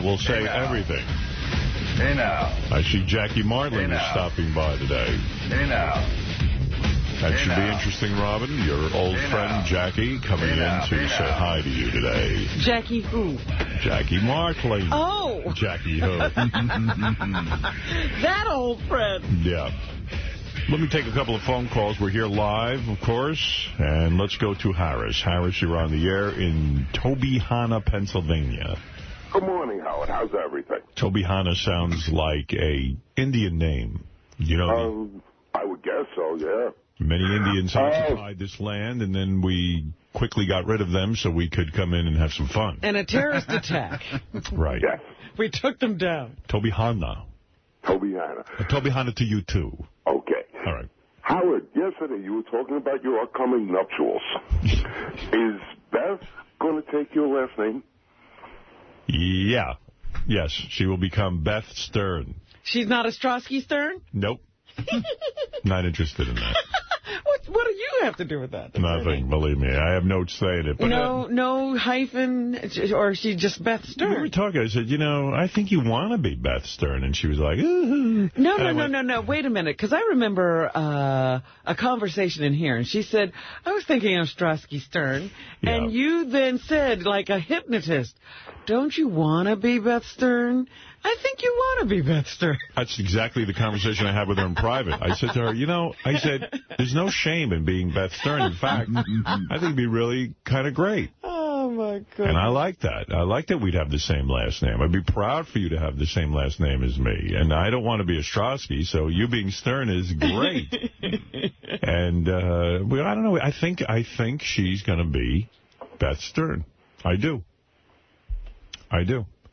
will say everything. Hey, now. I see Jackie Martling is stopping by today. Hey, now. That should be interesting, Robin. Your old friend Jackie coming in to say hi to you today. Jackie who? Jackie Martling. Oh. Jackie who? That old friend. Yeah. Let me take a couple of phone calls. We're here live, of course. And let's go to Harris. Harris, you're on the air in Tobyhanna, Pennsylvania. Good morning, Howard. How's everything? Tobyhanna sounds like a Indian name. You know, I would guess so, yeah. Many Indians occupied this land, and then we quickly got rid of them so we could come in and have some fun. And a terrorist attack. Right. Yes. We took them down. Tobyhanna. Tobyhanna. Tobyhanna to you, too. Okay. All right. Howard, yesterday you were talking about your upcoming nuptials. Is Beth going to take your last name? Yeah. Yes, she will become Beth Stern. She's not a Ostrowski Stern? Nope. Not interested in that. What do you have to do with that? Nothing, believe me. I have no say in it. But no hyphen, or is she just Beth Stern? We were talking. I said, I think you want to be Beth Stern. And she was like, ooh. No. Wait a minute. Because I remember a conversation in here. And she said, I was thinking of Ostrowski Stern. Yeah. And you then said, like a hypnotist, don't you want to be Beth Stern? I think you want to be Beth Stern. That's exactly the conversation I had with her in private. I said to her, there's no shame in being Beth Stern. In fact, I think it'd be really kind of great. Oh, my God. And I like that. I like that we'd have the same last name. I'd be proud for you to have the same last name as me. And I don't want to be Ostrowski, so you being Stern is great. And, I don't know. I think she's going to be Beth Stern. I do.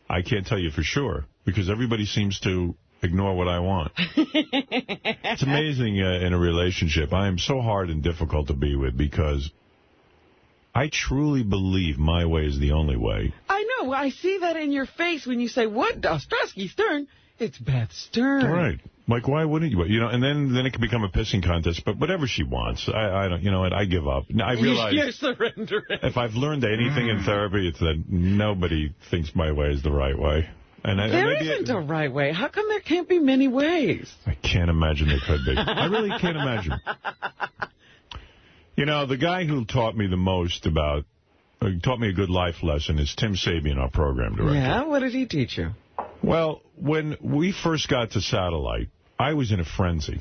I can't tell you for sure, because everybody seems to ignore what I want. It's amazing in a relationship. I am so hard and difficult to be with because I truly believe my way is the only way. I know. I see that in your face when you say, what, Ostrowski Stern? It's Beth Stern. Right. Like, why wouldn't you? And then it can become a pissing contest. But whatever she wants, I don't. You know what? I give up. I realize you're surrendering. If I've learned anything in therapy, it's that nobody thinks my way is the right way. And there isn't a right way. How come there can't be many ways? I can't imagine there could be. I really can't imagine. The guy who taught me the most taught me a good life lesson is Tim Sabian, our program director. Yeah? What did he teach you? Well, when we first got to Satellite, I was in a frenzy.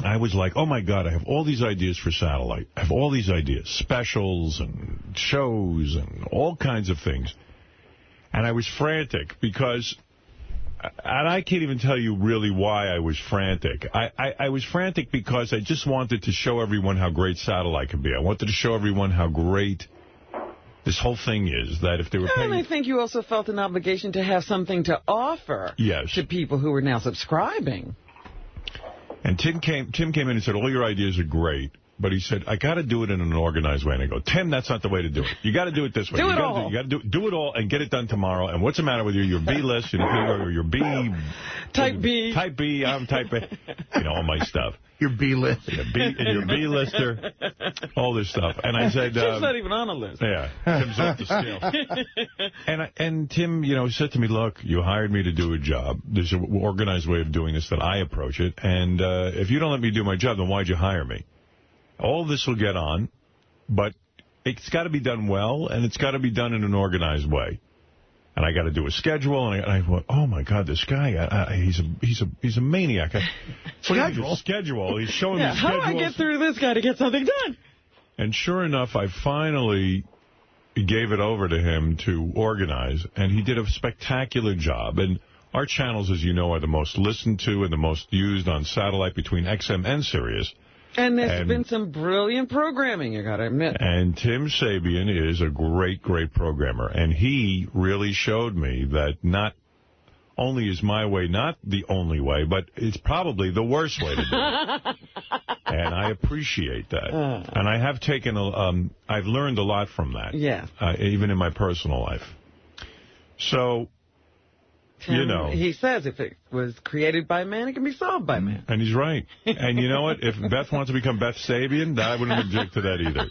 I was like, oh, my God, I have all these ideas for Satellite. I have all these ideas, specials and shows and all kinds of things. And I was frantic because, and I can't even tell you really why I was frantic. I was frantic because I just wanted to show everyone how great Satellite could be. I wanted to show everyone how great this whole thing is, that if they were paying... And I think you also felt an obligation to have something to offer to people who were now subscribing. And Tim came in and said, all your ideas are great, but he said, I got to do it in an organized way. And I go, Tim, that's not the way to do it. You got to do it this way. You got to do it all and get it done tomorrow. And what's the matter with you? You're B-list, you're B... Type B. Type B, I'm type A. All my stuff. Your B-list. Your B-lister. All this stuff. And I said... Tim's not even on a list. Yeah. Tim's off the scale. And Tim, said to me, look, you hired me to do a job. There's an organized way of doing this that I approach it. And if you don't let me do my job, then why'd you hire me? All this will get on, but it's got to be done well, and it's got to be done in an organized way. And I got to do a schedule, and I went, oh my God, this guy, he's a maniac. Schedule. He's showing me schedules. How do I get through this guy to get something done? And sure enough, I finally gave it over to him to organize, and he did a spectacular job. And our channels, as you know, are the most listened to and the most used on Satellite between XM and Sirius. And there's been some brilliant programming, you got to admit. And Tim Sabian is a great, great programmer. And he really showed me that not only is my way not the only way, but it's probably the worst way to do it. And I appreciate that. And I have taken, I've learned a lot from that. Yeah. Even in my personal life. So... He says if it was created by man, it can be solved by man. And he's right. And you know what? If Beth wants to become Beth Sabian, I wouldn't object to that either.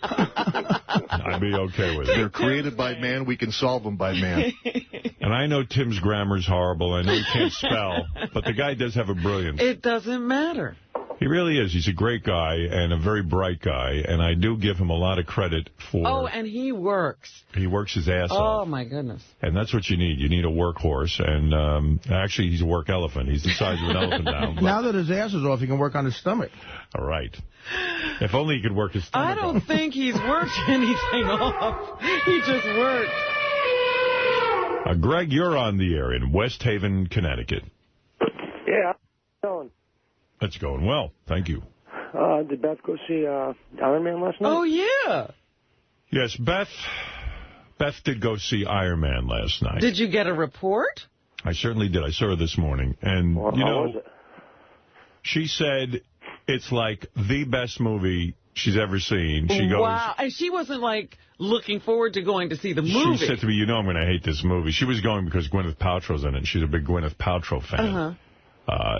I'd be okay with it. They're created by man, we can solve them by man. And I know Tim's grammar's horrible. I know he can't spell, but the guy does have a brilliance. It doesn't matter. He really is. He's a great guy and a very bright guy, and I do give him a lot of credit for... Oh, and he works. He works his ass off. Oh, my goodness. And that's what you need. You need a workhorse, and actually, he's a work elephant. He's the size of an elephant now. Now that his ass is off, he can work on his stomach. All right. If only he could work his stomach I don't think he's worked anything off. He just worked. Greg, you're on the air in West Haven, Connecticut. Yeah, how's it going? It's going well. Thank you. Did Beth go see Iron Man last night? Oh, yeah. Yes, Beth did go see Iron Man last night. Did you get a report? I certainly did. I saw her this morning. And, Well, how was it? She said it's like the best movie she's ever seen. She goes, wow. And she wasn't, like, looking forward to going to see the movie. She said to me, you know I'm going to hate this movie. She was going because Gwyneth Paltrow's in it, and she's a big Gwyneth Paltrow fan. Uh-huh.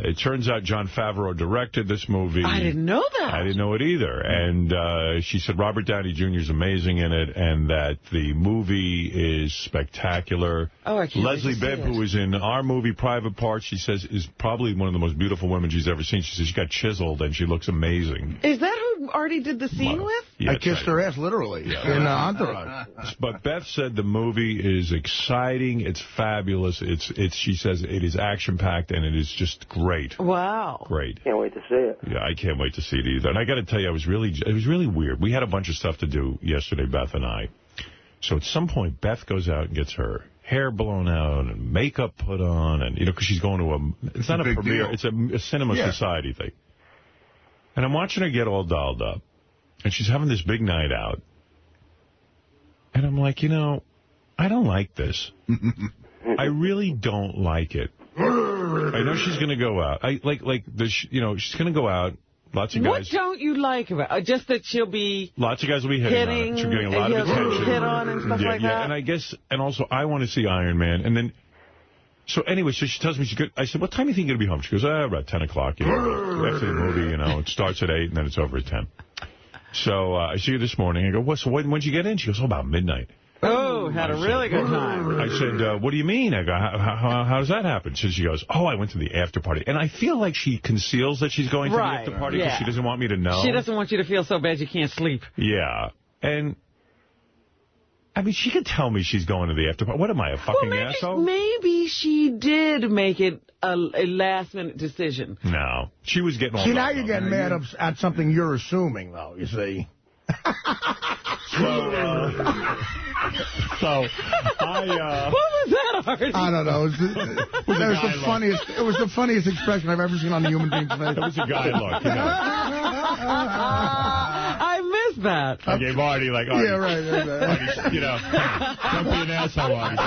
It turns out Jon Favreau directed this movie. I didn't know that. I didn't know it either. And she said Robert Downey Jr. is amazing in it, and that the movie is spectacular. Oh, I can't Leslie wait to see Bibb, it. who was in our movie Private Parts, she says is probably one of the most beautiful women she's ever seen. She says she got chiseled, and she looks amazing. Is that who Artie did the scene with? Yeah, I kissed her ass, literally, in Entourage. But Beth said the movie is exciting. It's fabulous. She says it is action-packed, and it is just great. Wow. Great. Can't wait to see it. Yeah, I can't wait to see it either. And I got to tell you, it was really weird. We had a bunch of stuff to do yesterday, Beth and I. So at some point, Beth goes out and gets her hair blown out and makeup put on, and because she's going to it's not a premiere, it's a Cinema Society thing. And I'm watching her get all dolled up, and she's having this big night out. And I'm like, I don't like this. I really don't like it. I know she's going to go out. She's going to go out. Lots of guys. What don't you like about it? Just that she'll be lots of guys will be hitting on her. She'll be getting a lot of attention. Hit on and stuff like that. And I guess, and also, I want to see Iron Man. And then, so anyway, so she tells me she's good. I said, what time do you think you're going to be home? She goes, about 10 o'clock. After the movie, it starts at 8 and then it's over at 10. So I see her this morning. I go, so when'd you get in? She goes, about midnight. Oh, had a really good time. I said, what do you mean? I go, how does that happen? So she goes, I went to the after party. And I feel like she conceals that she's going to the after party because she doesn't want me to know. She doesn't want you to feel so bad you can't sleep. Yeah. And, I mean, she could tell me she's going to the after party. What am I, a fucking asshole? Maybe she did make it a last-minute decision. No. She was getting all See, now you're getting mad at something you're assuming, though, you see. So I what was that, Artie? I don't know. It was the funniest expression I've ever seen on a human being's face. It was a guy look, I missed that. I gave Artie Artie, yeah, right. Artie, don't be an asshole, Artie.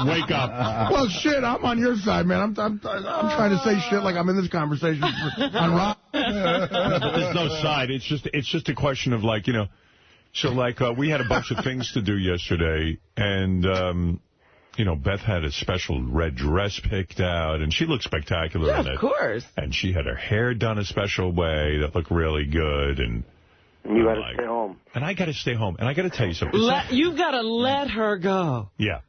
Wake up. Well, shit, I'm on your side, man. I'm trying to say shit like I'm in this conversation on rock. There's no side. It's just a question of So, we had a bunch of things to do yesterday, and, Beth had a special red dress picked out, and she looked spectacular in it. Yeah, of course. And she had her hair done a special way that looked really good, and you got to stay home. And I got to stay home, and I got to tell you something. You've got to let her go. Yeah.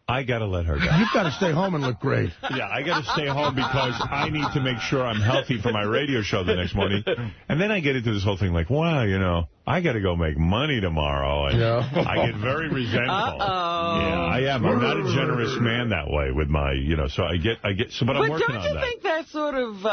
I got to let her go. You've got to stay home and look great. Yeah, I got to stay home because I need to make sure I'm healthy for my radio show the next morning. And then I get into this whole thing like, wow, I got to go make money tomorrow. And I get very resentful. Uh-oh. Yeah, I am. I'm not a generous man that way with my, so I get, but I'm working on that. But don't you think that sort of...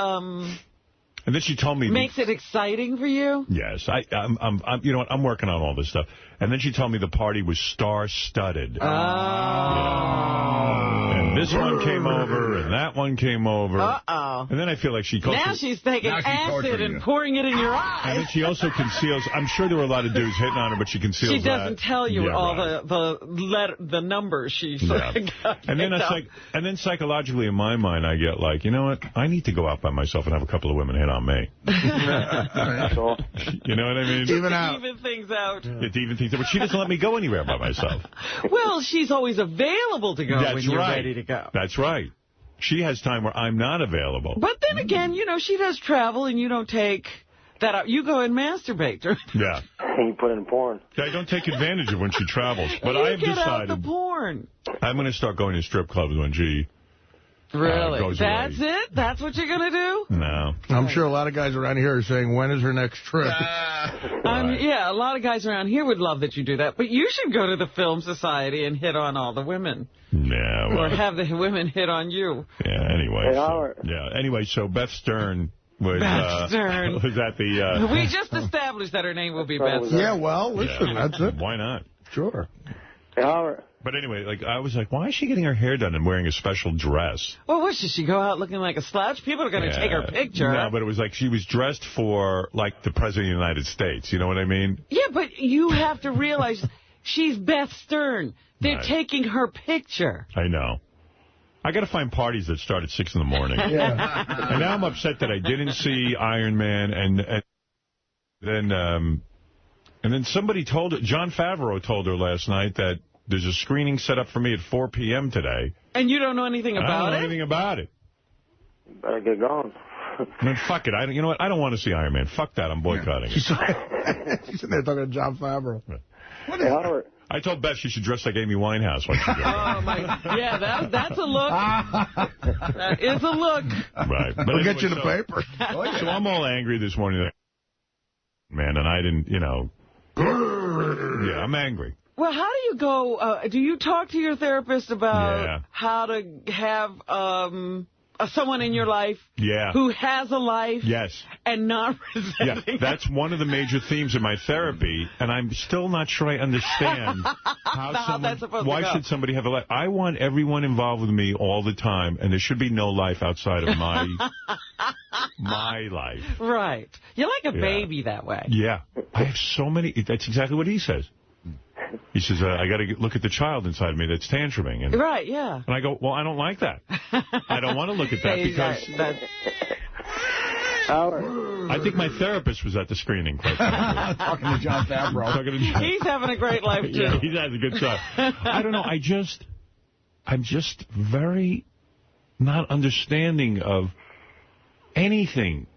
And then she told me... Makes it exciting for you? Yes. I'm you know what? I'm working on all this stuff. And then she told me the party was star-studded. Oh. Yeah. And this one came over, and that one came over. Uh-oh. And then I feel like she... Now she's taking acid and pouring it in your eyes. And then she also conceals... I'm sure there were a lot of dudes hitting on her, but she conceals that. She doesn't tell you the numbers she got. And then it's like... And then psychologically in my mind, I get like, you know what? I need to go out by myself and have a couple of women hit on me. That's all. You know what I mean? Even things out. Even things out. But she doesn't let me go anywhere by myself. Well, she's always available to go when you're ready to go. That's right. She has time where I'm not available. But then again, she does travel and you don't take that out. You go and masturbate. Yeah. You put in porn. I don't take advantage of when she travels. But You I have get decided out the porn. I'm going to start going to strip clubs when she Really? goes That's away. it? That's what you're going to do? No. I'm sure a lot of guys around here are saying, when is her next trip? Yeah, a lot of guys around here would love that you do that. But you should go to the Film Society and hit on all the women. Yeah. Or Well, have the women hit on you. yeah, anyway. Hey, So, Howard. yeah. Anyway, so Beth Stern was, Beth Stern. was at the... We just established that her name will be Beth. Yeah, well, listen, that's it. Why not? Sure. Hey, Howard. But anyway, like I was like, why is she getting her hair done and wearing a special dress? Well, what, should she go out looking like a slouch? People are going to take her picture. No, but it was like she was dressed for, like, the President of the United States. You know what I mean? Yeah, but you have to realize she's Beth Stern. They're Right. taking her picture. I know. I got to find parties that start at 6 in the morning. Yeah. And now I'm upset that I didn't see Iron Man, and then somebody told her, Jon Favreau told her last night that there's a screening set up for me at 4 p.m. today. And you don't know anything I about don't know it? anything about it. Better get going. Man, fuck it. You know what? I don't want to see Iron Man. Fuck that. I'm boycotting it. She's sitting there talking to Jon Favreau. Hey, Howard. I told Beth she should dress like Amy Winehouse when she goes. Oh, my. Yeah, that's a look. That is a look. Right. But We'll anyway, get you the paper. So I'm all angry this morning, man, and I didn't, yeah, I'm angry. Well, how do you go? Do you talk to your therapist about how to have someone in your life who has a life and not resenting that's one of the major themes of my therapy, and I'm still not sure I understand why should somebody have a life. I want everyone involved with me all the time, and there should be no life outside of my life. Right. You're like a baby that way. Yeah. I have so many. That's exactly what he says. He says, I got to look at the child inside of me that's tantruming. And, right, yeah. And I go, well, I don't like that. I don't want to look at that because... Howard. I think my therapist was at the screening. Talking to Jon Favreau. He's having a great life, too. Yeah, he has a good time. I don't know. I'm just very not understanding of anything.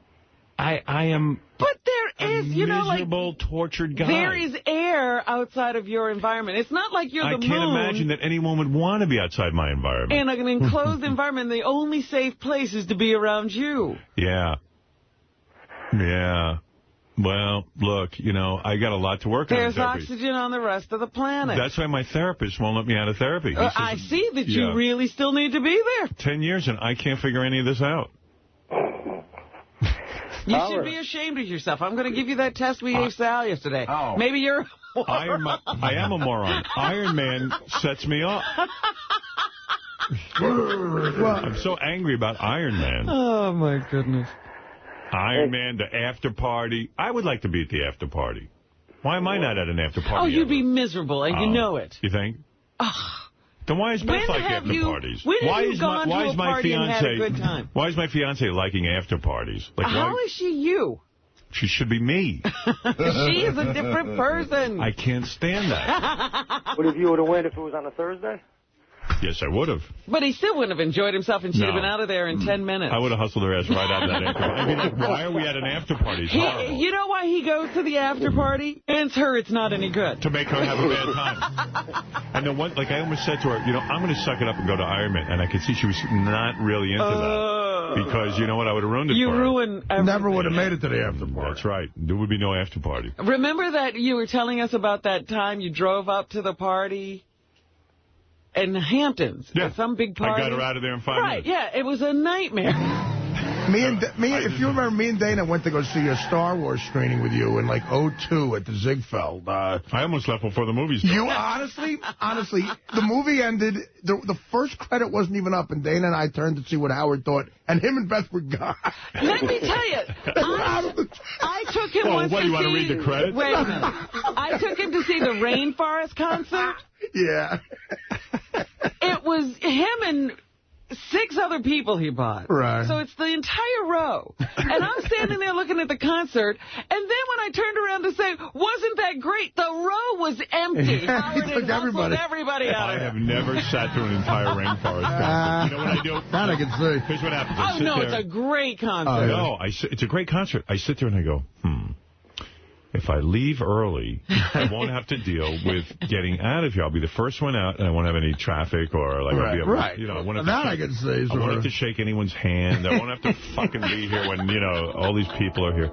I am... But there is, miserable, tortured guy. There is air outside of your environment. It's not like you're the moon. I can't imagine that anyone would want to be outside my environment. In an enclosed environment, the only safe place is to be around you. Yeah. Yeah. Well, look, I got a lot to work on. There's oxygen on the rest of the planet. That's why my therapist won't let me out of therapy. Says, I see that you really still need to be there. 10 years and I can't figure any of this out. You should be ashamed of yourself. I'm going to give you that test we gave Sal yesterday. Maybe you're a moron. I am a moron. Iron Man sets me off. I'm so angry about Iron Man. Oh, my goodness. Iron Man, the after party. I would like to be at the after party. Why am I not at an after party? Oh, you'd be miserable, and you know it. You think? Then why is Beth like after parties? When have you gone to a party and had a good time? Why is my fiance liking after parties? Like, how is she you? She should be me. She is a different person. I can't stand that. What if you would have went if it was on a Thursday? Yes, I would have. But he still wouldn't have enjoyed himself, and she'd have been out of there in 10 minutes. I would have hustled her ass right out of that after party. I mean, like, why are we at an after party? You know why he goes to the after party? It's her, it's not any good. To make her have a bad time. And then like I almost said to her, I'm going to suck it up and go to Iron Man. And I could see she was not really into that. Because, you know what, I would have ruined it for her. You ruined everything. Never would have made it to the after party. That's right. There would be no after party. Remember that you were telling us about that time you drove up to the party? In the Hamptons. Yeah. At some big party. I got her out of there in 5 minutes. Right, yeah. It was a nightmare. If you remember, me and Dana went to go see a Star Wars screening with you in, like, 2002 at the Ziegfeld. I almost left before the movie started. You honestly, the movie ended, the first credit wasn't even up, and Dana and I turned to see what Howard thought, and him and Beth were gone. Let me tell you, I took him once what, to you want to read the credits? Wait a minute. I took him to see the Rainforest concert. Yeah. It was him and 6 other people he bought. Right. So it's the entire row. And I'm standing there looking at the concert, and then when I turned around to say, wasn't that great, the row was empty. He took everybody out. I have never sat through an entire Rainforest concert. You know what I do? That I can see. Here's what happens. Oh, no, it's a great concert. No, it's a great concert. I sit there and I go, if I leave early, I won't have to deal with getting out of here. I'll be the first one out, and I won't have any traffic or like I'll be able, you know, I won't have I can say. I won't have to shake anyone's hand. I won't have to fucking be here when all these people are here.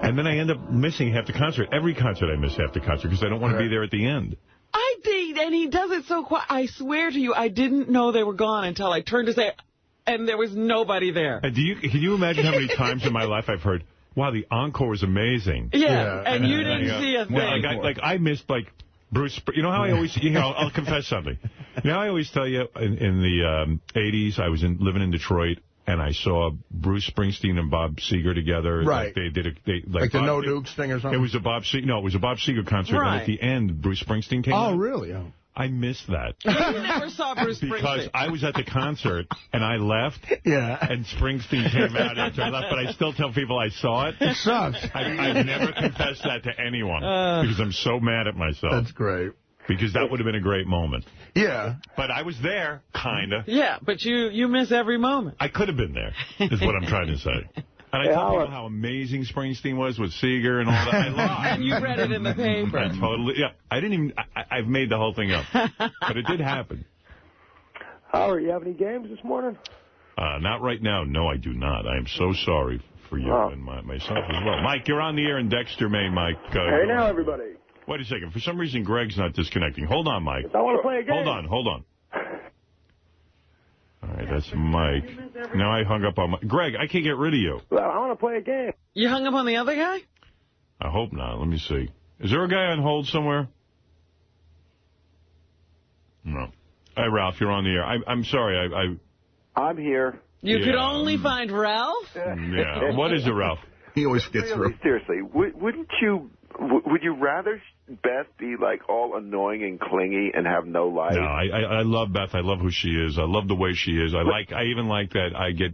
And then I end up missing half the concert. Every concert I miss half the concert because I don't want to be there at the end. I did, and he does it so quiet. I swear to you, I didn't know they were gone until I turned to say, and there was nobody there. And can you imagine how many times in my life I've heard, wow, the encore was amazing. Yeah, and you didn't see a thing. Like I missed, like, Bruce, you know how I always, I'll confess something. You know, I always tell you, in the 80s, I was living in Detroit, and I saw Bruce Springsteen and Bob Seger together. Right. Like they did like the No Dukes thing or something? It was a Bob Seger concert, and at the end, Bruce Springsteen came out. Oh, really? Oh. I missed that. You never saw Bruce Springsteen. Because I was at the concert, and I left, and Springsteen came out after I left, but I still tell people I saw it. It sucks. I've never confessed that to anyone, because I'm so mad at myself. That's great. Because that would have been a great moment. Yeah. But I was there, kind of. Yeah, but you miss every moment. I could have been there, is what I'm trying to say. And I tell people how amazing Springsteen was with Seeger and all that. I love it. And you read it in the paper. I didn't even, I've made the whole thing up. But it did happen. Howard, you have any games this morning? Not right now. No, I do not. I am so sorry for you and myself as well. Mike, you're on the air in Dexter, Maine, Mike. Hey now, everybody. Wait a second. For some reason, Greg's not disconnecting. Hold on, Mike. I want to play a game. Hold on. All right, that's Mike. Now I hung up on Mike. Greg, I can't get rid of you. Well, I want to play a game. You hung up on the other guy? I hope not. Let me see. Is there a guy on hold somewhere? No. Hey, Ralph, you're on the air. I'm sorry. I'm here. You could only find Ralph? Yeah. What is it, Ralph? He always gets through. Seriously, would you rather Beth be like all annoying and clingy and have no life? No, I love Beth. I love who she is. I love the way she is. I even like that I get,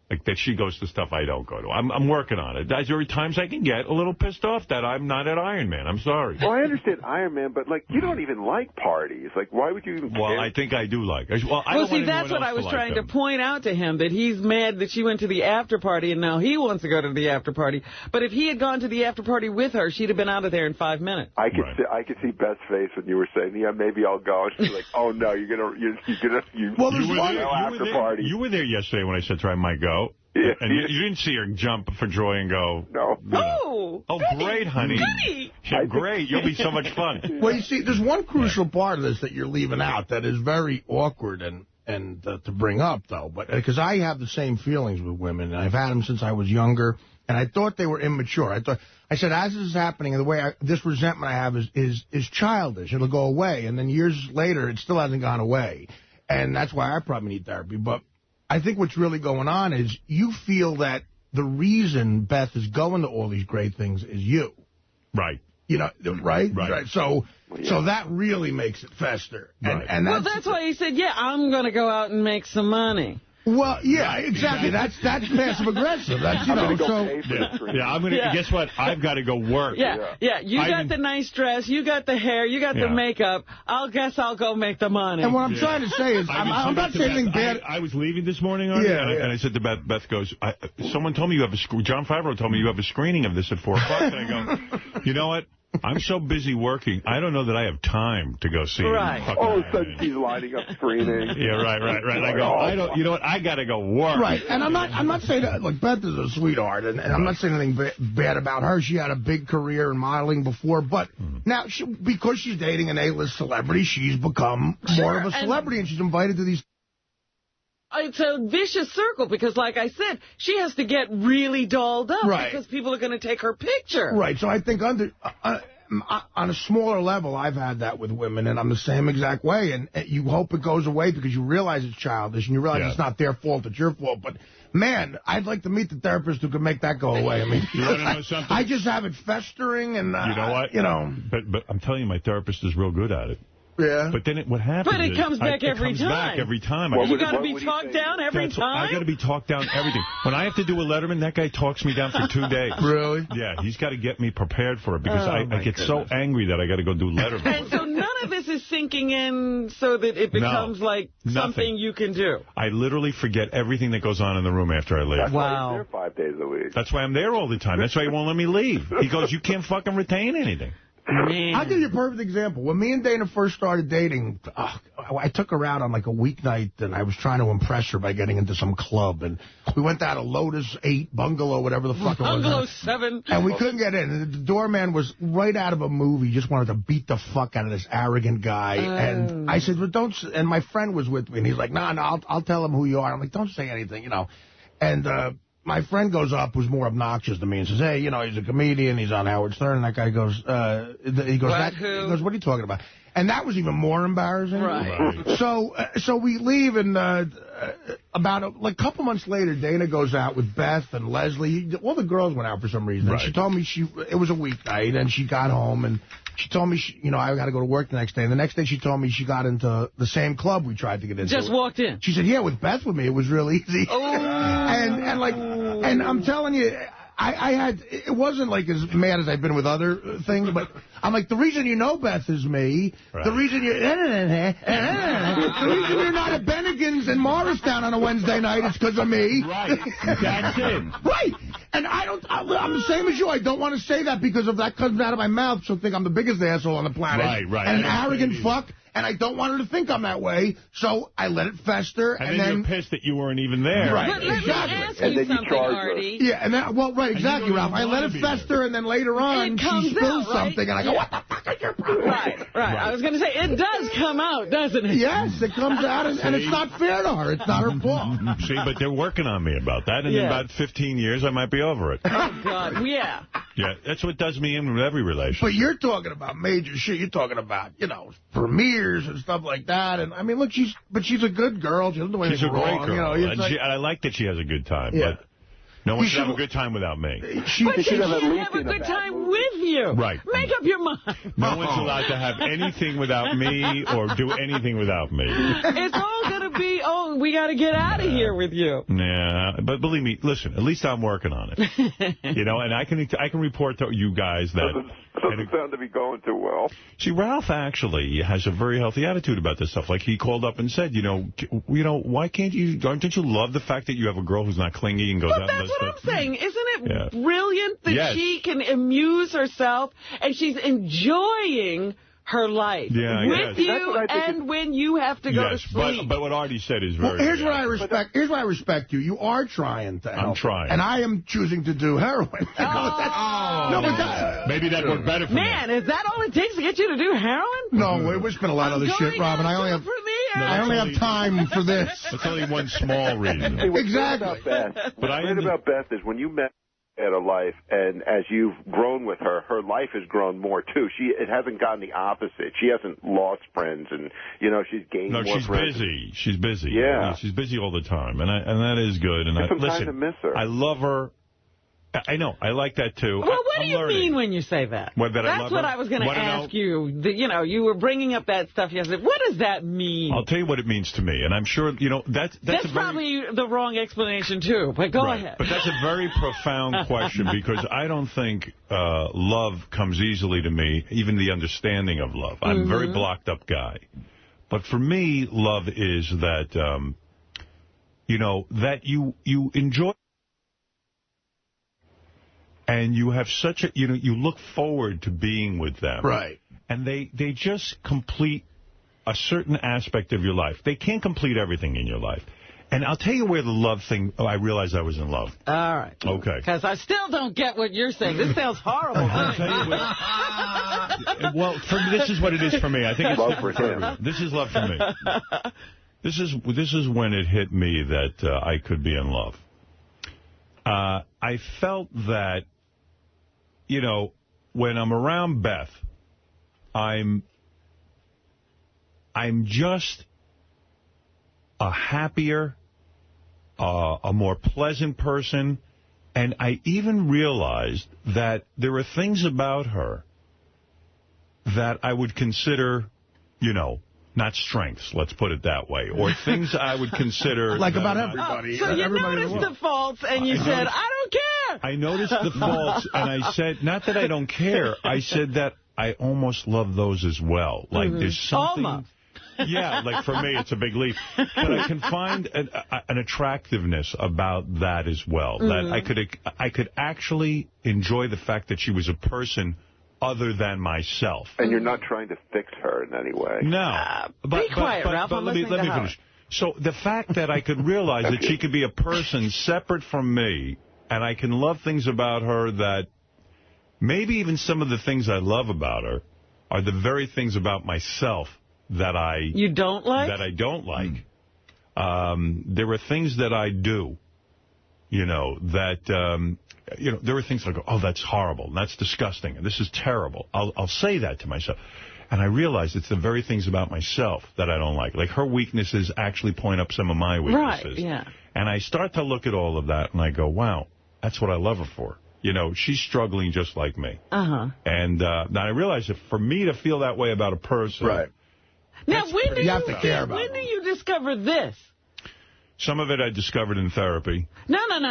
like that she goes to stuff I don't go to. I'm working on it. There are times I can get a little pissed off that I'm not at Iron Man. I'm sorry. Well, I understand Iron Man, but, like, you don't even like parties. Like, why would you even care? Well, I think I do like. Well, see, that's what I was trying to point out to him, that he's mad that she went to the after party, and now he wants to go to the after party. But if he had gone to the after party with her, she'd have been out of there in 5 minutes. I could see Beth's face when you were saying, yeah, maybe I'll go. She's like, oh, no, you're after party. You were there yesterday when I said to her I might go. Yeah. And you didn't see her jump for joy and go. No. Oh, great, honey. Yeah, great. You'll be so much fun. Well, you see, there's one crucial part of this that you're leaving out that is very awkward and to bring up, though. But because I have the same feelings with women, and I've had them since I was younger, and I thought they were immature. I said, as this is happening, and the way this resentment I have is childish. It'll go away, and then years later, it still hasn't gone away. And that's why I probably need therapy. But I think what's really going on is you feel that the reason Beth is going to all these great things is you. Right. Right. So that really makes it fester. Right. And that's why he said, yeah, I'm going to go out and make some money. Well, yeah, exactly. That's passive aggressive. That's, I'm going to guess what? I've got to go work. Yeah. You got the nice dress, you got the hair, you got the makeup. I'll go make the money. And what I'm trying to say is, I'm not saying anything bad. I was leaving this morning, and I said to Beth goes, someone told me you have John Favreau told me you have a screening of this at 4 o'clock. And I go, you know what? I'm so busy working, I don't know that I have time to go see him. Oh, so she's lining up screening. Yeah, right. I go, you know what? I got to go work. Right, and I'm not saying that. Look, Beth is a sweetheart, and I'm not saying anything bad about her. She had a big career in modeling before, but now because she's dating an A-list celebrity, she's become more of a celebrity, and she's invited to these. It's a vicious circle because, like I said, she has to get really dolled up because people are going to take her picture. Right. So I think on a smaller level, I've had that with women, and I'm the same exact way. And you hope it goes away because you realize it's childish and you realize it's not their fault, it's your fault. But, man, I'd like to meet the therapist who could make that go away. I mean, you want to know something? I just have it festering. And you know what? But I'm telling you, my therapist is real good at it. Yeah. But then what happens But it comes back every time. You got to be talked down every time? I got to be talked down everything. When I have to do a Letterman, that guy talks me down for 2 days. Really? Yeah, he's got to get me prepared for it because I get so angry that I got to go do Letterman. And so none of this is sinking in so that it becomes like something you can do? I literally forget everything that goes on in the room after I leave. That's why he's there 5 days a week. That's why I'm there all the time. That's why he won't let me leave. He goes, you can't fucking retain anything. Man. I'll give you a perfect example. When me and Dana first started dating, I took her out on like a weeknight, and I was trying to impress her by getting into some club. And we went down to Lotus 8, Bungalow, whatever the fuck it was. Bungalow 7. And we couldn't get in. And the doorman was right out of a movie, just wanted to beat the fuck out of this arrogant guy. And I said, well, don't. And my friend was with me, and he's like, no, I'll tell him who you are. I'm like, don't say anything, you know. And my friend goes up, who's more obnoxious than me, and says, hey, you know, he's a comedian, he's on Howard Stern. And that guy goes, he goes, what are you talking about? And that was even more embarrassing. Right. So we leave, and about a couple months later, Dana goes out with Beth and Leslie. All the girls went out for some reason. And she told me it was a weeknight, and she got home, and she told me, I got to go to work the next day. And the next day she told me she got into the same club we tried to get into. Just walked in. She said, yeah, with Beth with me, it was real easy. Oh. and I'm telling you, it wasn't like as mad as I've been with other things, but I'm like, the reason you know Beth is me, the reason you're not at Bennigan's in Morristown on a Wednesday night is because of me. Right. That's it. Right. And I'm the same as you. I don't want to say that because if that comes out of my mouth, she'll think I'm the biggest asshole on the planet. Right. And an arrogant fuck. And I don't want her to think I'm that way, so I let it fester. And then you're pissed that you weren't even there. Right, But let me ask you something, Artie. Yeah, and then, right, exactly, Ralph. I let it fester, and then later on, she spills something, and I go, what the fuck is your problem? Right. I was going to say, it does come out, doesn't it? Yes, it comes out, and it's not fair to her. It's not her fault. See, but they're working on me about that, and in about 15 years, I might be over it. Oh, God, yeah. Yeah, that's what does me in with every relationship. But you're talking about major shit. You're talking about, premieres and stuff like that. And, I mean, look, she's a good girl. She doesn't do anything wrong. She's a great girl. And I like that she has a good time. Yeah. But no one should have a good time without me. But she should have a good time with you. Right. Make up your mind. No one's allowed to have anything without me or do anything without me. It's all going to be, we got to get out of here with you. Yeah, but believe me, listen, at least I'm working on it. And I can report to you guys that... Doesn't sound to be going too well. See, Ralph actually has a very healthy attitude about this stuff. Like, he called up and said, why don't you love the fact that you have a girl who's not clingy and goes out and does stuff? That's what I'm saying. Isn't it brilliant that she can amuse herself and she's enjoying her life with you and when you have to go to sleep? But what Artie said is very... Here's what I respect you. You are trying to help. I'm trying. And I am choosing to do heroin. Maybe that worked better for me. Man, is that all it takes to get you to do heroin? No, it's been a lot of other shit, Robin. I only have time for this. That's only one small reason. Exactly. What's great about Beth is when you met at a life, and as you've grown with her, her life has grown more, too. It hasn't gone the opposite. She hasn't lost friends, and, she's gained more friends. No, she's busy. She's busy. Yeah. She's busy all the time, and that is good. And some time to miss her. I love her. I know. I like that, too. Well, what do you mean when you say that? That's what I was going to ask you. You were bringing up that stuff yesterday. What does that mean? I'll tell you what it means to me, and I'm sure, that's probably the wrong explanation, too, but go ahead. But that's a very profound question, because I don't think love comes easily to me, even the understanding of love. I'm a very blocked-up guy. But for me, love is that, that you enjoy. And you have such a, you look forward to being with them. Right. And they just complete a certain aspect of your life. They can't complete everything in your life. And I'll tell you where the love thing, I realized I was in love. All right. Okay. Because I still don't get what you're saying. This sounds horrible. I'll tell you what, this is what it is for me. I think it's love for him. This is love for me. This is when it hit me that I could be in love. I felt that, when I'm around Beth, I'm just a happier, a more pleasant person, and I even realized that there are things about her that I would consider, not strengths, let's put it that way, or things I would consider... like about everybody. So you noticed the faults, and you said, I don't care! I noticed the faults, and I said, not that I don't care, I said that I almost love those as well. Like, there's something... Almost. Yeah, like for me, it's a big leap. But I can find an attractiveness about that as well. That I could actually enjoy the fact that she was a person other than myself. And you're not trying to fix her in any way. No. Be quiet, Ralph. But let me finish. So the fact that I could realize that she could be a person separate from me, and I can love things about her that maybe even some of the things I love about her are the very things about myself that I don't like. There are things that I do, that, there are things like, oh, that's horrible, and that's disgusting, and this is terrible. I'll say that to myself. And I realize it's the very things about myself that I don't like. Like, her weaknesses actually point up some of my weaknesses. Right, yeah. And I start to look at all of that, and I go, wow, that's what I love her for. She's struggling just like me. And now I realize that for me to feel that way about a person... Right. Now, when do you discover this? Some of it I discovered in therapy. No. That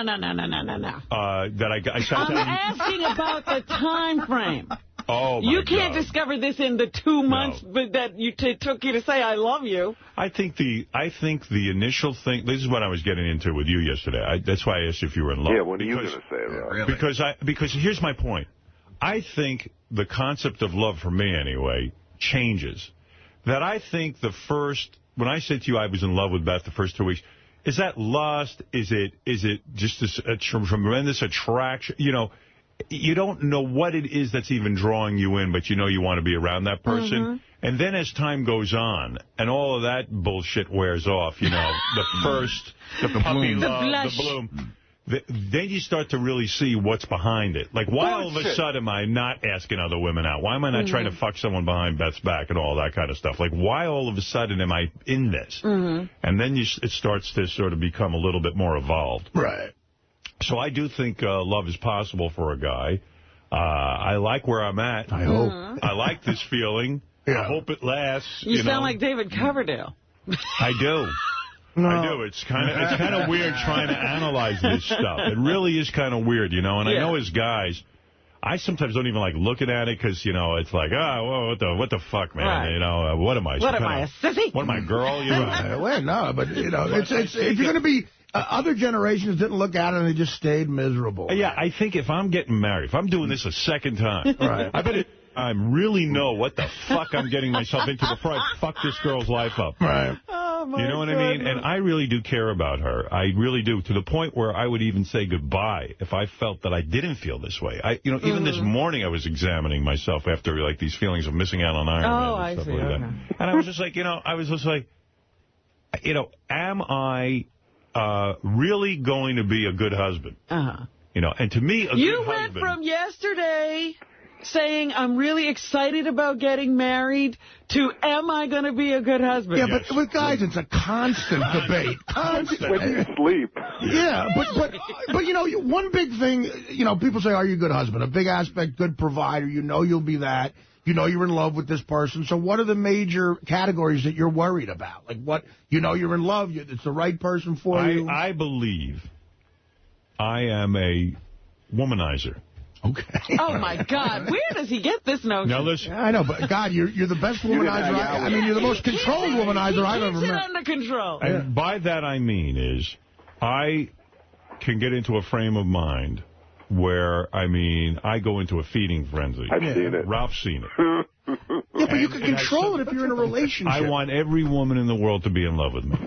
I'm asking about the time frame. Oh, my You can't discover this in the 2 months that took you to say I love you. I think the initial thing, this is what I was getting into with you yesterday. That's why I asked if you were in love. Yeah, what are you going to say, Rob? Because here's my point. I think the concept of love, for me anyway, changes. That I think when I said to you I was in love with Beth the first 2 weeks, is that lust? Is it just a tremendous attraction? You don't know what it is that's even drawing you in, but you want to be around that person. And then as time goes on, and all of that bullshit wears off, the puppy love, the bloom. Then you start to really see what's behind it. Like, why all of a sudden am I not asking other women out? Why am I not trying to fuck someone behind Beth's back and all that kind of stuff? Like, why all of a sudden am I in this? And then it starts to sort of become a little bit more evolved. Right. So I do think love is possible for a guy. I like where I'm at. I hope. I like this feeling. Yeah. I hope it lasts. You sound like David Coverdale. I do. No. I do. It's kind of weird trying to analyze this stuff. It really is kind of weird, and I know as guys, I sometimes don't even like looking at it because, it's like, what the fuck, man? Right. What am I? What am I, a sissy? What am I, girl? Well, no, but, it's if you're going to be... other generations didn't look at it and they just stayed miserable. Yeah, I think if I'm getting married, if I'm doing this a second time, right. I bet I really know what the fuck I'm getting myself into before I fuck this girl's life up. Right. Oh, my You know what I mean? And I really do care about her. I really do, to the point where I would even say goodbye if I felt that I didn't feel this way. Even this morning I was examining myself after, like, these feelings of missing out on Iron Man and stuff like that. And I was just like, am I really going to be a good husband? And to me, a good husband... You went from yesterday saying, I'm really excited about getting married, to, am I going to be a good husband? Yeah, but with guys, it's a constant debate. Constant. When you sleep. Yeah, but one big thing, people say, are you a good husband? A big aspect, good provider, you'll be that. You're in love with this person. So what are the major categories that you're worried about? Like what, you're in love, it's the right person for you? I believe I am a womanizer. Okay. Oh, my God. Where does he get this notion? Now, listen. I know, but, God, you're the best womanizer. I mean, you're the most controlled womanizer I've ever met. Keeps it under control. And by that I mean is I can get into a frame of mind where, I go into a feeding frenzy. I've seen it. Ralph's seen it. Yeah, but you can control it if you're in a relationship. I want every woman in the world to be in love with me.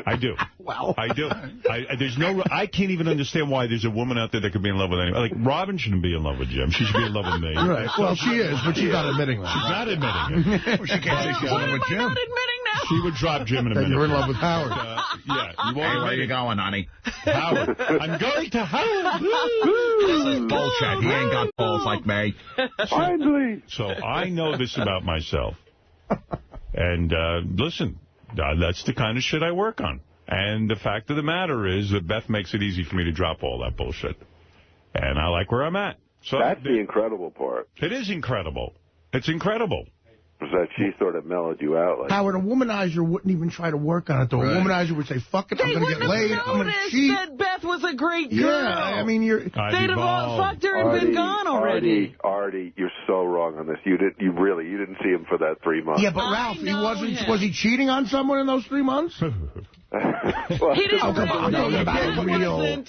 I do. Well, I do. I can't even understand why there's a woman out there that could be in love with anyone. Like, Robin shouldn't be in love with Jim. She should be in love with me. Right. Well, she is, but she's not admitting that. She's not admitting it. Well, she can't say she's in love with Jim. What am I not admitting now? She would drop Jim in a minute. You're in love with Howard. Yeah. Hey, where are you going, honey? Howard. I'm going to Howard. This is bullshit. He ain't got balls like me. Finally. So I know this about myself. And listen, that's the kind of shit I work on. And the fact of the matter is that Beth makes it easy for me to drop all that bullshit. And I like where I'm at. So that's the incredible part. It is incredible. It's incredible. Is that she sort of mellowed you out. Like, Howard, a womanizer wouldn't even try to work on it, though. Right. A womanizer would say, fuck it, I'm going to get laid, I'm going to cheat. That Beth Beth was a great girl. Yeah, I mean, they'd have all fucked her and been gone already. Artie, you're so wrong on this. You didn't see him for that 3 months. Yeah, but Ralph, was he cheating on someone in those 3 months? He didn't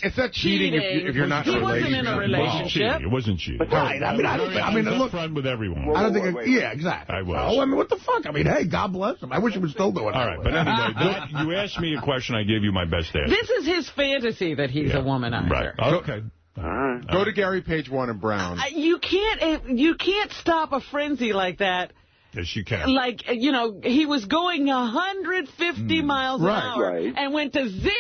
It's not cheating if you're not in a relationship. He wasn't in a relationship. It wasn't cheating. Right. I mean, look, friend with everyone. I don't think. Yeah, exactly. I was. Oh, I mean, what the fuck? I mean, hey, God bless him. I wish he was still doing it. All right, but anyway, you asked me a question. I gave you my best answer. This is his fantasy that he's a womanizer. Right. Okay. All right. Go to Gary Page 1 and Brown. You can't stop a frenzy like that. Yes, you can. Like, you know, he was going 150 miles an hour and went to 0.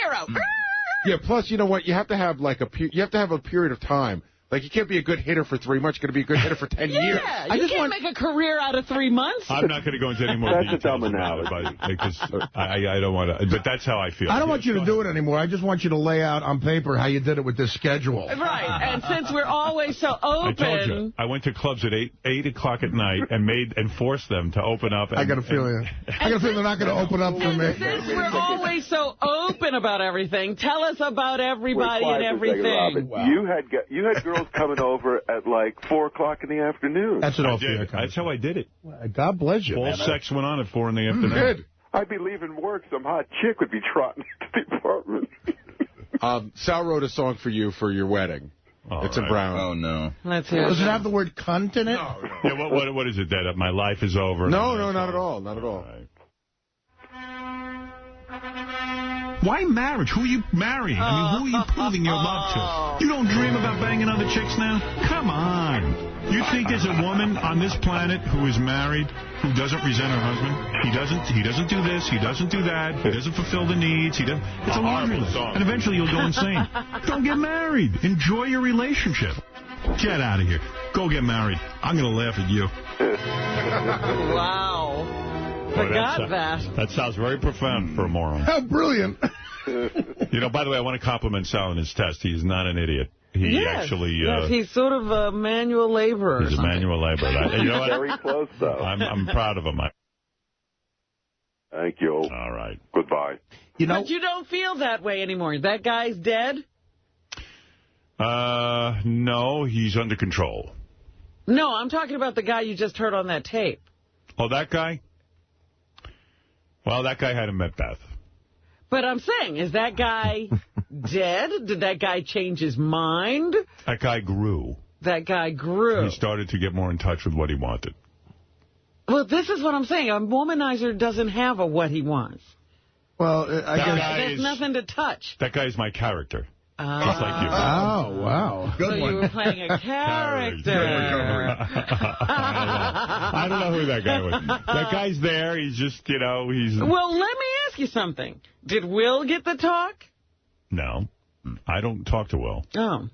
Yeah, plus, you know what? You have to have, like, a period of time. Like, you can't be a good hitter for 3 months. You're going to be a good hitter for 10 years. Yeah, you can't make a career out of 3 months. I'm not going to go into any more details. That's a dumb analogy. Because I don't want to, but that's how I feel. I don't want you to do it anymore. I just want you to lay out on paper how you did it with this schedule. Right, and since we're always so open. I told you, I went to clubs at 8 o'clock at night and forced them to open up. I got a feeling. They're not going to open up for me. Since we're always so open about everything, tell us about everybody and everything. Wow. You had girls coming over at like 4 o'clock in the afternoon. That's an That's how I did it. God bless you. All sex went on at 4 in the afternoon. Good. I'd be leaving work. Some hot chick would be trotting to the apartment. Sal wrote a song for you for your wedding. It's in Brown. Oh, no. Let's hear it. Does it have the word cunt in it? No. Yeah, what is it, that my life is over? No, not at all. Not at all. Why marriage? Who are you marrying? I mean, who are you proving your love to? You don't dream about banging other chicks now? Come on. You think there's a woman on this planet who is married who doesn't resent her husband? He doesn't do this. He doesn't do that. He doesn't fulfill the needs. It's a laundry list. And eventually you'll go insane. Don't get married. Enjoy your relationship. Get out of here. Go get married. I'm going to laugh at you. Wow. Forgot that. That sounds very profound for a moron. How brilliant. You know, by the way, I want to compliment Sal on his test. He's not an idiot. He actually... yes, he's sort of a manual laborer. He's a manual laborer. You know what? Very close, though. I'm proud of him. Thank you. All right. Goodbye. But you don't feel that way anymore. That guy's dead? No, he's under control. No, I'm talking about the guy you just heard on that tape. Oh, that guy? Well, that guy hadn't met Beth. But I'm saying, is that guy dead? Did that guy change his mind? That guy grew. That guy grew. He started to get more in touch with what he wanted. Well, this is what I'm saying. A womanizer doesn't have a what he wants. Well, there's nothing to touch. That guy is my character. Just like you. Oh, wow. Good one. You were playing a character. I don't know who that guy was. That guy's there. He's just, you know, he's... Well, let me ask you something. Did Will get the talk? No. I don't talk to Will. Oh.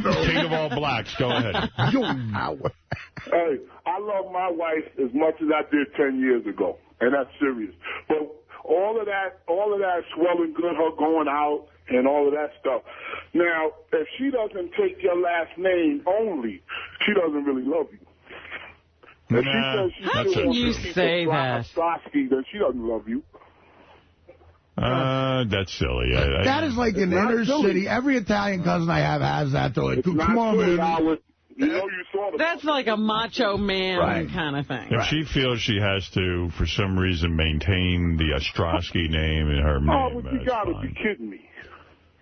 King of all blacks. Go ahead. Hey, I love my wife as much as I did 10 years ago, and that's serious. But all of that swelling good, her going out, and all of that stuff. Now, if she doesn't take your last name only, she doesn't really love you. If how can you say that? Ostrowski, then she doesn't love you. That's silly. That is like an inner city. Every Italian cousin I have has that. They're like, come on, man. That's like a macho man kind of thing. If she feels she has to, for some reason, maintain the Ostrowski name in her name, but you got to be kidding me.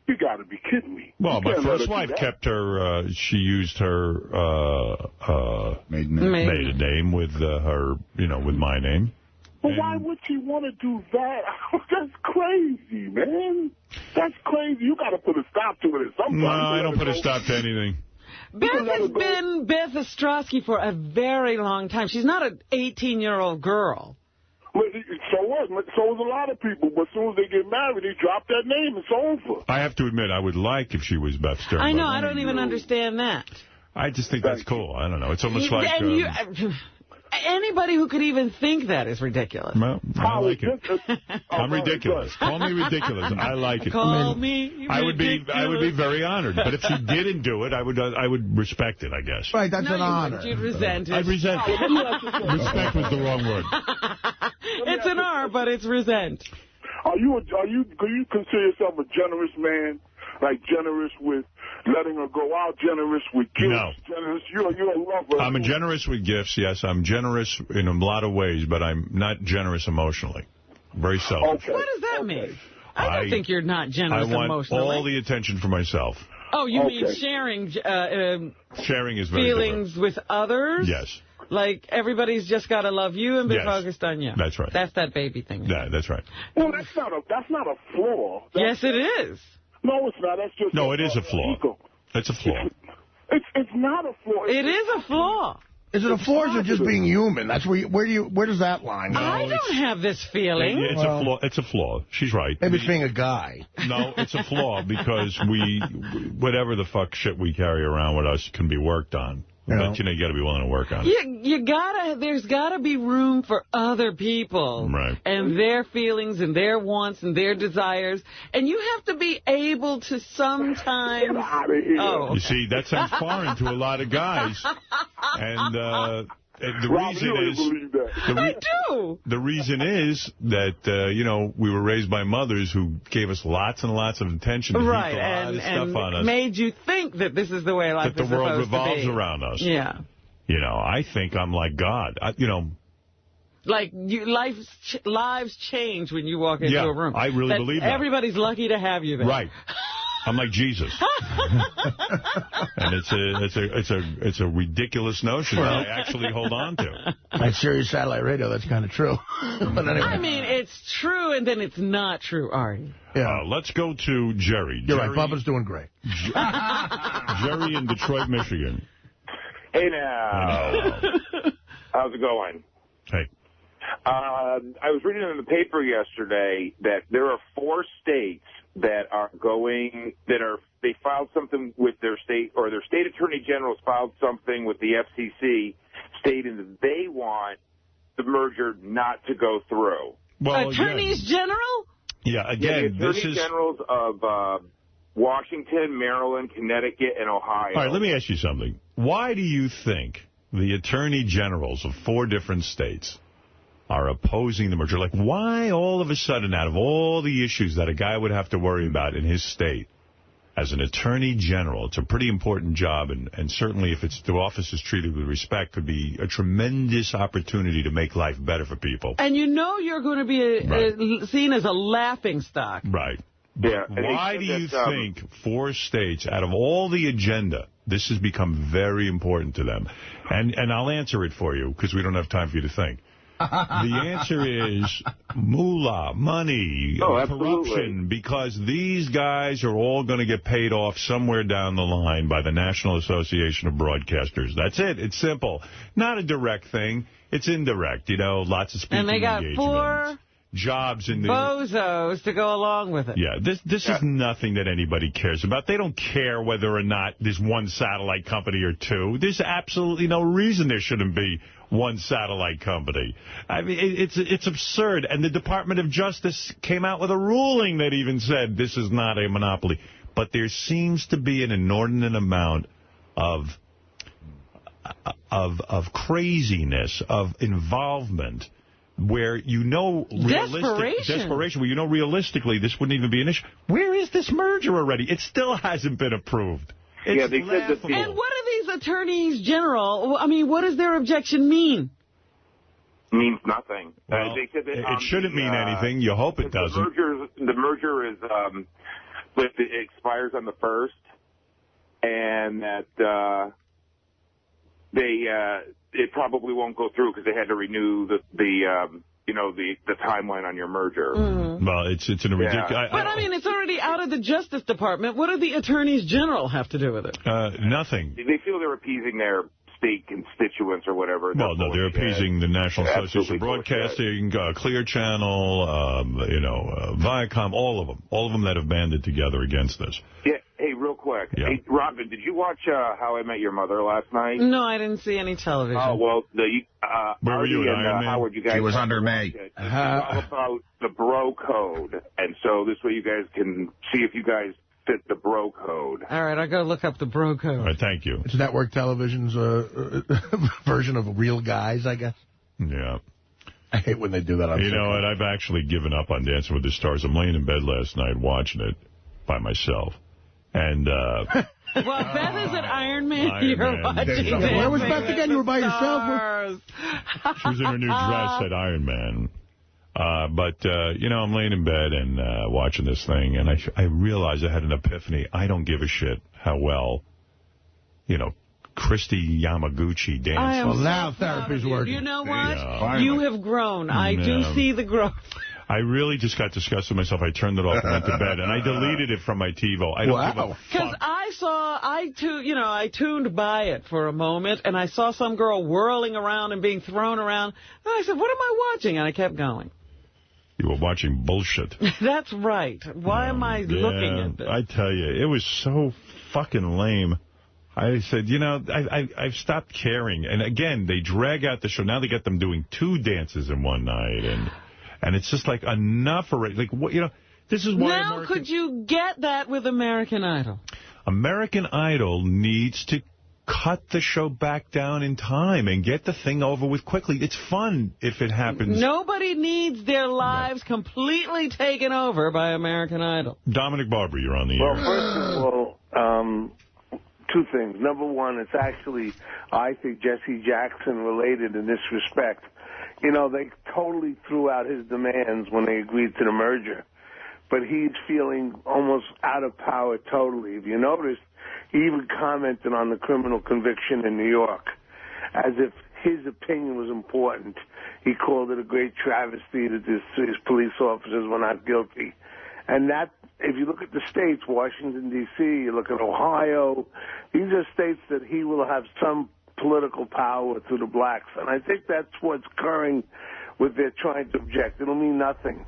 You got to be kidding me. Well, my first wife kept her, she used her maiden name with her, with my name. But why would she want to do that? That's crazy, man. That's crazy. You got to put a stop to it at some point. No, I don't put a stop to anything. Beth has been Beth Ostrowski for a very long time. She's not an 18-year-old girl. So what? So is a lot of people. But as soon as they get married, they drop that name. It's over. I have to admit, I would like if she was Beth Stern. I know. I don't even understand that. I just think that's cool. I don't know. It's almost like... Anybody who could even think that is ridiculous. Well, I like it. I'm ridiculous. Call me ridiculous. I like it. Call me ridiculous. I would be very honored. But if she didn't do it, I would respect it, I guess. Right, that's an honor. You'd resent it. I'd resent it. Respect was the wrong word. It's an R, but it's resent. Do you consider yourself a generous man? Like generous with letting her go out, generous with gifts, No. generous. You're a lover. I'm generous with gifts, yes. I'm generous in a lot of ways, but I'm not generous emotionally. Very selfish. Okay. What does that mean? I don't think you're not generous I want emotionally. all the attention for myself. Oh, you mean sharing Sharing is very feelings different. with others? Yes. Like everybody's just got to love you and be focused on you. That's right. That's that baby thing. Yeah, that's right. Well, that's not a flaw. Yes, it is. No, it's not. That's just No, it is a flaw. ego. It's a flaw. It's not a flaw. It is a flaw. Is it a flaw or is it just being human? That's where does that line go? I don't have this feeling. It's a flaw. It's a flaw. She's right. Maybe it's being a guy. No, it's a flaw because whatever the fuck shit we carry around with us can be worked on. But, you got to be willing to work on it. There's gotta be room for other people. Right. And their feelings and their wants and their desires. And you have to be able to sometimes... Get out of here. Oh. You see, that sounds foreign to a lot of guys. And the reason is... I do. The reason is that, we were raised by mothers who gave us lots and lots of attention. Right, a lot of and stuff on us. made you think that this is the way life is supposed to be. That the world revolves around us. Yeah. I think I'm like God. Like, lives change when you walk into a room. I really believe that. Everybody's lucky to have you there. Right. I'm like Jesus. And it's a ridiculous notion that I actually hold on to. At Sirius Satellite Radio, that's kind of true. But anyway. I mean, it's true, and then it's not true, Artie. Yeah. Let's go to Jerry. You're right. Bubba's doing great. Jerry in Detroit, Michigan. Hey, now. How's it going? Hey. I was reading in the paper yesterday that there are 4 states that they filed something with their state, or their state attorney generals filed something with the FCC stating that they want the merger not to go through. Well, Attorneys General? Yeah, again, the Attorney Generals of Washington, Maryland, Connecticut, and Ohio. All right, let me ask you something. Why do you think the Attorney Generals of 4 different states are opposing the merger? Like, why all of a sudden, out of all the issues that a guy would have to worry about in his state, as an Attorney General, it's a pretty important job, and certainly if the office is treated with respect, could be a tremendous opportunity to make life better for people. And you're going to be seen as a laughingstock. Right. Yeah. Why do you think 4 states, out of all the agenda, this has become very important to them? And I'll answer it for you, because we don't have time for you to think. The answer is moolah, money, corruption, because these guys are all going to get paid off somewhere down the line by the National Association of Broadcasters. That's it. It's simple. Not a direct thing. It's indirect. Lots of speaking engagements. And they got 4 jobs in the bozos to go along with it. Yeah, this is nothing that anybody cares about. They don't care whether or not there's one satellite company or 2. There's absolutely no reason there shouldn't be one satellite company. I mean, it's absurd. And the Department of Justice came out with a ruling that even said this is not a monopoly. But there seems to be an inordinate amount of craziness, of involvement, where desperation, where realistically this wouldn't even be an issue. Where is this merger already? It still hasn't been approved. It's they laughable. said that. And what do these attorneys general, I mean, what does their objection mean? Means nothing. Well, they said that, it shouldn't mean anything. You hope it doesn't. The merger is, it expires on the 1st, and that it probably won't go through because they had to renew the timeline on your merger. Mm-hmm. Well, it's in a ridiculous... But, I mean, it's already out of the Justice Department. What do the attorneys general have to do with it? Nothing. They feel they're appeasing their state constituents or whatever. Well, no, they're appeasing the National Association of Broadcasting, Clear Channel, Viacom, all of them that have banded together against this. Yeah. Hey, real quick. Yeah. Hey, Robin, did you watch How I Met Your Mother last night? No, I didn't see any television. Oh, well, where were you at Iron Man? Howard, you guys she was under me. It's all about the bro code. And so this way you guys can see if you guys fit the bro code. All right, I'll go look up the bro code. All right, thank you. It's network television's version of Real Guys, I guess. Yeah. I hate when they do that on You know what? I've actually given up on Dancing with the Stars. I'm laying in bed last night watching it by myself. And... Well, Beth is at Iron Man. Iron You're Man. watching. Where was Beth again? You were by yourself? She was in her new dress at Iron Man. But I'm laying in bed and watching this thing, and I realized I had an epiphany. I don't give a shit how well, Christy Yamaguchi dances. Well, now therapy's working. You know what? You have grown. I do see the growth. I really just got disgusted with myself. I turned it off and went to bed, and I deleted it from my TiVo. I don't give a Because I tuned by it for a moment, and I saw some girl whirling around and being thrown around. And I said, what am I watching? And I kept going. You were watching bullshit. That's right. Why am I looking at this? I tell you, it was so fucking lame. I said, I've stopped caring. And again, they drag out the show. Now they get them doing 2 dances in one night, and it's just like enough already. Like what? This is why. Now, could you get that with American Idol? American Idol needs to cut the show back down in time and get the thing over with quickly. It's fun if it happens. Nobody needs their lives completely taken over by American Idol. Dominic Barbara, you're on the air. Well, first of all, 2 things. Number one, it's actually, I think, Jesse Jackson related in this respect. They totally threw out his demands when they agreed to the merger. But he's feeling almost out of power totally. If you noticed, he even commented on the criminal conviction in New York as if his opinion was important. He called it a great travesty that his police officers were not guilty. And that, if you look at the states, Washington, D.C., you look at Ohio, these are states that he will have some political power through the blacks. And I think that's what's occurring with their trying to object. It'll mean nothing.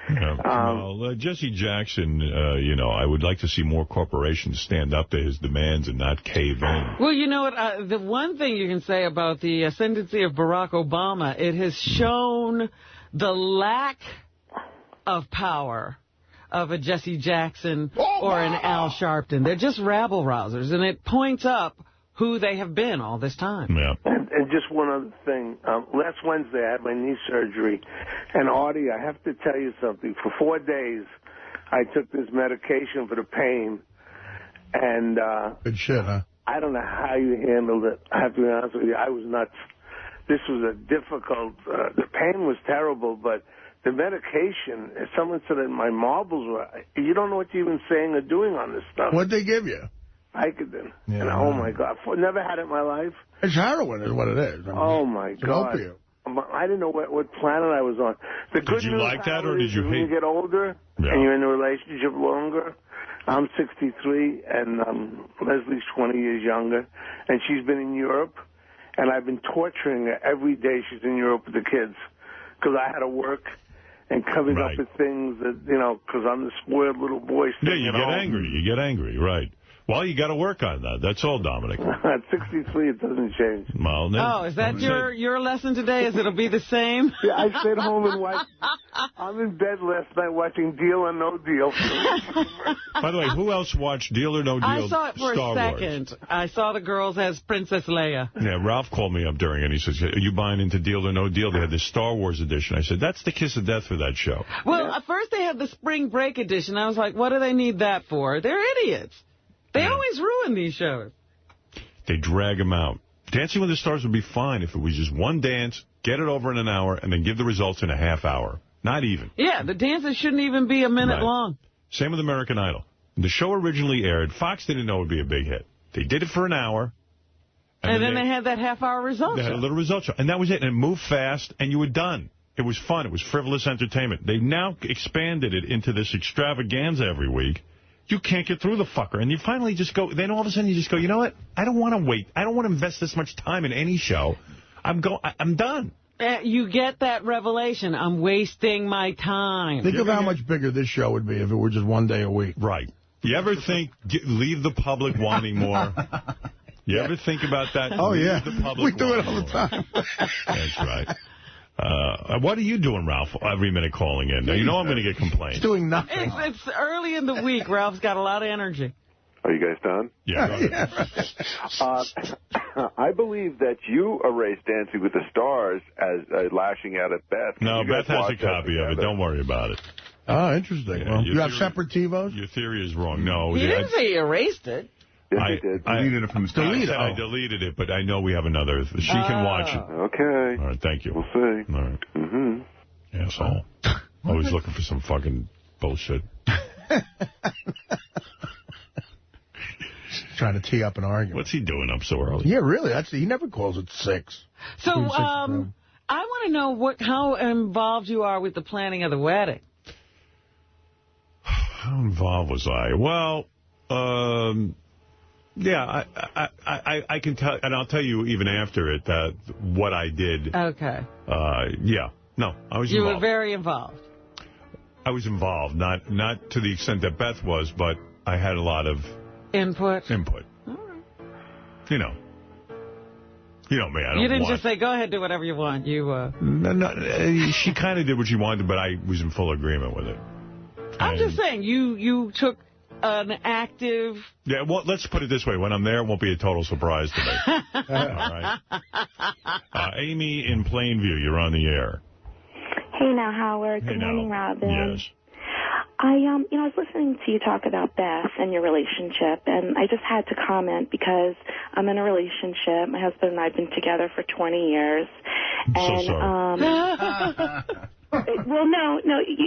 Yeah. Jesse Jackson, I would like to see more corporations stand up to his demands and not cave in. Well, you know what? The one thing you can say about the ascendancy of Barack Obama, it has shown the lack of power of a Jesse Jackson or an Al Sharpton. They're just rabble-rousers, and it points up who they have been all this time. Yeah. And just one other thing. Last Wednesday, I had my knee surgery. And, Artie, I have to tell you something. For 4 days, I took this medication for the pain. And good shit, huh? I don't know how you handled it. I have to be honest with you. I was nuts. This was a difficult... the pain was terrible, but the medication, if someone said that my marbles were... You don't know what you're even saying or doing on this stuff. What'd they give you? Vicodin. Yeah, and oh, my God. Never had it in my life. It's heroin is what it is. Oh, my God. Opiate. I didn't know what planet I was on. Did you like that, or did you hate it? When you get older and you're in a relationship longer, I'm 63, and Leslie's 20 years younger, and she's been in Europe, and I've been torturing her every day she's in Europe with the kids, because I had to work and coming up with things that, because I'm the spoiled little boy. Yeah, you get angry, right. Well, you got to work on that. That's all, Dominic. At 63, it doesn't change. Well, is that your lesson today? Is it'll be the same? Yeah, I stayed home and watched. I'm in bed last night watching Deal or No Deal. By the way, who else watched Deal or No Deal? I saw it for Star a second. Wars? I saw the girls as Princess Leia. Yeah, Ralph called me up during it. He says, are you buying into Deal or No Deal? They had the Star Wars edition. I said, that's the kiss of death for that show. Well, at first they had the Spring Break edition. I was like, what do they need that for? They're idiots. They always ruin these shows. They drag them out. Dancing with the Stars would be fine if it was just one dance, get it over in an hour, and then give the results in a half hour. Not even. Yeah, the dances shouldn't even be a minute long. Same with American Idol. The show originally aired. Fox didn't know it would be a big hit. They did it for an hour. And then they had that half-hour result show. They had a little result show. And that was it. And it moved fast, and you were done. It was fun. It was frivolous entertainment. They've now expanded it into this extravaganza every week. You can't get through the fucker. And you finally just go, then all of a sudden you just go, you know what? I don't want to wait. I don't want to invest this much time in any show. I'm done. You get that revelation. I'm wasting my time. Think of how much bigger this show would be if it were just 1 day a week. Right. You ever think, leave the public wanting more? You ever think about that? Oh, yeah. We do it all the time. That's right. What are you doing, Ralph, every minute calling in? Now, you know I'm going to get complaints. Doing nothing. It's early in the week. Ralph's got a lot of energy. Are you guys done? Yeah. I believe that you erased Dancing with the Stars as lashing out at Beth. No, Beth has a copy of it. Don't worry about it. Oh, interesting. Yeah, well, you have separate TiVos? Your theory is wrong. No. He didn't say he erased it. Yes, he did. Deleted it from his I deleted it, but I know we have another. She can watch it. Okay. All right, thank you. We'll see. All right. Mm-hmm. Asshole. Always looking for some fucking bullshit. Trying to tee up an argument. What's he doing up so early? Yeah, really. He never calls at 6. So, I want to know how involved you are with the planning of the wedding. How involved was I? Well, yeah, I can tell, and I'll tell you even after it what I did. Okay. Yeah. No, I was involved. You were very involved. I was involved, not to the extent that Beth was, but I had a lot of input. All right. You know me. You didn't just say, go ahead, do whatever you want. No, she kind of did what she wanted, but I was in full agreement with it. I'm just saying, you took an active... Yeah, well, let's put it this way. When I'm there, it won't be a total surprise to me. All right. Amy in Plainview, you're on the air. Hey now, Howard. Good morning, Robin. Yes. I was listening to you talk about Beth and your relationship, and I just had to comment because I'm in a relationship. My husband and I have been together for 20 years. I'm so sorry. Well, no,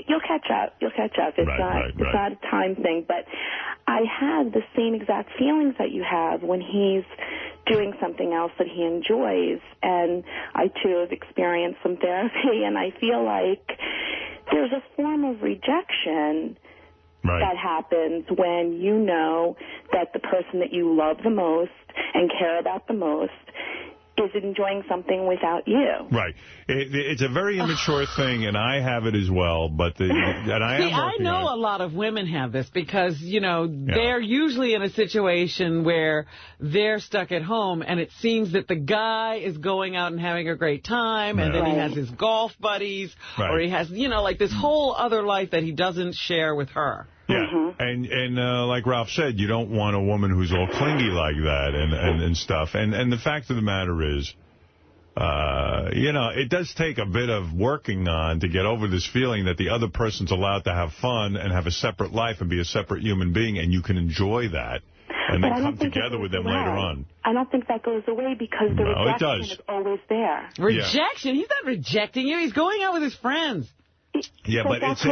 you'll catch up. You'll catch up. It's not a time thing. But I have the same exact feelings that you have when he's doing something else that he enjoys. And I, too, have experienced some therapy, and I feel like there's a form of rejection that happens when you know that the person that you love the most and care about the most is enjoying something without you. Right. It's a very immature thing, and I have it as well. But I know a lot of women have this because, they're usually in a situation where they're stuck at home, and it seems that the guy is going out and having a great time, and then he has his golf buddies, or he has, like this whole other life that he doesn't share with her. Yeah, and like Ralph said, you don't want a woman who's all clingy like that and stuff. And the fact of the matter is, it does take a bit of working on to get over this feeling that the other person's allowed to have fun and have a separate life and be a separate human being, and you can enjoy that and then come together with them later on. I don't think that goes away because the rejection is always there. Rejection? He's not rejecting you. He's going out with his friends. Yeah, but it's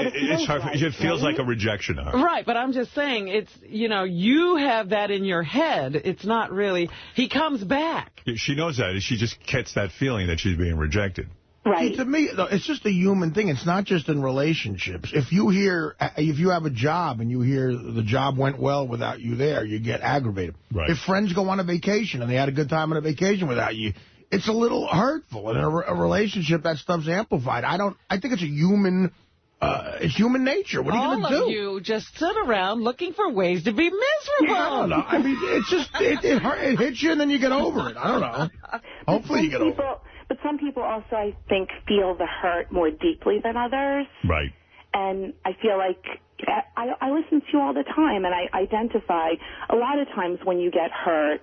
hard. It feels like a rejection. Right, but I'm just saying, it's, you have that in your head. It's not really, he comes back. She knows that. She just gets that feeling that she's being rejected. Right. See, to me, it's just a human thing. It's not just in relationships. If you have a job and you hear the job went well without you there, you get aggravated. Right. If friends go on a vacation and they had a good time on a vacation without you, it's a little hurtful. In a relationship, that stuff's amplified. I think it's it's human nature. What are you going to do? All of you just sit around looking for ways to be miserable. I don't know. I mean, it's just, it hits you and then you get over it. I don't know. Hopefully you get over it. But some people also, I think, feel the hurt more deeply than others. Right. And I feel like I listen to you all the time, and I identify a lot of times when you get hurt.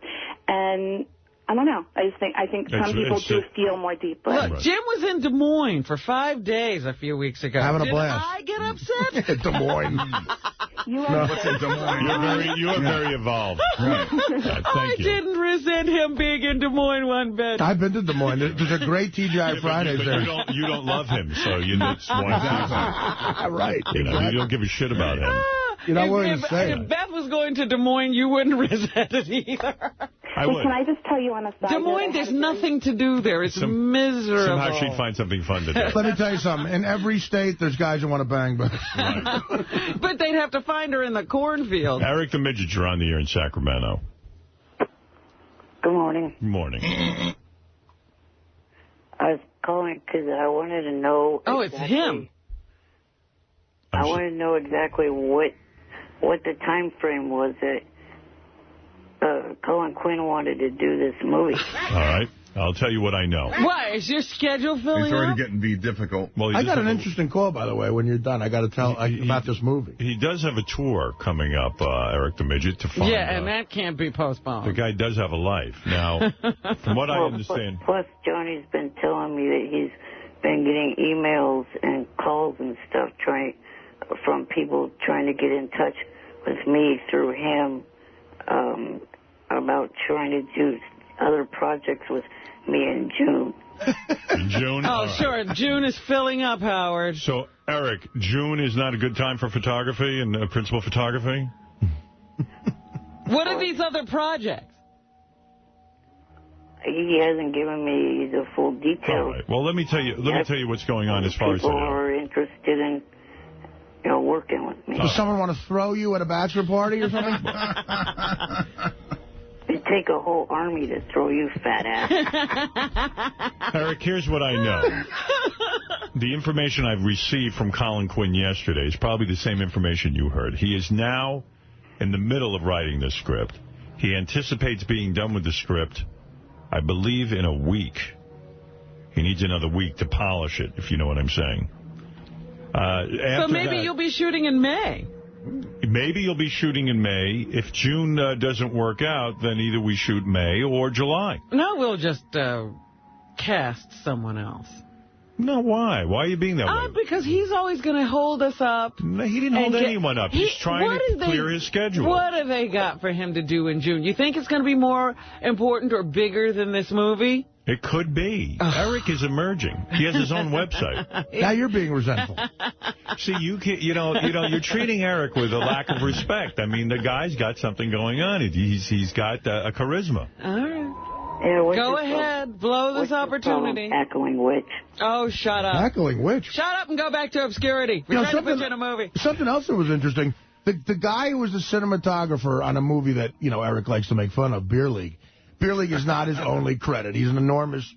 And I don't know. I think some people do feel more deeply. Look, Jim was in Des Moines for 5 days a few weeks ago. Having a blast. Did I get upset? Des Moines. What's in Des Moines? You are very involved. Right. I didn't resent him being in Des Moines one bit. I've been to Des Moines. There's a great TGI Fridays there. You don't love him, so that's why. Right. You don't give a shit about him. You're not willing to say If Beth was going to Des Moines, you wouldn't resent it either. I would. Can I just tell you on a side Des Moines, there's nothing to do there. It's miserable. Somehow she'd find something fun to do. Let me tell you something. In every state, there's guys who want to bang Beth. Right. But they'd have to find her in the cornfield. Eric the Midget, you're on the air in Sacramento. Good morning. Good morning. I was calling because I wanted to know... Oh, it's him. I wanted to know exactly what the time frame was that Colin Quinn wanted to do this movie. All right. I'll tell you what I know. Why? Is your schedule filling It's already up? getting to be difficult. Well, I got an interesting call, by the way, when you're done. I got to tell about this movie. He does have a tour coming up, Eric the Midget, to find Yeah, and that can't be postponed. The guy does have a life. Now, from what I understand... Plus, Johnny's been telling me that he's been getting emails and calls and stuff from people trying to get in touch with me through him about trying to do other projects with me in June. In June? Oh, sure. June is filling up, Howard. So, Eric, June is not a good time for photography and principal photography? What are these other projects? He hasn't given me the full details. All right. Well, let me tell you what's going on as far as people are interested in, working with me. Does someone want to throw you at a bachelor party or something? It'd take a whole army to throw you, fat ass. Eric, here's what I know. The information I've received from Colin Quinn yesterday is probably the same information you heard. He is now in the middle of writing this script. He anticipates being done with the script, I believe, in a week. He needs another week to polish it, if you know what I'm saying. So maybe you'll be shooting in May. Maybe you'll be shooting in May. If June doesn't work out, then either we shoot May or July. No, we'll just cast someone else. No, why? Why are you being that way? Because he's always going to hold us up. No, he didn't hold anyone up. He's trying to clear his schedule. What have they got for him to do in June? You think it's going to be more important or bigger than this movie? It could be. Eric is emerging. He has his own website. Now you're being resentful. See, you're treating Eric with a lack of respect. I mean, the guy's got something going on. He's got a charisma. All right. Yeah, go ahead. Blow this opportunity. Echoing Witch. Oh, shut up. Echoing Witch. Shut up and go back to obscurity. We're trying to put you in a movie. Something else that was interesting. The guy who was the cinematographer on a movie that, Eric likes to make fun of, Beer League. Beer League is not his only credit. He's an enormous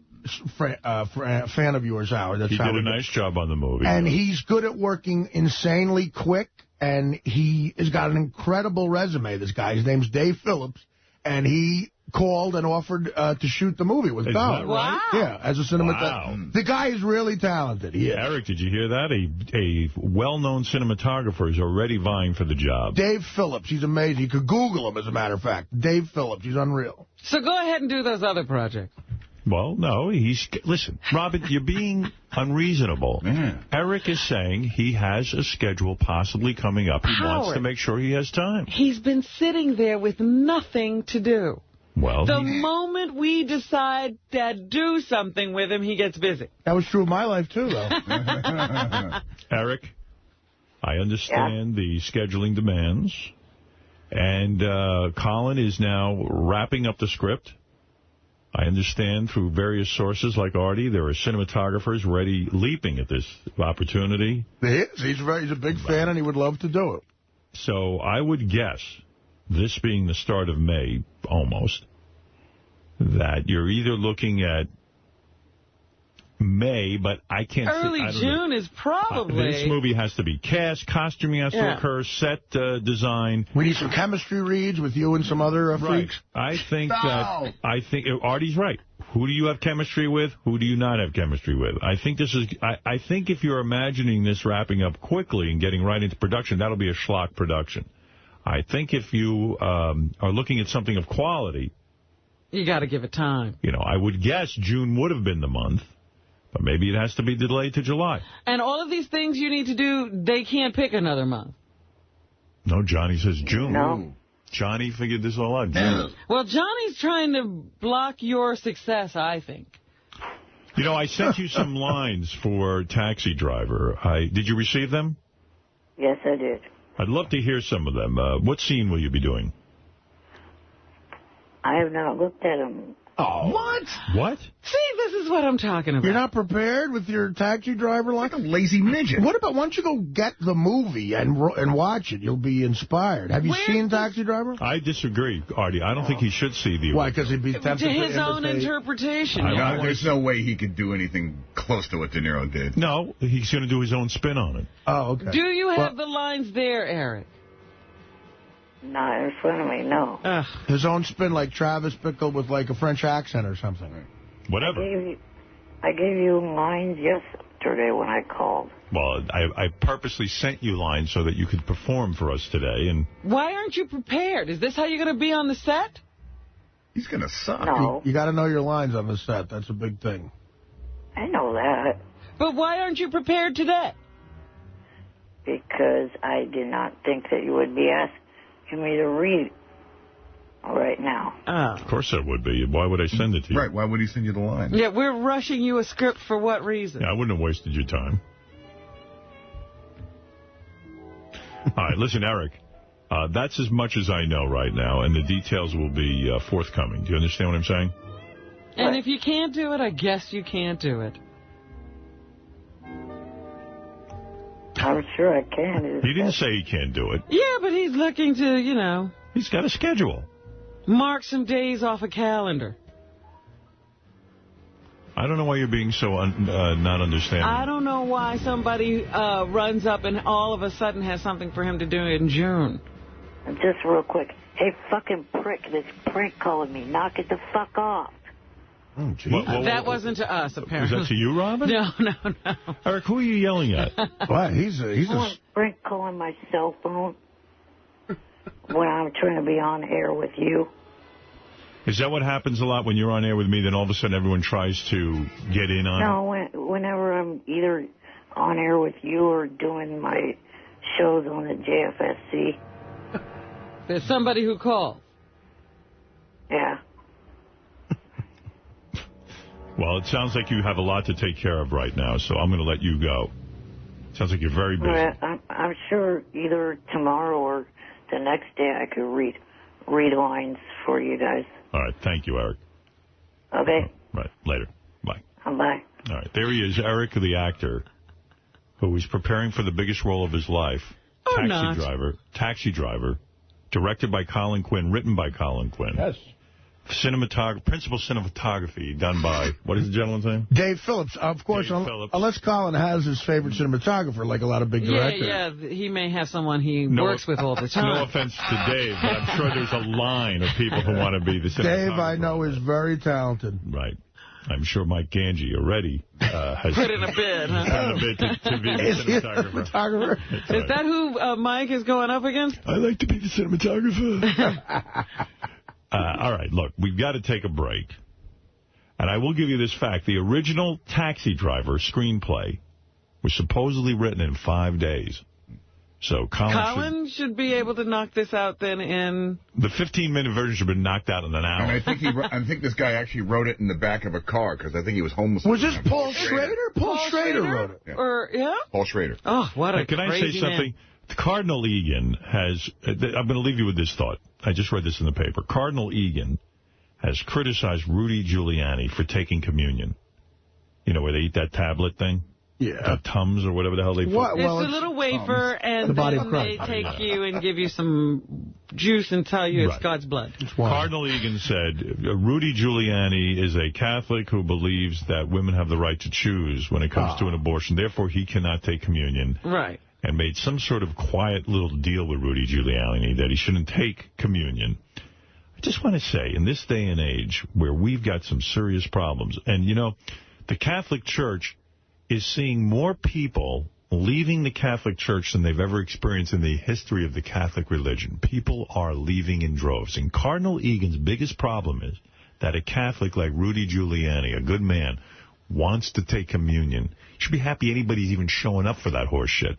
fan of yours, Howard. That's he did a nice job on the movie. And he's good at working insanely quick, and he has got an incredible resume, this guy. His name's Dave Phillips, and he called and offered to shoot the movie with Bell. Wow. Yeah, as a cinematographer. Wow. The guy is really talented. He is. Eric, did you hear that? A well-known cinematographer is already vying for the job. Dave Phillips. He's amazing. You could Google him, as a matter of fact. Dave Phillips. He's unreal. So go ahead and do those other projects. Well, no, listen, Robin, you're being unreasonable. Yeah. Eric is saying he has a schedule possibly coming up. He wants to make sure he has time. He's been sitting there with nothing to do. Well, the moment we decide to do something with him, he gets busy. That was true of my life, too, though. Eric, I understand the scheduling demands. And Colin is now wrapping up the script. I understand through various sources like Artie, there are cinematographers ready, leaping at this opportunity. He is. He's a big fan, and he would love to do it. So I would guess, this being the start of May, almost, that you're either looking at May, but I can't see. Early June is probably. This movie has to be cast, costuming has to occur, set design. We need some chemistry reads with you and some other freaks. I think Artie's right. Who do you have chemistry with? Who do you not have chemistry with? I think this is. I think if you're imagining this wrapping up quickly and getting right into production, that'll be a schlock production. I think if you are looking at something of quality, you got to give it time. I would guess June would have been the month. But maybe it has to be delayed to July. And all of these things you need to do, they can't pick another month. No, Johnny says June. No. Johnny figured this all out. June. Well, Johnny's trying to block your success, I think. I sent you some lines for Taxi Driver. Did you receive them? Yes, I did. I'd love to hear some of them. What scene will you be doing? I have not looked at them. Oh. What? See, this is what I'm talking about. You're not prepared with your Taxi Driver? Like a lazy midget. What about, why don't you go get the movie and watch it? You'll be inspired. Have you seen Taxi Driver? I disagree, Artie. I don't think he should see the... Why, because he'd be tempted to his own interpretation. There's no way he could do anything close to what De Niro did. No, he's going to do his own spin on it. Oh, okay. Do you have the lines there, Eric? Not in front of me, no. His own spin, like Travis Bickle with like a French accent or something. Whatever. I gave you lines yesterday when I called. Well, I purposely sent you lines so that you could perform for us today. And why aren't you prepared? Is this how you're going to be on the set? He's going to suck. No. You got to know your lines on the set. That's a big thing. I know that. But why aren't you prepared today? because I did not think that you would be asking me to read right now. Of course I would be. Why would I send it to you? Right, why would he send you the line? Yeah, we're rushing you a script for what reason? Yeah, I wouldn't have wasted your time. All right, listen, Eric, that's as much as I know right now, and the details will be forthcoming. Do you understand what I'm saying? And if you can't do it, I guess you can't do it. I'm sure I can. He didn't say he can't do it. Yeah, but he's looking to, you know... He's got a schedule. Mark some days off a calendar. I don't know why you're being so not understanding. I don't know why somebody runs up and all of a sudden has something for him to do in June. Just real quick. Hey, fucking prick, this prank calling me. Knock it the fuck off. Oh, geez. That wasn't to us, apparently. Was that to you, Robin? No. Eric, who are you yelling at? What? He's a prank calling my cell phone when I'm trying to be on air with you. Is that what happens a lot when you're on air with me, then all of a sudden everyone tries to get in on it? No, whenever I'm either on air with you or doing my shows on the JFSC. There's somebody who calls. Yeah. Well, it sounds like you have a lot to take care of right now, so I'm going to let you go. Sounds like you're very busy. I'm sure either tomorrow or the next day I could read lines for you guys. All right. Thank you, Eric. Okay. Right. Later. Bye. Bye. All right. There he is, Eric, the actor, who is preparing for the biggest role of his life. Taxi Driver, directed by Colin Quinn, written by Colin Quinn. Yes. Principal cinematography done by, what is the gentleman's name? Dave Phillips. Of course, unless Colin has his favorite cinematographer, like a lot of big directors. Yeah, he may have someone he works with all the time. No offense to Dave, but I'm sure there's a line of people who want to be the cinematographer. Dave, I know, is very talented. Right. I'm sure Mike Ganji already has put in a bid, huh? Put in a bid to be the cinematographer. Is that who Mike is going up against? I like to be the cinematographer. All right, look, we've got to take a break. And I will give you this fact. The original Taxi Driver screenplay was supposedly written in 5 days. So Colin should be able to knock this out then in... The 15-minute version should have been knocked out in an hour. And I think this guy actually wrote it in the back of a car because I think he was homeless. Was this Paul Schrader? Paul Schrader wrote it. Yeah. Paul Schrader. Oh, what a Can I say something? Cardinal Egan has... I'm going to leave you with this thought. I just read this in the paper. Cardinal Egan has criticized Rudy Giuliani for taking communion. You know, where they eat that tablet thing? Yeah. Tums or whatever the hell they put. It's a little wafer, and then they take you and give you some juice and tell you it's God's blood. Cardinal Egan said, Rudy Giuliani is a Catholic who believes that women have the right to choose when it comes to an abortion. Therefore, he cannot take communion. Right. And made some sort of quiet little deal with Rudy Giuliani that he shouldn't take communion. I just want to say, in this day and age where we've got some serious problems, and, you know, the Catholic Church is seeing more people leaving the Catholic Church than they've ever experienced in the history of the Catholic religion. People are leaving in droves. And Cardinal Egan's biggest problem is that a Catholic like Rudy Giuliani, a good man, wants to take communion. You should be happy anybody's even showing up for that horse shit.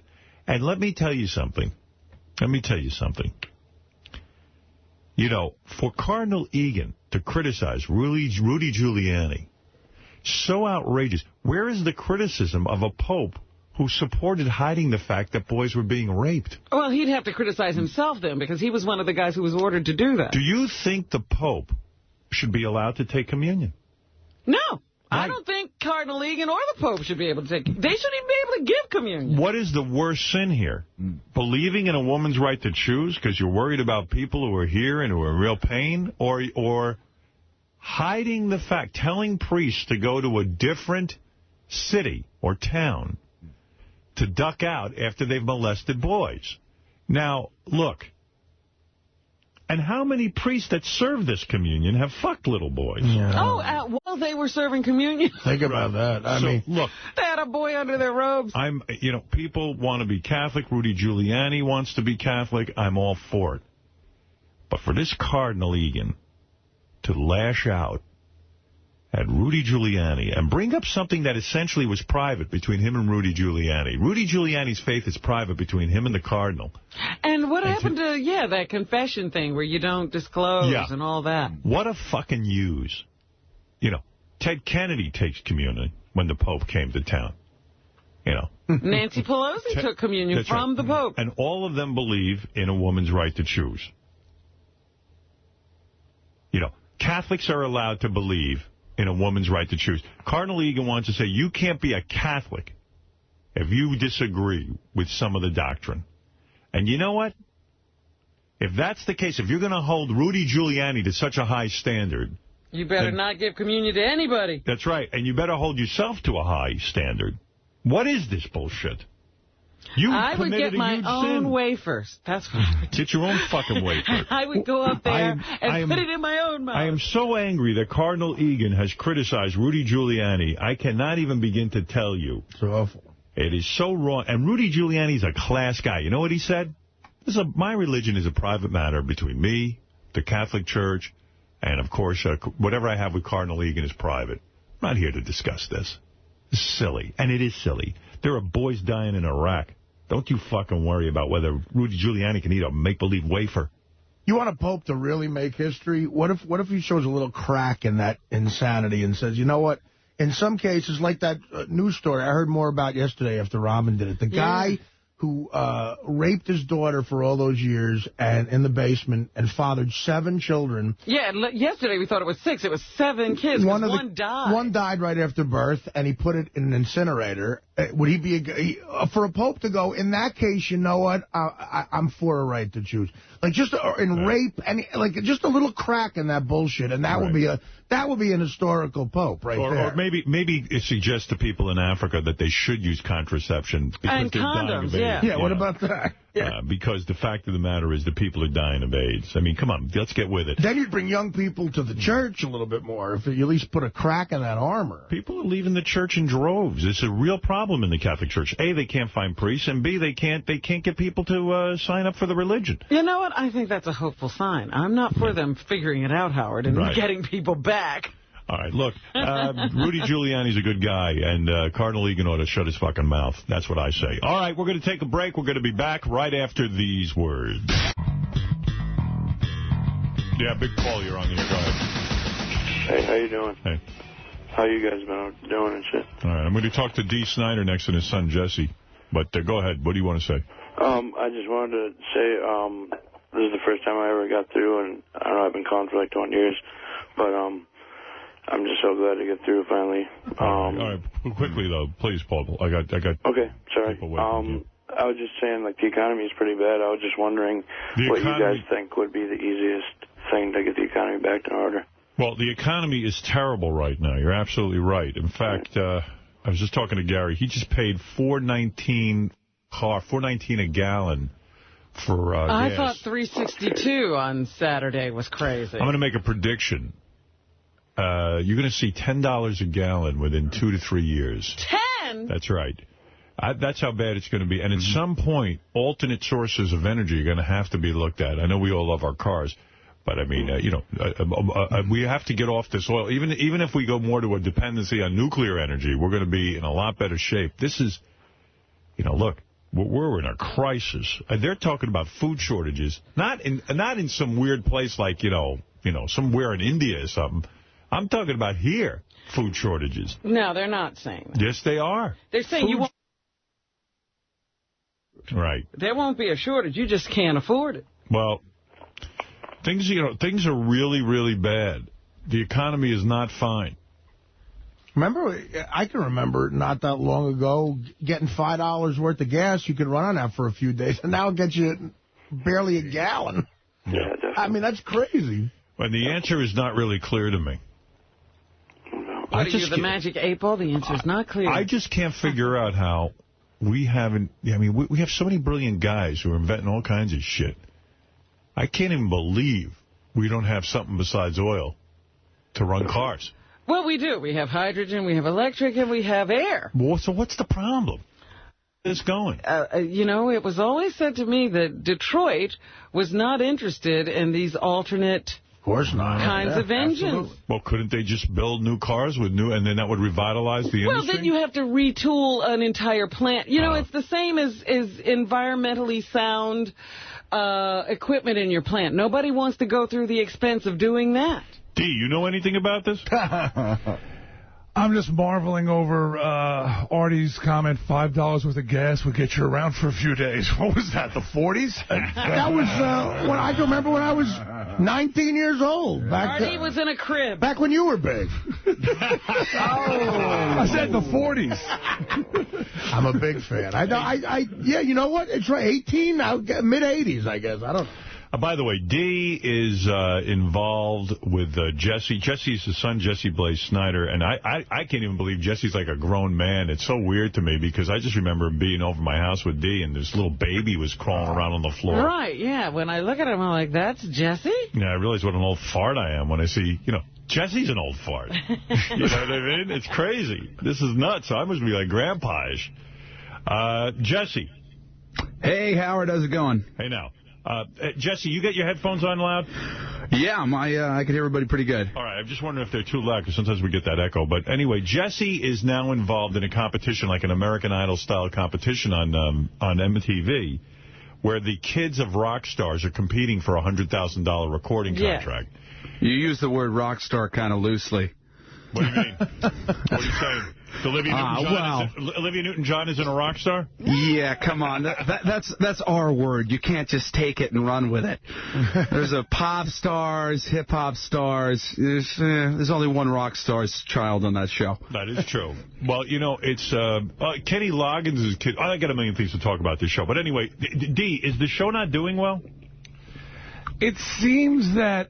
And let me tell you something. You know, for Cardinal Egan to criticize Rudy Giuliani, so outrageous. Where is the criticism of a pope who supported hiding the fact that boys were being raped? Well, he'd have to criticize himself then, because he was one of the guys who was ordered to do that. Do you think the pope should be allowed to take communion? No. I don't think Cardinal Egan or the Pope should be able to take... They shouldn't even be able to give communion. What is the worst sin here? Believing in a woman's right to choose because you're worried about people who are here and who are in real pain? Or hiding the fact, telling priests to go to a different city or town to duck out after they've molested boys? Now, look... And how many priests that serve this communion have fucked little boys? Yeah. Oh, while they were serving communion. Think about that. I mean, look. They had a boy under their robes. People want to be Catholic. Rudy Giuliani wants to be Catholic. I'm all for it. But for this Cardinal Egan to lash out at Rudy Giuliani and bring up something that essentially was private between him and Rudy Giuliani. Rudy Giuliani's faith is private between him and the Cardinal. And what happened to, that confession thing where you don't disclose and all that? What a fucking use. You know, Ted Kennedy takes communion when the Pope came to town. You know. Nancy Pelosi took communion from the Pope. And all of them believe in a woman's right to choose. You know, Catholics are allowed to believe in a woman's right to choose. Cardinal Egan wants to say you can't be a Catholic if you disagree with some of the doctrine. And you know what? If that's the case, if you're going to hold Rudy Giuliani to such a high standard... You better not give communion to anybody. That's right. And you better hold yourself to a high standard. What is this bullshit? I would get my own wafers. That's what I would do. Get your own fucking wafer. I would go up there and put it in my own mouth. I am so angry that Cardinal Egan has criticized Rudy Giuliani. I cannot even begin to tell you. It's awful. It is so wrong. And Rudy Giuliani's a class guy. You know what he said? My religion is a private matter between me, the Catholic Church, and, of course, whatever I have with Cardinal Egan is private. I'm not here to discuss this. It's silly. And it is silly. There are boys dying in Iraq. Don't you fucking worry about whether Rudy Giuliani can eat a make-believe wafer. You want a pope to really make history? What if he shows a little crack in that insanity and says, you know what? In some cases, like that news story I heard more about yesterday after Robin did it. The guy who raped his daughter for all those years and in the basement and fathered 7 children. Yeah, yesterday we thought it was 6. It was 7 kids. One died. One died right after birth, and he put it in an incinerator. Would he be for a pope to go, in that case, you know what, I'm for a right to choose. Like, just rape, like just a little crack in that bullshit, and that would be an historical pope there. Or maybe it suggests to people in Africa that they should use contraception because and they're condoms, dying of AIDS. Yeah, what about that? Because the fact of the matter is the people are dying of AIDS. I mean, come on, let's get with it. Then you'd bring young people to the church a little bit more, if you at least put a crack in that armor. People are leaving the church in droves. It's a real problem in the Catholic Church. A, they can't find priests, and B, they can't get people to sign up for the religion. You know what? I think that's a hopeful sign. I'm not for them figuring it out, Howard, and getting people back. All right, look, Rudy Giuliani's a good guy, and Cardinal Egan ought to shut his fucking mouth. That's what I say. All right, we're going to take a break. We're going to be back right after these words. Yeah, big Paul, you're on the air. Go ahead. Hey, how you doing? Hey. How you guys been doing and shit? All right, I'm going to talk to Dee Snider next and his son, Jesse. But go ahead. What do you want to say? I just wanted to say this is the first time I ever got through, and I know I've been calling for like 20 years, but I'm just so glad to get through finally. All right, quickly though, please, Paul. I got. Okay, sorry. I was just saying, like, the economy is pretty bad. I was just wondering what you guys think would be the easiest thing to get the economy back in order. Well, the economy is terrible right now. You're absolutely right. In fact, I was just talking to Gary. He just paid $4.19 a gallon for gas. I thought $3.62 on Saturday was crazy. I'm going to make a prediction. You're going to see $10 a gallon within 2 to 3 years. 10? That's right. That's how bad it's going to be. And at some point, alternate sources of energy are going to have to be looked at. I know we all love our cars. But, I mean, we have to get off this oil. Even if we go more to a dependency on nuclear energy, we're going to be in a lot better shape. This is, look, we're in a crisis. They're talking about food shortages, not in some weird place like, somewhere in India or something. I'm talking about here, food shortages. No, they're not saying that. Yes, they are. They're saying you won't. Right. There won't be a shortage. You just can't afford it. Well, things are really, really bad. The economy is not fine. I can remember not that long ago getting $5 worth of gas. You could run on that for a few days, and now it gets you barely a gallon. Yeah. I mean, that's crazy. Well, the answer is not really clear to me. What are you, the magic 8 ball? The answer is not clear. I just can't figure out how we haven't... I mean, we have so many brilliant guys who are inventing all kinds of shit. I can't even believe we don't have something besides oil to run cars. Well, we do. We have hydrogen, we have electric, and we have air. Well, so what's the problem? It's going. It was always said to me that Detroit was not interested in these alternate course not. Kinds of engines. Absolutely. Well, couldn't they just build new cars with new, and then that would revitalize the industry? Well, then you have to retool an entire plant. You know, it's the same as environmentally sound equipment in your plant. Nobody wants to go through the expense of doing that. D, you know anything about this? I'm just marveling over Artie's comment, $5 worth of gas would get you around for a few days. What was that, the 40s? That was when I remember when I was 19 years old. Artie was in a crib. Back when you were big. I said the 40s. I'm a big fan. Yeah, you know what? It's right. 18, mid-80s, I guess. I don't know. By the way, D is involved with Jesse. Jesse's his son, Jesse Blaze Snyder, and I can't even believe Jesse's like a grown man. It's so weird to me because I just remember being over my house with D, and this little baby was crawling around on the floor. Right, yeah. When I look at him, I'm like, that's Jesse? Yeah, I realize what an old fart I am when I see, Jesse's an old fart. You know what I mean? It's crazy. This is nuts. I must be like grandpa-ish. Jesse. Hey, Howard. How's it going? Hey, now. Jesse, you got your headphones on loud? Yeah, I can hear everybody pretty good. All right, I'm just wondering if they're too loud, because sometimes we get that echo. But anyway, Jesse is now involved in a competition, like an American Idol-style competition on MTV, where the kids of rock stars are competing for a $100,000 recording contract. You use the word rock star kind of loosely. What do you mean? What are you saying? Olivia Newton-John isn't a rock star? Yeah, come on. That's our word. You can't just take it and run with it. There's a pop stars, hip-hop stars. There's only one rock star's child on that show. That is true. Well, it's Kenny Loggins' kid. I got a million things to talk about this show. But anyway, D, is the show not doing well? It seems that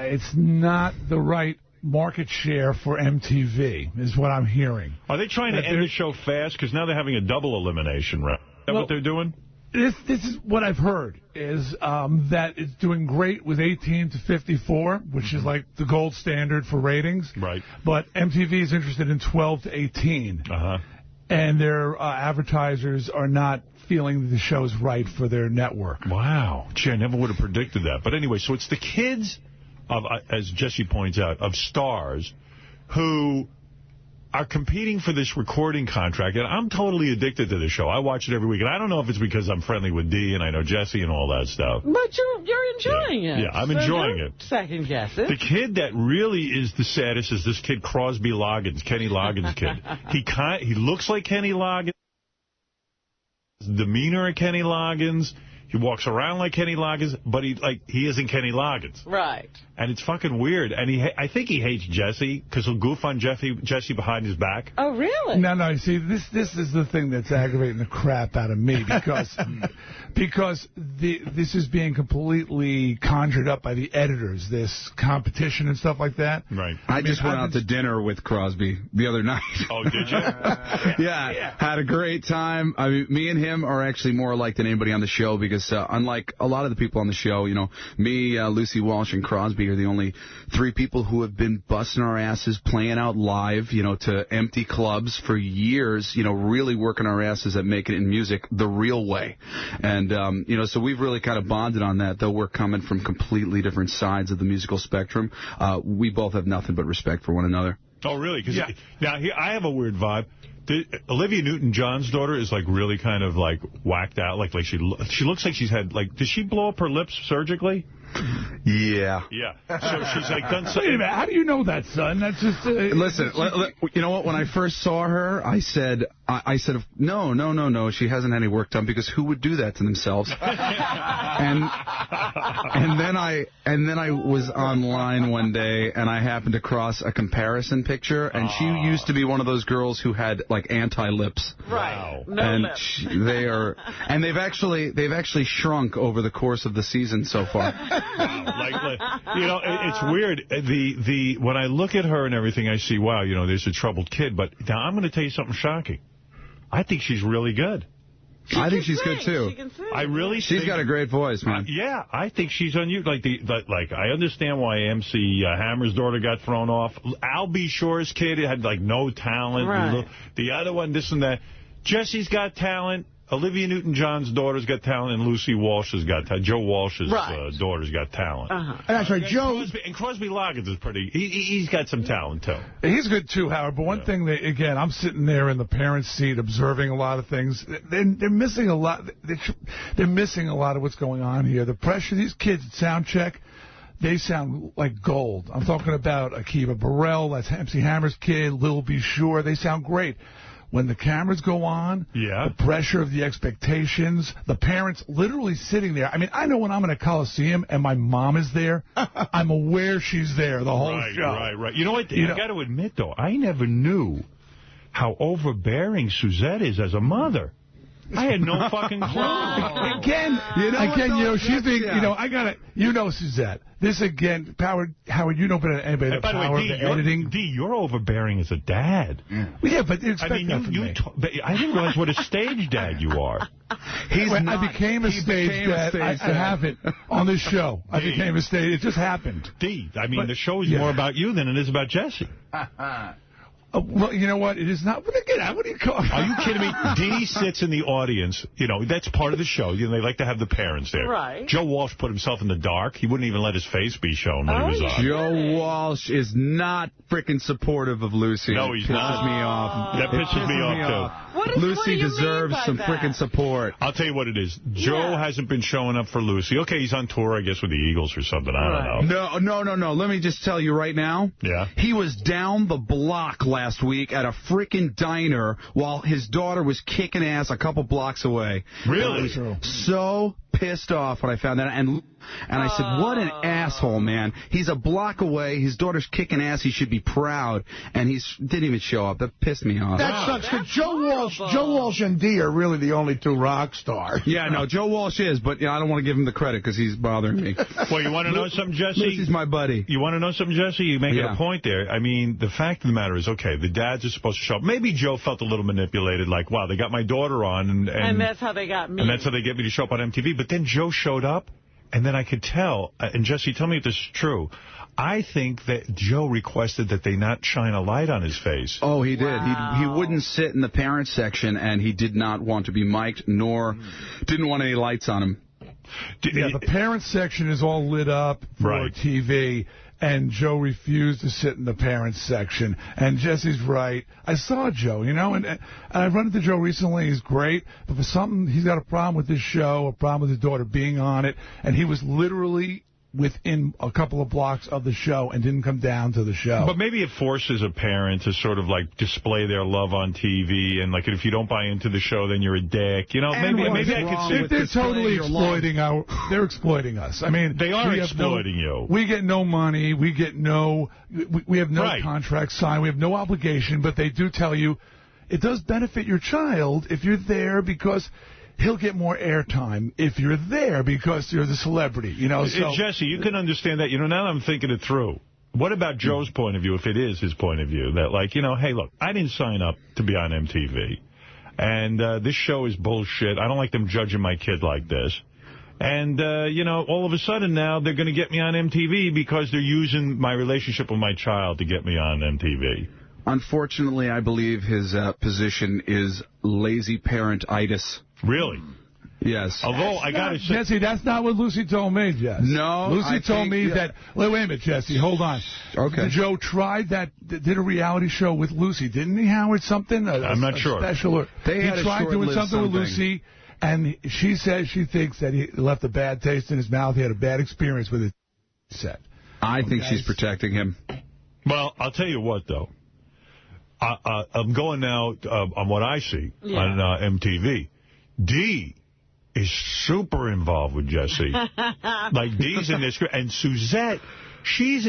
it's not the right market share for MTV, is what I'm hearing. Are they trying to end the show fast? Because now they're having a double elimination round. Is that what they're doing? This is what I've heard, is that it's doing great with 18 to 54, which is like the gold standard for ratings. Right. But MTV is interested in 12 to 18. Uh-huh. And their advertisers are not feeling the show's right for their network. Wow. Gee, I never would have predicted that. But anyway, so it's the kids of, as Jesse points out, of stars who are competing for this recording contract. And I'm totally addicted to the show. I watch it every week. And I don't know if it's because I'm friendly with D and I know Jesse and all that stuff. But you're enjoying it. Yeah, I'm enjoying it. Second guess it. The kid that really is the saddest is this kid Crosby Loggins, Kenny Loggins' kid. He looks like Kenny Loggins. His demeanor of Kenny Loggins. He walks around like Kenny Loggins, but he isn't Kenny Loggins. Right. And it's fucking weird. And I think he hates Jesse because he'll goof on Jesse behind his back. Oh, really? No. See, this is the thing that's aggravating the crap out of me because this is being completely conjured up by the editors, this competition and stuff like that. Right. I just went out to dinner with Crosby the other night. Oh, did you? Yeah. Had a great time. I mean, me and him are actually more alike than anybody on the show because unlike a lot of the people on the show, me, Lucy Walsh, and Crosby are the only three people who have been busting our asses, playing out live, to empty clubs for years, really working our asses at making it in music the real way. And, so we've really kind of bonded on that, though we're coming from completely different sides of the musical spectrum. We both have nothing but respect for one another. Oh, really? Because now I have a weird vibe. Olivia Newton-John's daughter is really kind of whacked out. Like she looks like she's had did she blow up her lips surgically? Yeah. Yeah. So she's done something. Wait a minute. How do you know that, son? That's just... Listen, you know what? When I first saw her, I said, no. She hasn't had any work done because who would do that to themselves? and then I was online one day and I happened to cross a comparison picture, and she used to be one of those girls who had anti-lips. Right. Wow. And they've actually shrunk over the course of the season so far. It's weird. When I look at her and everything, I see, wow, there's a troubled kid. But now I'm going to tell you something shocking. I think she's really good. I think she's good too. I really. She's got a great voice, man. Yeah, I think she's on you. I understand why MC Hammer's daughter got thrown off. Al B. Shore's kid had no talent. Right. The other one, this and that. Jesse's got talent. Olivia Newton-John's daughter's got talent, and Lucy Walsh has got talent. Joe Walsh's daughter's got talent. That's right, Joe. And Crosby Loggins is pretty. He's got some talent too. He's good too, Howard. But one thing that, again, I'm sitting there in the parents' seat observing a lot of things. They're missing a lot. They're missing a lot of what's going on here. The pressure. These kids at sound check, they sound like gold. I'm talking about Akiva Burrell. That's MC Hammer's kid. Lil B. Sure. They sound great. When the cameras go on, the pressure of the expectations, the parents literally sitting there. I mean, I know when I'm in a Coliseum and my mom is there, I'm aware she's there the whole show. Right. You know what? I got to admit, though, I never knew how overbearing Suzette is as a mother. I had no fucking clue. Again, she's being, Suzette. This again, Howard, you know better than anybody the power of the editing. D, you're overbearing as a dad. Yeah, but expect that from me. I didn't realize what a stage dad you are. I became a stage dad. I haven't on this show. I became a stage. It just happened. D, I mean, the show is more about you than it is about Jesse. Well, you know what? It is not. Get out. What are you calling? Are you kidding me? Dee sits in the audience. That's part of the show. They like to have the parents there. Right. Joe Walsh put himself in the dark. He wouldn't even let his face be shown when he was on. Joe Walsh is not freaking supportive of Lucy. No, he's not. Pisses me off. That pisses me off, too. Lucy deserves some freaking support. I'll tell you what it is. Joe hasn't been showing up for Lucy. Okay, he's on tour, I guess, with the Eagles or something. I don't know. No. Let me just tell you right now. Yeah. He was down the block last week at a freaking diner while his daughter was kicking ass a couple blocks away. Really? So pissed off when I found that. And I said, what an asshole, man. He's a block away. His daughter's kicking ass. He should be proud. And he didn't even show up. That pissed me off. That sucks, because Joe Walsh and Dee are really the only two rock stars. Yeah, no, Joe Walsh is, but I don't want to give him the credit because he's bothering me. Well, you want to know something, Jesse? Lucy's my buddy. You want to know something, Jesse? You make a point there. I mean, the fact of the matter is, okay, the dads are supposed to show up. Maybe Joe felt a little manipulated, like, wow, they got my daughter on. And that's how they got me. And that's how they get me to show up on MTV. But then Joe showed up, and then I could tell, and Jesse, tell me if this is true, I think that Joe requested that they not shine a light on his face. Oh, he did. He wouldn't sit in the parents section, and he did not want to be mic'd, nor didn't want any lights on him. Yeah, the parents section is all lit up for TV, and Joe refused to sit in the parents section. And Jesse's right. I saw Joe, and I've run into Joe recently. He's great, but for something, he's got a problem with this show, a problem with his daughter being on it, and he was literally within a couple of blocks of the show and didn't come down to the show. But maybe it forces a parent to sort of like display their love on TV, and like if you don't buy into the show, then you're a dick. Maybe I could see they're totally exploiting they're exploiting us. I mean, they are exploiting you. We get no money. We have no contract signed. We have no obligation, but they do tell you it does benefit your child if you're there because he'll get more airtime if you're there because you're the celebrity, So. Jesse, you can understand that. Now I'm thinking it through. What about Joe's point of view, if it is his point of view, that like, hey, look, I didn't sign up to be on MTV, and this show is bullshit. I don't like them judging my kid like this. And, all of a sudden now they're going to get me on MTV because they're using my relationship with my child to get me on MTV. Unfortunately, I believe his position is lazy parent-itis. Really? Yes. Although, I got to say... Jesse, that's not what Lucy told me, Jess. No, Lucy told me that... Wait a minute, Jesse, hold on. Okay. Joe tried did a reality show with Lucy, didn't he, Howard? Something? I'm not sure. Special. He tried doing something with Lucy, and she says she thinks that he left a bad taste in his mouth. He had a bad experience with it, he said. I think she's protecting him. Well, I'll tell you what, though. I'm going now on what I see on MTV. Dee is super involved with Jesse. Like, Dee's in this. And Suzette, she's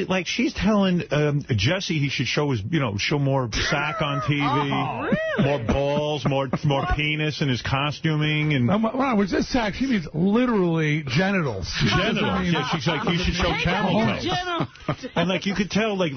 telling Jesse he should show show more sack on TV. Oh, really? More balls, more penis in his costuming. And with this sack, she means literally genitals. Genitals. Yeah, she's like, you should show camel toes. And like, you could tell, like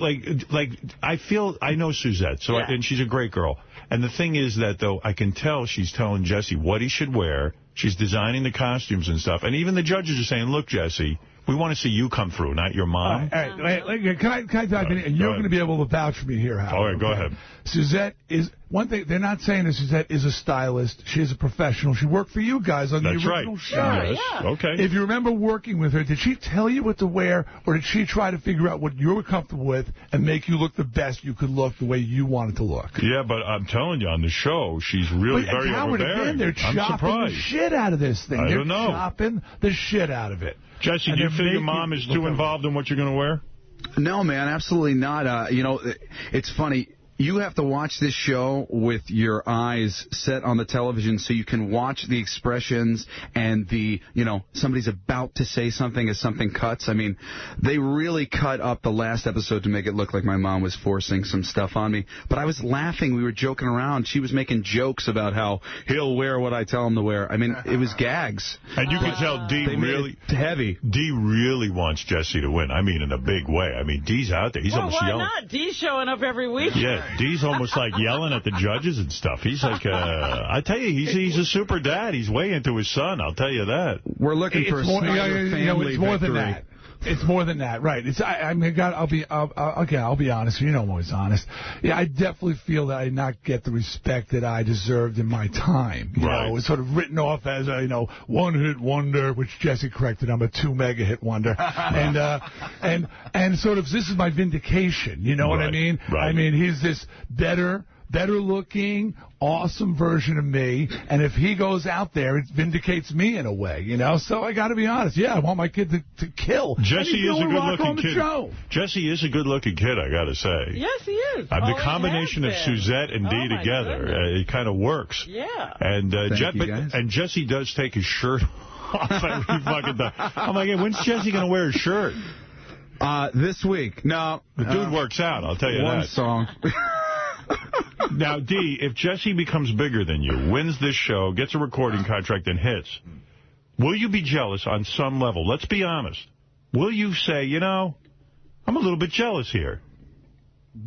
I know Suzette, and she's a great girl. And the thing is that, though, I can tell she's telling Jesse what he should wear. She's designing the costumes and stuff. And even the judges are saying, look, Jesse, we want to see you come through, not your mom. All right, can I dive in? And you're going to be able to vouch for me here, Howard. All right, go ahead. Suzette is one thing, they're not saying this, Suzette is a stylist. She is a professional. She worked for you guys on the original show. Yes. Yeah. Okay. If you remember working with her, did she tell you what to wear, or did she try to figure out what you were comfortable with and make you look the best you could look the way you wanted to look? Yeah, but I'm telling you, on the show, she's really very overbearing. Again, they're chopping the shit out of this thing. I don't know. They're chopping the shit out of it. Jesse, do you feel your mom is too involved in what you're going to wear? No, man, absolutely not. You know, it's funny. You have to watch this show with your eyes set on the television so you can watch the expressions and the, you know, somebody's about to say something as something cuts. I mean, they really cut up the last episode to make it look like my mom was forcing some stuff on me. But I was laughing. We were joking around. She was making jokes about how he'll wear what I tell him to wear. I mean, it was gags. And you can tell Dee really heavy. Dee really wants Jesse to win. I mean, in a big way. I mean, Dee's out there. He's almost yelling. Why not? Dee's showing up every week. Yeah. Dee's almost like yelling at the judges and stuff. He's like, I tell you, he's a super dad. He's way into his son, I'll tell you that. We're looking for a Snyder family it's more victory. than that. It's more than that, right? It's I'll be honest. You know I'm always honest. Yeah, I definitely feel that I did not get the respect that I deserved in my time. You know, it was sort of written off as a one-hit wonder, which Jesse corrected. I'm a 2-mega-hit wonder, and sort of this is my vindication. You know what I mean? Right. I mean, he's this better looking, awesome version of me, and if he goes out there, it vindicates me in a way, you know? So I got to be honest. Yeah, I want my kid to kill. Jesse is a good-looking kid. Show. Jesse is a good-looking kid, I got to say. Yes, he is. The combination of Suzette and Dee together, it kind of works. Yeah. And Jesse does take his shirt off every fucking time. I'm like, hey, when's Jesse going to wear his shirt? This week. No. The dude works out, I'll tell you one that. Song. Now, Dee, if Jesse becomes bigger than you, wins this show, gets a recording contract, and hits, will you be jealous on some level? Let's be honest. Will you say, you know, I'm a little bit jealous here?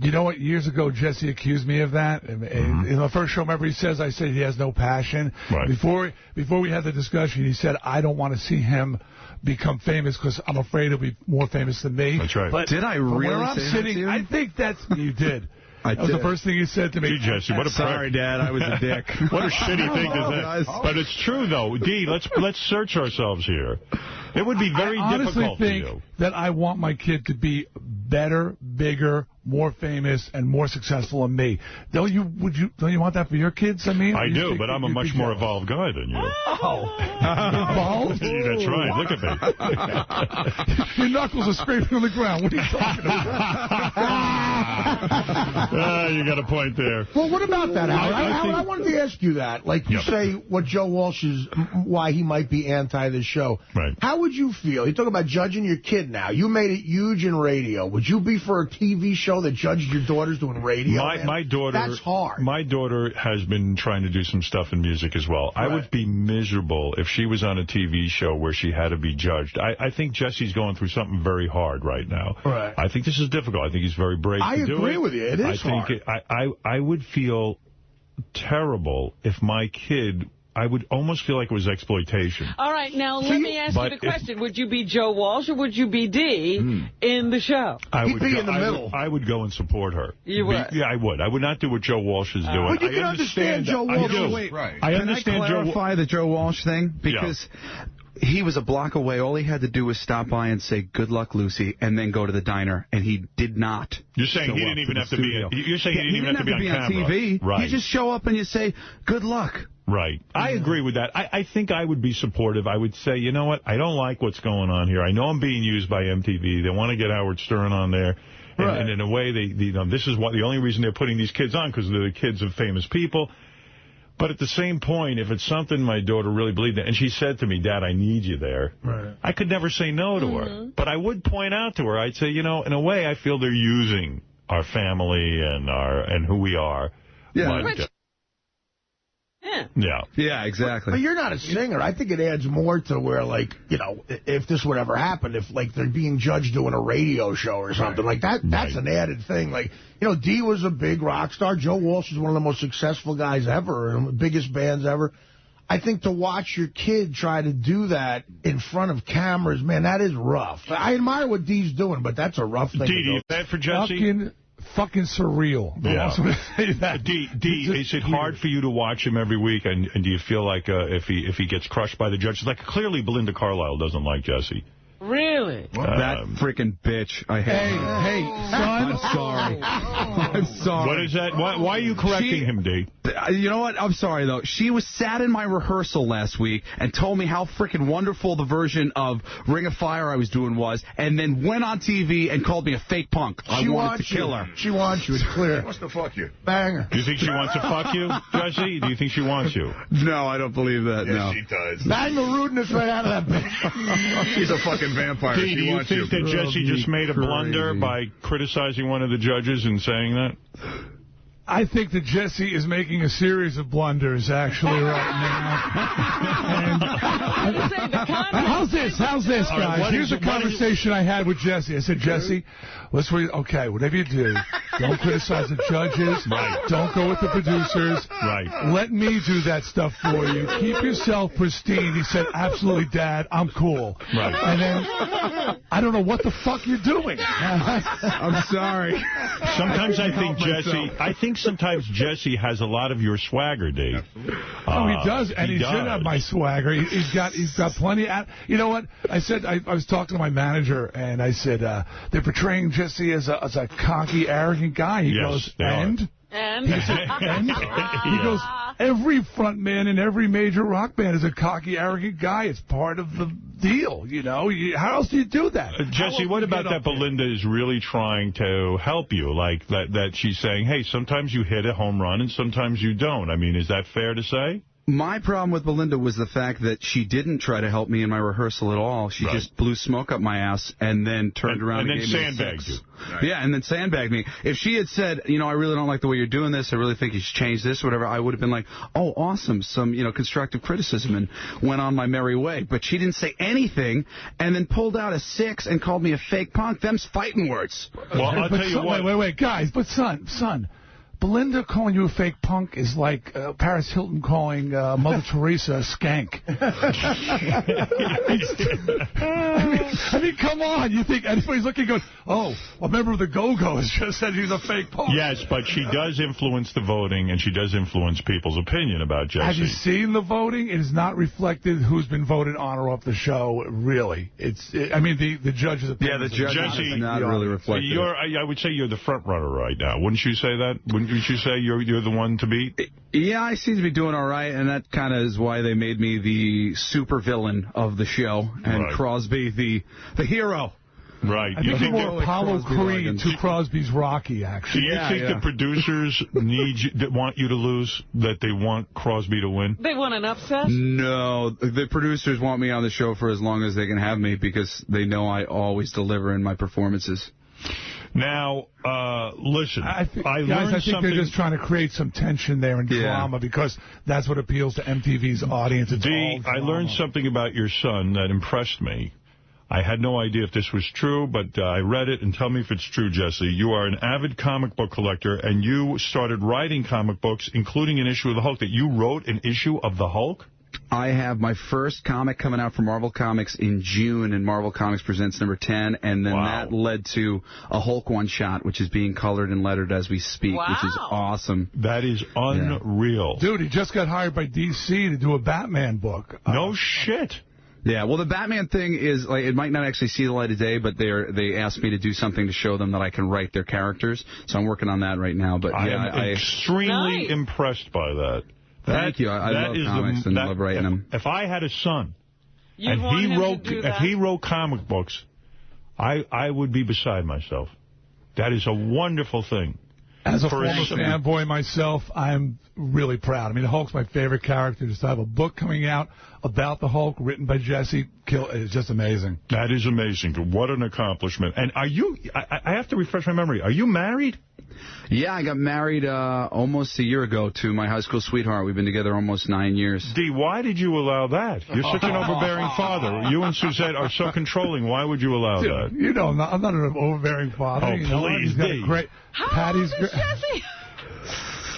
You know what? Years ago, Jesse accused me of that. In the first show, remember, I said he has no passion. Right. Before we had the discussion, he said, I don't want to see him become famous because I'm afraid he'll be more famous than me. That's right. But did I really where I'm say sitting, that to you? I think you did. That was the first thing you said to me. Gee, Jesse, what a Sorry, Dad, I was a dick. What a shitty thing to say. But it's true, though. Dee, let's search ourselves here. It would be very difficult for you. I honestly think that I want my kid to be better, bigger, more famous, and more successful than me. Don't you want that for your kids? I mean, I do, but I'm a much more evolved guy than you. Oh. Evolved? That's right. Look at me. Your knuckles are scraping on the ground. What are you talking about? You got a point there. Well, what about that, Howard? I wanted to ask you that. Like, you say what Joe Walsh is, why he might be anti this show. Right. How would you feel? You're talking about judging your kid now. You made it huge in radio. Would you be for a TV show that judged your daughters doing radio? My daughter. That's hard. My daughter has been trying to do some stuff in music as well. Right. I would be miserable if she was on a TV show where she had to be judged. I think Jesse's going through something very hard right now. Right. I think this is difficult. I think he's very brave to do it. I agree with you. It is hard. I would feel terrible if my kid... I would almost feel like it was exploitation. All right, now let me ask you the question. Would you be Joe Walsh or would you be Dee in the show? He'd be in the middle. I would go and support her. You would? Yeah, I would. I would not do what Joe Walsh is doing. But you can understand Joe Walsh. I understand Can I clarify the Joe Walsh thing? Because... he was a block away. All he had to do was stop by and say, "Good luck, Lucy," and then go to the diner, and he did not. You're saying he didn't even have to be. You're saying he didn't even have to be on camera. TV. Right. You just show up and you say, "Good luck." Right. I agree with that. I think I would be supportive. I would say, you know what? I don't like what's going on here. I know I'm being used by MTV. They want to get Howard Stern on there. And in a way, this is the only reason they're putting these kids on, because they're the kids of famous people. But at the same point, if it's something my daughter really believed in, and she said to me, "Dad, I need you there," I could never say no to her. But I would point out to her, I'd say, you know, in a way, I feel they're using our family and who we are. Yeah. Yeah, exactly. But you're not a singer. I think it adds more to where, like, you know, if this would ever happen, if, like, they're being judged doing a radio show or something like that, that's an added thing. Like, you know, Dee was a big rock star. Joe Walsh is one of the most successful guys ever, and biggest bands ever. I think to watch your kid try to do that in front of cameras, man, that is rough. I admire what Dee's doing, but that's a rough thing. Dee, do you bad for Jesse? fucking surreal. Yeah. I'm going to say that. D, is it hard for you to watch him every week? And do you feel like if he gets crushed by the judges? Like, clearly Belinda Carlisle doesn't like Jesse. Really? That freaking bitch. I hate her. Hey, son. I'm sorry. I'm sorry. What is that? Why are you correcting him, D? You know what? I'm sorry, though. She sat in my rehearsal last week and told me how freaking wonderful the version of Ring of Fire I was doing was, and then went on TV and called me a fake punk. I wanted to kill her. She wants you. It's clear. She wants to fuck you. Bang her. Do you think she wants to fuck you, Jesse? Do you think she wants you? No, I don't believe that, Yes, no. she does. Bang the rudeness right out of that bitch. She's a fucking vampire. D, do She you wants think that Jesse just made a blunder by criticizing one of the judges and saying that? I think that Jesse is making a series of blunders, actually, right now. How's this, guys? Here's a conversation I had with Jesse. I said, Jesse, okay, whatever you do, don't criticize the judges. Right. Don't go with the producers. Right. Let me do that stuff for you. Keep yourself pristine. He said, absolutely, Dad, I'm cool. Right. And then, I don't know what the fuck you're doing. I'm sorry. Sometimes I think sometimes Jesse has a lot of your swagger, Dave. Oh, he does, and he should have my swagger. He's got plenty. You know what? I said I was talking to my manager, and I said they're portraying Jesse as a cocky, arrogant guy. He goes, and? And? He goes, every front man in every major rock band is a cocky, arrogant guy. It's part of the deal, you know? How else do you do that? Jesse, what about that Belinda is really trying to help you? Like, that she's saying, hey, sometimes you hit a home run and sometimes you don't. I mean, is that fair to say? My problem with Belinda was the fact that she didn't try to help me in my rehearsal at all. She just blew smoke up my ass and then turned around and then sandbagged you. Yeah, and then sandbagged me. If she had said, I really don't like the way you're doing this, I really think you should change this or whatever, I would have been like, oh, awesome, some, constructive criticism, and went on my merry way. But she didn't say anything and then pulled out a 6 and called me a fake punk. Them's fighting words. Well, I'll tell you what. Wait, guys, but son. Belinda calling you a fake punk is like Paris Hilton calling Mother Teresa a skank. I mean, come on. You think anybody's looking going, oh, a member of the Go-Go's just said he's a fake punk. Yes, but she does influence the voting, and she does influence people's opinion about Jesse. Have you seen the voting? It is not reflected who's been voted on or off the show, really. I mean, the judges' opinion. Yeah, the judges is not really reflected. I would say you're the front runner right now. Wouldn't you say that? Wouldn't you say you're the one to beat? Yeah, I seem to be doing all right, and that kind of is why they made me the super villain of the show, and Crosby the hero. Right. I think you're more Apollo Creed to Crosby's Rocky, actually. Do you think the producers want you to lose, that they want Crosby to win? They want an upset? No. The producers want me on the show for as long as they can have me because they know I always deliver in my performances. Now, listen, I think they're just trying to create some tension there and drama because that's what appeals to MTV's audience. I learned something about your son that impressed me. I had no idea if this was true, but I read it, and tell me if it's true, Jesse. You are an avid comic book collector, and you started writing comic books, including an issue of the Hulk, that you wrote an issue of the Hulk? I have my first comic coming out from Marvel Comics in June, and Marvel Comics Presents #10, and then that led to a Hulk one-shot, which is being colored and lettered as we speak, which is awesome. That is unreal. Dude, he just got hired by DC to do a Batman book. No shit. Yeah, well, the Batman thing is, like, it might not actually see the light of day, but they asked me to do something to show them that I can write their characters, so I'm working on that right now. But I am extremely impressed by that. Thank you. I love comics and love writing them. If I had a son and he wrote comic books, I would be beside myself. That is a wonderful thing. As a former fanboy myself, I'm really proud. I mean, the Hulk's my favorite character. Just to have a book coming out about the Hulk written by Jesse is just amazing. That is amazing. What an accomplishment. And are you, I have to refresh my memory, are you married? Yeah, I got married almost a year ago to my high school sweetheart. We've been together almost 9 years. D, why did you allow that? You're such an overbearing father. You and Suzette are so controlling. Why would you allow that? You know, I'm not an overbearing father. Oh, please, D. Patty's Jesse?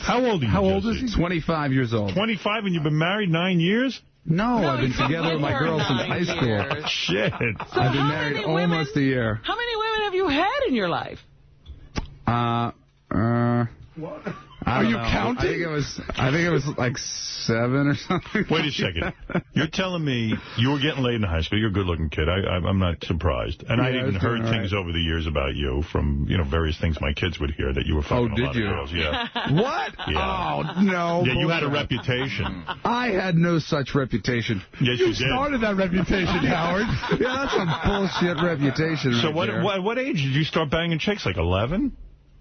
How old are you, How old is he? 25 years old. 25, and you've been married 9 years? No, I've been together with my girl since high school. Shit. So I've been married almost a year. How many women have you had in your life? Are you counting? I think it was like 7 or something. Wait a second. You're telling me you were getting laid in high school. You're a good-looking kid. I'm not surprised. And I even heard things over the years about you from, various things my kids would hear that you were fucking a lot of girls. Yeah. What? Yeah. Oh, no. Yeah, you had a reputation. I had no such reputation. Yes, you did. You started that reputation, Howard. Yeah, that's a bullshit reputation. So right what age did you start banging chicks? Like 11?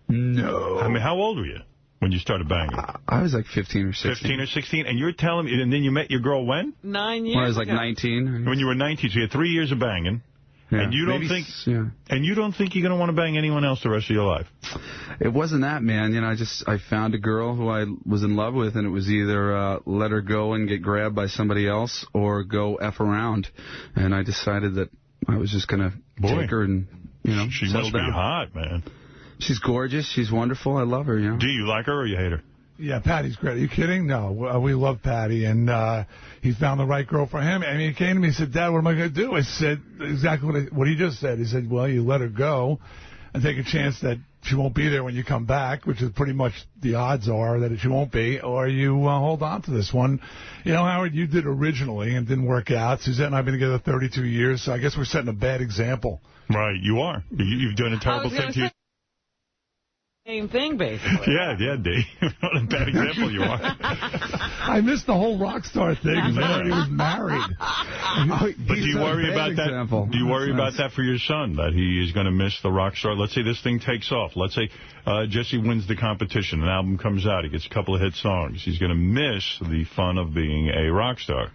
No. I mean, how old were you when you started banging? I was like 15 or 16. 15 or 16? And you're telling me, and then you met your girl when? 9 years When I was like ago. 19. When you were 19, so you had 3 years of banging. Yeah, and you don't think you're going to want to bang anyone else the rest of your life? It wasn't that, man. I found a girl who I was in love with, and it was either let her go and get grabbed by somebody else or go F around. And I decided that I was just going to take her and, She settle must down. be hot, man. She's gorgeous. She's wonderful. I love her, Do you like her or you hate her? Yeah, Patty's great. Are you kidding? No, we love Patty, and he found the right girl for him. I mean, he came to me and said, Dad, what am I going to do? I said exactly what he just said. He said, well, you let her go and take a chance that she won't be there when you come back, which is pretty much the odds are that she won't be, or you hold on to this one. Howard, you did originally and didn't work out. Suzette and I have been together 32 years, so I guess we're setting a bad example. Right, you are. You've done a terrible thing to you. Same thing, basically. Yeah, Dave. What a bad example you are. I missed the whole rock star thing because I already was married. But do you worry about that? Do you worry about that for your son, that he is going to miss the rock star? Let's say this thing takes off. Let's say Jesse wins the competition. An album comes out. He gets a couple of hit songs. He's going to miss the fun of being a rock star.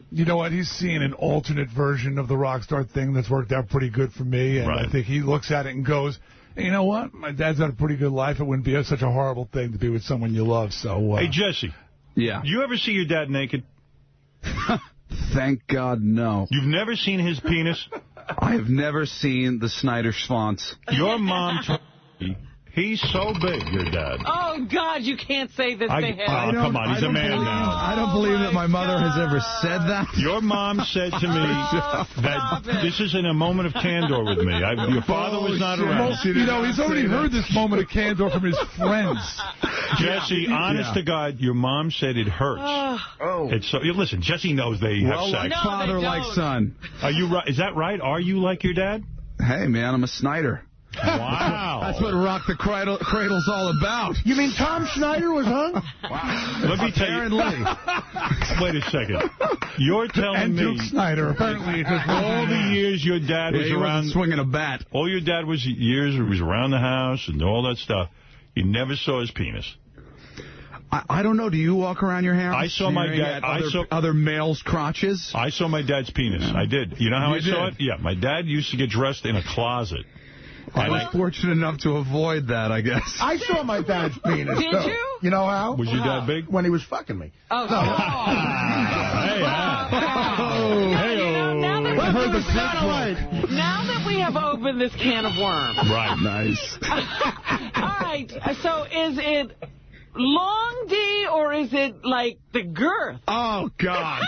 You know what? He's seen an alternate version of the rock star thing that's worked out pretty good for me. And I think he looks at it and goes, you know what? My dad's had a pretty good life. It wouldn't be such a horrible thing to be with someone you love. So, hey, Jesse. Yeah. Do you ever see your dad naked? Thank God, no. You've never seen his penis? I have never seen the Snyder Schwanz. Your mom told me he's so big, your dad. Oh, God, you can't say this to him. Come on, he's a man now. I don't believe that my mother has ever said that. Your mom said to me that this is in a moment of candor with me. Your father was not around. He's already heard this moment of candor from his friends. Jesse, honest to God, your mom said it hurts. It's so. Listen, Jesse knows they have sex. Like father, like son. Are you right? Is that right? Are you like your dad? Hey, man, I'm a Snyder. Wow. That's what Rock the Cradle's all about. You mean Tom Snyder was hung? Wow. Let me tell you. Wait a second. You're telling me. Duke Snyder, apparently. All the years your dad was around. Swinging a bat. All your dad was around the house and all that stuff. You never saw his penis. I don't know. Do you walk around your house? I saw my dad. Other males' crotches? I saw my dad's penis. I did. You know how I saw it? Yeah. My dad used to get dressed in a closet. I was fortunate enough to avoid that, I guess. I saw my dad's penis. Did you? You know how? Was your dad big? When he was fucking me. Oh, no. Now that we have opened this can of worms. Right. Nice. All right. So is it long D or is it like the girth? Oh, God.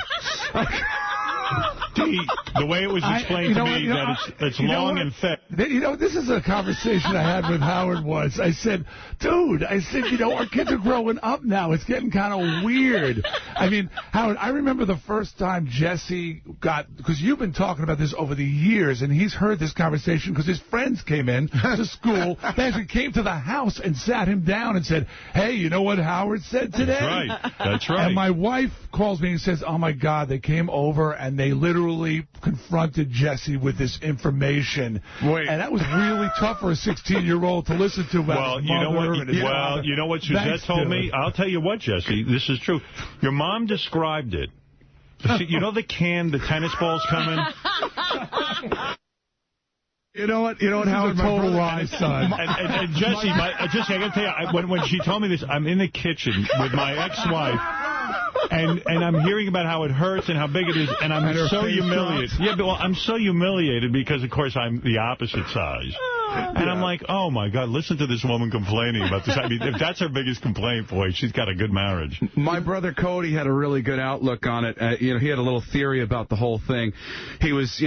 The way it was explained to me, that it's long and thick. This is a conversation I had with Howard once. I said, dude, our kids are growing up now. It's getting kind of weird. I mean, Howard, I remember the first time Jesse because you've been talking about this over the years, and he's heard this conversation because his friends came in to school. They actually came to the house and sat him down and said, hey, you know what Howard said today? That's right. And my wife calls me and says, oh, my God, they came over and they literally confronted Jesse with this information. Wait. And that was really tough for a 16-year-old to listen to about his mother. You know what Suzette told me? I'll tell you what, Jesse, this is true. Your mom described it. You know the tennis balls come in? You know what, Howard, total lie, son. And Jesse, I got to tell you, when she told me this, I'm in the kitchen with my ex-wife, and I'm hearing about how it hurts and how big it is, and I'm so humiliated. Yeah, but I'm so humiliated because, of course, I'm the opposite size. And I'm like, oh, my God, listen to this woman complaining about this. I mean, if that's her biggest complaint, boy, she's got a good marriage. My brother Cody had a really good outlook on it. He had a little theory about the whole thing. He was,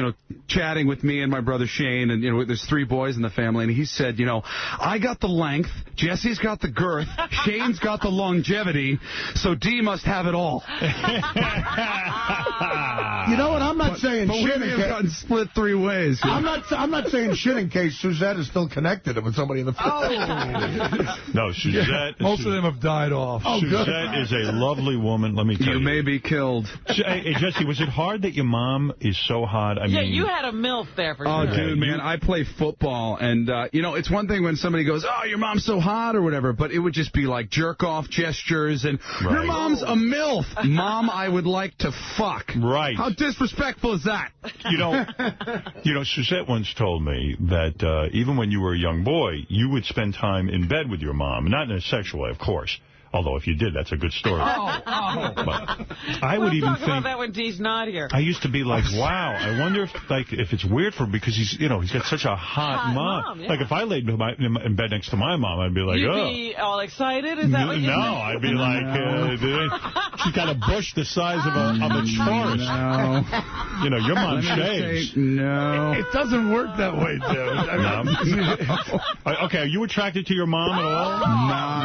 chatting with me and my brother Shane, and, there's 3 boys in the family, and he said, I got the length, Jesse's got the girth, Shane's got the longevity, so D must have it all. You know what? I'm not saying shit. But we have gotten split 3 ways. I'm not saying shit in case Suzette is still connected with somebody in the family. No, Suzette. Most of them have died off. Suzette is a lovely woman. Let me tell you. You may be killed. Hey, Jesse, was it hard that your mom is so hot? I mean, you had a MILF there for sure. sure. Oh, dude, man, I play football, and, it's one thing when somebody goes, oh, your mom's so hot or whatever, but it would just be like jerk-off gestures, and your mom's a MILF. Mom, I would like to fuck. Right. How disrespectful is that? Suzette once told me that even when you were a young boy, you would spend time in bed with your mom. Not in a sexual way, of course. Although, if you did, that's a good story. But I would even think... We'll talk about that when Dee's not here. I used to be like, wow, I wonder if it's weird for him because he's got such a hot mom. Yeah. Like, if I laid in bed next to my mom, I'd be like, You'd be all excited? Is that what you No, I'd be like, she's got a bush the size of a Taurus. No. Your mom shaves. No. It doesn't work that way, dude. Okay, are you attracted to your mom at all?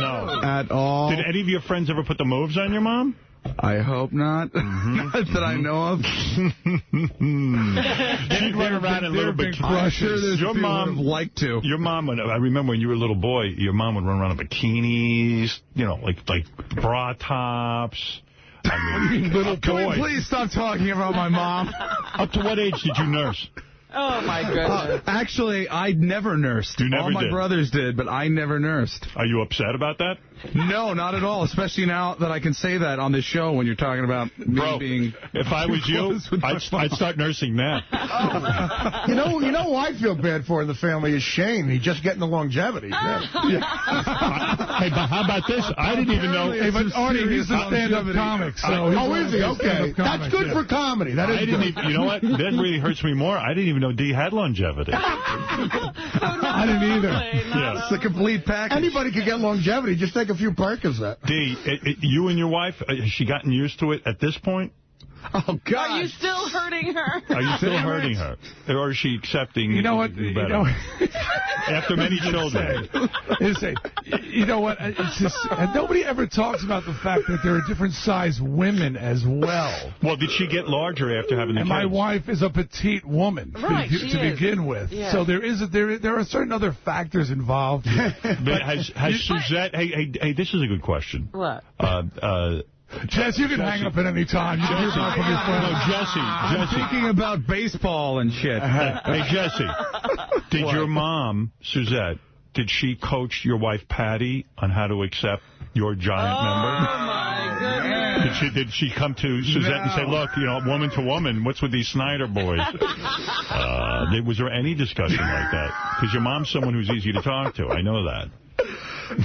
No. At all. Did any of your friends ever put the moves on your mom? I hope not. Not that I know of. She'd run around in little bikinis. Your mom would like to. Your mom would. I remember when you were a little boy, your mom would run around in bikinis, like bra tops. I mean, little boy. Can we please stop talking about my mom? Up to what age did you nurse? Oh, my goodness. Actually, I never nursed. You never All my brothers did, but I never nursed. Are you upset about that? No, not at all, especially now that I can say that on this show when you're talking about me being... if I was you, I'd start nursing now. You know who I feel bad for in the family is Shane. He's just getting the longevity. Yeah. Hey, but how about this? I didn't even know... Hey, but Artie, he's a stand-up comic. So is he? Okay. That's good for comedy. That is good. You know what? That really hurts me more. I didn't even know Dee had longevity. I didn't either. It's the complete package. Anybody can get longevity. Just take a few Percocet. Dee, you and your wife, has she gotten used to it at this point? Oh, God. Are you still hurting her? Are you still hurting her? Or is she accepting You know what? After many children. You know what? It's just, nobody ever talks about the fact that there are different size women as well. Well, did she get larger after having the kids? My wife is a petite woman to begin with. Yeah. So there are certain other factors involved here. But has Suzette... Hey, this is a good question. What? Jess, you can hang up at any time. You can hear back from your friend. No, Jesse. I'm thinking about baseball and shit. Hey, Jesse, did your mom, Suzette, did she coach your wife, Patty, on how to accept your giant member? Oh, my goodness. Did she come to Suzette and say, look, woman to woman, what's with these Snyder boys? Was there any discussion like that? Because your mom's someone who's easy to talk to. I know that.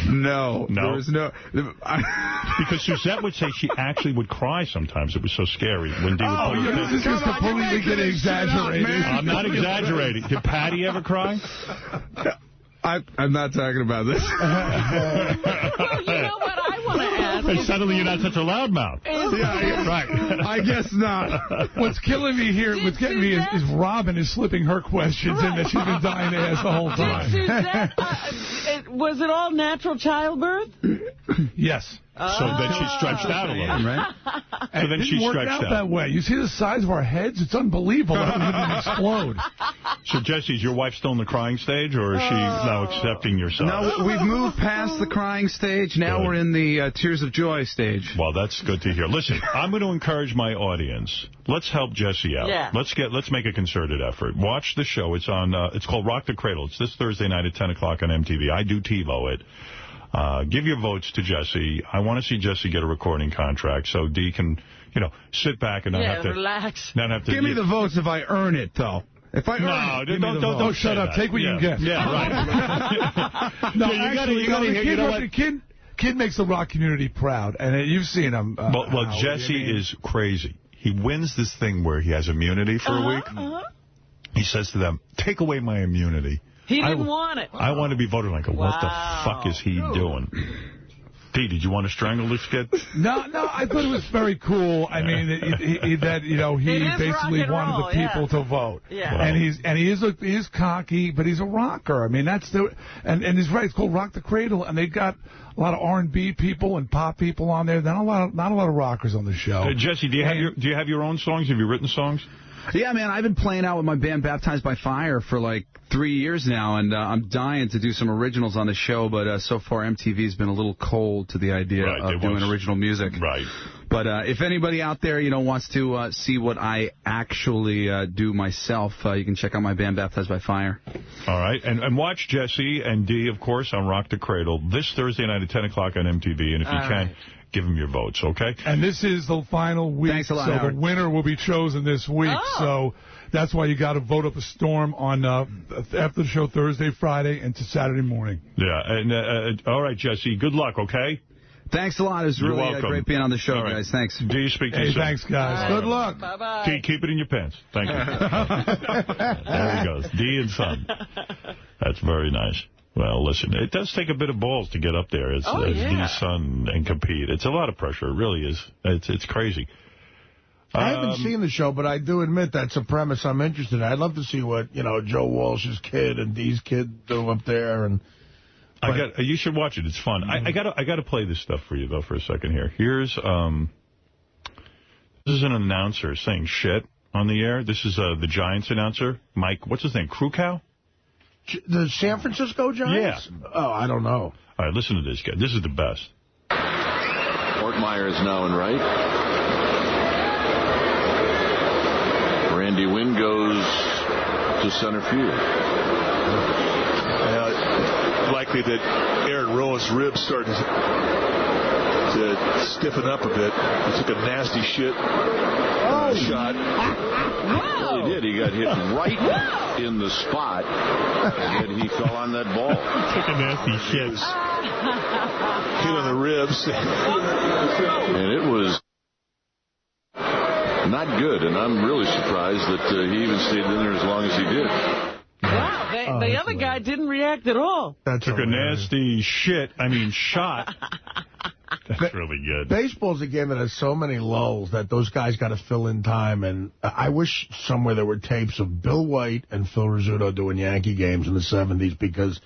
No. There was no... Because Suzette would say she actually would cry sometimes. It was so scary when Dee would pull her this is just completely getting exaggerated. I'm not exaggerating. Did Patty ever cry? I'm not talking about this. Well, you know what I want to ask? And suddenly you're not such a loudmouth. Yeah, right. I guess not. What's killing me here, what's getting me is Robin is slipping her questions in that she's been dying to ask the whole time. Suzette, was it all natural childbirth? Yes. So then she stretched out a little, right? So then she stretched out that way. You see the size of our heads? It's unbelievable. That would even explode. So, Jesse, is your wife still in the crying stage, or is she now accepting your size? No, we've moved past the crying stage. Now we're in the tears of joy stage. Well, that's good to hear. Listen, I'm going to encourage my audience. Let's help Jesse out. Yeah. Let's make a concerted effort. Watch the show. It's on. It's called Rock the Cradle. It's this Thursday night at 10 o'clock on MTV. I do TiVo it. Give your votes to Jesse. I want to see Jesse get a recording contract so Dee can, sit back and not have to... relax. Not have to... Give me the votes if I earn it, though. If I earn it, don't shut up. Take what you can get. Yeah, right. No, the kid makes the rock community proud, and you've seen him. Well, Jesse is crazy. He wins this thing where he has immunity for a week. He says to them, take away my immunity. He didn't want it. I want to be voted like, what the fuck is he doing? D, did you want to strangle this kid? No, I thought it was very cool. I mean, he basically wanted the people to vote. Yeah. And he is cocky, but he's a rocker. I mean, that's and he's right. It's called Rock the Cradle, and they got a lot of R&B people and pop people on there. Not a lot of rockers on the show. Jesse, do you have your own songs? Have you written songs? Yeah, man, I've been playing out with my band Baptized by Fire for like 3 years now, and I'm dying to do some originals on the show, but so far MTV's been a little cold to the idea of doing original music. Right. But if anybody out there, wants to see what I actually do myself, you can check out my band Baptized by Fire. All right, and watch Jesse and D, of course, on Rock the Cradle this Thursday night at 10 o'clock on MTV, and if you can, give them your votes, okay? And this is the final week, Thanks a lot, so Howard. the winner will be chosen this week. So that's why you got to vote up a storm on after the show Thursday, Friday, and to Saturday morning. Yeah, and all right, Jesse, good luck, okay? Thanks a lot. It was really great being on the show, guys. Thanks. Do you speak to you soon? Thanks, guys. Good luck. Bye-bye. D, keep it in your pants. Thank you. There he goes. D and Son. That's very nice. Well, listen, it does take a bit of balls to get up there as D's son and compete. It's a lot of pressure. It really is. It's crazy. I haven't seen the show, but I do admit that's a premise I'm interested in. I'd love to see what, Joe Walsh's kid and Dee's kid do up there. And you should watch it. It's fun. I got to play this stuff for you, though, for a second here. Here's this is an announcer saying shit on the air. This is the Giants announcer, Mike. What's his name? Krukow? The San Francisco Giants? Yeah. Oh, I don't know. All right, listen to this guy. This is the best. Ortmeyer is now in right. Randy Wynn goes to center field. Likely that Aaron Rowan's ribs started to stiffen up a bit. He took a nasty shit shot. Wow. He did. He got hit right in the spot, and he fell on that ball. Took a nasty shit. Hit on the ribs. And it was not good, and I'm really surprised that he even stayed in there as long as he did. Wow, the other guy didn't react at all. Took a nasty shot. That's really good. Baseball's a game that has so many lulls that those guys got to fill in time. And I wish somewhere there were tapes of Bill White and Phil Rizzuto doing Yankee games in the 70s, because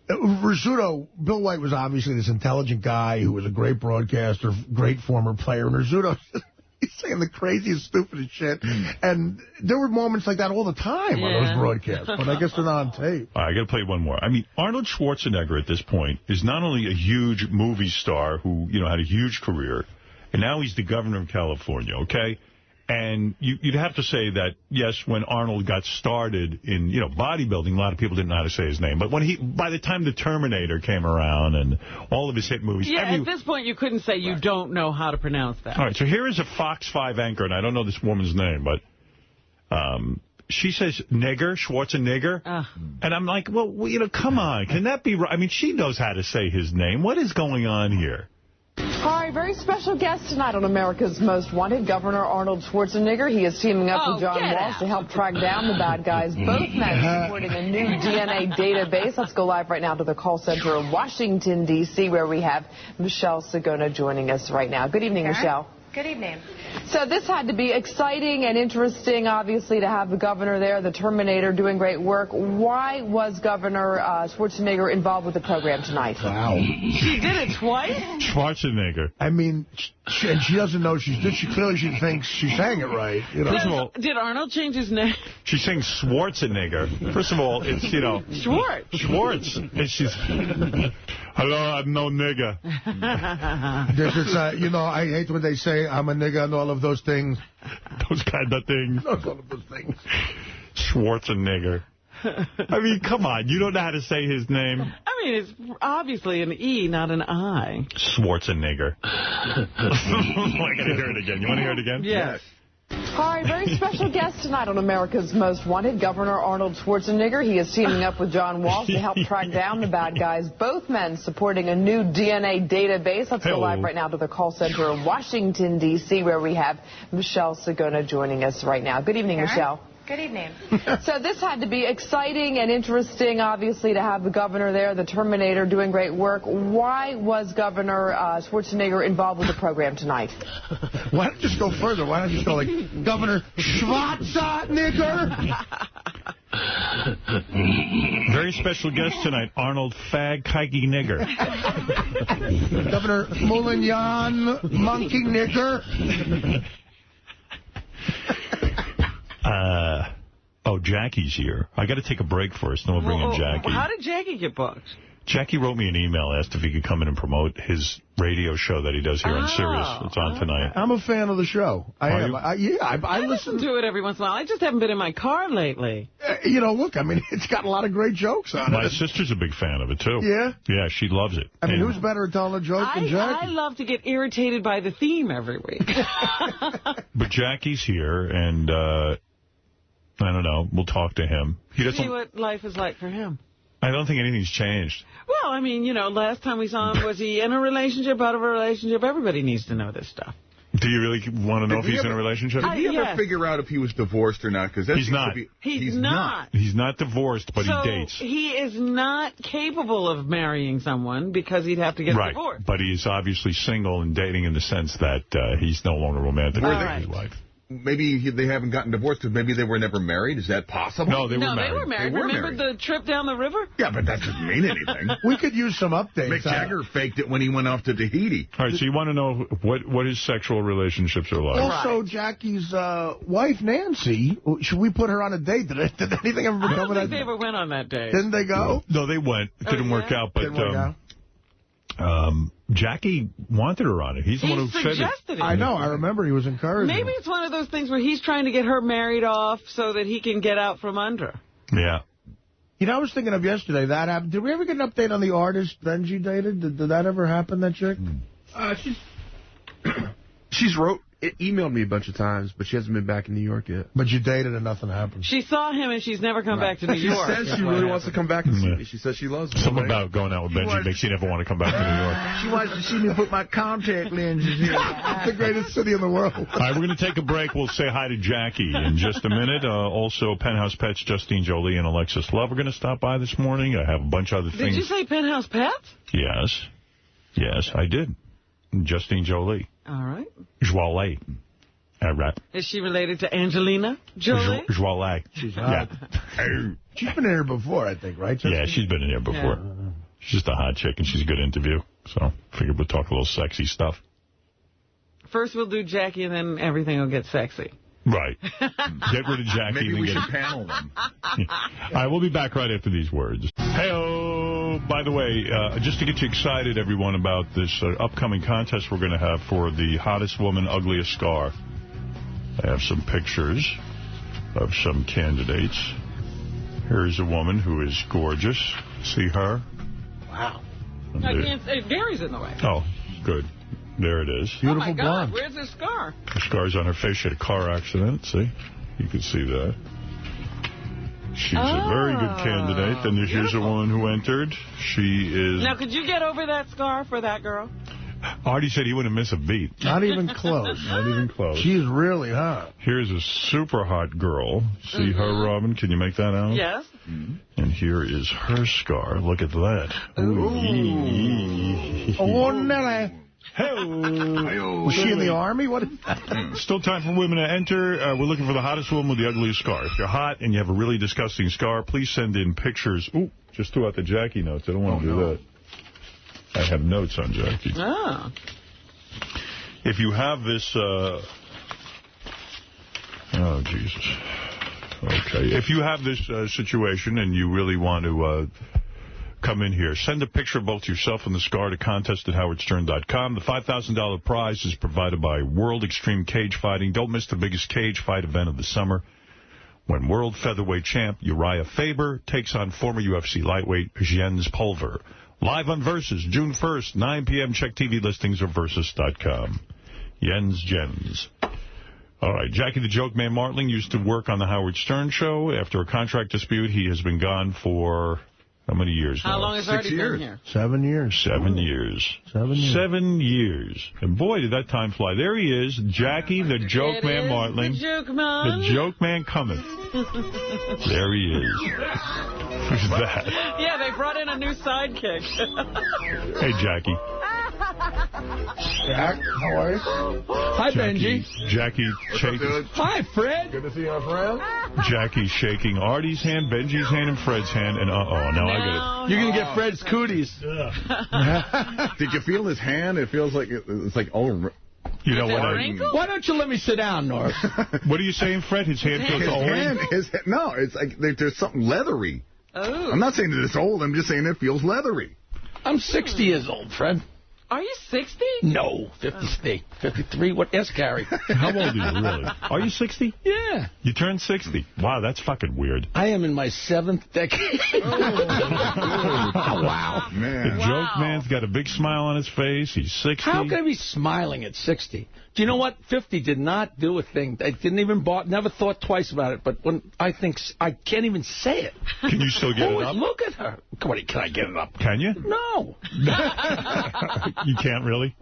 Bill White was obviously this intelligent guy who was a great broadcaster, great former player. And Rizzuto, he's saying the craziest, stupidest shit. And there were moments like that all the time on those broadcasts. But I guess they're not on tape. All right, I got to play one more. Arnold Schwarzenegger at this point is not only a huge movie star who, had a huge career, and now he's the governor of California, okay? And you'd have to say that, yes, when Arnold got started in, bodybuilding, a lot of people didn't know how to say his name. But by the time The Terminator came around and all of his hit movies... Yeah, at this point, you couldn't say you don't know how to pronounce that. All right, so here is a Fox 5 anchor, and I don't know this woman's name, but she says nigger, Schwarzenegger. And I'm like, well, come on. Can that be right? She knows how to say his name. What is going on here? Hi, very special guest tonight on America's Most Wanted, Governor Arnold Schwarzenegger. He is teaming up with John Walsh to help track down the bad guys. Both men supporting a new DNA database. Let's go live right now to the call center in Washington, D.C., where we have Michelle Sagona joining us right now. Good evening, Michelle. Good evening. So this had to be exciting and interesting, obviously, to have the governor there, the Terminator, doing great work. Why was Governor Schwarzenegger involved with the program tonight? Wow. She did it twice? Schwarzenegger. She doesn't know she clearly she thinks she's saying it right. First of all, did Arnold change his name? She's saying Schwarzenegger. First of all, it's, Schwartz. And she's, hello, I'm no nigger. I hate when they say I'm a nigger and all of those things. Those kind of things. All of those things. Schwarzenegger. Come on. You don't know how to say his name. It's obviously an E, not an I. Schwarzenegger. I got to hear it again. You want to hear it again? Yes. Hi, very special guest tonight on America's Most Wanted, Governor Arnold Schwarzenegger. He is teaming up with John Walsh to help track down the bad guys. Both men supporting a new DNA database. Let's go live right now to the call center in Washington, D.C., where we have Michelle Sagona joining us right now. Good evening, Michelle. Good evening. So this had to be exciting and interesting, obviously, to have the governor there, the Terminator, doing great work. Why was Governor Schwarzenegger involved with the program tonight? Why don't you just go further? Why don't you just go like, Governor Schwarzenegger? Very special guest tonight, Arnold Fag Kike Nigger. Governor Moulin Monkey Nigger. Jackie's here. I got to take a break first, then we'll bring in Jackie. How did Jackie get booked? Jackie wrote me an email, asked if he could come in and promote his radio show that he does here on Sirius. It's on tonight. I'm a fan of the show. I am. I listen to it every once in a while. I just haven't been in my car lately. Look, I mean, it's got a lot of great jokes on it. My sister's a big fan of it, too. Yeah? Yeah, she loves it. I mean, who's better at telling a joke than Jackie? I love to get irritated by the theme every week. But Jackie's here, and I don't know. We'll talk to him. See what life is like for him. I don't think anything's changed. Well, I mean, last time we saw him, was he in a relationship, out of a relationship? Everybody needs to know this stuff. Do you really want to know if he's in a relationship? Did he ever figure out if he was divorced or not? Because he's not. He's not. He's not divorced, but he dates. He is not capable of marrying someone because he'd have to get divorced. But he's obviously single and dating in the sense that he's no longer romantic with his wife. Maybe they haven't gotten divorced because maybe they were never married. Is that possible? No, they were married. They were married. Remember the trip down the river? Yeah, but that doesn't mean anything. We could use some updates. Mick Jagger faked it when he went off to Tahiti. All right, so you want to know what his sexual relationships are like. Also, Jackie's wife, Nancy, should we put her on a date? Did anything ever become of that? I don't think they ever went on that date. Didn't they go? No, they went. It didn't work out, but... Jackie wanted her on it. He's the one who suggested it. I know. I remember he was encouraging. Maybe it's one of those things where he's trying to get her married off so that he can get out from under. Yeah. I was thinking of yesterday, that happened. Did we ever get an update on the artist Benji dated? Did that ever happen, that chick? She's emailed me a bunch of times, but she hasn't been back in New York yet. But you dated and nothing happened. She saw him and she's never come back to New York. She says she really wants to come back and see me. She says she loves me. Something about going out with Benji makes you never want to come back to New York. She wants to see me put my contact lenses in. It's the greatest city in the world. All right, we're going to take a break. We'll say hi to Jackie in just a minute. Also, Penthouse Pets, Justine Jolie and Alexis Love are going to stop by this morning. I have a bunch of other things. Did you say Penthouse Pets? Yes. Yes, I did. Justine Jolie. All right. Jolie. Right. Is she related to Angelina Jolie? Jolie. She's hot. Yeah. She's been in here before, I think, right? Yeah, she's been in here before. Yeah. She's just a hot chick, and she's a good interview. So figured we'll talk a little sexy stuff. First we'll do Jackie, and then everything will get sexy. Right. Get rid of Jackie. Maybe we should panel them. All right, we'll be back right after these words. Hey-oh! By the way, just to get you excited, everyone, about this upcoming contest we're going to have for the hottest woman, ugliest scar. I have some pictures of some candidates. Here's a woman who is gorgeous. See her? Wow. I can't say Gary's in the way. Oh, good. There it is. Beautiful oh, my God. blonde. Where's the scar? The scar's on her face. She had a car accident. See? You can see that. She's a very good candidate. And here's a woman who entered. She is... Now, could you get over that scar for that girl? Artie said he wouldn't miss a beat. Not even close. Not even close. She's really hot. Here's a super hot girl. See her, Robin? Can you make that out? Yes. And here is her scar. Look at that. Oh, Nelly. Was she in the Army? What? Still time for women to enter. We're looking for the hottest woman with the ugliest scar. If you're hot and you have a really disgusting scar, please send in pictures. Ooh, just threw out the Jackie notes. I don't want to do that. I have notes on Jackie. Ah. If you have this... oh, Jesus. Okay. If you have this situation and you really want to come in here, send a picture of both yourself and the scar to contest@howardstern.com. The $5,000 prize is provided by World Extreme Cage Fighting. Don't miss the biggest cage fight event of the summer, when world featherweight champ Uriah Faber takes on former UFC lightweight Jens Pulver. Live on Versus, June 1st, 9 p.m. Check TV listings or Versus.com. Jens. All right, Jackie the Joke Man Martling used to work on the Howard Stern Show. After a contract dispute, he has been gone for How many years now? How long has Artie been here? 7 years. 7 years. 7 years. 7 years. And boy, did that time fly. There he is, Jackie, the joke man Martling. The joke man. The joke man cometh. There he is. Who's that? Yeah, they brought in a new sidekick. Hey, Jackie. Jack, how are you? Hi, Benji. Jackie shaking. Hi, Fred. Good to see you, my friend. Jackie shaking Artie's hand, Benji's hand, and Fred's hand. And now I get it. You're going to get Fred's cooties. Did you feel his hand? It feels like it's like old. You know what? Why don't you let me sit down, North? What are you saying, Fred? His hand feels old? No, it's like there's something leathery. Oh. I'm not saying that it's old. I'm just saying it feels leathery. I'm 60 years old, Fred. Are you 60? No, 53. 53. What? Yes, Gary. How old are you, really? Are you 60? Yeah. You turned 60. Wow, that's fucking weird. I am in my 7th decade. Wow. Man. The joke man's got a big smile on his face. He's 60. How can I be smiling at 60? Do you know what? 50 did not do a thing. I didn't even never thought twice about it. But when I can't even say it. Can you still get it up? Look at her. Come on, can I get it up? Can you? No. You can't really?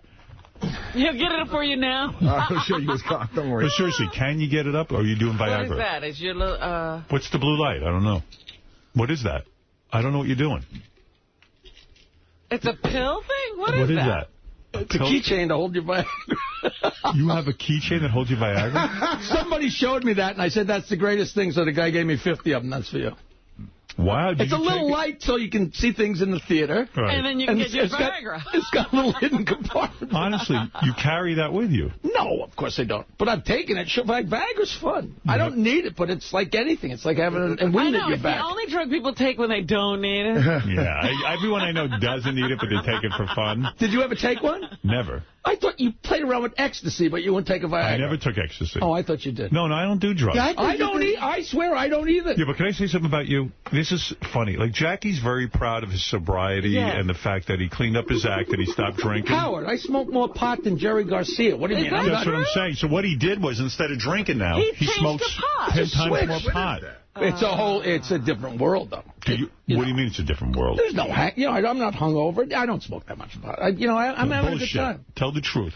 He'll get it up for you now. I'll show you his cock. Don't worry. But seriously, can you get it up? Or are you doing Viagra? What is that? Is your little, What's the blue light? I don't know. What is that? I don't know what you're doing. It's a pill thing? What is that? It's a keychain to hold your Viagra. You have a keychain that holds your Viagra? Somebody showed me that, and I said, that's the greatest thing, so the guy gave me 50 of them. That's for you. Wow. It's a little light so you can see things in the theater. Right. And then you can get your Viagra. It's got a little hidden compartment. Honestly, you carry that with you. No, of course I don't. But I've taken it. Viagra's fun. I don't need it, but it's like anything. It's like having a wind at your back. It's the only drug people take when they don't need it. Yeah, everyone I know doesn't need it, but they take it for fun. Did you ever take one? Never. I thought you played around with ecstasy, but you wouldn't take a Viagra. I never took ecstasy. Oh, I thought you did. No, I don't do drugs. Yeah, I don't either. I swear I don't either. Yeah, but can I say something about you? This is funny. Like, Jackie's very proud of his sobriety and the fact that he cleaned up his act and he stopped drinking. Howard, I smoke more pot than Jerry Garcia. What do you mean? That's what I'm saying. So what he did was, instead of drinking now, he smokes 10 times more pot. It's a different world, though. What do you mean it's a different world? There's no hack. I'm not hungover. I don't smoke that much pot. I'm having a good time. Tell the truth.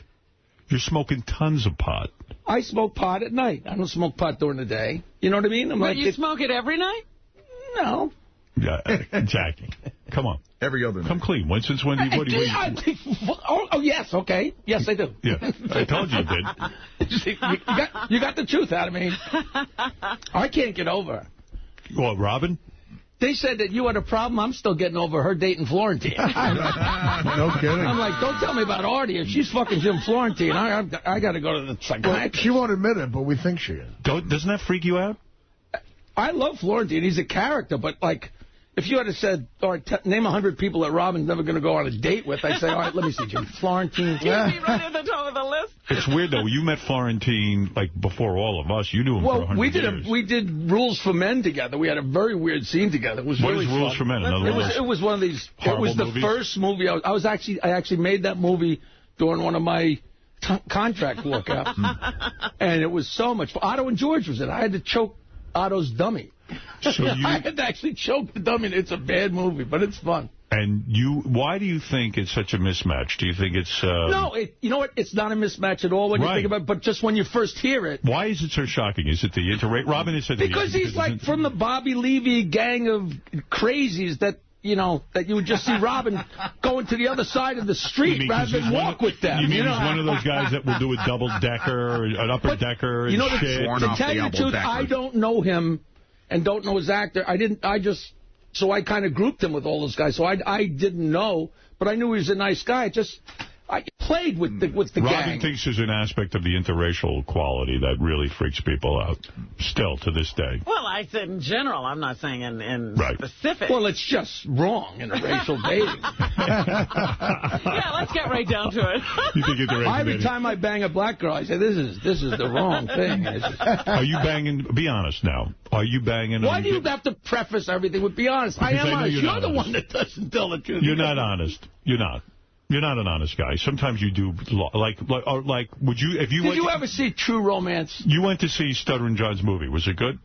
You're smoking tons of pot. I smoke pot at night. I don't smoke pot during the day. You know what I mean? You smoke it every night? No. Yeah, Jackie, come on. Every other night. Come clean. What do you... Oh, yes, okay. Yes, I do. Yeah, I told you did. You got the truth out of me. I can't get over. Well, Robin? They said that you had a problem. I'm still getting over her dating Florentine. No kidding. I'm like, don't tell me about Artie. If she's fucking Jim Florentine, I got to go to the psychiatrist. Well, she won't admit it, but we think she is. Doesn't that freak you out? I love Florentine. He's a character, but, like, if you had said, all right, name 100 people that Robin's never going to go on a date with, I'd say, all right, let me see, Jim Florentine. You'd be right at the top of the list. It's weird, though. You met Florentine, like, before all of us. You knew him for 100 years. We did Rules for Men together. We had a very weird scene together. It was what really is Rules for Men? It was one of these. It was the first movie. I actually made that movie during one of my contract workouts. And it was so much fun. Otto and George was in it. I had to choke Otto's dummy. So I had to actually choke the dummy. It's a bad movie, but it's fun. And why do you think it's such a mismatch? Do you think it's... No, you know what? It's not a mismatch at all when you think about it, but just when you first hear it. Why is it so shocking? Is it the interracial? Robin has said... Because he's like from the Bobby Levy gang of crazies that you would just see Robin going to the other side of the street rather than walk with them. You mean he's one of those guys that will do a double-decker or an upper-decker and shit? To tell you the truth, I don't know him and don't know his actor. So I kind of grouped him with all those guys. So I didn't know, but I knew he was a nice guy. I played with the gang. Robin thinks there's an aspect of the interracial quality that really freaks people out, still, to this day. Well, I said in general. I'm not saying in specific. Well, it's just wrong, interracial dating. Yeah, let's get right down to it. You think every time I bang a black girl, I say, this is the wrong thing. Are you banging, be honest now, are you banging? Why do you have to preface everything with be honest? I am honest. You're the one that doesn't tell the truth. You're not honest. You're not. You're not an honest guy. Sometimes you do, would you, if you... Did you ever see True Romance? You went to see Stuttering John's movie. Was it good?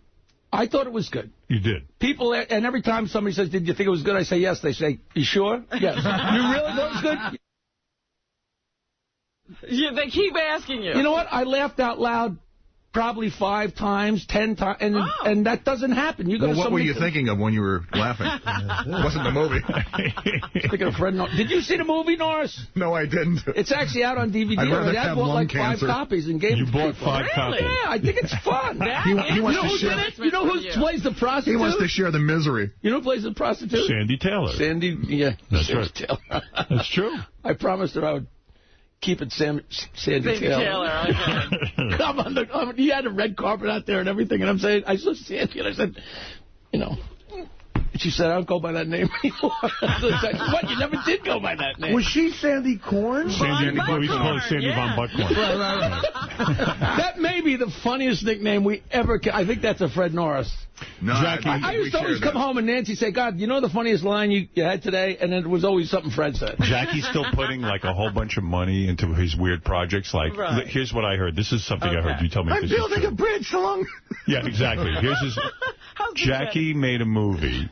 I thought it was good. You did. People, and every time somebody says, did you think it was good? I say, yes. They say, you sure? Yes. You really thought it was good? Yeah, they keep asking you. You know what? I laughed out loud probably 5 times, 10 times, and that doesn't happen. You what were you thinking of when you were laughing? It wasn't the movie. Thinking of Fred Norris. Did you see the movie, Norris? No, I didn't. It's actually out on DVD. I'd rather I bought like 5 copies and gave it to people. You bought 5 copies? Yeah, I think it's fun. He wants to share. You know who plays the prostitute? He wants to share the misery. You know who plays the prostitute? Sandy Taylor. Yeah. That's Sandy right. Taylor. That's true. I promised her I would keep it Sandy Taylor. Come on, he had a red carpet out there and everything, and I'm saying, I saw Sandy, and I said, you know, she said, I don't go by that name anymore. What, you never did go by that name. Was she Sandy Korn? Sandy, we call her Sandy Von Buckhorn. Right. That may be the funniest nickname we ever I think that's a Fred Norris. No, Jackie, I used to always come home and Nancy say, God, you know the funniest line you had today? And then it was always something Fred said. Jackie's still putting like a whole bunch of money into his weird projects. Like, here's what I heard. This is something I heard. You tell me if this is true. I'm building a bridge along. Yeah, exactly. Here's his. Jackie made a movie.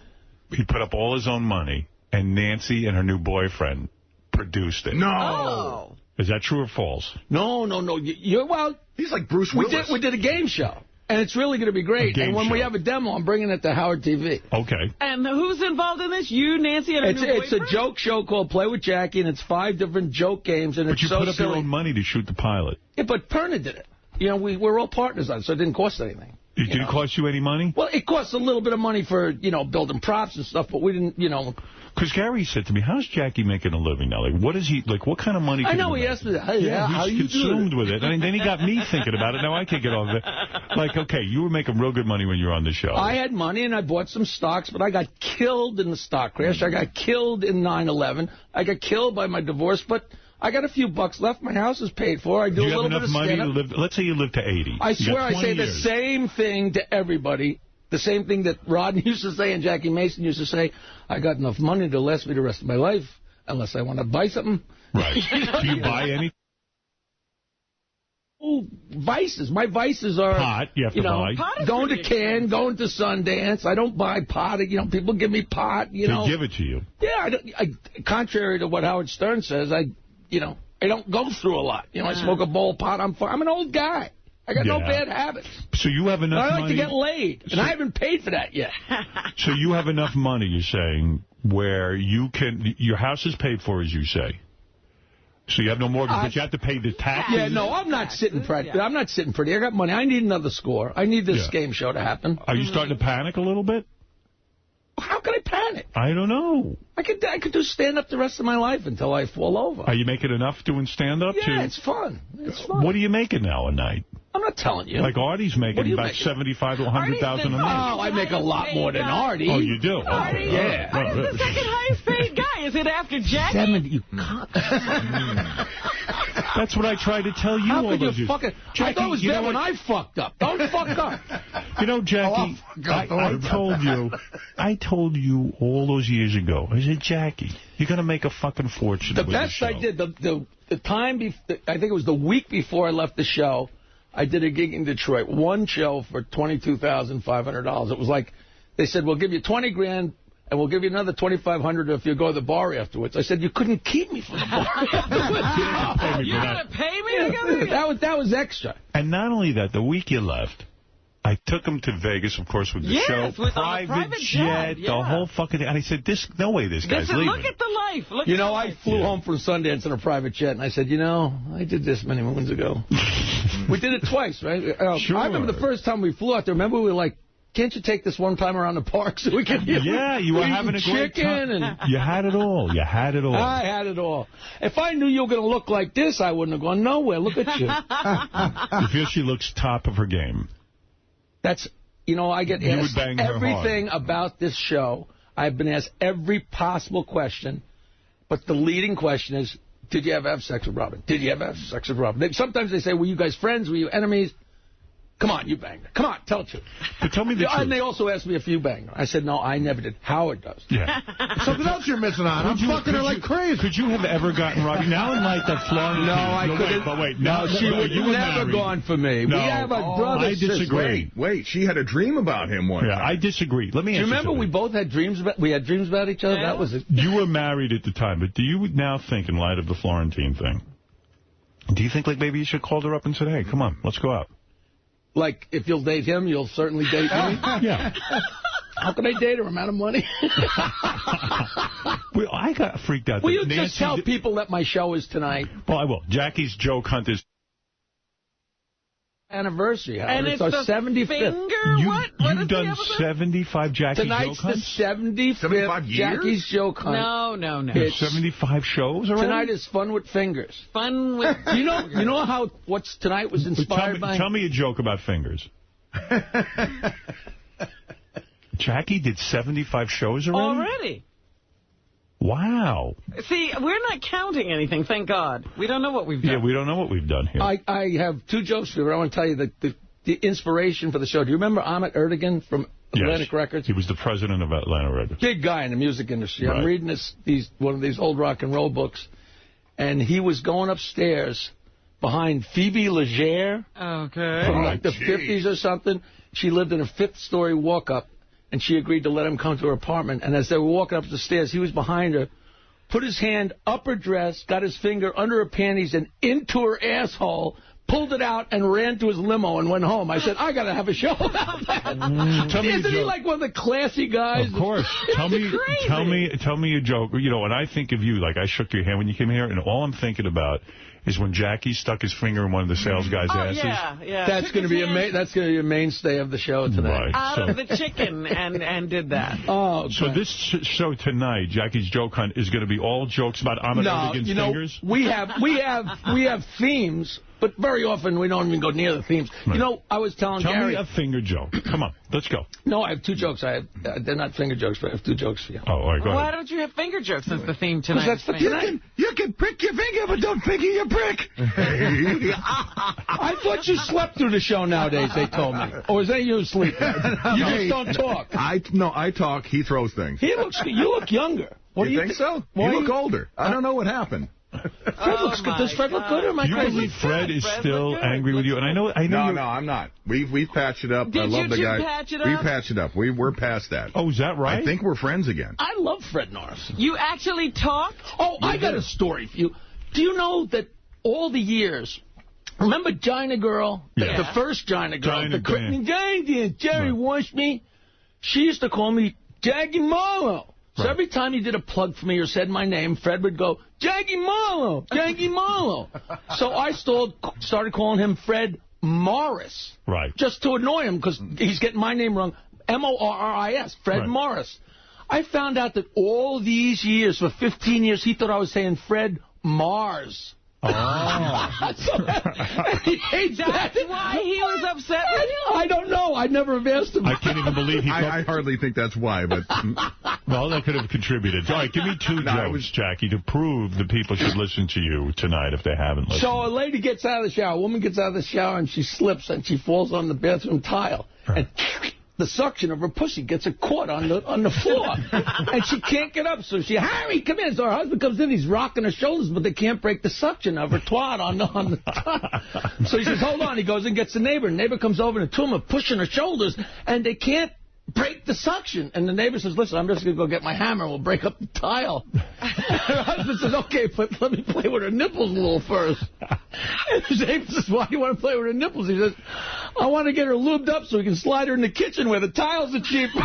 He put up all his own money, and Nancy and her new boyfriend produced it. No. Oh. Is that true or false? No. Well, he's like Bruce Willis. We did a game show. And it's really going to be great. And when we have a demo, I'm bringing it to Howard TV. Okay. And who's involved in this? You, Nancy, and her new boyfriend? It's a joke show called Play with Jackie, and it's 5 different joke games. And but it's you so put up silly. your own money to shoot the pilot. Yeah, but Perna did it. You know, we're all partners on it, so it didn't cost anything. It didn't cost you any money? Well, it costs a little bit of money for, building props and stuff, but we didn't, Because Gary said to me, how's Jackie making a living now? Like, what is he, like, what kind of money can I know, he asked me that. How he's consumed with it. And then he got me thinking about it. Now I can't get off of it. Like, okay, you were making real good money when you were on the show. I had money, and I bought some stocks, but I got killed in the stock crash. I got killed in 9/11. I got killed by my divorce, but I got a few bucks left. My house is paid for. I do a little bit of stand-up. Do you have enough money to live? Let's say you live to 80. I swear I say the same thing to everybody. The same thing that Rodney used to say and Jackie Mason used to say. I got enough money to last me the rest of my life, unless I want to buy something. Right. Do you buy anything? Oh, vices. My vices are... Pot, you have to buy. Going to Cannes, going to Sundance. I don't buy pot. People give me pot, They give it to you. Yeah, contrary to what Howard Stern says, I don't go through a lot. I smoke a bowl of pot. I'm an old guy. I got no bad habits. So you have enough money. I like to get laid, and I haven't paid for that yet. So you have enough money, you're saying, where you can, your house is paid for, as you say. So you have no mortgage, but you have to pay the taxes? Yeah, no, I'm not sitting pretty. I'm not sitting pretty. I got money. I need another score. I need this game show to happen. Are you starting to panic a little bit? How can I panic? I don't know. I could do stand-up the rest of my life until I fall over. Are you making enough doing stand-up? Yeah, it's fun. It's fun. What are you making now a night? I'm not telling you. Like Artie's making about $75,000 to $100,000 a month. Oh, I make a lot more than Artie. Oh, you do? Artie, yeah. Artie's the second highest paid guy. Is it after Jackie? 70. You can't. That's what I tried to tell you all those years. Jackie, I thought it was bad when I fucked up. Don't fuck up. Jackie, I told you all those years ago, I said, Jackie, you're going to make a fucking fortune with this show. The best I did, the time, I think it was the week before I left the show, I did a gig in Detroit, one show for $22,500. It was like, they said, we'll give you $20,000 and we'll give you another $2,500 if you go to the bar afterwards. I said, you couldn't keep me from the bar afterwards. You got to pay me to go? That was extra. And not only that, the week you left, I took him to Vegas, of course, with the show. Private jet, the whole fucking thing. And I said, no way this guy's leaving. Look at the life. I flew home from Sundance in a private jet, and I said, I did this many moons ago. We did it twice, right? Sure. I remember the first time we flew out there. Remember, we were like, can't you take this one time around the park so we can... Yeah, you were having a great time. You had it all. You had it all. I had it all. If I knew you were going to look like this, I wouldn't have gone nowhere. Look at you. You feel she looks top of her game? That's, I get asked everything about this show. I've been asked every possible question, but the leading question is, did you ever have sex with Robin? Did you ever have sex with Robin? Sometimes they say, were you guys friends? Were you enemies? Come on, you banged her. Come on, tell the truth. But tell me the truth. And they also asked me if you banged her. I said, no, I never did. Howard does. Yeah. Something else you're missing on. I'm fucking her like crazy. Could you have ever gotten Robbie? Now in life that Florence... No, I couldn't. But wait. No, she would never gone for me. No. We have a brother. I disagree. Wait, she had a dream about him one time. I disagree. Let me Do you remember we both had dreams about... We had dreams about each other? Yeah. That was it. You were married at the time, but do you now think, in light of the Florentine thing, do you think like maybe you should call her up and say, hey, come on, let's go out? Like, if you'll date him, you'll certainly date me? Yeah. How can I date her? I'm out of money. Well, I got freaked out. Will you just tell people that my show is tonight? Well, I will. Jackie's joke hunt is... Anniversary, Howard. And it's our the 75th. finger? You've done 75 Jackie's Tonight's joke hunts? Tonight's the 75th Jackie's joke hunt. No. It's 75 shows already? Tonight is Fun with Fingers. Fun with fingers. You know how what's tonight was inspired by? Tell me a joke about fingers. Jackie did 75 shows already? Wow. See, we're not counting anything, thank God. We don't know what we've done. Yeah, we don't know what we've done here. I have two jokes for you, but I want to tell you the inspiration for the show. Do you remember Ahmet Ertegun from Atlantic Records? He was the president of Atlantic Records. Big guy in the music industry. Right. I'm reading one of these old rock and roll books, and he was going upstairs behind Phoebe Legere from like the 50s or something. She lived in a fifth-story walk-up, and she agreed to let him come to her apartment. And as they were walking up the stairs, he was behind her, put his hand up her dress, got his finger under her panties and into her asshole, pulled it out, and ran to his limo and went home. I said, I got to have a show about that. Isn't he like one of the classy guys? Of course. Tell me a joke. You know, when I think of you, like I shook your hand when you came here, and all I'm thinking about is when Jackie stuck his finger in one of the sales guys' asses. Yeah. That's going to be a mainstay of the show tonight. Right. Out of the chicken and did that. Oh, so this show tonight, Jackie's Joke Hunt, is going to be all jokes about Ahmet Ertegun's fingers? We have themes, but very often we don't even go near the themes. Right. You know, I was telling Gary... Tell me a finger joke. Come on, let's go. No, I have two jokes. They're not finger jokes, but I have two jokes for you. Oh, all right, go ahead. Why don't you have finger jokes as the theme tonight? Because that's the theme. You can prick your finger, but don't finger your prick. I thought you slept through the show nowadays, they told me. Or is that you sleeping? You just don't talk. I talk. He throws things. You look younger. You think so? You look older. I don't know what happened. Fred looks good. Does Fred look good, or am I crazy? You believe Fred is still angry with you? And I know. No, I'm not. We've patched it up. Did I love the guy. Patch it up? We patched it up. We're past that. Oh, is that right? I think we're friends again. I love Fred Norris. You actually talked? Oh, I got a story for you. Do you know that all the years? Remember Gina Girl? Yeah. The first Gina Girl. Jerry wants me. She used to call me Jackie Marlowe. So every time you did a plug for me or said my name, Fred would go, Jackie Marlowe, Jackie Marlowe. So I started calling him Fred Morris. Right. Just to annoy him, because he's getting my name wrong. M-O-R-R-I-S, Fred Morris. I found out that all these years, for 15 years, he thought I was saying Fred Mars. Oh. He hates That's why he was upset with you? I don't know. I never have asked him. I can't even believe he... I hardly think that's why, but... Well, that could have contributed. All right, give me two jokes, Jackie, to prove that people should listen to you tonight if they haven't listened. So a lady gets out of the shower. A woman gets out of the shower, and she slips, and she falls on the bathroom tile. Right. And the suction of her pussy gets caught on the floor. And she can't get up. So she, Harry, come in. So her husband comes in. He's rocking her shoulders, but they can't break the suction of her twat on the top. So he says, hold on. He goes and gets the neighbor. The neighbor comes over, and the two of them are pushing her shoulders, and they can't break the suction. And the neighbor says, listen, I'm just going to go get my hammer and we'll break up the tile. And her husband says, okay, but let me play with her nipples a little first. And his neighbor says, why do you want to play with her nipples? He says, I want to get her lubed up so we can slide her in the kitchen where the tiles are cheap. Come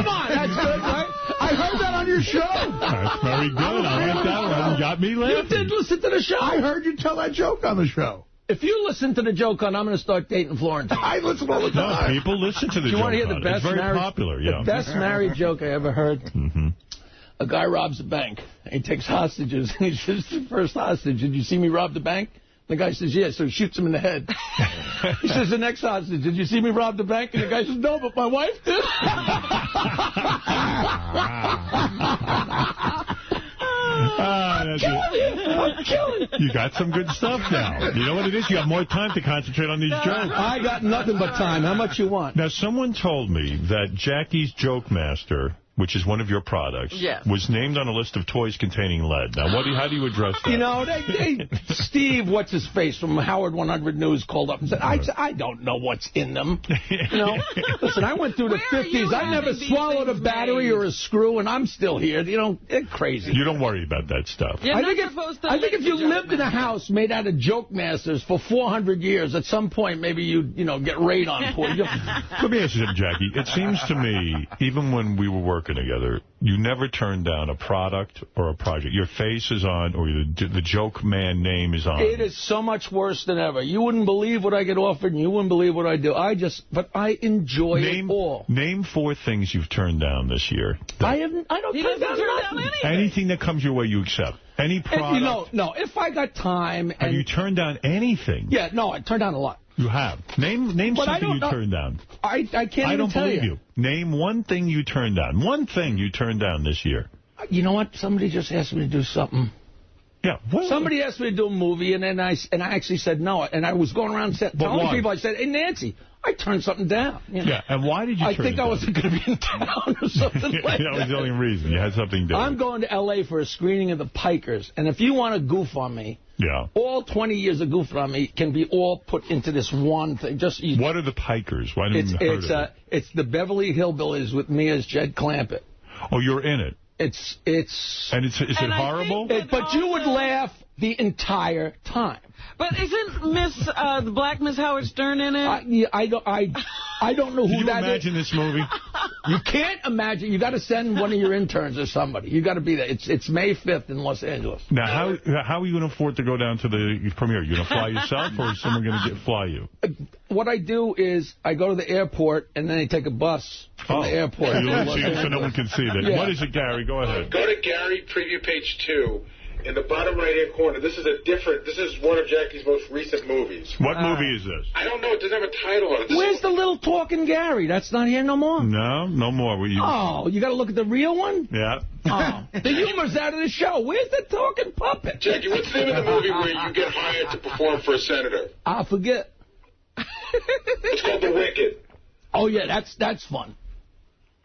on, that's good, right? I heard that on your show. That's very good. I like that one. Got me laughing. You did listen to the show. I heard you tell that joke on the show. If you listen to the joke on, I'm going to start dating Florentine. I listen all the time. No, people listen to the joke. You want to hear the best it's very popular, yeah. The best married joke I ever heard? A guy robs a bank. And he takes hostages. And he says to the first hostage, did you see me rob the bank? The guy says, yes. So he shoots him in the head. He says, the next hostage, did you see me rob the bank? And the guy says, no, but my wife did. I'm killing. You got some good stuff now. You know what it is? You have more time to concentrate on these jokes. I got nothing but time. How much you want? Now, someone told me that Jackie's Joke Master, which is one of your products, was named on a list of toys containing lead. Now, how do you address that? You know, Steve, what's-his-face from Howard 100 News called up and said, I don't know what's in them. You know, listen, I went through the 50s. I never swallowed a battery or a screw, and I'm still here. You know, they're crazy. You don't worry about that stuff. I think if you lived in a house made out of Joke Masters for 400 years, at some point, maybe you'd, get radon poisoning. Let me ask you something, Jackie. It seems to me, even when we were working together, you never turned down a product or a project. Your face is on, or the Joke Man name is on. It is so much worse than ever. You wouldn't believe what I get offered, and you wouldn't believe what I do. But I enjoy it all. Name 4 things you've turned down this year. I don't turn down anything that comes your way, you accept. Any product. No. If I got time. Have you turned down anything? Yeah, no, I turned down a lot. You have. Name something you turned down. I can't even tell you. I don't believe you. Name one thing you turned down. One thing you turned down this year. You know what? Somebody just asked me to do something. Yeah. Somebody asked me to do a movie, and then I actually said no. And I was going around telling people, I said, hey, Nancy, I turned something down. Yeah, and why did you turn it down? I think I wasn't going to be in town or something like that. That was the only reason. You had something different. I'm going to L.A. for a screening of The Pikers, and if you want to goof on me, all 20 years of goofing on me can be all put into this one thing. What are The Pikers? Why didn't you heard of it? It's the Beverly Hillbillies with me as Jed Clampett. Oh, you're in it? Is it horrible? But you would laugh the entire time. But isn't the Black Miss Howard Stern in it? I don't know who that is. Can you imagine this movie? You can't imagine. You got to send one of your interns or somebody. You got to be there. It's May 5th in Los Angeles. Now, how are you going to afford to go down to the premiere? You going to fly yourself, or is someone going to fly you? What I do is I go to the airport, and then I take a bus from the airport. So no one can see that. Yeah. What is it, Gary? Go ahead. Go to Gary, preview page 2. In the bottom right-hand corner, this is one of Jackie's most recent movies. What movie is this? I don't know. It doesn't have a title on it. Where's the little talking Gary? That's not here no more. No more. You got to look at the real one? Yeah. Oh, the humor's out of the show. Where's the talking puppet? Jackie, what's the name of the movie where you get hired to perform for a senator? I forget. It's called The Wicked. Oh, yeah, that's fun.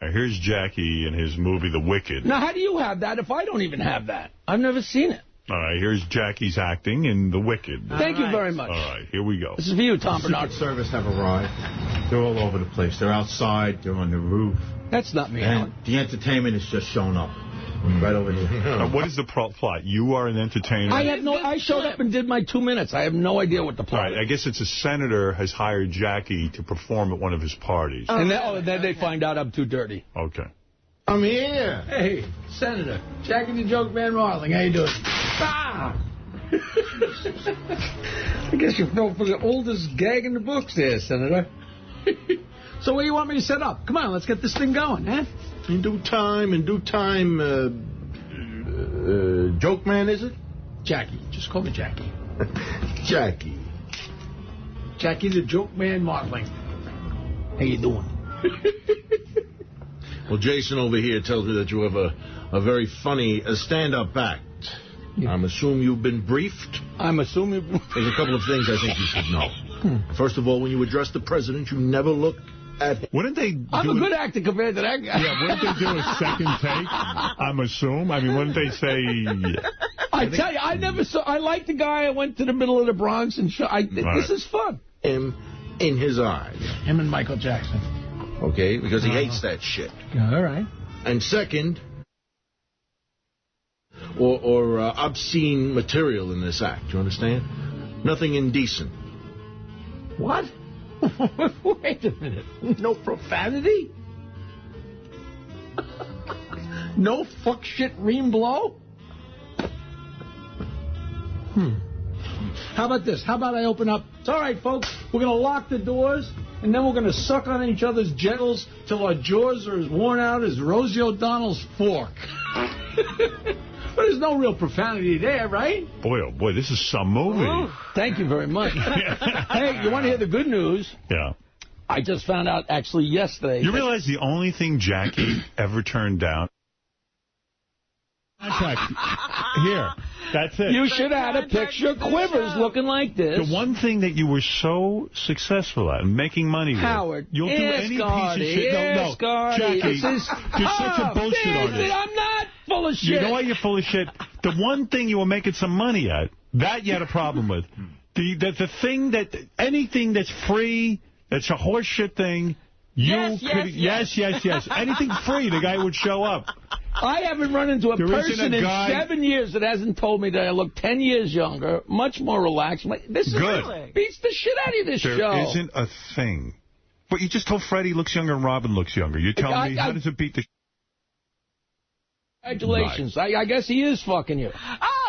Here's Jackie and his movie, The Wicked. Now, how do you have that if I don't even have that? I've never seen it. All right, here's Jackie's acting in The Wicked. Thank you very much. All right, here we go. This is for you, Tom Bernard. Secret Service have arrived. They're all over the place. They're outside. They're on the roof. That's not me, And the entertainment is just showing up. Right over here. What is the plot? You are an entertainer. I showed up and did my 2 minutes. I have no idea what the plot is. I guess it's a senator has hired Jackie to perform at one of his parties. And then they find out I'm too dirty. Okay. I'm here. Hey, Senator. Jackie the Joke Man Marling. How you doing? Ah! I guess you fell for the oldest gag in the books there, Senator. So where do you want me to set up? Come on, let's get this thing going, huh? In due time, Joke Man, is it? Jackie. Just call me Jackie. Jackie. Jackie the Joke Man Marling. How you doing? Well, Jason over here tells me that you have a very funny stand-up act. Yeah. I'm assuming you've been briefed. There's a couple of things I think you should know. First of all, when you address the president, you never look at him. Wouldn't they? I'm a good actor compared to that guy. Yeah, wouldn't they do a second take? I'm assuming. I mean, wouldn't they say? I tell you, I never saw. I like the guy. I went to the middle of the Bronx and this is fun. Him in his eyes. Him and Michael Jackson. Okay, because he hates that shit. All right. And second, or obscene material in this act. You understand? Nothing indecent. What? Wait a minute. No profanity? No fuck shit ream blow? How about this? How about I open up? It's all right, folks. We're going to lock the doors, and then we're going to suck on each other's genitals till our jaws are as worn out as Rosie O'Donnell's fork. But there's no real profanity there, right? Boy, oh boy, this is some movie. Oh, thank you very much. Hey, you want to hear the good news? Yeah. I just found out actually yesterday. You realize the only thing Jackie ever turned down? Contract. Here. That's it. You should have had a picture of Quivers looking like this. The one thing that you were so successful at, making money with, Howard, you'll do any piece of shit. No, Jackie, you're such a bullshit artist. I'm not full of shit. You know why you're full of shit? The one thing you were making some money at, that you had a problem with. The thing that, anything that's free, that's a horse shit thing, yes. Anything free, the guy would show up. I haven't run into a person in 7 years that hasn't told me that I look 10 years younger, much more relaxed. This is good. Beats the shit out of this show. There isn't a thing. But you just told Freddie looks younger and Robin looks younger. You're telling me, how does it beat the... Congratulations. Right. I guess he is fucking you.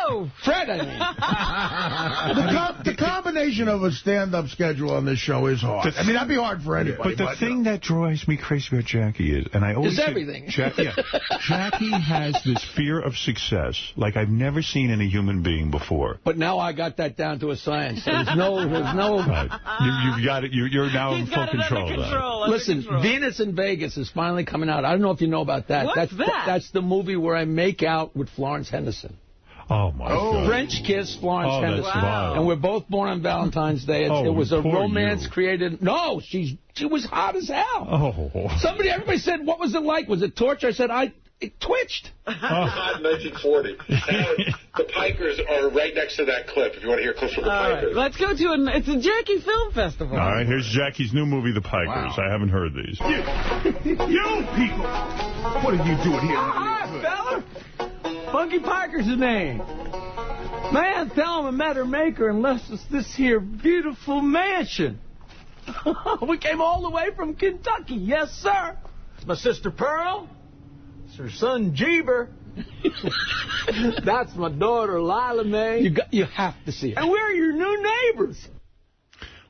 Oh, Fred, I mean. The combination of a stand-up schedule on this show is hard. I mean, that'd be hard for anybody. But the thing that drives me crazy about Jackie is, and I always say, everything. Jackie has this fear of success like I've never seen in a human being before. But now I got that down to a science. There's no. Right. You've got it. You're now in full control. Listen, Venus in Vegas is finally coming out. I don't know if you know about that. What's that? That's the movie where I make out with Florence Henderson. Oh, my God. French kiss, Florence Henderson. Wow. And we're both born on Valentine's Day. It was a romance created. No, she was hot as hell. Oh. Everybody said, what was it like? Was it torture? I said, it twitched. It was hot in 1940. The Pikers are right next to that clip, if you want to hear clips from the Pikers. Right. Let's go to it's a Jackie Film Festival. All right, here's Jackie's new movie, The Pikers. Wow. I haven't heard these. You people! What are you doing here? Hi, fella. Funky Parker's the name. Man, tell him I met her maker and left us this here beautiful mansion. We came all the way from Kentucky. Yes, sir. It's my sister Pearl. It's her son Jeeber. That's my daughter Lila Mae. You have to see it. And we're your new neighbors.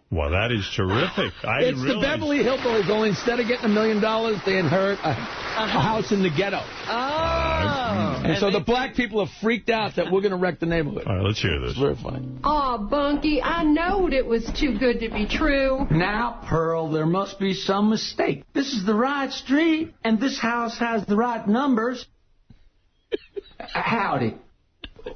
Well, that is terrific. It's the Beverly Hillbillies, only instead of getting $1 million, they inherit a house in the ghetto. Oh. And so the black people are freaked out that we're going to wreck the neighborhood. All right, let's hear this. It's very funny. Aw, Bunky, I knowed it was too good to be true. Now, Pearl, there must be some mistake. This is the right street, and this house has the right numbers. Howdy.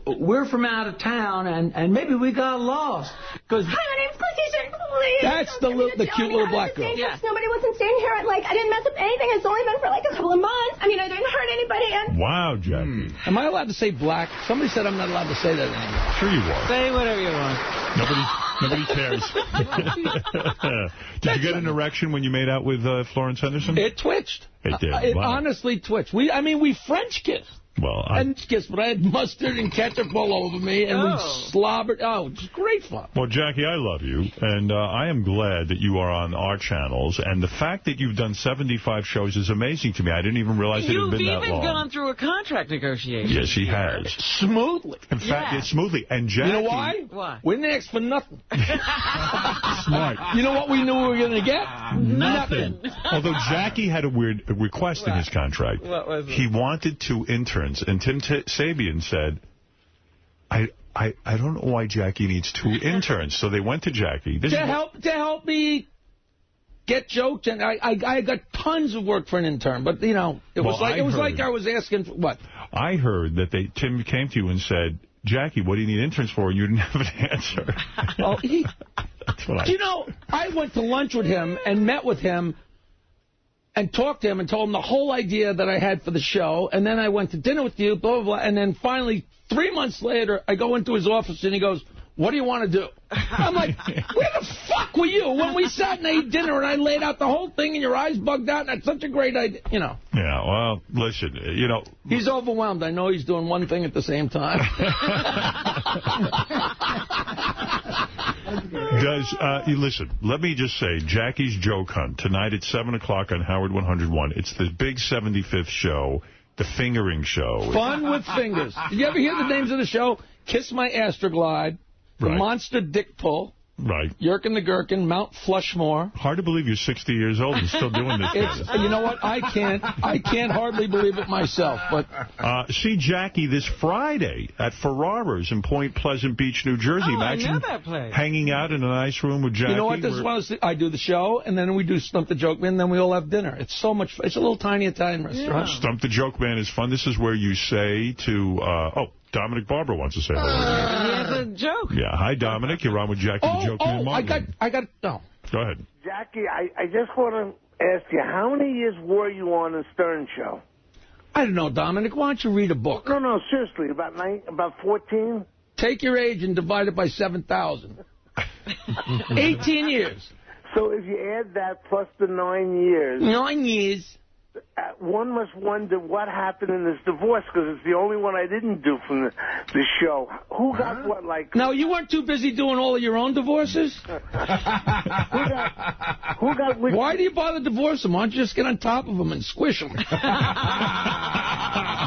We're from out of town, and maybe we got lost. Hi, my name's Letitia. Please. That's the cute little black girl. Yeah. Nobody wasn't staying here. I didn't mess up anything. It's only been for a couple of months. I mean, I didn't hurt anybody. And wow, Jackie. Am I allowed to say black? Somebody said I'm not allowed to say that anymore. Sure you are. Say whatever you want. Nobody cares. Did you get an erection when you made out with Florence Henderson? It twitched. It did. It honestly twitched. We french kissed. Well, I didn't kiss, but I had mustard and ketchup all over me, and we slobbered. Oh, it was great fun. Well, Jackie, I love you, and I am glad that you are on our channels. And the fact that you've done 75 shows is amazing to me. I didn't even realize it had been that long. You've even gone through a contract negotiation. Yes, he has. Smoothly. In fact, it's smoothly. And Jackie... You know why? Why? We didn't ask for nothing. Smart. You know what we knew we were going to get? Nothing. Although Jackie had a weird request in his contract. What was it? He wanted 2 interns, and Tim Sabian said, I don't know why Jackie needs 2 interns. So they went to Jackie. To help me get jokes, and I got tons of work for an intern. But, it was like I was asking for what? I heard that Tim came to you and said, Jackie, what do you need interns for? And you didn't have an answer. Oh, That's what I went to lunch with him and met with him and talked to him and told him the whole idea that I had for the show. And then I went to dinner with you, blah, blah, blah. And then finally, 3 months later, I go into his office and he goes, what do you want to do? I'm like, where the fuck were you when we sat and ate dinner and I laid out the whole thing and your eyes bugged out and that's such a great idea, Yeah, well, listen, He's overwhelmed. I know he's doing one thing at the same time. Listen, let me just say, Jackie's Joke Hunt, tonight at 7 o'clock on Howard 101. It's the big 75th show, the fingering show. Fun with fingers. Did you ever hear the names of the show? Kiss My Astroglide, The Monster Dick Pull, Right. Yerkin the Gherkin, Mount Flushmore. Hard to believe you're 60 years old and still doing this. You know what? I can't hardly believe it myself. But see Jackie this Friday at Ferrara's in Point Pleasant Beach, New Jersey. Oh, Imagine I know that place. Hanging out in a nice room with Jackie. You know what? This is one of the, I do the show, and then we do Stump the Joke Man, and then we all have dinner. It's so much fun. It's a little tiny Italian restaurant. Yeah. Stump the Joke Man is fun. This is where you say to, Dominic Barber wants to say hello. He has a joke. Yeah. Hi, Dominic. You're on with Jackie the Joke Man. No. Go ahead. Jackie, I just want to ask you, how many years were you on the Stern Show? I don't know, Dominic. Why don't you read a book? No, seriously. About 14? Take your age and divide it by 7,000. 18 years. So if you add that plus the 9 years... 9 years. One must wonder what happened in this divorce, because it's the only one I didn't do from the show. Who got what, like... No, you weren't too busy doing all of your own divorces? Who got which... Why do you bother divorcing them? Why don't you just get on top of them and squish them?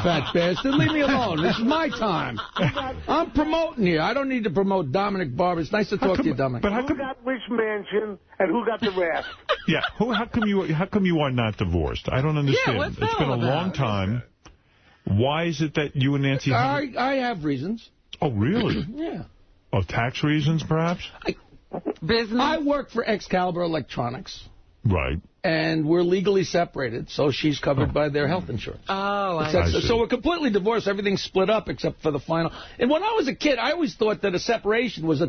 Fat bastard, leave me alone. This is my time. I'm promoting here. I don't need to promote Dominic Barber. It's nice to talk to you, Dominic. But who got which mansion and who got the rest? Yeah, how come you are not divorced? I don't understand. Yeah, it's been a long time. Why is it that you and Nancy... I have reasons. Oh, really? Yeah. Oh, tax reasons, perhaps? Business? I work for Excalibur Electronics. Right. And we're legally separated, so she's covered by their health insurance. Oh, I see. So we're completely divorced. Everything's split up except for the final. And when I was a kid, I always thought that a separation was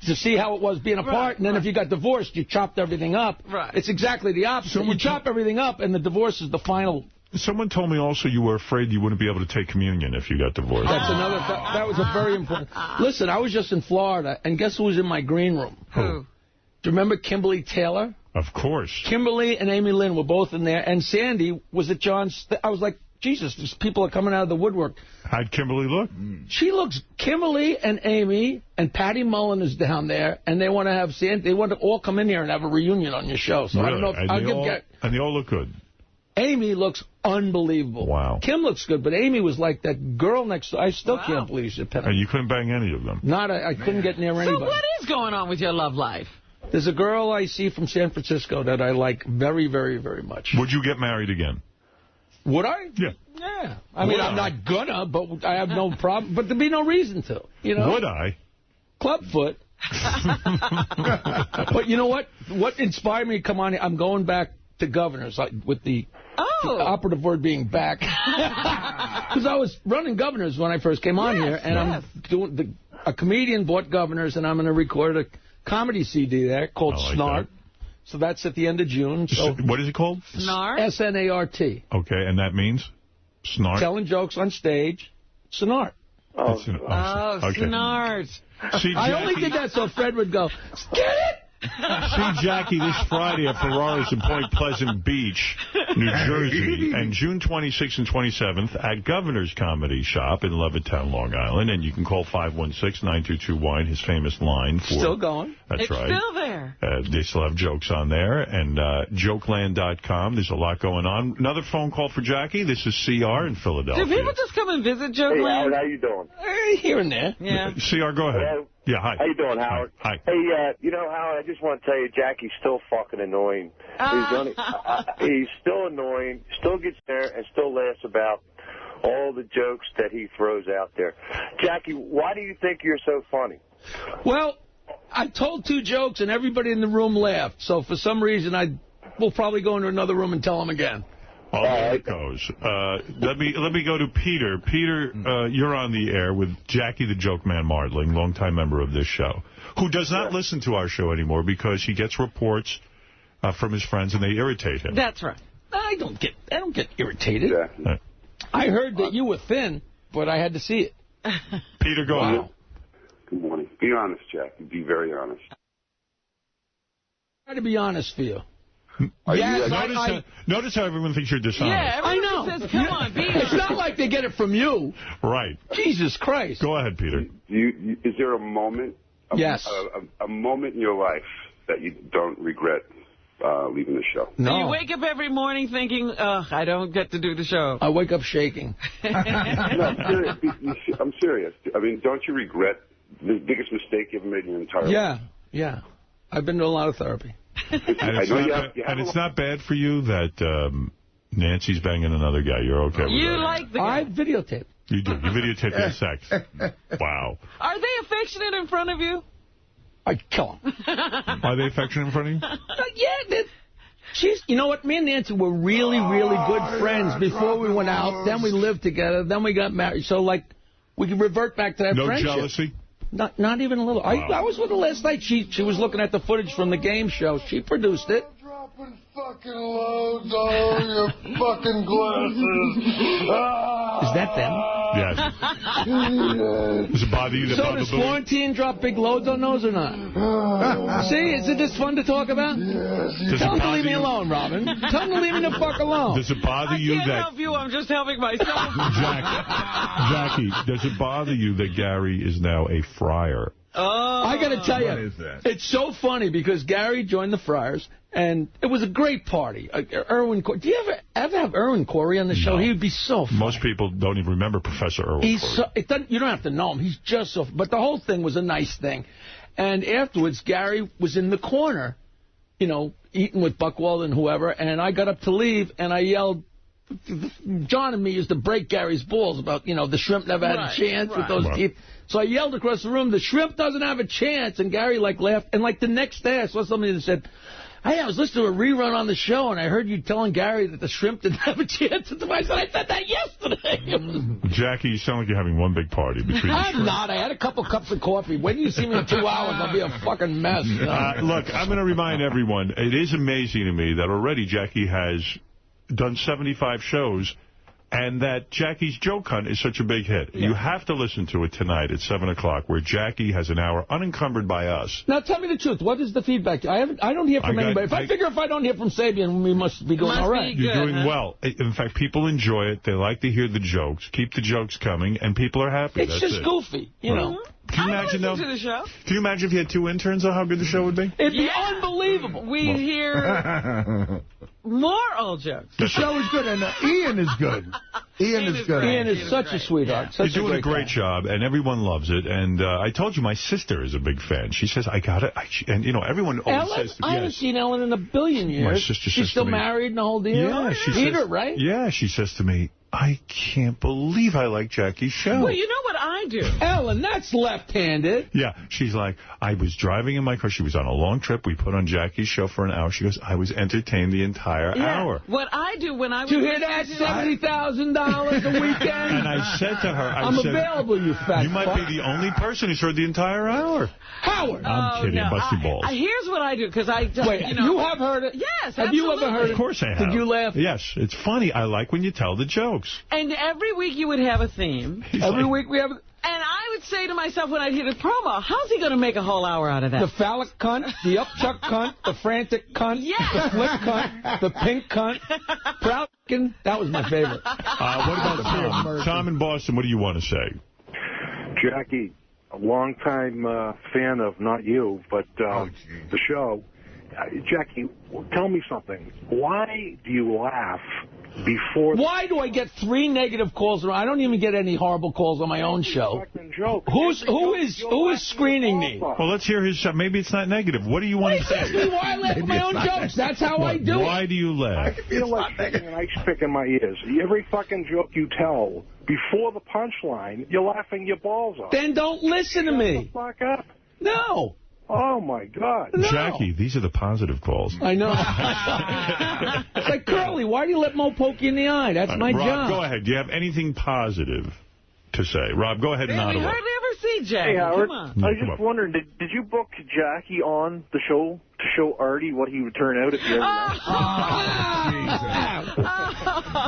to see how it was being apart, and then if you got divorced, you chopped everything up. Right. It's exactly the opposite. You chop everything up, and the divorce is the final. Someone told me also you were afraid you wouldn't be able to take communion if you got divorced. That's another. That was a very important. Listen, I was just in Florida, and guess who was in my green room? Who? Do you remember Kimberly Taylor? Of course. Kimberly and Amy Lynn were both in there, and Sandy was at John's. I was like, Jesus, these people are coming out of the woodwork. How'd Kimberly look? She looks, Kimberly and Amy and Patty Mullen is down there, and they want to have Sandy. They want to all come in here and have a reunion on your show. So really? I don't know if and they all look good. Amy looks unbelievable. Wow. Kim looks good, but Amy was like that girl next to... I still can't believe she's a pen. And you couldn't bang any of them? I couldn't get near anybody. So what is going on with your love life? There's a girl I see from San Francisco that I like very, very, very much. Would you get married again? Would I? Yeah. Yeah. I mean, I'm not gonna, but I have no problem. But there'd be no reason to. You know? Would I? Clubfoot. But you know what? What inspired me to come on here? I'm going back to Governors with the operative word being back. Because I was running Governors when I first came on here, and I'm doing a comedian bought Governors, and I'm going to record a comedy CD there called Snart. So that's at the end of June. So what is it called? Snart? S-N-A-R-T. Okay, and that means? Snart? Telling jokes on stage. Snart. Okay. Snart. See, I only did that so Fred would go, get it! See Jackie this Friday at Ferrara's in Point Pleasant Beach, New Jersey, and June 26th and 27th at Governor's Comedy Shop in Levittown, Long Island. And you can call 516-922-WINE, his famous line. Still going. That's right. It's still there. They still have jokes on there. And Jokeland.com. There's a lot going on. Another phone call for Jackie. This is CR in Philadelphia. Do people just come and visit Jokeland? Hey, Howard, how you doing? Here and there. Yeah. CR, go ahead. Hello? Yeah, hi. How you doing, Howard? Hi. Hey, you know, Howard, I just want to tell you, Jackie's still fucking annoying. He's still annoying, still gets there, and still laughs about all the jokes that he throws out there. Jackie, why do you think you're so funny? Well, I told 2 jokes, and everybody in the room laughed. So for some reason, we'll probably go into another room and tell them again. Oh, there it goes. Let me go to Peter. Peter, you're on the air with Jackie the Joke Man Martling, longtime member of this show, who does not listen to our show anymore because he gets reports from his friends and they irritate him. That's right. I don't get irritated. Yeah. I heard that you were thin, but I had to see it. Peter, go ahead. Good morning. Be honest, Jackie. Be very honest. Try to be honest for you. Notice how everyone thinks you're dishonest. Yeah, I know. Says, come on, be It's not like they get it from you. Right. Jesus Christ. Go ahead, Peter. Is there a moment? Yes. A moment in your life that you don't regret leaving the show? No. Do you wake up every morning thinking, ugh, I don't get to do the show? I wake up shaking. No, I'm serious. I mean, don't you regret the biggest mistake you ever made in your entire life? Yeah. I've been to a lot of therapy. And it's not bad for you that Nancy's banging another guy. You're okay with that? You like the guy. I videotape. You do. You videotape their sex. Wow. Are they affectionate in front of you? I kill them. Are they affectionate in front of you? Yeah. You know what? Me and Nancy were really, really good friends before we went out. Then we lived together. Then we got married. So, like, we can revert back to that friendship. No jealousy? Not even a little. Wow. I was with her last night. She was looking at the footage from the game show. She produced it. Fucking loads all your fucking glasses. Is that them? Yes. Does it bother you? So does Florentine drop big loads on those or not? See, isn't this fun to talk about? Yes. Tell them to leave me alone, Robin. Tell them to leave me the fuck alone. Does it bother you I can't help you. I'm just helping myself. Jackie, does it bother you that Gary is now a friar? Oh. I got to tell you, it's so funny because Gary joined the Friars, and it was a great party. Irwin, do you ever have Irwin Corey on the show? No. He would be so funny. Most people don't even remember Professor Irwin Corey. You don't have to know him. He's just so... But the whole thing was a nice thing. And afterwards, Gary was in the corner, you know, eating with Buchwald and whoever, and I got up to leave, and I yelled... John and me used to break Gary's balls about, you know, the shrimp never had a chance with those teeth. So I yelled across the room, the shrimp doesn't have a chance. And Gary, like, laughed. And, like, the next day I saw somebody that said, hey, I was listening to a rerun on the show, and I heard you telling Gary that the shrimp didn't have a chance. And I said, I said that yesterday. Jackie, you sound like you're having one big party between the I'm not. I had a couple cups of coffee. When you see me in 2 hours, I'll be a fucking mess. You know? Look, I'm going to remind everyone, it is amazing to me that already Jackie has done 75 shows, and that Jackie's Joke Hunt is such a big hit. Yeah. You have to listen to it tonight at 7 o'clock, where Jackie has an hour unencumbered by us. Now, tell me the truth. What is the feedback? I don't hear from anybody. I figure if I don't hear from Sabian, we must be going all right. You're doing well. In fact, people enjoy it. They like to hear the jokes. Keep the jokes coming, and people are happy. It's just goofy, you know. Can you imagine, though? To the show. Can you imagine if you had 2 interns, though, how good the show would be? It'd be unbelievable. We'd hear more old jokes. The show is good, and Ian is good. Ian is good. Ian is such a sweetheart. You're doing a great job, and everyone loves it. And I told you my sister is a big fan. She says, I got it. And, you know, everyone always says to me, I haven't seen Ellen in a billion years. My sister She's still married and the whole deal? Yeah, she Peter, says, right? Yeah, she says to me, I can't believe I like Jackie's show. Well, you know what I do. Ellen, that's left-handed. Yeah, she's like, I was driving in my car. She was on a long trip. We put on Jackie's show for an hour. She goes, I was entertained the entire hour. What I do when I was... Did you hear that? $70,000 a weekend? And I said to her, I'm available, you fat You might be the only person who's heard the entire hour. Howard! I'm kidding. No, Busty balls. Here's what I do, because I... Wait, you have heard it? Yes, Have you ever heard it? Of course I have. Did you laugh? Yes, it's funny. I like when you tell the jokes. And every week you would have a theme. Every week we have... And I would say to myself when I'd hear the promo, how's he going to make a whole hour out of that? The phallic cunt, the upchuck cunt, the frantic cunt, the flick cunt, the pink cunt, proud that was my favorite. What about Tom? Tom in Boston, what do you want to say? Jackie, a long-time fan of not you, but the show. Jackie, tell me something. Why do you laugh before... Why do I get 3 negative calls? I don't even get any horrible calls on my own show. Who is screening me? Well, let's hear his show. Maybe it's not negative. What do you want to say? Ask me why I laugh at my own jokes. That's how I do it. Why do you laugh? I feel like an ice pick in my ears. Every fucking joke you tell, before the punchline, you're laughing your balls off. Then don't listen to me. Fuck up. No. Oh, my God. No. Jackie, these are the positive calls. I know. It's like, Curly, why do you let Mo poke you in the eye? That's my Rob, job. go ahead. Do you have anything positive to say? Rob, go ahead and We hardly ever see Jackie. Hey, Howard. Come on. I was just wondering, did you book Jackie on the show to show Artie what he would turn out if you ever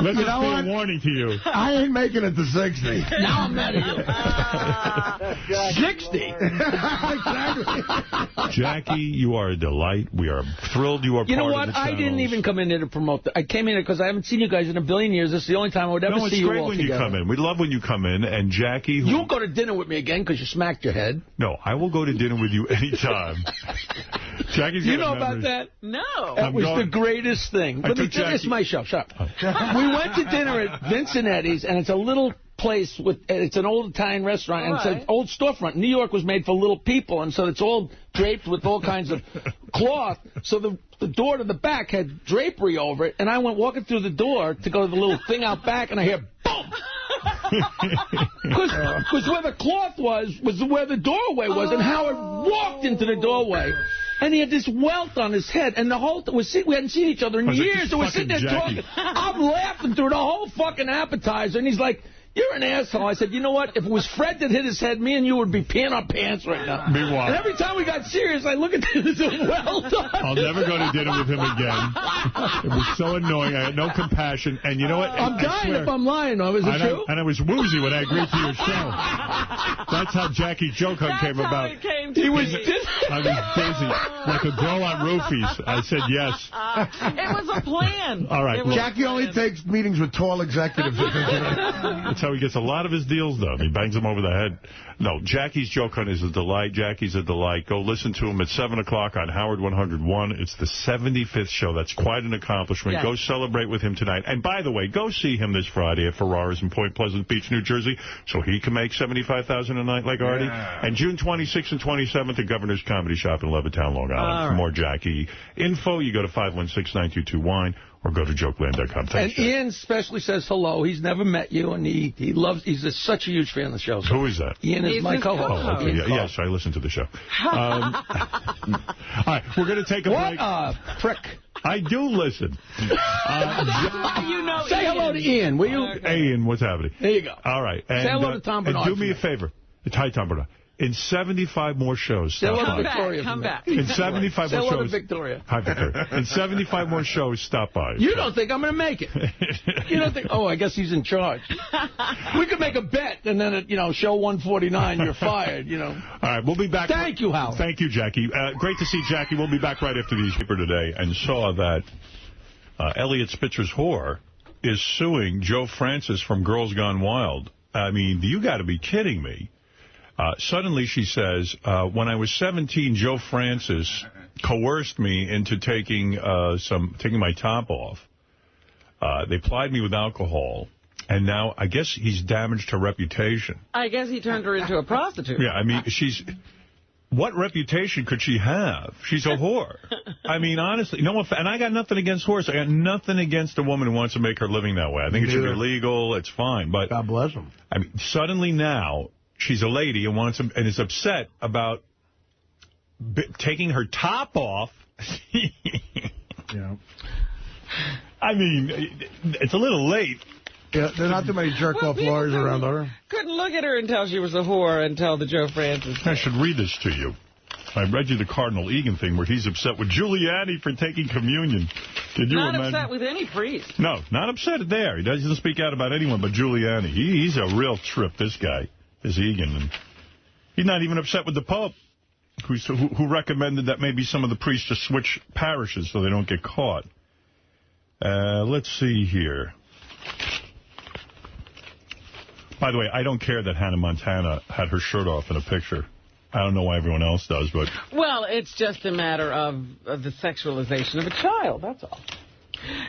Let this be a warning to you. I ain't making it to 60. Now I'm mad at you. 60? Exactly. Jackie, you are a delight. We are thrilled you are part of the You know what? I didn't even come in there to promote. I came in there because I haven't seen you guys in a billion years. This is the only time I would ever see you all together. No, it's great when you come in. We love when you come in. And Jackie... You'll go to dinner with me again because you smacked your head. No, I will go to dinner with you anytime. Jackie's you know about that? No. That was the greatest thing. Let me tell you, it's my show. Shut up. We went to dinner at Vincinnetti's, and it's a little place with, it's an old Italian restaurant, and it's an old storefront. New York was made for little people, and so it's all draped with all kinds of cloth. So the door to the back had drapery over it, and I went walking through the door to go to the little thing out back, and I hear, boom! Because where the cloth was where the doorway was, and Howard walked into the doorway. And he had this welt on his head, and the whole we hadn't seen each other in years, so we're sitting there talking. I'm laughing through the whole fucking appetizer, and he's like, "You're an asshole." I said, "You know what? If it was Fred that hit his head, me and you would be peeing our pants right now." Meanwhile, and every time we got serious, I look at this well done. I'll never go to dinner with him again. It was so annoying. I had no compassion. And you know what? I'm dying if I'm lying, though. Is it true? And I was woozy when I agreed to your show. That's how Jackie Joke Hunt came about. He was I was busy, like a girl on roofies. I said yes. It was a plan. All right. Jackie only takes meetings with tall executives. That's how he gets a lot of his deals done. He bangs them over the head. No, Jackie's Joke Hunt is a delight. Jackie's a delight. Go listen to him at 7 o'clock on Howard 101. It's the 75th show. That's quite an accomplishment. Yes. Go celebrate with him tonight. And by the way, go see him this Friday at Ferraris in Point Pleasant Beach, New Jersey, so he can make $75,000 a night like Artie. Yeah. And June 26th and 27th at Governor's Comedy Shop in Levittown, Long Island. For more Jackie info, you go to 516-922-WINE. Or go to jokeland.com. And Ian especially says hello. He's never met you, and he's such a huge fan of the show. So. Who is that? Ian is my co-host. Oh, okay. Yes, I listen to the show. All right, we're going to take a break. What prick. I do listen. Say hello to Ian, will you? Hey, Ian, what's happening? There you go. All right. And, say hello to Tom Bernard. And do me a favor. Hi, Tom Bernard. In 75 more shows. Come back. In 75 more shows. Victoria. Hi, Victoria. In 75 more shows, stop by. You don't think I'm going to make it. You don't think, I guess he's in charge. We could make a bet, and then at, show 149, you're fired, All right, we'll be back. Thank you, Howard. Thank you, Jackie. Great to see Jackie. We'll be back right after these paper today, and saw that Elliot Spitzer's whore is suing Joe Francis from Girls Gone Wild. I mean, you got to be kidding me. Suddenly, she says, when I was 17, Joe Francis coerced me into taking my top off. They plied me with alcohol, and now I guess he's damaged her reputation. I guess he turned her into a prostitute. Yeah, I mean, what reputation could she have? She's a whore. I mean, honestly, and I got nothing against whores. I got nothing against a woman who wants to make her living that way. I think it should be legal. It's fine. But God bless them. I mean, suddenly now, she's a lady and is upset about taking her top off. Yeah. I mean, it's a little late. Yeah, there are not too many jerk-off lawyers around her. Couldn't look at her until she was a whore until the Joe Francis thing. I should read this to you. I read you the Cardinal Egan thing where he's upset with Giuliani for taking communion. Did you not imagine? Upset with any priest. No, not upset there. He doesn't speak out about anyone but Giuliani. He's a real trip, this guy. Is Egan. And he's not even upset with the Pope, who recommended that maybe some of the priests just switch parishes so they don't get caught. Let's see here. By the way, I don't care that Hannah Montana had her shirt off in a picture. I don't know why everyone else does, but... Well, it's just a matter of the sexualization of a child, that's all.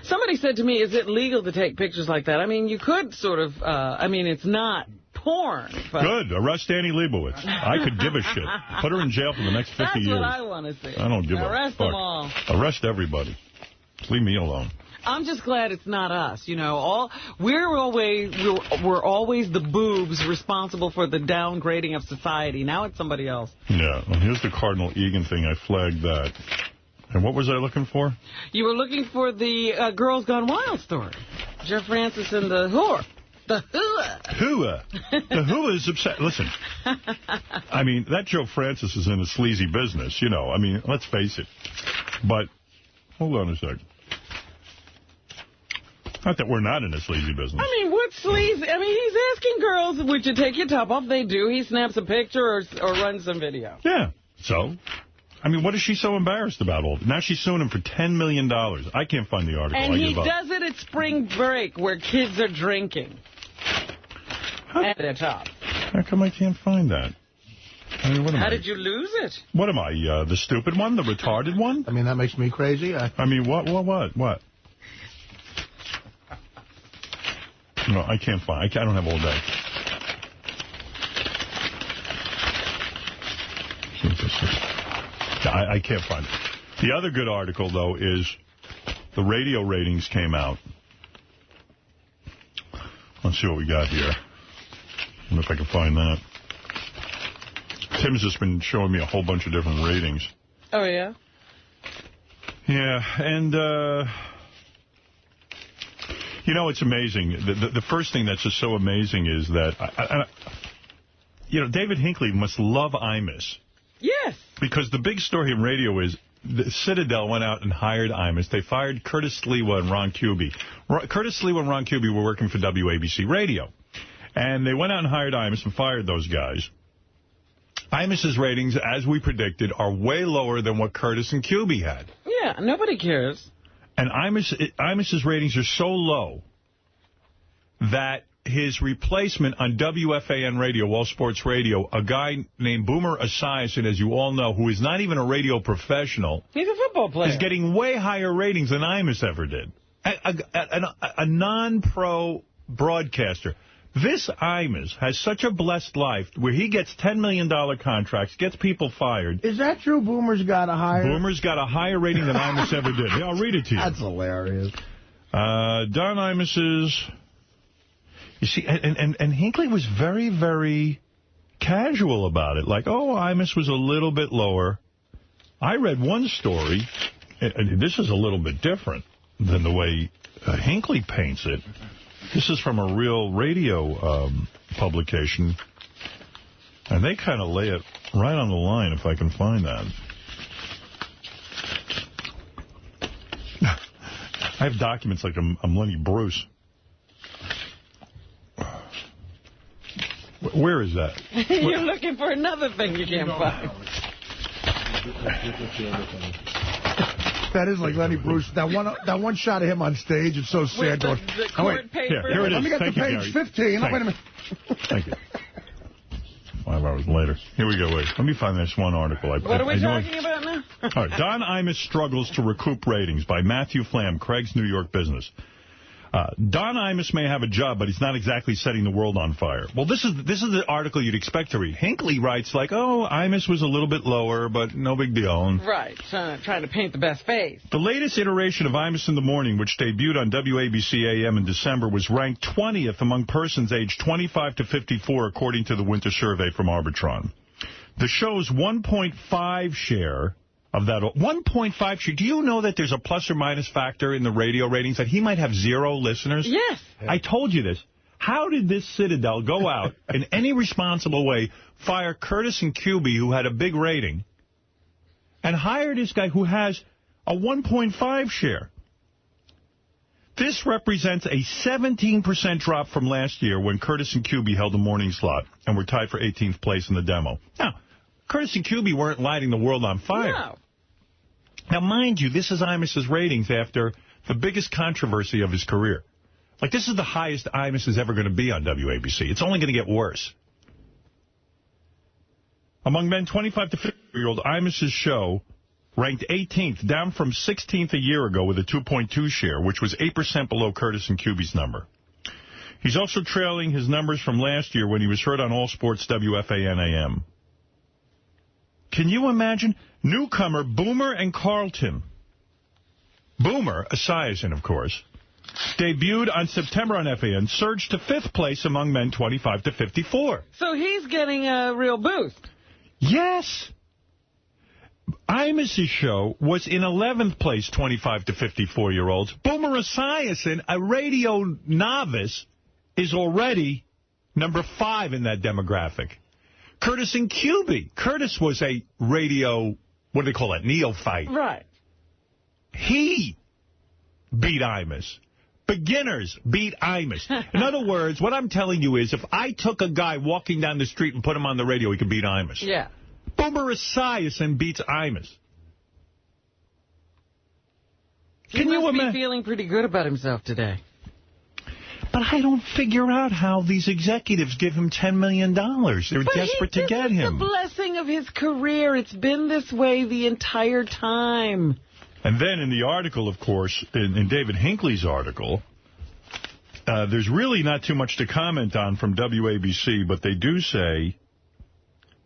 Somebody said to me, is it legal to take pictures like that? I mean, you could sort of... it's not... porn. But... Good. Arrest Annie Leibovitz. I could give a shit. Put her in jail for the next 50 years. That's what I want to see. I don't give a fuck. Arrest them all. Arrest everybody. Leave me alone. I'm just glad it's not us. We're always the boobs responsible for the downgrading of society. Now it's somebody else. Yeah. Well, here's the Cardinal Egan thing. I flagged that. And what was I looking for? You were looking for the Girls Gone Wild story. Jeff Francis and the whore. The hooah. The hooah is upset. Listen, I mean, that Joe Francis is in a sleazy business, I mean, let's face it. But, hold on a second. Not that we're not in a sleazy business. I mean, what's sleazy? I mean, he's asking girls, would you take your top off? They do. He snaps a picture or runs some video. Yeah. So, I mean, what is she so embarrassed about? Now she's suing him for $10 million. I can't find the article. And he does it at spring break where kids are drinking. At their top. How come I can't find that? I mean, How did you lose it? What am I, the stupid one? The retarded one? I mean, that makes me crazy. I mean, what? No, I can't find. I don't have all day. I can't find it. The other good article, though, is the radio ratings came out. Let's see what we got here. I wonder if I can find that. Tim's just been showing me a whole bunch of different ratings. Oh, yeah? Yeah, and, you know, it's amazing. The first thing that's just so amazing is that, you know, David Hinckley must love Imus. Yes. Because the big story in radio is the Citadel went out and hired Imus. They fired Curtis Sliwa and Ron Kuby. Curtis Sliwa and Ron Kuby were working for WABC Radio. And they went out and hired Imus and fired those guys. Imus's ratings, as we predicted, are way lower than what Curtis and Kuby had. Yeah, nobody cares. And Imus's ratings are so low that his replacement on WFAN radio, Wall Sports Radio, a guy named Boomer Esiason, as you all know, who is not even a radio professional. He's a football player. Is getting way higher ratings than Imus ever did. A non-pro broadcaster. This Imus has such a blessed life where he gets $10 million contracts, gets people fired. Is that true? Boomer's got a higher rating than Imus ever did. Yeah, I'll read it to you. That's hilarious. Don Imus's... You see, and Hinckley was very, very casual about it. Like, oh, Imus was a little bit lower. I read one story, and this is a little bit different than the way Hinckley paints it. This is from a real radio publication, and they kind of lay it right on the line, if I can find that. I have documents like I'm Lenny Bruce. Where is that? You're looking for another thing you can't find. That is like Lenny Bruce. That one shot of him on stage, it's so sad. The court paper. Here it is. Let me get Thank to you, page Gary. 15. Wait a minute. Thank you. 5 hours later. Here we go. Wait. Let me find this one article. What are we talking about now? All right. Don Imus struggles to recoup ratings by Matthew Flam, Craig's New York Business. Don Imus may have a job, but he's not exactly setting the world on fire. Well, this is the article you'd expect to read. Hinckley writes like, oh, Imus was a little bit lower, but no big deal. Right, trying to paint the best face. The latest iteration of Imus in the Morning, which debuted on WABC AM in December, was ranked 20th among persons aged 25 to 54, according to the winter survey from Arbitron. The show's 1.5 share... of that 1.5 share. Do you know that there's a plus or minus factor in the radio ratings, that he might have 0 listeners? Yes. I told you this. How did this Citadel go out in any responsible way, fire Curtis and Kuby, who had a big rating, and hire this guy who has a 1.5 share? This represents a 17% drop from last year when Curtis and Kuby held the morning slot and were tied for 18th place in the demo. Now, Curtis and Kuby weren't lighting the world on fire. No. Now, mind you, this is Imus's ratings after the biggest controversy of his career. Like, this is the highest Imus is ever going to be on WABC. It's only going to get worse. Among men 25 to 50-year-old, Imus's show ranked 18th, down from 16th a year ago with a 2.2 share, which was 8% below Curtis and Kuby's number. He's also trailing his numbers from last year when he was heard on All Sports WFAN AM. Can you imagine? Newcomer Boomer and Carlton. Boomer, Esiason, of course, debuted on September on FAN, surged to 5th place among men 25 to 54. So he's getting a real boost. Yes. Imus's show was in 11th place, 25 to 54-year-olds. Boomer Esiason, a radio novice, is already number 5 in that demographic. Curtis and Kuby. Curtis was a radio, what do they call it, neophyte. Right. He beat Imus. Beginners beat Imus. In other words, what I'm telling you is if I took a guy walking down the street and put him on the radio, he could beat Imus. Yeah. Boomer Esiason beats Imus. He must be feeling pretty good about himself today. But I don't figure out how these executives give him $10 million. They're desperate to get him. It's the blessing of his career. It's been this way the entire time. And then in the article, of course, in David Hinckley's article, there's really not too much to comment on from WABC, but they do say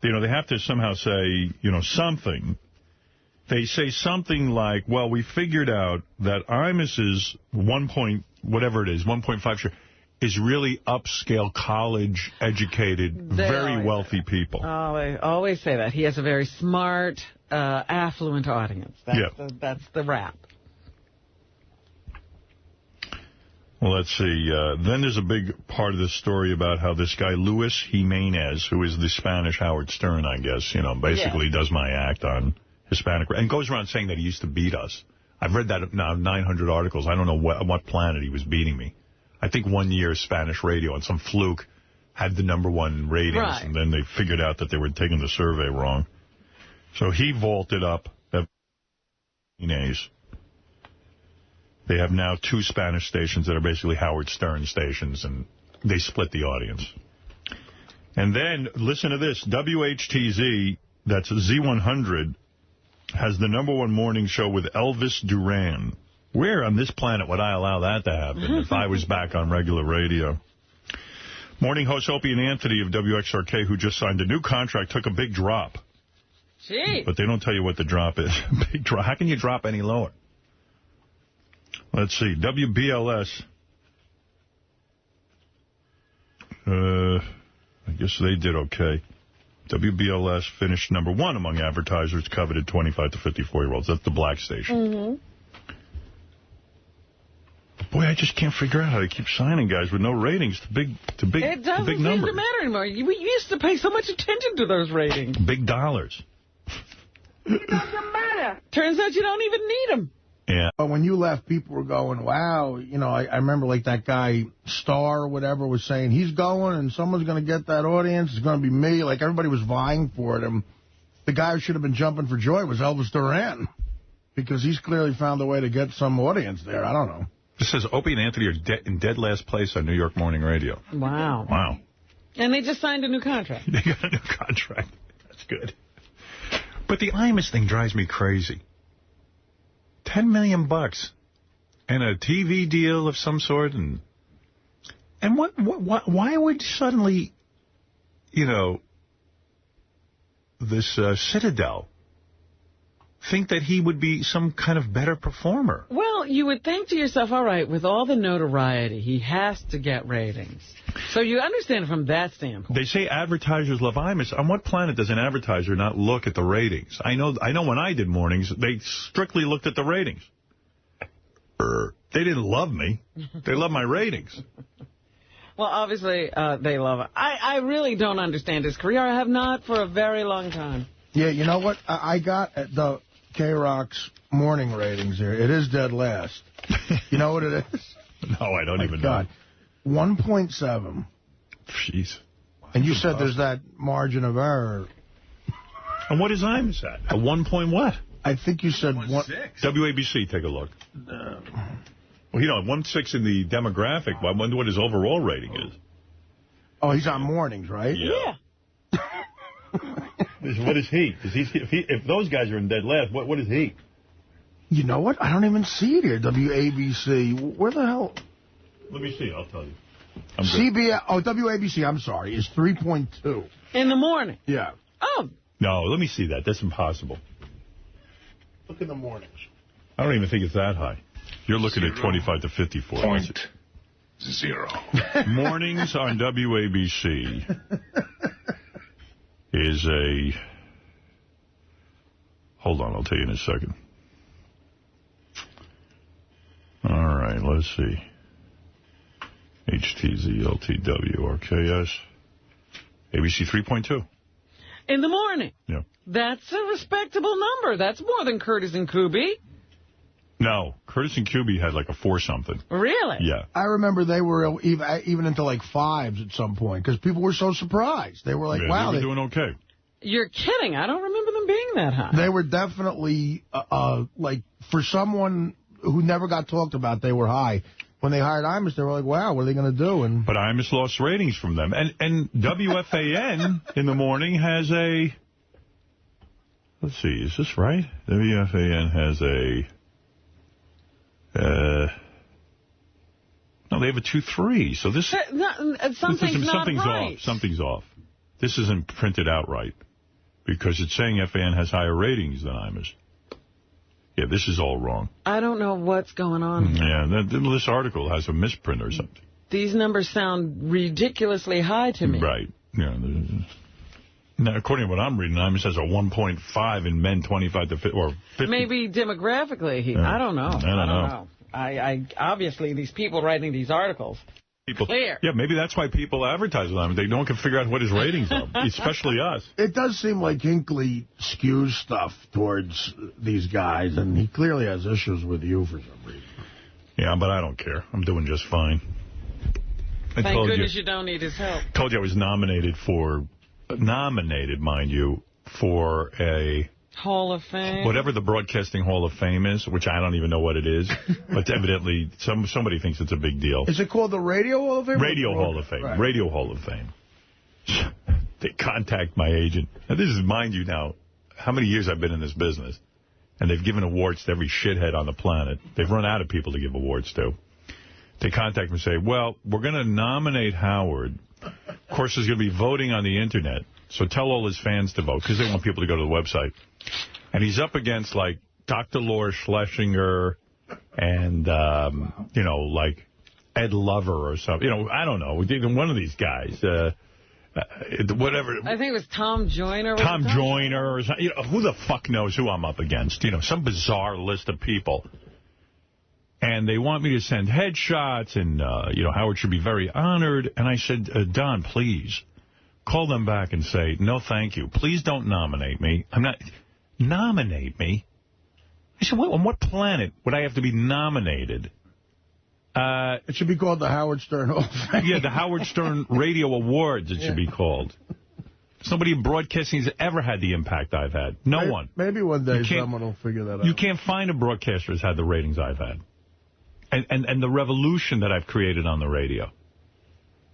they have to somehow say, something. They say something like, well, we figured out that Imus's 1.5 share is really upscale, college-educated, very wealthy people. Oh, I always say that. He has a very smart, affluent audience. That's the rap. Well, let's see. Then there's a big part of this story about how this guy, Luis Jimenez, who is the Spanish Howard Stern, I guess, basically does my act on Hispanic, and goes around saying that he used to beat us. I've read that now 900 articles. I don't know what planet he was beating me. I think one year Spanish radio on some fluke had the #1 ratings, and then they figured out that they were taking the survey wrong. So he vaulted up Jimenez. They have now 2 Spanish stations that are basically Howard Stern stations, and they split the audience. And then, listen to this, WHTZ, that's Z100, has the #1 morning show with Elvis Duran. Where on this planet would I allow that to happen if I was back on regular radio? Morning host Opie and Anthony of WXRK, who just signed a new contract, took a big drop. Gee. But they don't tell you what the drop is. Big drop. How can you drop any lower? Let's see. WBLS. I guess they did okay. WBLS finished #1 among advertisers coveted 25 to 54-year-olds. That's the black station. Mm-hmm. Boy, I just can't figure out how they keep signing guys with no ratings. It doesn't seem to matter anymore. We used to pay so much attention to those ratings. Big dollars. It doesn't matter. Turns out you don't even need them. Yeah. But when you left, people were going, wow. I remember like that guy, Star or whatever, was saying, he's going and someone's going to get that audience. It's going to be me. Like, everybody was vying for it. And the guy who should have been jumping for joy was Elvis Duran, because he's clearly found a way to get some audience there. I don't know. This says Opie and Anthony are in dead last place on New York Morning Radio. Wow. Wow. And they just signed a new contract. They got a new contract. That's good. But the Imus thing drives me crazy. $10 million and a TV deal of some sort, and why would suddenly, this Citadel think that he would be some kind of better performer? Well, you would think to yourself, all right, with all the notoriety, he has to get ratings. So you understand it from that standpoint. They say advertisers love Imus. On what planet does an advertiser not look at the ratings? I know when I did mornings, they strictly looked at the ratings. They didn't love me. They love my ratings. Well, obviously, they love it. I really don't understand his career. I have not for a very long time. Yeah, you know what? I got the K-Rock's morning ratings here. It is dead last. You know what it is? No, I don't even know. 1.7. Jeez. And you said there's that margin of error. And what is Imus at? A 1 point what? I think you said 1.6. WABC, take a look. Well, 1.6 in the demographic. I wonder what his overall rating is. Oh, he's on mornings, right? Yeah. What is he? If those guys are in dead last, what is he? You know what? I don't even see it here. WABC. Where the hell? Let me see. I'll tell you. WABC, I'm sorry, is 3.2. In the morning? Yeah. Oh. No, let me see that. That's impossible. Look in the mornings. I don't even think it's that high. You're looking at 25 to 54. .0. Mornings on WABC is a... Hold on, I'll tell you in a second. All right, let's see. HTZ, LTW, RKS. ABC 3.2. In the morning? Yeah. That's a respectable number. That's more than Curtis and Kuby. No, Curtis and Kuby had like a 4-something. Really? Yeah. I remember they were even into like 5s at some point because people were so surprised. They were like, wow. They were doing okay. You're kidding. I don't remember them being that high. They were definitely, like, for someone who never got talked about, they were high. When they hired Imus, they were like, wow, what are they going to do? But Imus lost ratings from them. And WFAN in the morning has a... Let's see, is this right? WFAN has a... no, they have a 2.3. So this... Something's not right. Something's off. This isn't printed out right. because it's saying FAN has higher ratings than Imus. Yeah, this is all wrong. I don't know what's going on. Yeah, this article has a misprint or something. These numbers sound ridiculously high to me. Right. Yeah. Now, according to what I'm reading, Imus has a 1.5 in men 25 to 50, or 50. Maybe demographically, I don't know. I don't know. I obviously, these people writing these articles. Clear. Yeah, maybe that's why people advertise with him. They don't can figure out what his ratings are, especially us. It does seem like Hinckley skews stuff towards these guys, and he clearly has issues with you for some reason. Yeah, but I don't care. I'm doing just fine. Thank goodness you don't need his help. Told you I was nominated, mind you, for a... Hall of Fame? Whatever the Broadcasting Hall of Fame is, which I don't even know what it is, but evidently somebody thinks it's a big deal. Is it called the Radio Hall of Fame? Radio Hall of Fame. Right. Radio Hall of Fame. They contact my agent. Now, this is, mind you now, how many years I've been in this business, and they've given awards to every shithead on the planet. They've run out of people to give awards to. They contact me and say, well, we're going to nominate Howard. Of course, there's going to be voting on the Internet. So tell all his fans to vote, because they want people to go to the website. And he's up against, like, Dr. Laura Schlesinger and, you know, like Ed Lover or something. You know, I don't know. One of these guys. Whatever. I think it was Tom Joyner. Tom Joyner or something. You know, who the fuck knows who I'm up against? You know, some bizarre list of people. And they want me to send headshots, and, you know, Howard should be very honored. And I said, Don, please. Call them back and say, no, thank you. Please don't nominate me. I'm not... Nominate me? I said, on what planet would I have to be nominated? It should be called the Howard Stern Hall of Fame. Yeah, the Howard Stern Radio Awards, it should be called. Somebody in broadcasting has ever had the impact I've had. No one. Maybe one day someone will figure that out. You can't find a broadcaster who's had the ratings I've had. And the revolution that I've created on the radio.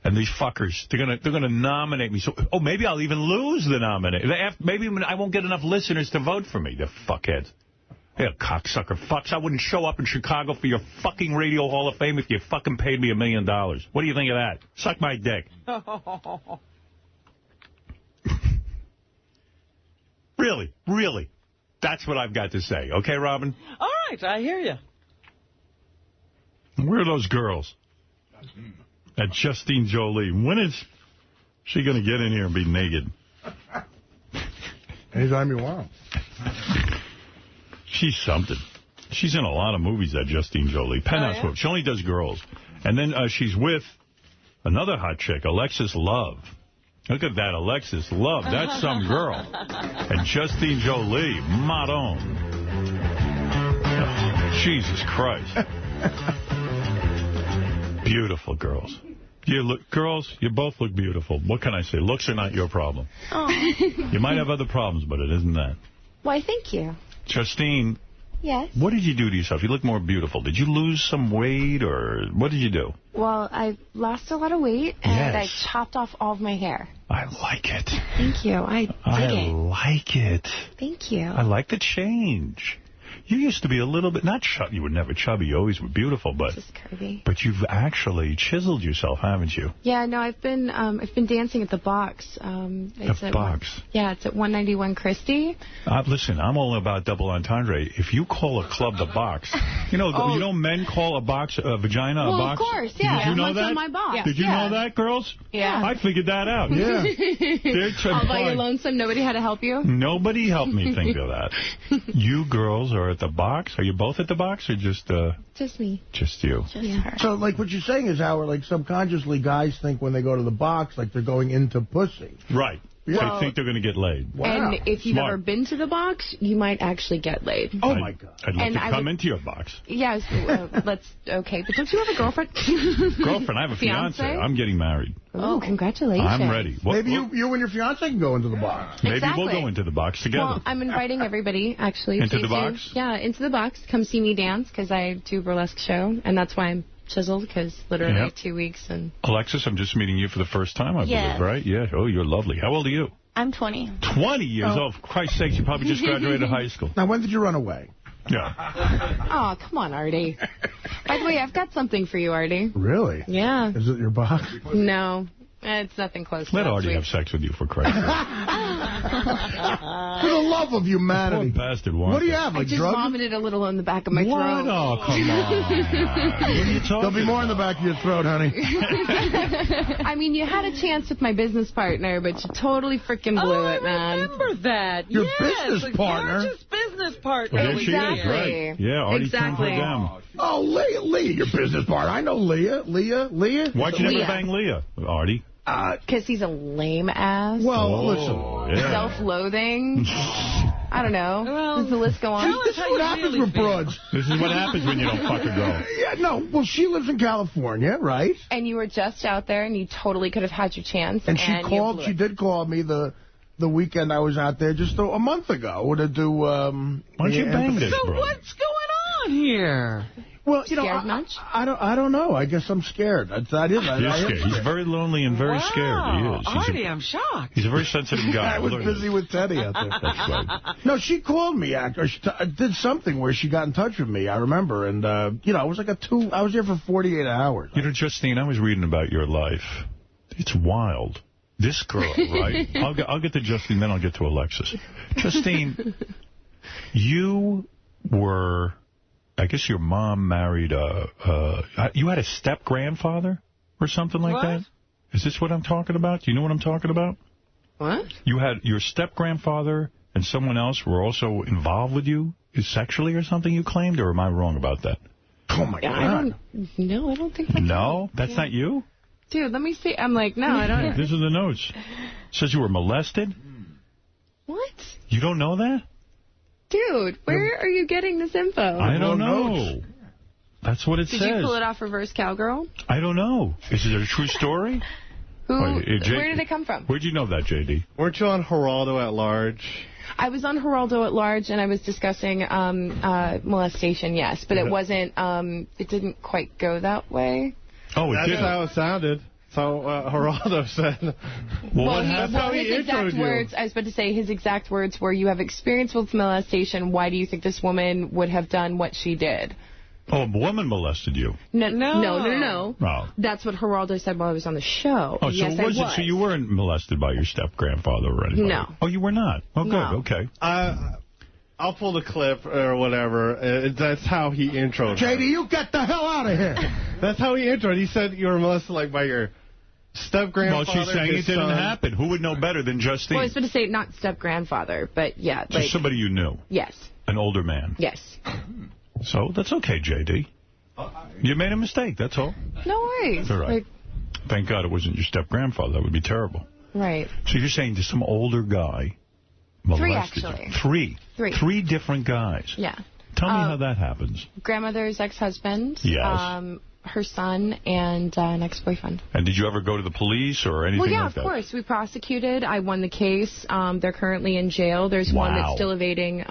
And these fuckers, they're gonna nominate me. So, maybe I'll even lose the nomination. Maybe I won't get enough listeners to vote for me, the fuckheads. Yeah, cocksucker fucks. I wouldn't show up in Chicago for your fucking Radio Hall of Fame if you fucking paid me $1 million. What do you think of that? Suck my dick. Really, really. That's what I've got to say. Okay, Robin? All right, I hear you. Where are those girls? At Justine Jolie. When is she going to get in here and be naked? Anytime you want. She's something. She's in a lot of movies, that Justine Jolie. Penthouse Woman. She only does girls. And then she's with another hot chick, Alexis Love. Look at that, Alexis Love. That's some girl. And Justine Jolie, Madon. Oh, Jesus Christ. Beautiful girls. Girls, you both look beautiful. What can I say? Looks are not your problem. Oh. You might have other problems, but it isn't that. Why, thank you. Justine. Yes? What did you do to yourself? You look more beautiful. Did you lose some weight, or what did you do? Well, I lost a lot of weight, and I chopped off all of my hair. I like it. Thank you. I like it. Thank you. I like the change. You used to be a little bit, not chubby, you were never chubby, you always were beautiful, but you've actually chiseled yourself, haven't you? Yeah, no, I've been dancing at the Box. The Box? Yeah, it's at 191 Christie. Listen, I'm all about double entendre. If you call a club the Box, you know men call a box, a vagina, a box? Well, of course, yeah. Did you know that? My box. Did you know that, girls? Yeah. I figured that out. Yeah. All by your lonesome, nobody had to help you? Nobody helped me think of that. You girls are at the Box? Are you both at the Box, or just... Just me. Just you. Just her. So, like, what you're saying is, Howard, like, subconsciously guys think when they go to the Box, like, they're going into pussy. Right. Well, they think they're going to get laid. Wow. And if you've ever been to the Box, you might actually get laid. Oh, my God. I'd love to come into your Box. Yes, okay. But don't you have a girlfriend? Girlfriend, I have a fiance. I'm getting married. Oh, congratulations. I'm ready. Maybe you and your fiance can go into the Box. Maybe we'll go into the Box together. Well, I'm inviting everybody, actually. Into the Box? Yeah, into the Box. Come see me dance, because I do a burlesque show, and that's why I'm chiseled, because literally 2 weeks. And Alexis, I'm just meeting you for the first time, I believe, right? Yeah. Oh, you're lovely. How old are you? I'm 20. 20 years old? For Christ's sake, you probably just graduated high school. Now, when did you run away? Yeah. Oh, come on, Artie. By the way, I've got something for you, Artie. Really? Yeah. Is it your box? No. It's nothing close to Let that, Artie sweet. have sex with you, for Christ's sake. For the love of humanity. Poor bastard. What do you have, I like just drugs? vomited a little in the back of my What? throat. Oh, come on. What are you talking There'll be more in the back of your throat, honey. I mean, you had a chance with my business partner, but you totally freaking blew it, man. I remember that. Your yes, business a partner? gorgeous business partner. Well, there she is, right. Yeah, Artie Exactly. turned her down. Oh, Leah, your business partner. I know Leah. Why'd you never Leah. bang Leah, Artie? Because he's a lame ass. Well, listen. Yeah. Self-loathing. I don't know. Does the list go on? This is what happens with broads. This is what happens when you don't fuck a girl. Yeah, no. Well, she lives in California, right? And you were just out there, and you totally could have had your chance. And she called. She did call me the weekend I was out there just a month ago to do. Why don't you bang this, So bro? what's going on here? Well, Scared much? I don't know. I guess I'm scared. That is. You're scared. He's very lonely and very scared. He is. Artie, I'm shocked. He's a very sensitive guy. I was busy with Teddy out there. That's right. No, she called me after. She did something where she got in touch with me, I remember. And, it was like I was there for 48 hours. You know, Justine, I was reading about your life. It's wild. This girl, right? I'll get to Justine, then I'll get to Alexis. Justine, you were... I guess your mom married you had a step-grandfather or something like that? Is this what I'm talking about? Do you know what I'm talking about? What? You had your step-grandfather and someone else were also involved with you sexually or something you claimed, or am I wrong about that? Oh, my God. I don't think that's No? That's not you? Dude, let me see. I'm like, no, I don't. This is the notes. It says you were molested? What? You don't know that? Dude, where are you getting this info? I don't know. That's what it says. Did you pull it off Reverse Cowgirl? I don't know. Is it a true story? Where did it come from? Where'd you know that, J.D.? Weren't you on Geraldo at Large? I was on Geraldo at Large, and I was discussing molestation, yes. But it wasn't, it didn't quite go that way. Oh, it did. That's how it sounded. So Geraldo said. His exact words, I was about to say, his exact words were, you have experience with molestation. Why do you think this woman would have done what she did? Oh, a woman molested you? No. Oh. That's what Geraldo said while I was on the show. Oh, so yes, I was. So you weren't molested by your step-grandfather or anything? No. Oh, you were not? Oh, good. No. Okay. I'll pull the clip or whatever. That's how he introed her. JD, you get the hell out of here. That's how he introed. He said you were molested like by your step-grandfather. Well, she's saying it didn't happen. Who would know better than Justine? Well, I was going to say not step-grandfather, but yeah. Just somebody you knew? Yes. An older man? Yes. So that's okay, J.D. You made a mistake, that's all. No worries. It's all right. Thank God it wasn't your step-grandfather. That would be terrible. Right. So you're saying there's some older guy molested 3, actually. you? 3? 3. 3 different guys? Yeah. Tell me how that happens. Grandmother's ex-husband. Yes. Her son and an ex-boyfriend. And did you ever go to the police or anything like that? Well, yeah, of course. We prosecuted. I won the case. They're currently in jail. There's one that's still evading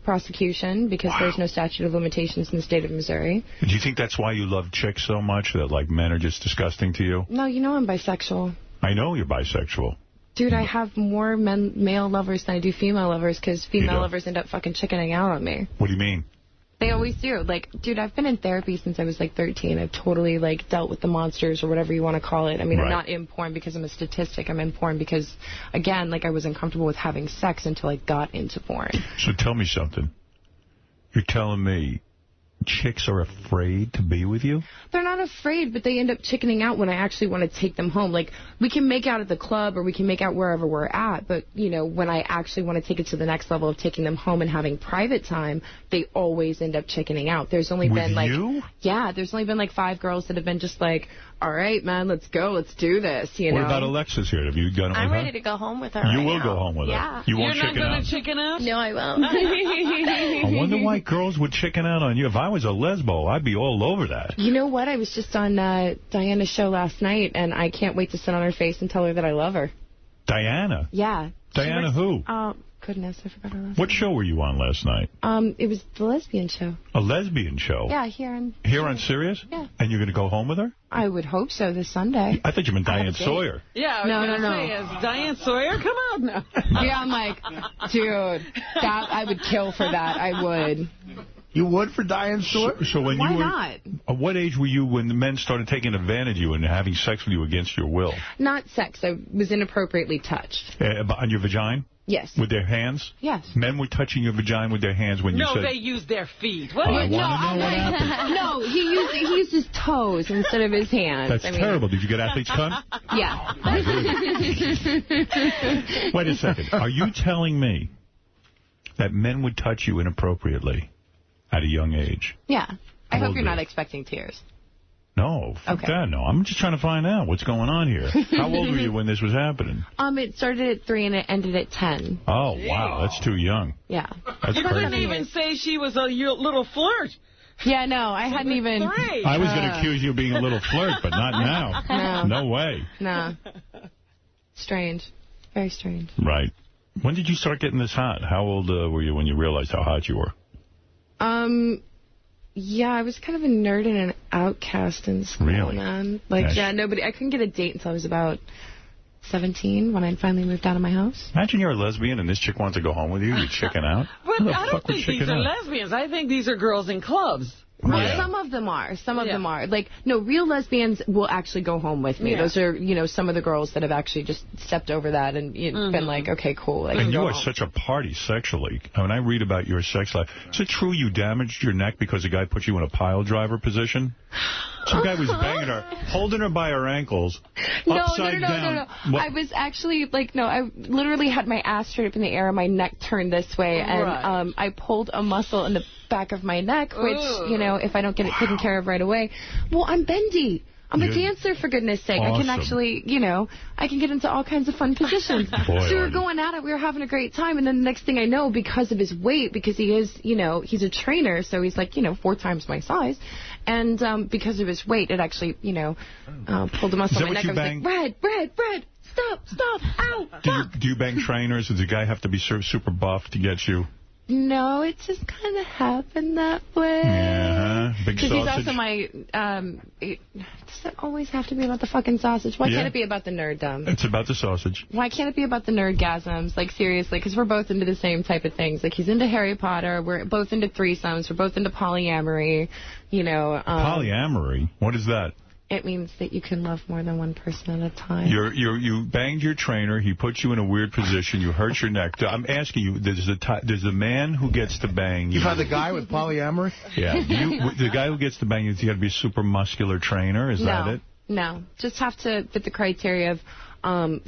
prosecution because there's no statute of limitations in the state of Missouri. Do you think that's why you love chicks so much, that like men are just disgusting to you? No, you know I'm bisexual. I know you're bisexual. Dude, I have more male lovers than I do female lovers because female lovers end up fucking chickening out on me. What do you mean? They always do. Like, dude, I've been in therapy since I was, like, 13. I've totally, like, dealt with the monsters or whatever you want to call it. I mean, I'm not in porn because I'm a statistic. I'm in porn because, again, like, I was uncomfortable with having sex until I got into porn. So tell me something. You're telling me chicks are afraid to be with you? They're not afraid, but they end up chickening out when I actually want to take them home. Like, we can make out at the club or we can make out wherever we're at, but, you know, when I actually want to take it to the next level of taking them home and having private time, they always end up chickening out. There's only been, like... Yeah, there's only been, like, 5 girls that have been just like, all right, man, let's go, let's do this, you know? What about Alexis here? Have you done it with her? I'm ready to go home with her. You will go home with her? You won't chicken out? You're not going to chicken out? No, I won't. I wonder why girls would chicken out on you. If I was a lesbo, I'd be all over that. You know what? I was just on Diana's show last night, and I can't wait to sit on her face and tell her that I love her. Diana? Yeah. Diana who? Goodness, I forgot her last What show were you on last night? It was the lesbian show. A lesbian show? Yeah, here on... Here on Sirius? Yeah. And you're going to go home with her? I would hope so this Sunday. I thought you meant Diane Sawyer. Yeah, I was gonna say, is Diane Sawyer? Come out now. Yeah, I'm like, dude, I would kill for that. I would. You would for Diane Sawyer? So when Why you were, not? At what age were you when the men started taking advantage of you and having sex with you against your will? Not sex. I was inappropriately touched. On your vagina? Yes. With their hands? Yes. Men were touching your vagina with their hands when you said... No, they used their feet. What I want to know what happened. No, he used his toes instead of his hands. That's terrible. Did you get athlete's cunt? Yeah. Wait a second. Are you telling me that men would touch you inappropriately at a young age? Yeah. I How hope old you're were not you? expecting tears. No, fuck that. No, I'm just trying to find out what's going on here. How old were you when this was happening? It started at 3 and it ended at 10. Oh, wow. That's too young. Yeah. That's You couldn't crazy. even say she was a little flirt. Yeah, no, I hadn't even... I was going to accuse you of being a little flirt, but not now. No way. No. Strange. Very strange. Right. When did you start getting this hot? How old were you when you realized how hot you were? Yeah, I was kind of a nerd and an outcast in school, Really? man. Yeah. I couldn't get a date until I was about 17 when I finally moved out of my house. Imagine you're a lesbian and this chick wants to go home with you. You chicken out. But How the I don't fuck would think these chicken are out? lesbians. I think these are girls in clubs. Yeah. Some of them are. Some of them are. No, real lesbians will actually go home with me. Yeah. Those are, some of the girls that have actually just stepped over that and been like, okay, cool. And you are such a party sexually. When I read about your sex life, is it true you damaged your neck because a guy put you in a pile driver position? Some guy was banging her, holding her by her ankles, upside down. No. I was actually, I literally had my ass straight up in the air and my neck turned this way. And I pulled a muscle in the back of my neck, which, if I don't get it taken care of right away. Well, I'm bendy. I'm a dancer, for goodness sake. Awesome. I can actually, I can get into all kinds of fun positions. Boy, so we were going at it. We were having a great time. And then the next thing I know, because of his weight, because he is, he's a trainer, so he's 4 times my size. And because of his weight, it actually, pulled a muscle in my neck. I was like, Brad, stop, ow, Do you bang trainers? Does the guy have to be super buff to get you? No, it just kind of happened that way. Yeah, big sausage. Because he's also my, does it always have to be about the fucking sausage? Why can't it be about the nerddom? It's about the sausage. Why can't it be about the nerdgasms? Seriously, because we're both into the same type of things. He's into Harry Potter. We're both into threesomes. We're both into polyamory. Polyamory? What is that? It means that you can love more than one person at a time. You banged your trainer. He put you in a weird position. You hurt your neck. I'm asking you, does the man who gets to bang you... You've had the guy with polyamory? Yeah. The guy who gets to bang you, has he got to be a super muscular trainer? Is that it? No. Just have to fit the criteria of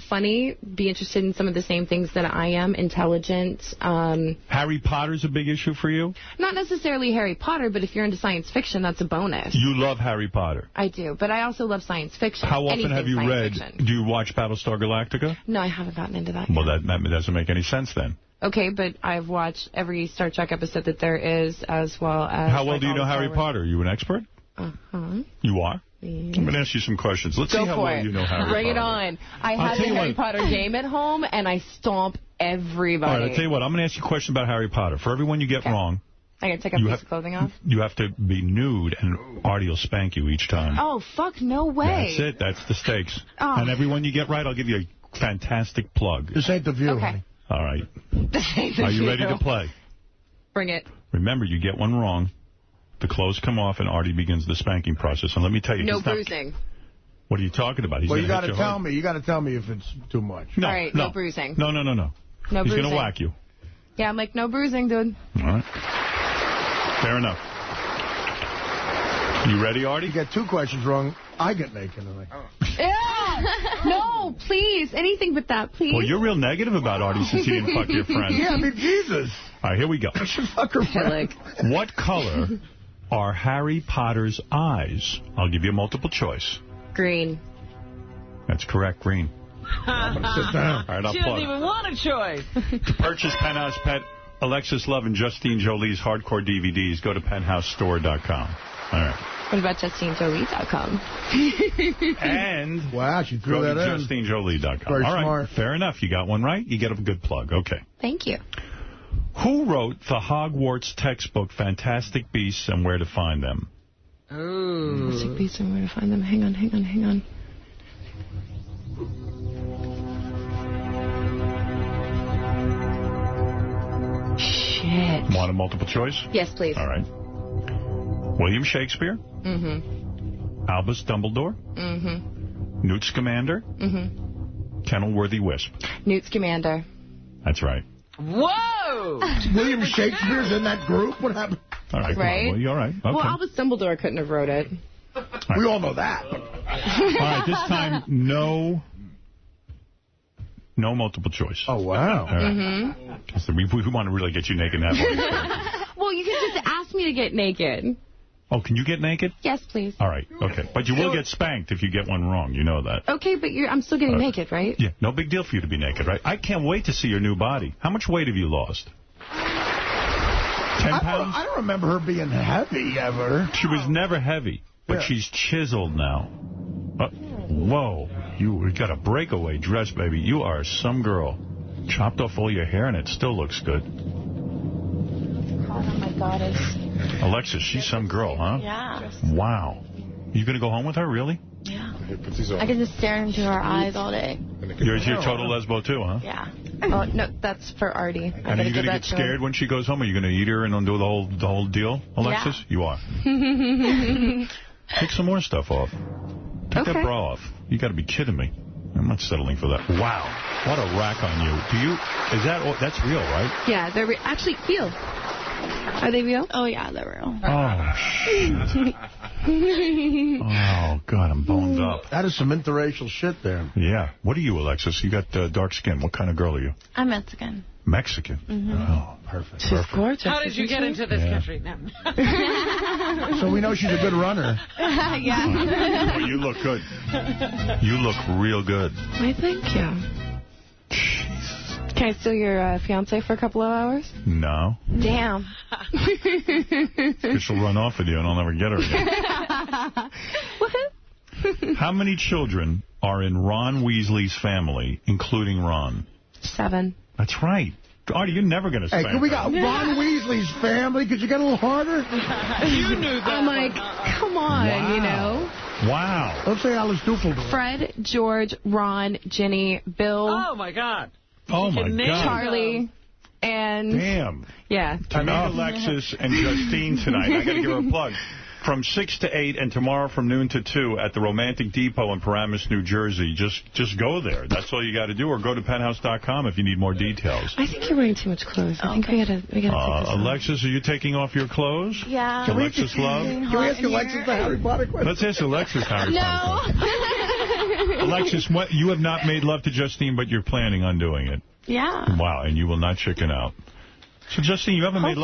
funny, be interested in some of the same things that I am, intelligent. Harry Potter's a big issue for you? Not necessarily Harry Potter, but if you're into science fiction, that's a bonus. You love Harry Potter? I do, but I also love science fiction. How often have you read, fiction. do you watch Battlestar Galactica? No, I haven't gotten into that Well, yet. that doesn't make any sense then. Okay, but I've watched every Star Trek episode that there is, as well as... How well do you know Harry Potter? Are you an expert? Uh-huh. You are? Yeah. I'm going to ask you some questions. Let's see how well you know Harry Potter. Bring it on. I have the Harry Potter game at home, and I stomp everybody. All right, I'll tell you what. I'm going to ask you a question about Harry Potter. For everyone you get wrong... I got to take a piece of clothing off? You have to be nude, and Artie will spank you each time. Oh, fuck, no way. That's it. That's the stakes. Oh. And everyone you get right, I'll give you a fantastic plug. This ain't the view, honey. All right. Are you ready to play? Bring it. Remember, you get one wrong, the clothes come off, and Artie begins the spanking process. And let me tell you, no bruising. What are you talking about? He's well, you got to tell me. You got to tell me if it's too much. No, all right, no bruising. No. No He's bruising. going to whack you. Yeah, I'm like, no bruising, dude. All right. Fair enough. You ready, Artie? You get 2 questions wrong, I get naked. Yeah. No, please. Anything but that, please. Well, you're real negative about Artie since he didn't fuck your friend. Yeah, I mean, Jesus. All right, here we go. I should fuck her friend. What color are Harry Potter's eyes? I'll give you a multiple choice. Green. That's correct, green. Sit down. All right, I'll she plug. doesn't even want a choice. To purchase Penthouse Pet, Alexis Love, and Justine Jolie's hardcore DVDs, go to penthousestore.com. All right. What about JustineJolie.com? And wow, she threw go that to in. JustineJolie.com. Very All right, smart. fair enough. You got one right. You get a good plug. Okay. Thank you. Who wrote the Hogwarts textbook, Fantastic Beasts and Where to Find Them? Ooh. Fantastic Beasts and Where to Find Them. Hang on. Shit. Want a multiple choice? Yes, please. All right. William Shakespeare? Mm-hmm. Albus Dumbledore? Mm-hmm. Newt Scamander? Mm-hmm. Kenilworthy Wisp? Newt Scamander. That's right. Whoa! William Shakespeare's in that group? What happened? All right, Right? come on, Willie, you all right? Okay. Well, Albus Dumbledore couldn't have wrote it. We all know that. All right, this time, no multiple choice. Oh, wow. All right. So we want to really get you naked now. Well, you can just ask me to get naked. Oh, can you get naked? Yes, please. All right, okay. But you will get spanked if you get one wrong. You know that. Okay, but I'm still getting naked, right? Yeah, no big deal for you to be naked, right? I can't wait to see your new body. How much weight have you lost? 10 pounds? I don't remember her being heavy ever. She was never heavy, but she's chiseled now. Whoa, you got a breakaway dress, baby. You are some girl. Chopped off all your hair, and it still looks good. Oh, my goddess. Alexis, she's some girl, huh? Yeah. Wow. You going to go home with her, really? Yeah. I can just stare into her eyes all day. You're total lesbo, too, huh? Yeah. Oh, no, that's for Artie. And are you going to get scared when she goes home? Are you going to eat her and undo the whole deal, Alexis? Yeah. You are. Take some more stuff off. Take that bra off. You got to be kidding me. I'm not settling for that. Wow. What a rack on you. That's real, right? Yeah, they're actually real. Are they real? Oh, yeah, they're real. Oh, shit. Oh, God, I'm boned up. That is some interracial shit there. Yeah. What are you, Alexis? You got dark skin. What kind of girl are you? I'm Mexican. Mexican? Oh, perfect. She's gorgeous. How did you get into this country now? So we know she's a good runner. Yeah. Oh, you look good. You look real good. Why, thank you. Can I steal your fiance for a couple of hours? No. Damn. Because she'll run off with you and I'll never get her again. How many children are in Ron Weasley's family, including Ron? 7. That's right. Artie, you're never going to spank Hey, we got Ron Weasley's family. Could you get a little harder? You knew that. I'm like, come on, you know. Wow. Let's say Alice Duffeldorf. Fred, George, Ron, Ginny, Bill. Oh, my God. Oh, my God. Charlie. And... Damn. Yeah. To meet Alexis and Justine tonight, I got to give her a plug. From 6 to 8 and tomorrow from noon to 2 at the Romantic Depot in Paramus, New Jersey. Just go there. That's all you got to do. Or go to penthouse.com if you need more details. I think you're wearing too much clothes. I think we gotta take this off. Alexis, are you taking off your clothes? Yeah. Alexis Love? Can we ask Alexis the Harry Potter question? Let's ask Alexis Harry Potter question. Alexis, you have not made love to Justine, but you're planning on doing it. Yeah. Wow, and you will not chicken out. So, Justine, you haven't made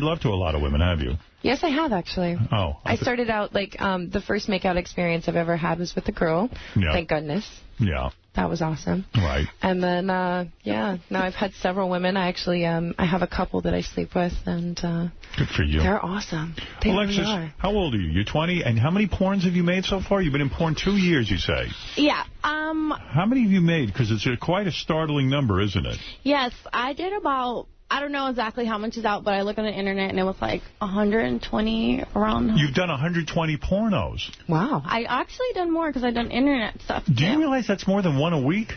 love to a lot of women, have you? Yes, I have, actually. Oh. I started out, like, the first makeout experience I've ever had was with a girl. Yeah. Thank goodness. Yeah. That was awesome. Right. And then, now I've had several women. I actually, I have a couple that I sleep with, and good for you. They're awesome. They Alexis, really are. how old are you? You're 20, and how many porns have you made so far? You've been in porn 2 years, you say. Yeah. How many have you made? Because it's quite a startling number, isn't it? Yes, I did about... I don't know exactly how much is out, but I looked on the internet, and it was like 120 around. You've done 120 pornos. Wow. I actually done more because I done internet stuff. Do you realize that's more than one a week?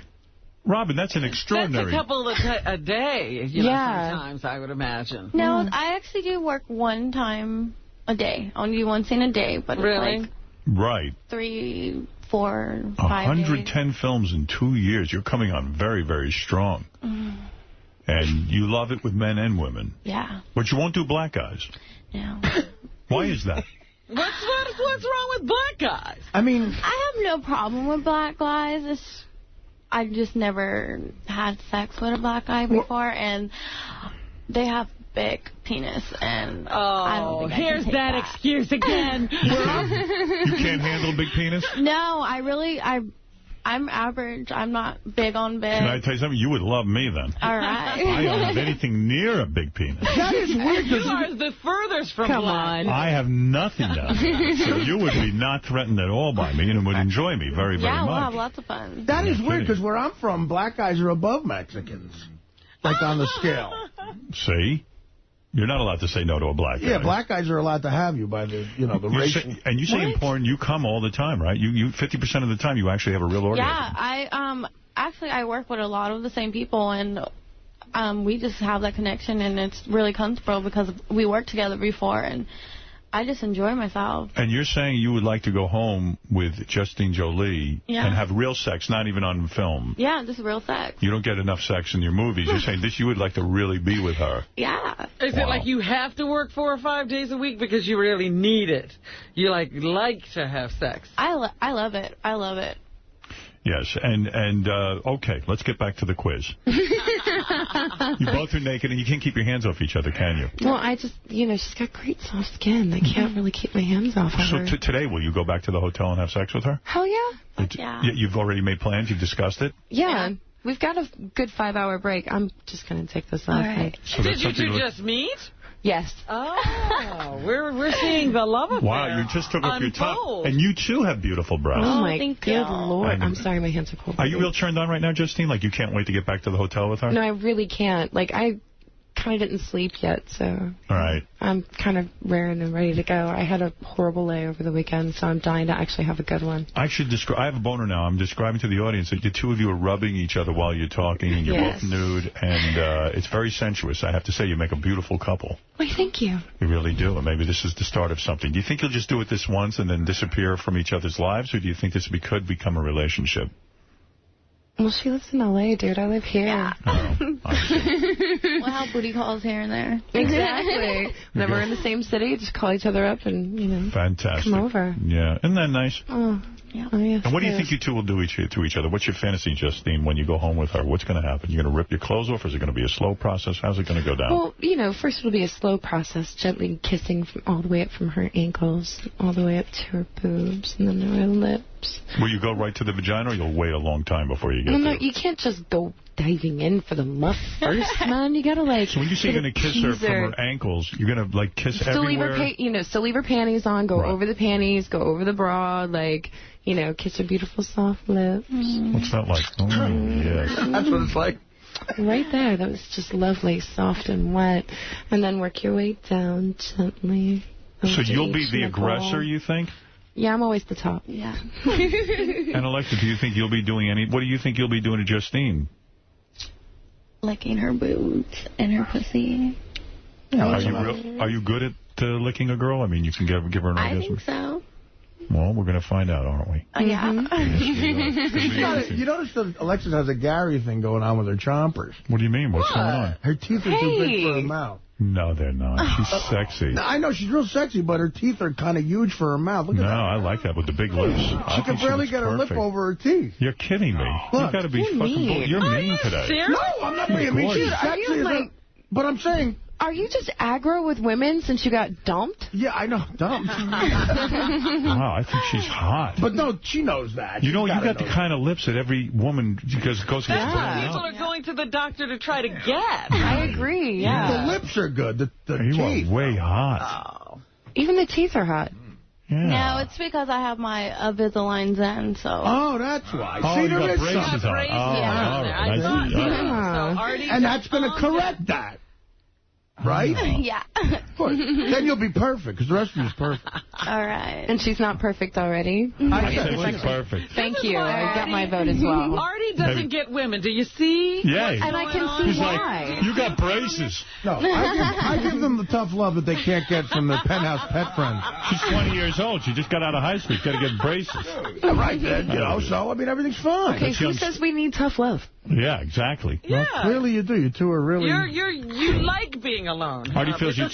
Robin, that's an extraordinary... That's a couple a day, sometimes, I would imagine. No, I actually do work one time a day. I only do one scene a day, but really? It's like right. 3, 4, 5 110 days. films in 2 years. You're coming on very, very strong. And you love it with men and women. Yeah. But you won't do black guys. No. Why is that? What's wrong with black guys? I mean... I have no problem with black guys. I just never had sex with a black guy before, and they have big penis, and I don't think here's that excuse again. You can't handle a big penis? No, I'm average. I'm not big on big. Can I tell you something? You would love me then. All right. I don't have anything near a big penis. That is weird. You are the furthest from black. I have nothing down there. So you would be not threatened at all by me and would enjoy me very, very Yeah, much. we'll have lots of fun. That is weird, because where I'm from, black guys are above Mexicans. Like on the scale. See? You're not allowed to say no to a black guy. Yeah, black guys are allowed to have you by the, the racial... And you say in porn, you come all the time, right? You 50% of the time, you actually have a real orgasm. Yeah, I work with a lot of the same people, and we just have that connection, and it's really comfortable because we worked together before, and I just enjoy myself. And you're saying you would like to go home with Justine Jolie and have real sex, not even on film. Yeah, just real sex. You don't get enough sex in your movies. You're saying this, you would like to really be with her. Yeah. Is it like you have to work 4 or 5 days a week because you really need it? You like to have sex? I love it. I love it. Yes, and okay, let's get back to the quiz. You both are naked, and you can't keep your hands off each other, can you? Well, I just, she's got great soft skin. I can't really keep my hands off her. So today, will you go back to the hotel and have sex with her? Hell yeah. Yeah. You've already made plans? You've discussed it? Yeah. We've got a good 5-hour break. I'm just going to take this off. Right. So Did you two just meet? Yes. Oh, we're seeing the love affair. Wow, you just took off your top. And you, too, have beautiful breasts. Oh, my good Lord. I'm sorry, my hands are cold. Are you real turned on right now, Justine? Like, you can't wait to get back to the hotel with her? No, I really can't. Like, I kind of didn't sleep yet, so... All right. I'm kind of raring and ready to go. I had a horrible lay over the weekend, so I'm dying to actually have a good one. I have a boner now. I'm describing to the audience that the two of you are rubbing each other while you're talking, and you're both nude, and it's very sensuous. I have to say, you make a beautiful couple. Why, thank you. You really do, and maybe this is the start of something. Do you think you'll just do it this once and then disappear from each other's lives, or do you think this could become a relationship? Well, she lives in L.A., dude. I live here. Yeah. We'll have booty calls here and there. Exactly. Whenever we're in the same city, just call each other up and, Fantastic. come over. Yeah. Isn't that nice? Oh, yeah. Oh, yes, and what do you think you two will do to each other? What's your fantasy, Justine, when you go home with her? What's going to happen? You're going to rip your clothes off, or is it going to be a slow process? How's it going to go down? Well, first it'll be a slow process, gently kissing all the way up from her ankles, all the way up to her boobs, and then to her lips. Will you go right to the vagina, or you'll wait a long time before you get there? No, you can't just go diving in for the muff first, man. You gotta, So when you say you're going to kiss her from her ankles, you're going to, kiss everywhere? Still leave her panties on, go over the panties, go over the bra, kiss her beautiful soft lips. What's that like? Oh, yes. That's what it's like. Right there. That was just lovely, soft and wet. And then work your way down gently. So you'll be the aggressor, you think? Yeah, I'm always the top. Yeah. And Alexa, do you think you'll be doing what do you think you'll be doing to Justine? Licking her boobs and her pussy. Are you good at licking a girl? I mean, you can give her an orgasm? I think so. Well, we're going to find out, aren't we? Yeah. You notice that Alexis has a Gary thing going on with her chompers. What do you mean? What's going on? Her teeth are too big for her mouth. No, they're not. She's sexy. I know, she's real sexy, but her teeth are kind of huge for her mouth. Look at that. No, I like that with the big lips. She can barely get her lip over her teeth. You're kidding me. You've got to be fucking... You're mean today. No, I'm not being mean. She's sexy. But I'm saying... Are you just aggro with women since you got dumped? Yeah, I know. Dumped. Wow, I think she's hot. But no, she knows that. You got the kind of lips that every woman goes People are going to the doctor to try to get. I agree, yeah. The lips are good. The you teeth. are way hot. Oh. Even the teeth are hot. Yeah. No, it's because I have my Invisalign in, so... Oh, that's why. Oh, you got braces on. And that's going to correct that. Right? Yeah. Then you'll be perfect, because the rest of you is perfect. All right. And she's not perfect already? I said she's perfect. Thank you. I got my vote as well. Artie doesn't get women. Do you see? Yeah. And I can see why. Like, you got braces. No, I give them the tough love that they can't get from their penthouse pet friends. She's 20 years old. She just got out of high school. She's got to get braces. Right then, so, I mean, everything's fine. Okay, who says we need tough love? Yeah, exactly. Yeah. Well, clearly you do. You two are really... You like being alone. Artie feels you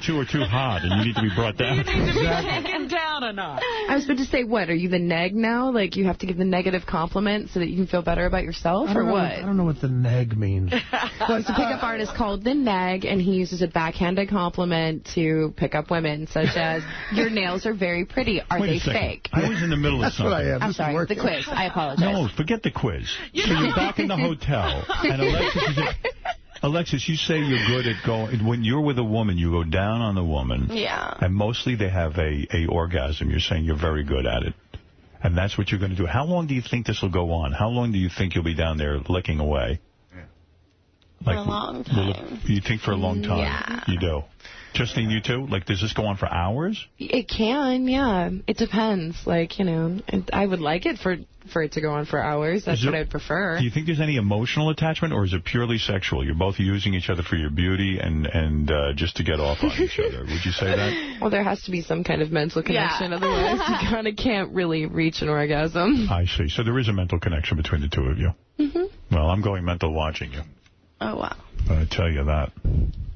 two are too hot and you need to be brought down. You need to be taken down a notch. I was about to say, what, are you the neg now? Like, you have to give the negative compliment so that you can feel better about yourself, or what? I don't know what the neg means. Well, it's a pickup artist called the neg, and he uses a backhanded compliment to pick up women, such as, your nails are very pretty. Are they fake? I was in the middle of something. That's what I am. I'm sorry, the quiz. I apologize. No, forget the quiz. So you're back in the hotel, and Alexis, you say you're good at going... When you're with a woman, you go down on the woman. Yeah. And mostly they have a orgasm. You're saying you're very good at it. And that's what you're going to do. How long do you think this will go on? How long do you think you'll be down there licking away? Like a long time. You think for a long time? Yeah. You do. Justine, you too? Like, does this go on for hours? It can, yeah. It depends. Like, you know, I would like it for it to go on for hours. That's what I'd prefer. Do you think there's any emotional attachment, or is it purely sexual? You're both using each other for your beauty and just to get off on each other. Would you say that? Well, there has to be some kind of mental connection. Otherwise, you kind of can't really reach an orgasm. I see. So there is a mental connection between the two of you. Mm-hmm. Well, I'm going mental watching you. Oh, wow. I tell you that.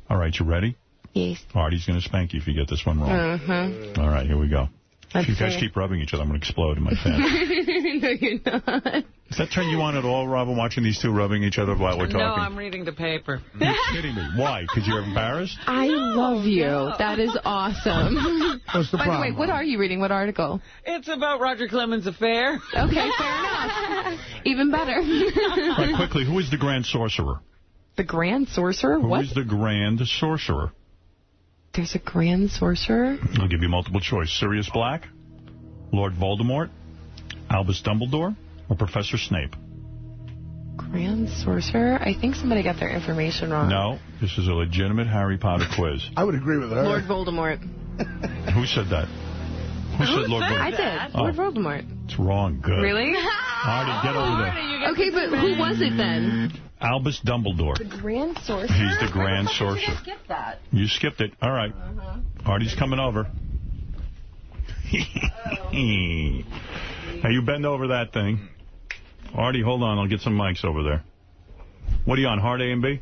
All right, you ready? Yes. Artie's going to spank you if you get this one wrong. Uh-huh. All right, here we go. Let's If you guys see. keep rubbing each other, I'm going to explode in my pants. No, you're not. Does that turn you on at all, Robin, watching these two rubbing each other while we're talking? No, I'm reading the paper. You're kidding me. Why? Because you're embarrassed? I love you. That is awesome. What's the By problem? the way, what are you reading? What article? It's about Roger Clemens' affair. Okay, fair enough. Even better. All right, quickly, who is the Grand Sorcerer? The Grand Sorcerer? Who What? is the Grand Sorcerer? There's a Grand Sorcerer? I'll give you multiple choice. Sirius Black, Lord Voldemort, Albus Dumbledore, or Professor Snape? Grand Sorcerer? I think somebody got their information wrong. No, this is a legitimate Harry Potter quiz. I would agree with her. Lord Voldemort. Who said that? Who said Lord Voldemort? I did. Oh. Lord Voldemort. It's wrong. Good. Really? Artie, get over there. Okay, but who was it then? Albus Dumbledore. The Grand Sorcerer? He's the Grand Sorcerer. Skip that. You skipped it. All right. Artie's coming over. Now, you bend over that thing. Artie, hold on. I'll get some mics over there. What are you on, hard A and B?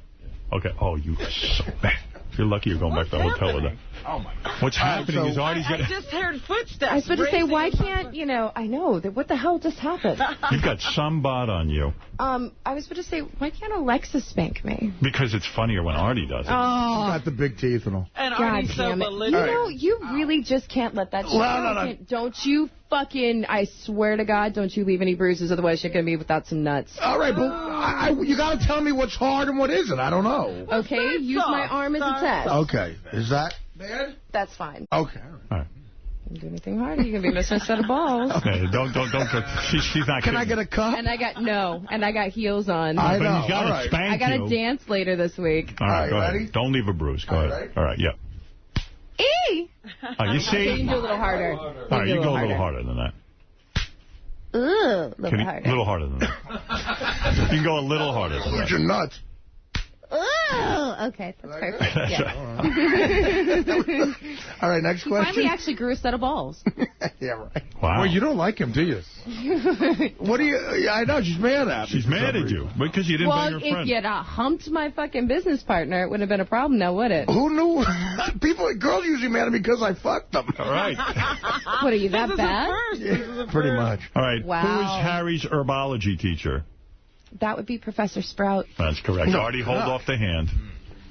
Okay. Oh, you are so bad. You're lucky you're going back to the hotel with that. Oh, my God. What's happening is Artie's I going just heard footsteps. I was about to say, racing why in front can't, of- you know, I know, that what the hell just happened? You've got some bot on you. I was about to say, why can't Alexa spank me? Because it's funnier when Artie does it. Oh. Got the big teeth and all. And God Artie's so damn it. belligerent. You know, you really just can't let that shit go. Don't you fucking, I swear to God, don't you leave any bruises, otherwise you're going to be without some nuts. All right, but you got to tell me what's hard and what isn't. I don't know. Okay, use my arm as a test. Okay, is that bad? That's fine. Okay. All right. Don't do anything hard, you're going to be missing a set of balls. Okay, don't. She's not Can kidding. I get a cup? And I got heels on. I But know. he's got to All right. spank I got you. to dance later this week. All right, go ready? ahead. Don't leave a bruise. Go All ahead. right. All right, yeah. Eee! Oh, you see? You can do a little harder. All right, you go a little harder than that. Ooh, a Can little you- harder. little harder than that. You can go a little harder than Where's that. your nuts? Ooh, okay, that's perfect. That's Yeah. All right, next He finally question. actually grew a set of balls. Yeah, right. Wow. Well, you don't like him, do you? What do you... I know, she's mad at me. She's mad at you because you didn't Well, bang her if friend. you'd humped my fucking business partner, it wouldn't have been a problem now, would it? Who knew? Girls usually mad at me because I fucked them. All right. What, are you that This is bad? the first. This is the Pretty first. much. All right. Wow. Who is Harry's herbology teacher? That would be Professor Sprout. That's correct. No. Artie, hold off the hand.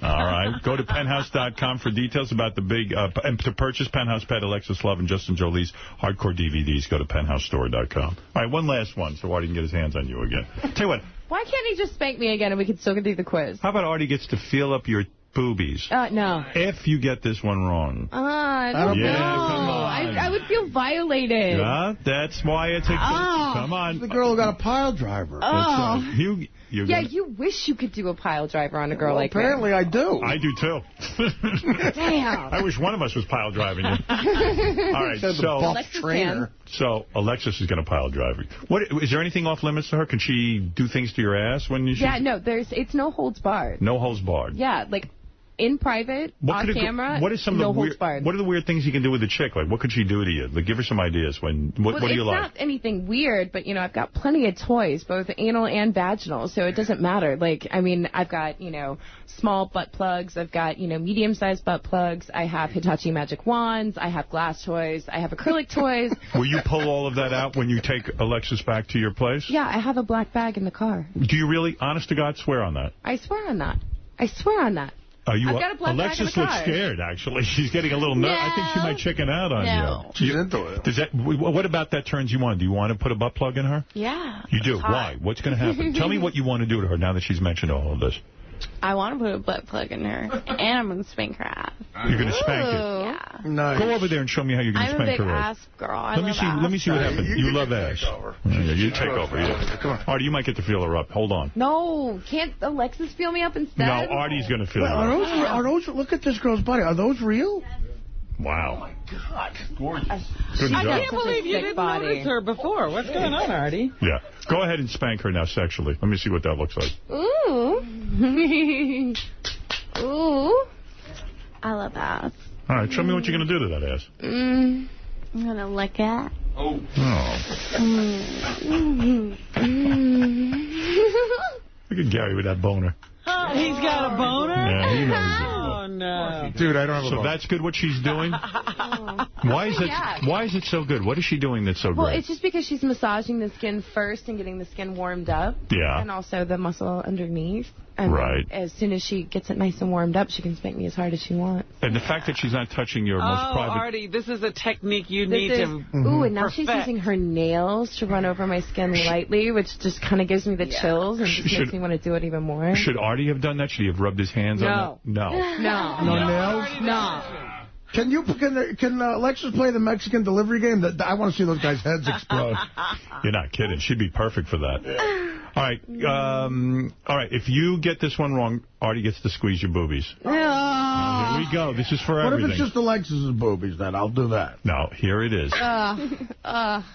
All right. Go to penthouse.com for details about the big, and to purchase Penthouse Pet, Alexis Love, and Justin Jolie's hardcore DVDs. Go to penthousestore.com. All right, one last one so Artie can get his hands on you again. Tell you what, Why can't he just spank me again and we can still do the quiz? how about Artie gets to feel up your boobies No. if you get this one wrong? I don't Yeah, know. come on. I would feel violated. Yeah, that's why it's a... Oh. Come on. The girl who got a pile driver. Oh. That's right. You're Yeah, gonna- you wish you could do a pile driver on a girl like apparently I do. I do, too. Damn. I wish one of us was pile driving you. All right, Said the buff Alexis trainer. So Alexis is going to pile drive you. What is there anything off limits to her? Can she do things to your ass when you? Yeah, no, it's no holds barred. No holds barred. Yeah, like in private, on could camera, what is some no of the holds weird? barred. What are the weird things you can do with a chick? Like, what could she do to you? Like, give her some ideas. What do you It's like? not anything weird, but, I've got plenty of toys, both anal and vaginal, so it doesn't matter. Like, I mean, I've got, small butt plugs. I've got, medium-sized butt plugs. I have Hitachi magic wands. I have glass toys. I have acrylic toys. Will you pull all of that out when you take Alexis back to your place? Yeah, I have a black bag in the car. Do you really, honest to God, swear on that? I swear on that. I swear on that. Are you? I've got a black bag Alexis in the looks car. scared, actually. She's getting a little nervous. I think she might chicken out on No. you. She's into it. Does that? What about that turns you on? Do you want to put a butt plug in her? Yeah. You do? Hot. Why? What's going to happen? Tell me what you want to do to her now that she's mentioned all of this. I want to put a butt plug in her, and I'm going to spank her ass. You're going to spank it? Yeah. Nice. Go over there and show me how you're going to spank her ass. I'm a big ass girl. I Let me see what happens. You love ass. You take over. Come on. Artie, you might get to feel her up. Hold on. No, can't Alexis feel me up instead? No, Artie's going to feel her Are up. those? Look at this girl's body. Are those real? Wow. Oh my God, gorgeous. Good I job. can't believe you didn't notice her before. What's going on, Artie? Yeah. Go ahead and spank her now sexually. Let me see what that looks like. Ooh. Ooh. I love ass. All right, show me what you're going to do to that ass. I'm going to lick it. Oh. Look at Gary with that boner. Oh, he's got a boner? Yeah, he knows it. Oh, no. Dude, I don't have a boner. So that's good what she's doing? Why is it so good? What is she doing that's so Well, great? it's just because she's massaging the skin first and getting the skin warmed up. Yeah. And also the muscle underneath. And right. As soon as she gets it nice and warmed up, she can spank me as hard as she wants. And the fact that she's not touching your most private... Artie, this is a technique you need to Ooh, and now perfect. she's using her nails to run over my skin lightly, which just kind of gives me the chills and just makes me want to do it even more. Should Artie have done that? Should he have rubbed his hands on that? No. No nails? No. Can Alexis play the Mexican delivery game? I want to see those guys' heads explode. You're not kidding. She'd be perfect for that. All right. All right. If you get this one wrong, Artie gets to squeeze your boobies. Here we go. This is for what everything. What if it's just Alexis's boobies, then? I'll do that. No, here it is.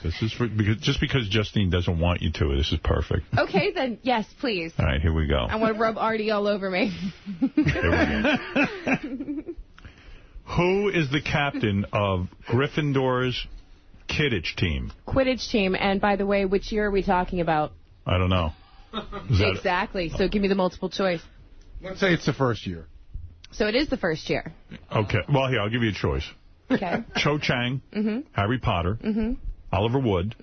This is for just because Justine doesn't want you to. This is perfect. Okay, then, yes, please. All right, here we go. I want to rub Artie all over me. Here we go. Who is the captain of Gryffindor's Quidditch team? Quidditch team. And by the way, which year are we talking about? I don't know. Exactly. So give me the multiple choice. Let's say it's the first year. So it is the first year. Okay. Well, here, I'll give you a choice. Okay. Cho Chang, Harry Potter, Oliver Wood,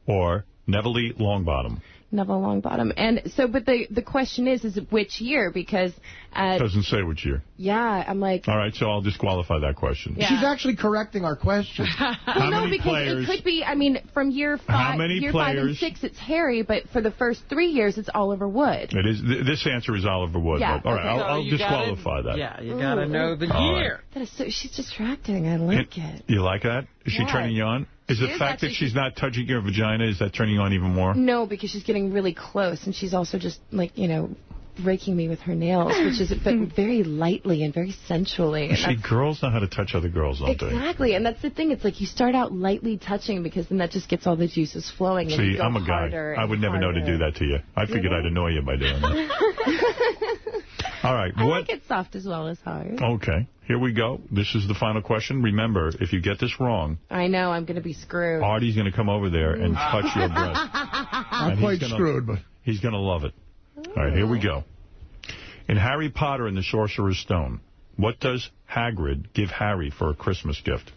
or Neville Longbottom. Neville Longbottom. And so, but the question is which year? Because... doesn't say which year. Yeah, I'm like... All right, so I'll disqualify that question. Yeah. She's actually correcting our question. How no, many because players? It could be, I mean, from year 5 and 6, it's Harry, but for the first 3 years, it's Oliver Wood. It is. This answer is Oliver Wood. Yeah, But, all right, okay. I'll disqualify that. Yeah, you got to know the year. That is so, she's distracting. I like it. You like that? Is she turning you on? Is the fact that she's not touching your vagina, is that turning you on even more? No, because she's getting really close, and she's also just, like, you know, raking me with her nails, which is but very lightly and very sensually. See, girls know how to touch other girls, don't they? Exactly, and that's the thing. It's like you start out lightly touching because then that just gets all the juices flowing. And See, you go I'm a guy. I would never know to do that to you. I figured I'd annoy you by doing that. All right. I like it soft as well as hard. Okay. Here we go. This is the final question. Remember, if you get this wrong... I know, I'm going to be screwed. Artie's going to come over there and touch your breast. I'm quite screwed, but... He's going to love it. All right, here we go. In Harry Potter and the Sorcerer's Stone, what does Hagrid give Harry for a Christmas gift?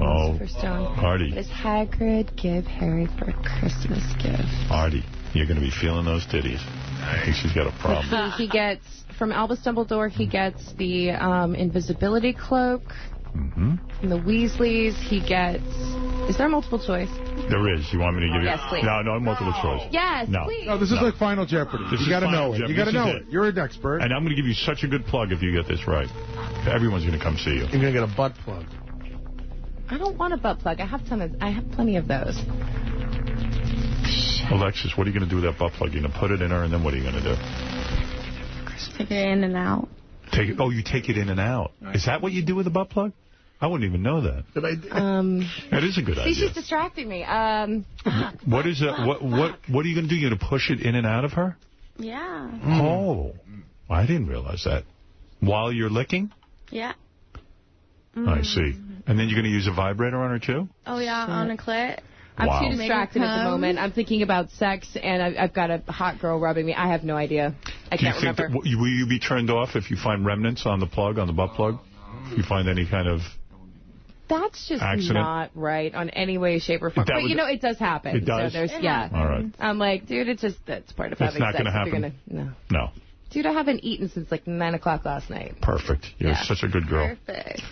Oh, Artie. What does Hagrid give Harry for a Christmas gift? Artie, you're going to be feeling those titties. I think she's got a problem. He gets, from Albus Dumbledore, he gets the invisibility cloak. From the Weasleys, he gets... Is there multiple choice? There is. You want me to give you... Yes, please. No, multiple choice. Yes, no. please. No, this is like Final Jeopardy. You got to know it. You got to know it. You're an expert. And I'm going to give you such a good plug if you get this right. Everyone's going to come see you. You're going to get a butt plug. I don't want a butt plug. I have plenty of those. Alexis, what are you going to do with that butt plug? You're going to put it in her, and then what are you going to do? Take it in and out. Take it. Oh, you take it in and out. Is that what you do with a butt plug? I wouldn't even know that. That is a good idea. See, she's distracting me. What is it? What are you going to do? You're going to push it in and out of her? Yeah. Oh, I didn't realize that. While you're licking? Yeah. I see. And then you're going to use a vibrator on her, too? Oh, yeah, on a clit. I'm too distracted at the moment. I'm thinking about sex, and I've got a hot girl rubbing me. I have no idea. I can't remember. Will you be turned off if you find remnants on the plug, on the butt plug? If you find any kind of... That's just accident? Not right on any way, shape, or form. But, you know, it does happen. It does? So there's, All right. I'm like, dude, that's part of having sex. It's not going to happen? No. Dude, I haven't eaten since like 9 o'clock last night. Perfect. You're such a good girl. Perfect.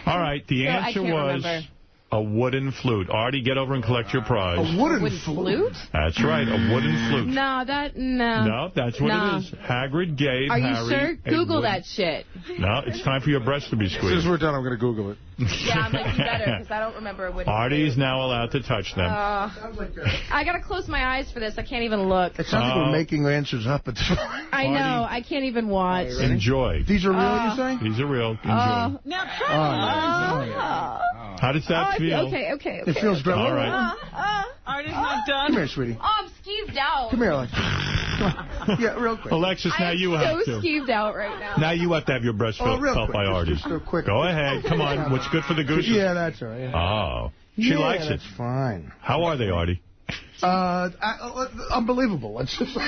All right. The answer was A wooden flute. Artie, get over and collect your prize. A wooden flute? That's right, a wooden flute. No, No, that's what it is. Hagrid gave Are you Harry sure? Google that shit. No, it's time for your breast to be squeezed. As soon as we're done, I'm going to Google it. Yeah, I'm like, you better, because I don't remember what. Artie is now allowed to touch them. I got to close my eyes for this. I can't even look. It sounds like we're making answers up at this point. I know. I can't even watch. Enjoy. These are real, you say? These are real. Enjoy. Now How does that feel? Okay. It feels great. All right. Artie's not done. Come here, sweetie. Oh, I'm skeeved out. Come here, Alexis. Yeah, real quick. Alexis, now you have to. I'm so skeeved out right now. Now you have to have your breast felt by Artie. Just real quick. Go ahead. Come on. What's good for the goose? Yeah, that's all right. Yeah. Oh. She likes it. That's fine. How are they, Artie? Unbelievable. Let's just say.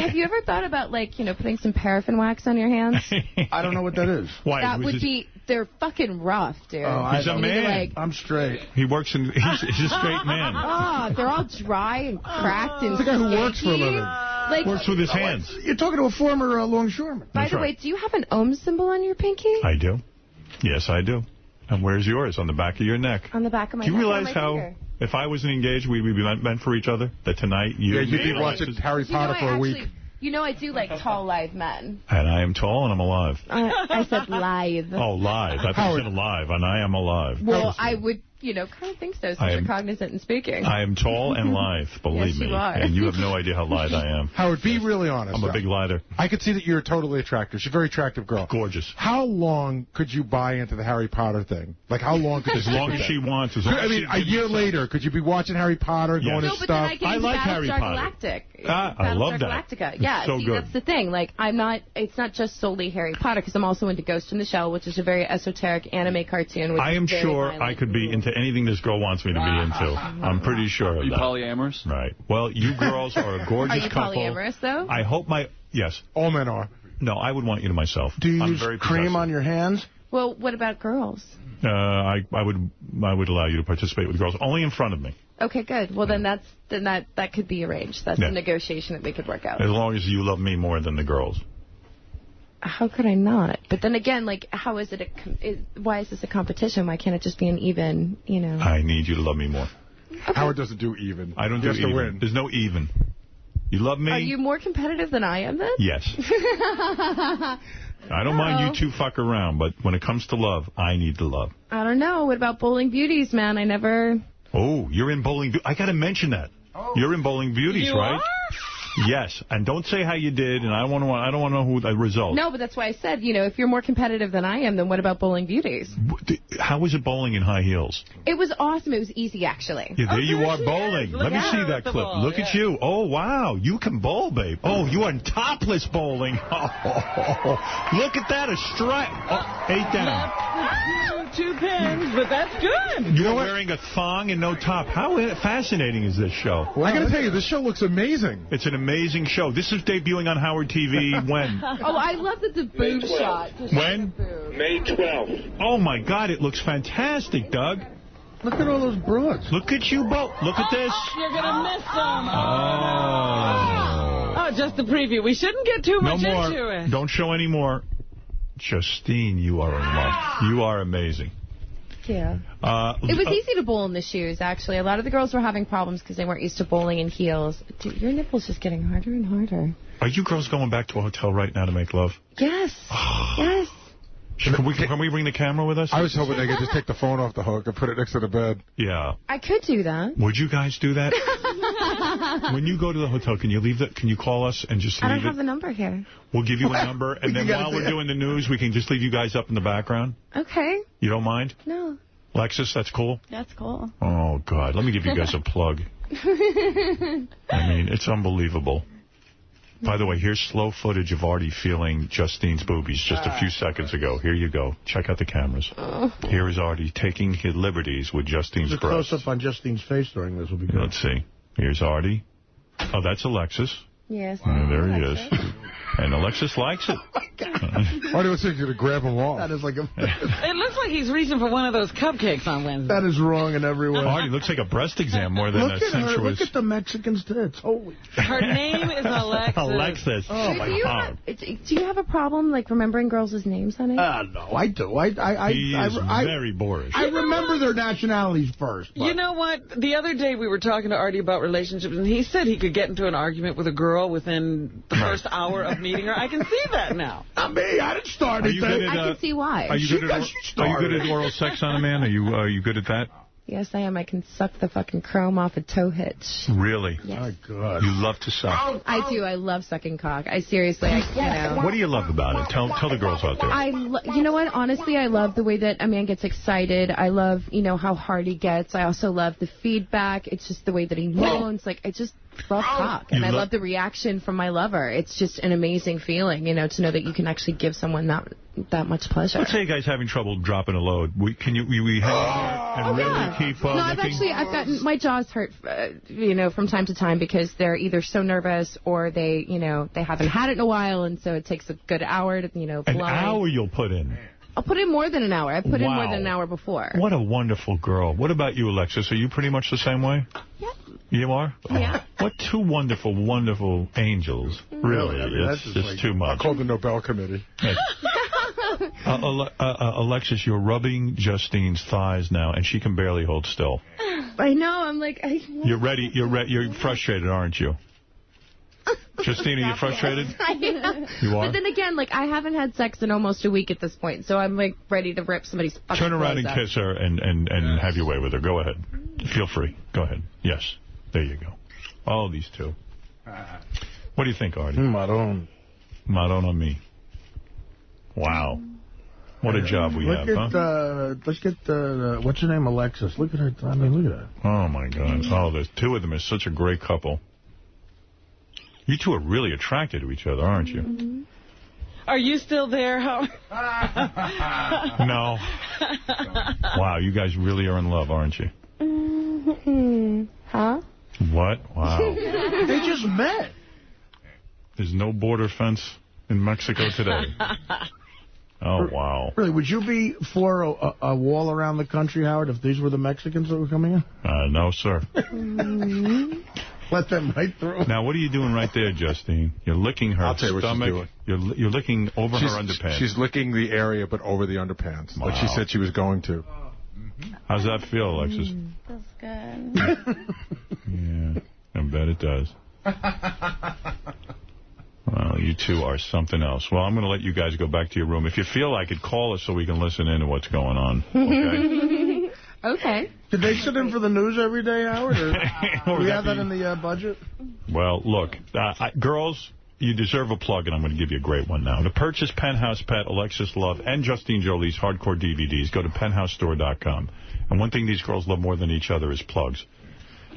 Have you ever thought about, putting some paraffin wax on your hands? I don't know what that is. Why? That would be, they're fucking rough, dude. Oh, he's a man. I'm straight. He works in, he's a straight man. They're all dry and cracked and the guy who works for a living. Works with his hands. You're talking to a former longshoreman. By the way, do you have an Ohm symbol on your pinky? I do. Yes, I do. And where's yours? On the back of your neck. On the back of my neck. Do you realize how, if I wasn't engaged, we'd be meant for each other? That tonight you'd be watching Harry Potter for a week. You know I do like tall, live men. And I am tall and I'm alive. I said live. Oh, live. I thought you said alive, and I am alive. Well, I would, kind of think so, since you're cognizant and speaking. I am tall and lithe, believe yes, me. You are. And you have no idea how lithe I am. Howard, be really honest. I'm a big lighter. I could see that you're totally attractive. She's a very attractive girl. Gorgeous. How long could you buy into the Harry Potter thing? Like, how long could As long as she wants. A year later, could you be watching Harry Potter, going to stuff? Then I like Harry Potter. Galactic. I love that. Galactica. Yeah, so good. That's the thing. It's not just solely Harry Potter, because I'm also into Ghost in the Shell, which is a very esoteric anime cartoon. I am sure I could be into anything this girl wants me to be into. I'm pretty sure of that. Are you polyamorous? Right. Well, you girls are a gorgeous couple. Are you polyamorous, though? I hope yes. All men are. No, I would want you to myself. Do you use cream on your hands? Well, what about girls? I would allow you to participate with girls, only in front of me. Okay, good. Well, then that could be arranged. That's a negotiation that we could work out. As long as you love me more than the girls. How could I not? But then again, how is it why is this a competition? Why can't it just be an even, I need you to love me more. Okay. Howard doesn't do even. I don't do even. Win. There's no even. You love me? Are you more competitive than I am, then? Yes. I don't mind you two fuck around, but when it comes to love, I need the love. I don't know. What about Bowling Beauties, man? I never... Oh, you're in Bowling Beauties. I got to mention that. Oh. You're in Bowling Beauties, right? Are? Yes, and don't say how you did, and I don't want to know who the result. No, but that's why I said, if you're more competitive than I am, then what about Bowling Beauties? How was it bowling in high heels? It was awesome. It was easy, actually. Yeah, there you are bowling. Let me see that clip. Look at you. Oh, wow. You can bowl, babe. Oh, you are topless bowling. Oh, look at that. A strike. Oh, 8 down. 2 pins, but that's good. You're wearing a thong and no top. How fascinating is this show? Well, I got to tell you, this show looks amazing. It's an amazing show. This is debuting on Howard TV when? Oh, I love the boob shot. When? May 12th. Oh, my God. It looks fantastic, Doug. Look at all those broads. Look at you both. Look at this. You're going to miss them. Oh. Oh, just the preview. We shouldn't get too much into it. Don't show any more. Justine, you are in love. You are amazing. Yeah. It was easy to bowl in the shoes, actually. A lot of the girls were having problems because they weren't used to bowling in heels. Dude, your nipple's just getting harder and harder. Are you girls going back to a hotel right now to make love? Yes. Yes. Can we bring the camera with us? I was hoping they could just take the phone off the hook and put it next to the bed. Yeah. I could do that. Would you guys do that? When you go to the hotel, can you call us and just leave it? I don't have the number here. We'll give you a number, and then while we're doing the news, we can just leave you guys up in the background. Okay. You don't mind? No. Lexus, that's cool? That's cool. Oh, God. Let me give you guys a plug. I mean, it's unbelievable. By the way, here's slow footage of Artie feeling Justine's boobies just a few seconds ago. Here you go. Check out the cameras. Here is Artie taking his liberties with Justine's breasts. A close-up on Justine's face during this will be good. Let's see. Here's Artie. Oh, that's Alexis. Yes. There he is. And Alexis likes it. Oh, Artie looks like you're going to grab him off. That is like a... It looks like he's reaching for one of those cupcakes on Wednesday. That is wrong in every way. Artie looks like a breast exam more than a sensuous... Look at the Mexican's tits. Holy... Her name is Alexis. Alexis. Oh, my God. Do you have a problem, like, remembering girls' names, honey? No, I do. He is very boorish. I remember their nationalities first. You know what? The other day we were talking to Artie about relationships, and he said he could get into an argument with a girl within the first hour of meeting her. I can see that now. Not me. I didn't start it. I can see why. Are you good at oral sex on a man? Are you good at that? Yes, I am. I can suck the fucking chrome off a toe hitch. Really? Yes. My God. You love to suck. I do. I love sucking cock. I seriously, you know. What do you love about it? Tell the girls out there. You know what? Honestly, I love the way that a man gets excited. I love, how hard he gets. I also love the feedback. It's just the way that he moans. Like, I just love cock. And I love the reaction from my lover. It's just an amazing feeling, to know that you can actually give someone that much pleasure. Let's say a guy's having trouble dropping a load. Can we hang in there and really keep No, I've gotten my jaws hurt, from time to time because they're either so nervous or they haven't had it in a while, and so it takes a good hour to, An hour you'll put in. I'll put in more than an hour. I've put in more than an hour before. What a wonderful girl. What about you, Alexis? Are you pretty much the same way? Yeah. You are? Yeah. What two wonderful, wonderful angels. Really, it's just too much. I called the Nobel Committee. Alexis, you're rubbing Justine's thighs now, and she can barely hold still. I know. I'm like... You're ready. You're frustrated, aren't you? Justine, are you frustrated? I am. You are? But then again, I haven't had sex in almost a week at this point, so I'm, ready to rip somebody's fucking Turn around and up. kiss her and have your way with her. Go ahead. Feel free. Go ahead. Yes. There you go. All these two. What do you think, Artie? Maron. Maron on me. Wow. What a job we have, huh? Let's get, what's her name, Alexis. Look at her. I mean, look at that. Oh, my God. Oh, the two of them are such a great couple. You two are really attracted to each other, aren't you? Mm-hmm. Are you still there, Howard? No. Wow, you guys really are in love, aren't you? Mm-hmm. Huh? What? Wow. They just met. There's no border fence in Mexico today. Oh, wow. Really, would you be for a wall around the country, Howard, if these were the Mexicans that were coming in? No, sir. Let them right through. Now, what are you doing right there, Justine? You're licking her I'll tell you stomach. what she's doing. You're licking over her underpants. She's licking the area, but over the underpants, like she said she was going to. How's that feel, Alexis? Feels good. Yeah, I bet it does. Well, you two are something else. Well, I'm going to let you guys go back to your room. If you feel like it, call us so we can listen in to what's going on. Okay? Okay. Did they sit in for the news every day, Howard? Or do we have that in the budget? Well, look, girls, you deserve a plug, and I'm going to give you a great one now. To purchase Penthouse Pet, Alexis Love, and Justine Jolie's hardcore DVDs, go to penthousestore.com. And one thing these girls love more than each other is plugs.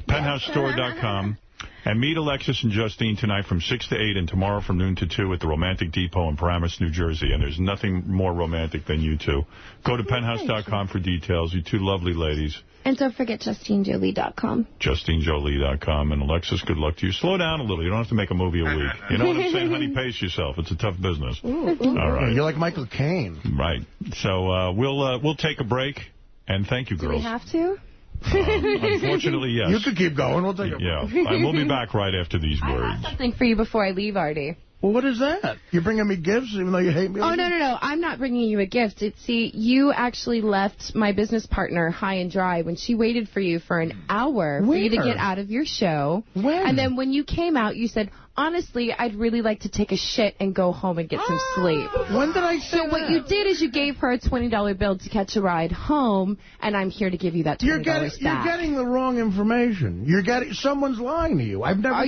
Penthousestore.com. And meet Alexis and Justine tonight from 6 to 8 and tomorrow from noon to 2 at the Romantic Depot in Paramus, New Jersey. And there's nothing more romantic than you two. Go to penthouse.com for details. You two lovely ladies. And don't forget JustineJolie.com. JustineJolie.com. And Alexis, good luck to you. Slow down a little. You don't have to make a movie a week. You know what I'm saying, honey? Pace yourself. It's a tough business. Ooh. All right. You're like Michael Caine. Right. So we'll take a break. And thank you, girls. Do we have to? Unfortunately, yes. You could keep going. We'll take a break. Yeah. And we'll be back right after these words. I have something for you before I leave, Artie. Well, what is that? You're bringing me gifts even though you hate me? Oh, no. I'm not bringing you a gift. See, you actually left my business partner high and dry when she waited for you for an hour for you to get out of your show. When? And then when you came out, you said, honestly, I'd really like to take a shit and go home and get some sleep. When did I say So what you did is you gave her a $20 bill to catch a ride home, and I'm here to give you that $20 back. You're getting the wrong information. Someone's lying to you. I've never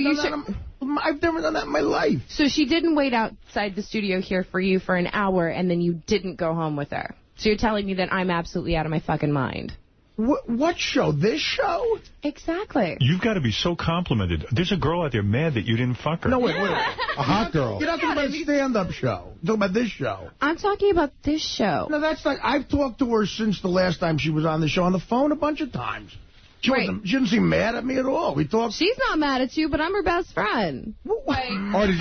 done that in my life. So she didn't wait outside the studio here for you for an hour, and then you didn't go home with her. So you're telling me that I'm absolutely out of my fucking mind. What show? This show? Exactly. You've got to be so complimented. There's a girl out there mad that you didn't fuck her. No, wait. A hot girl. You're not talking about a stand-up show. You're talking about this show. I'm talking about this show. No, that's like, I've talked to her since the last time she was on the show on the phone a bunch of times. She didn't seem mad at me at all. We talked. She's not mad at you, but I'm her best friend. Artie,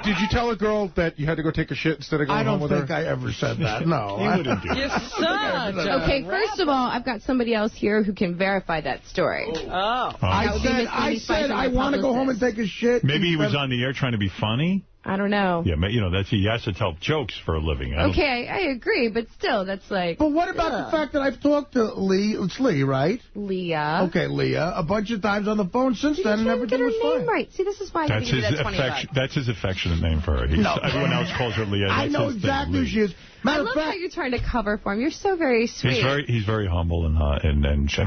did you tell a girl that you had to go take a shit instead of going home with her? I don't think I ever said that. No. You wouldn't do You're okay, first of all, I've got somebody else here who can verify that story. I said I want to go home and take a shit. Maybe he was on the air trying to be funny. I don't know. Yeah, he has to tell jokes for a living. Okay, I agree, but still, that's like... But what about the fact that I've talked to Lee? It's Lee, right? Leah. Okay, Leah. A bunch of times on the phone since then, and everything was fine. Right. See, this is why I that's give you that $20. That's his affectionate name for her. Everyone else calls her Leah. I know exactly who she is. I love how you're trying to cover for him. You're so very sweet. He's very humble and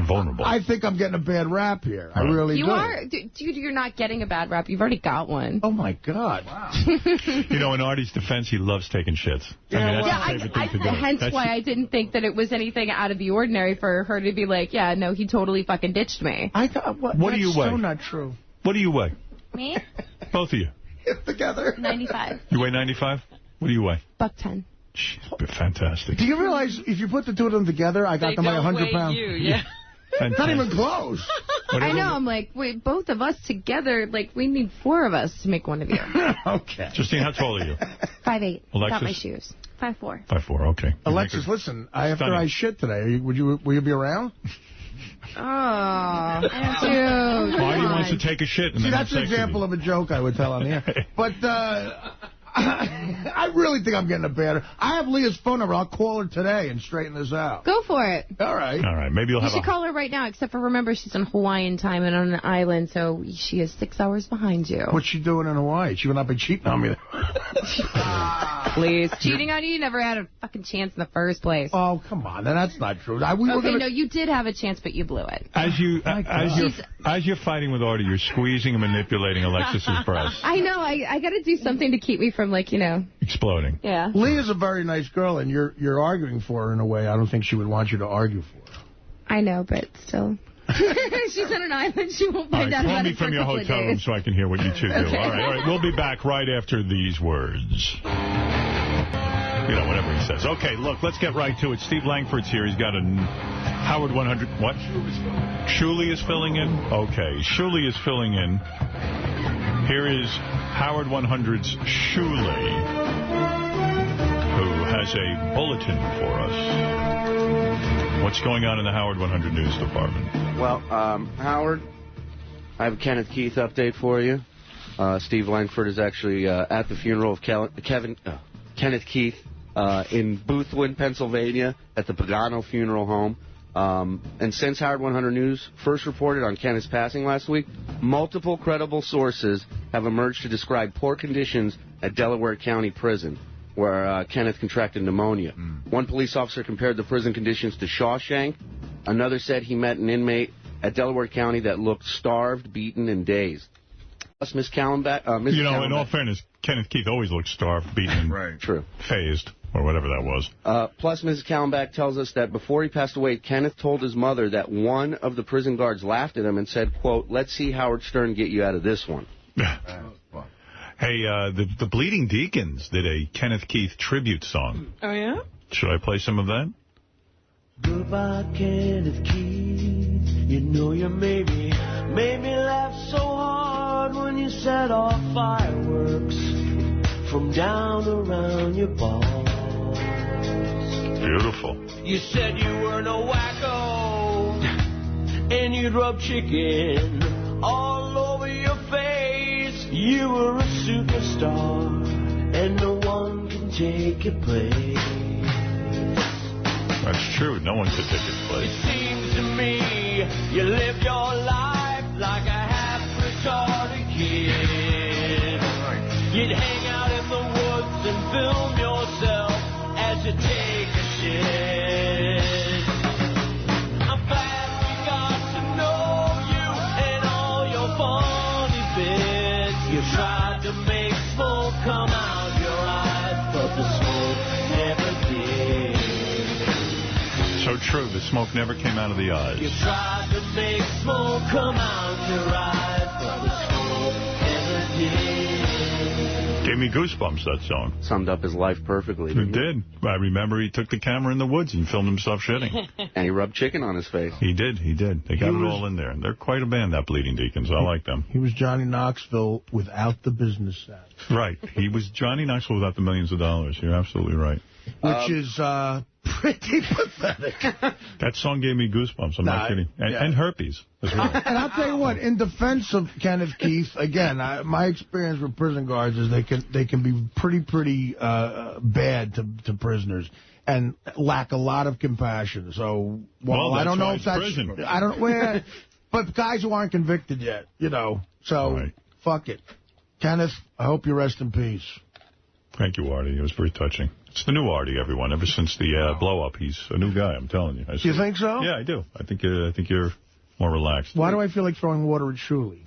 vulnerable. I think I'm getting a bad rap here. I really do. You are. Dude, you're not getting a bad rap. You've already got one. Oh, my God. Wow. In Artie's defense, he loves taking shits. That's his favorite thing to do. Hence why I didn't think that it was anything out of the ordinary for her to be like, yeah, no, he totally fucking ditched me. I thought, what do you weigh? That's so not true. What do you weigh? Me? Both of you. Together. 95. You weigh 95? What do you weigh? $110. Jeez, fantastic. Do you realize if you put the two of them together, I got them by 100 pounds? Yeah. Not even close. I know. I'm like, wait, both of us together, like, we need 4 of us to make one of you. Okay. Justine, how tall are you? 5'8". Alexis? Got my shoes. 5'4". 5'4", okay. Alexis, listen, after I shit today, will you be around? Oh, dude. Artie wants to take a shit. And See, that's an example of a joke I would tell on the air. But I really think I'm getting a bad... I have Leah's phone number. I'll call her today and straighten this out. Go for it. All right. Maybe you'll have You should call her right now, except for remember, she's on Hawaiian time and on an island, so she is 6 hours behind you. What's she doing in Hawaii? She would not be cheating on me. Please. Cheating on you? You never had a fucking chance in the first place. Oh, come on. That's not true. No, you did have a chance, but you blew it. As you're fighting with Artie, you're squeezing and manipulating Alexis's breasts. I know. I got to do something to keep me from, exploding. Yeah. Leah's a very nice girl, and you're arguing for her in a way I don't think she would want you to argue for her. I know, but still. She's on an island. She won't find out about it for a couple of days. Call me from your hotel room so I can hear what you two do. Okay. All right. We'll be back right after these words. Whatever he says. Okay, look, let's get right to it. Steve Langford's here. He's got a Howard 100... What? Shuli is filling in? Okay, Shuli is filling in. Here is Howard 100's Shuli, who has a bulletin for us. What's going on in the Howard 100 News Department? Well, Howard, I have a Kenneth Keith update for you. Steve Langford is actually at the funeral of Kenneth Keith in Boothwyn, Pennsylvania, at the Pagano Funeral Home. And since Howard 100 News first reported on Kenneth's passing last week, multiple credible sources have emerged to describe poor conditions at Delaware County Prison, where Kenneth contracted pneumonia. One police officer compared the prison conditions to Shawshank. Another said he met an inmate at Delaware County that looked starved, beaten, and dazed. Plus, Miss Callenbach... in all fairness, Kenneth Keith always looked starved, beaten, right. True. Phased, or whatever that was. Plus, Mrs. Callenbach tells us that before he passed away, Kenneth told his mother that one of the prison guards laughed at him and said, quote, "Let's see Howard Stern get you out of this one." Hey, the Bleeding Deacons did a Kenneth Keith tribute song. Oh, yeah? Should I play some of that? Goodbye, Kenneth Keith. You know you made me laugh so hard when you set off fireworks from down around your balls. Beautiful. You said you were no wacko, and you'd rub chicken all over your face. You were a superstar, and no one can take your place. That's true. No one could take his place. It seems to me you lived your life like a half-retarded kid. You'd hang out in the woods and film yourself as you take a shit. I'm glad we got to know you and all your funny bits. You tried to make smoke come out your eyes, but the smoke never did. So true. The smoke never came out of the eyes. You tried to make smoke come out your eyes, but the smoke never did. Gave me goosebumps, that song. Summed up his life perfectly. It did. I remember he took the camera in the woods and filmed himself shitting. And he rubbed chicken on his face. He did. They got it all in there. They're quite a band, that Bleeding Deacons. I like them. He was Johnny Knoxville without the business side. Right. He was Johnny Knoxville without the millions of dollars. You're absolutely right. Which is pretty pathetic. That song gave me goosebumps. I'm not kidding. And herpes as well. And I'll tell you what, in defense of Kenneth Keith, again, my experience with prison guards is they can be pretty bad to prisoners and lack a lot of compassion. So, well I don't know if that's prison. I don't. But guys who aren't convicted yet, So fuck it, Kenneth. I hope you rest in peace. Thank you, Artie. It was very touching. It's the new Artie, everyone. Ever since the blow-up, he's a new guy, I'm telling you. You think so? Yeah, I do. I think you're more relaxed. Why do I feel like throwing water at Shuli?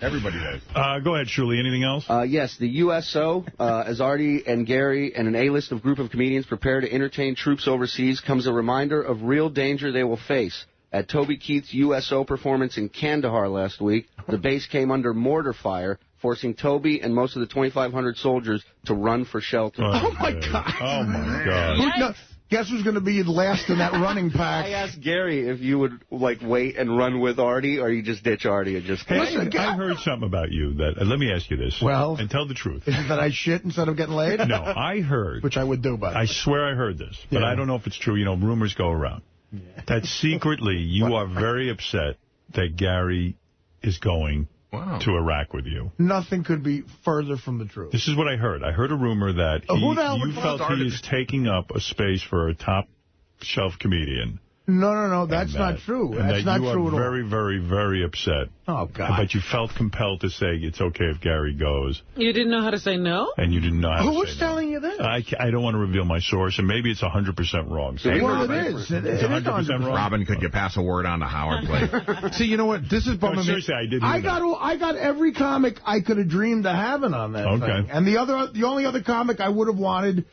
Everybody does. Go ahead, Shuli. Anything else? Yes, the USO, as Artie and Gary and an A-list of group of comedians prepare to entertain troops overseas, comes a reminder of real danger they will face. At Toby Keith's USO performance in Kandahar last week, the base came under mortar fire, forcing Toby and most of the 2,500 soldiers to run for shelter. Oh, my God. Oh, my God. Guess who's going to be last in that running pack? I asked Gary if you would, wait and run with Artie, or you just ditch Artie and just... Hey, listen, I heard something about you that... let me ask you this. Well... And tell the truth. Is it that I shit instead of getting laid? No, I heard... Which I would do, by the way. I swear I heard this, but I don't know if it's true. Rumors go around. Yeah. That secretly you are very upset that Gary is going to Iraq with you. Nothing could be further from the truth. This is what I heard. I heard a rumor that you felt he is taking up a space for a top-shelf comedian. No, that's not true. That's not true at all. You are very, very, very upset. Oh, God. But you felt compelled to say it's okay if Gary goes. You didn't know how to say no? And you didn't know how to say no. Who was telling you this? I don't want to reveal my source, and maybe it's 100% wrong. So well, it is. It's 100% wrong. Robin, could you pass a word on to Howard, please? See, you know what? This is bumming me. Seriously, I didn't. I got every comic I could have dreamed of having on that thing. And the only other comic I would have wanted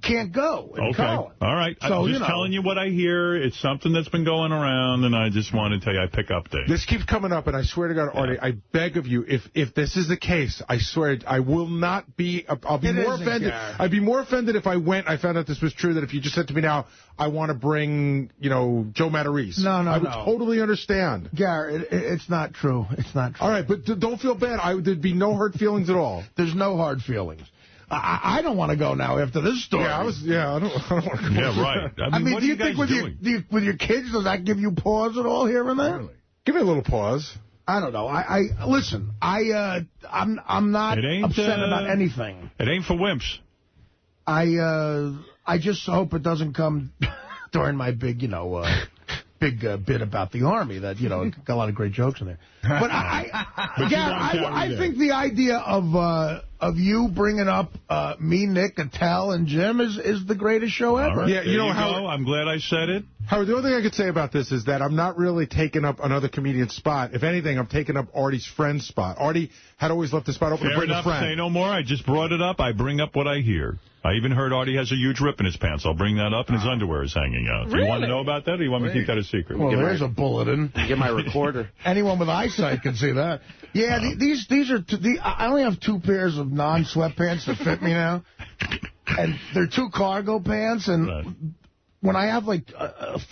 can't go. Okay. All right. So, I'm just telling you what I hear. It's something that's been going around, and I just want to tell you I pick up things. This keeps coming up, and I swear to God, Artie, I beg of you, if this is the case, I swear I will not be, I'll be more offended. I'd be more offended if I found out this was true, that if you just said to me now, I want to bring, Joe Matarese. No. I would totally understand. Gary, it's not true. It's not true. All right, but don't feel bad. There'd be no hurt feelings at all. There's no hard feelings. I don't want to go now after this story. I don't want to go. Yeah, right. I mean, do you think with your kids, does that give you pause at all here and there? Really? Give me a little pause. I don't know. Listen. I'm not upset about anything. It ain't for wimps. I just hope it doesn't come during my big, big bit about the Army that, got a lot of great jokes in there. But I think the idea of you bringing up me, Nick, Attell, and Jim is the greatest show ever. Right. Yeah, Howard, I'm glad I said it. Howard, the only thing I could say about this is that I'm not really taking up another comedian's spot. If anything, I'm taking up Artie's friend's spot. Artie had always left the spot open to bring a friend. Say no more. I just brought it up. I bring up what I hear. I even heard Artie has a huge rip in his pants. I'll bring that up, and his underwear is hanging out. Really? Do you want to know about that, or do you want me to keep that a secret? Well, there's a bulletin. Get my recorder. Anyone with eyesight can see that. Yeah, these are... I only have 2 pairs of non-sweatpants that fit me now. And they're 2 cargo pants, and when I have,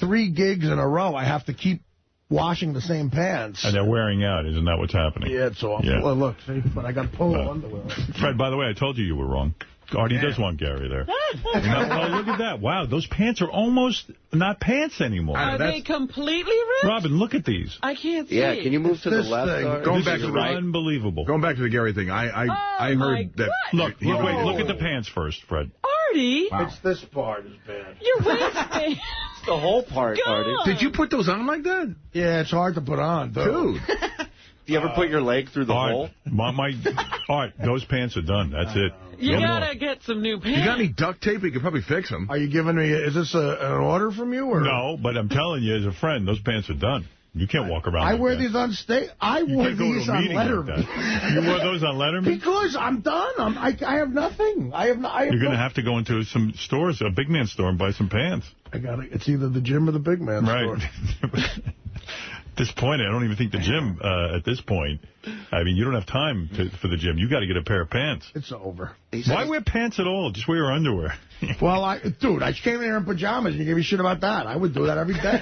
3 gigs in a row, I have to keep washing the same pants. And they're wearing out. Isn't that what's happening? Yeah, it's awful. Yeah. Well, look, see, but I got polo underwear. Fred, by the way, I told you were wrong. Artie does want Gary there. Well, look at that. Wow, those pants are almost not pants anymore. Are they completely ripped? Robin, look at these. I can't see. Yeah, can you move to the left? Going back to the unbelievable. Going back to the Gary thing, I heard that. Look at the pants first, Fred. Artie. Wow. It's this part is bad. Your waistband. It's the whole part, Artie. Did you put those on like that? Yeah, it's hard to put on, though. Dude. Do you ever put your leg through the hole? Art, those pants are done. That's it. You gotta get some new pants. You got any duct tape? We could probably fix them. Are you giving me... Is this an order from you? Or? No, but I'm telling you, as a friend, those pants are done. You can't walk around I wear these on stage. I wore these on Letterman. You wore those on Letterman? Because I'm done. I have nothing. You're going to have to go into some stores, a big man store, and buy some pants. It's either the gym or the big man store. this point, I don't even think the gym, at this point, I mean, you don't have time for the gym. You got to get a pair of pants. It's over. Why wear pants at all? Just wear your underwear. Well, dude, I came in here in pajamas and you gave me shit about that. I would do that every day.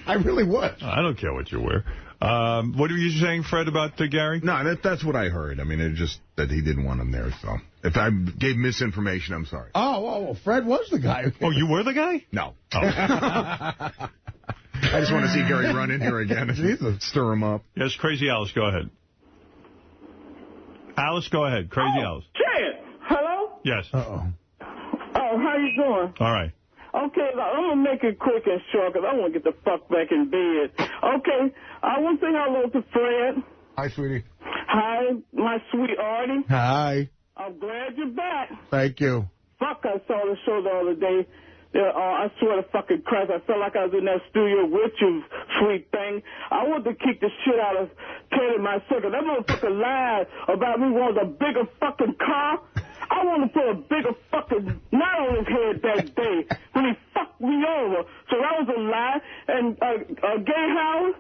I really would. I don't care what you wear. What were you saying, Fred, about Gary? No, that's what I heard. I mean, it's just that he didn't want him there, so. If I gave misinformation, I'm sorry. Oh, Fred was the guy. Oh, you were the guy? No. Oh. I just want to see Gary run in here again and stir him up. Yes, Crazy Alice, go ahead. Alice, go ahead. Crazy Alice. Chad, hello? Yes. Oh, how you doing? All right. Okay, I'm going to make it quick and short because I want to get the fuck back in bed. Okay, I want to say hello to Fred. Hi, sweetie. Hi, my sweet Artie. Hi. I'm glad you're back. Thank you. Fuck, I saw the show the other day. I swear to fucking Christ, I felt like I was in that studio with you, sweet thing. I wanted to kick the shit out of Teddy myself. That motherfucker lied about me wanting a bigger fucking car. I want to put a bigger fucking knot on his head that day when he fucked me over. So that was a lie. And Gay Howard,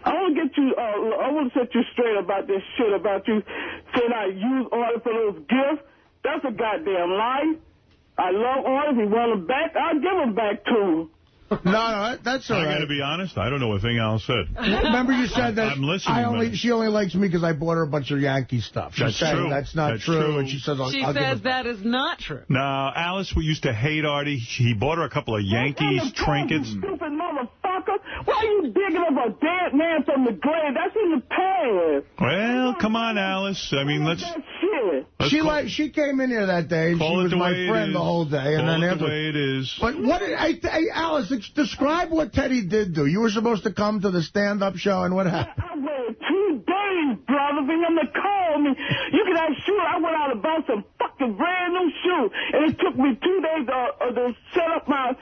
I want to get you. I want to set you straight about this shit about you saying I use Artie for those gifts. That's a goddamn lie. I love Artie. If he want him back, I'll give him back to him. No, that's all right. I got to be honest. I don't know a thing Al said. Remember you said that I'm listening. She only likes me because I bought her a bunch of Yankee stuff. That's true. That's not true. And she says, She says that is not true. No, Alice, we used to hate Artie. He bought her a couple of Yankees trinkets. You stupid motherfucker. Why are you digging up a dead man from the grave? That's in the past. Well, come on, Alice. I mean, let's She came in here that day, and she was my friend the whole day. And then the way it is. But what did Alice, describe what Teddy did do. You were supposed to come to the stand-up show, and what happened? I waited 2 days, brother, for him to call me. You can have shoes. I went out and bought some fucking brand new shoes, and it took me 2 days to set up my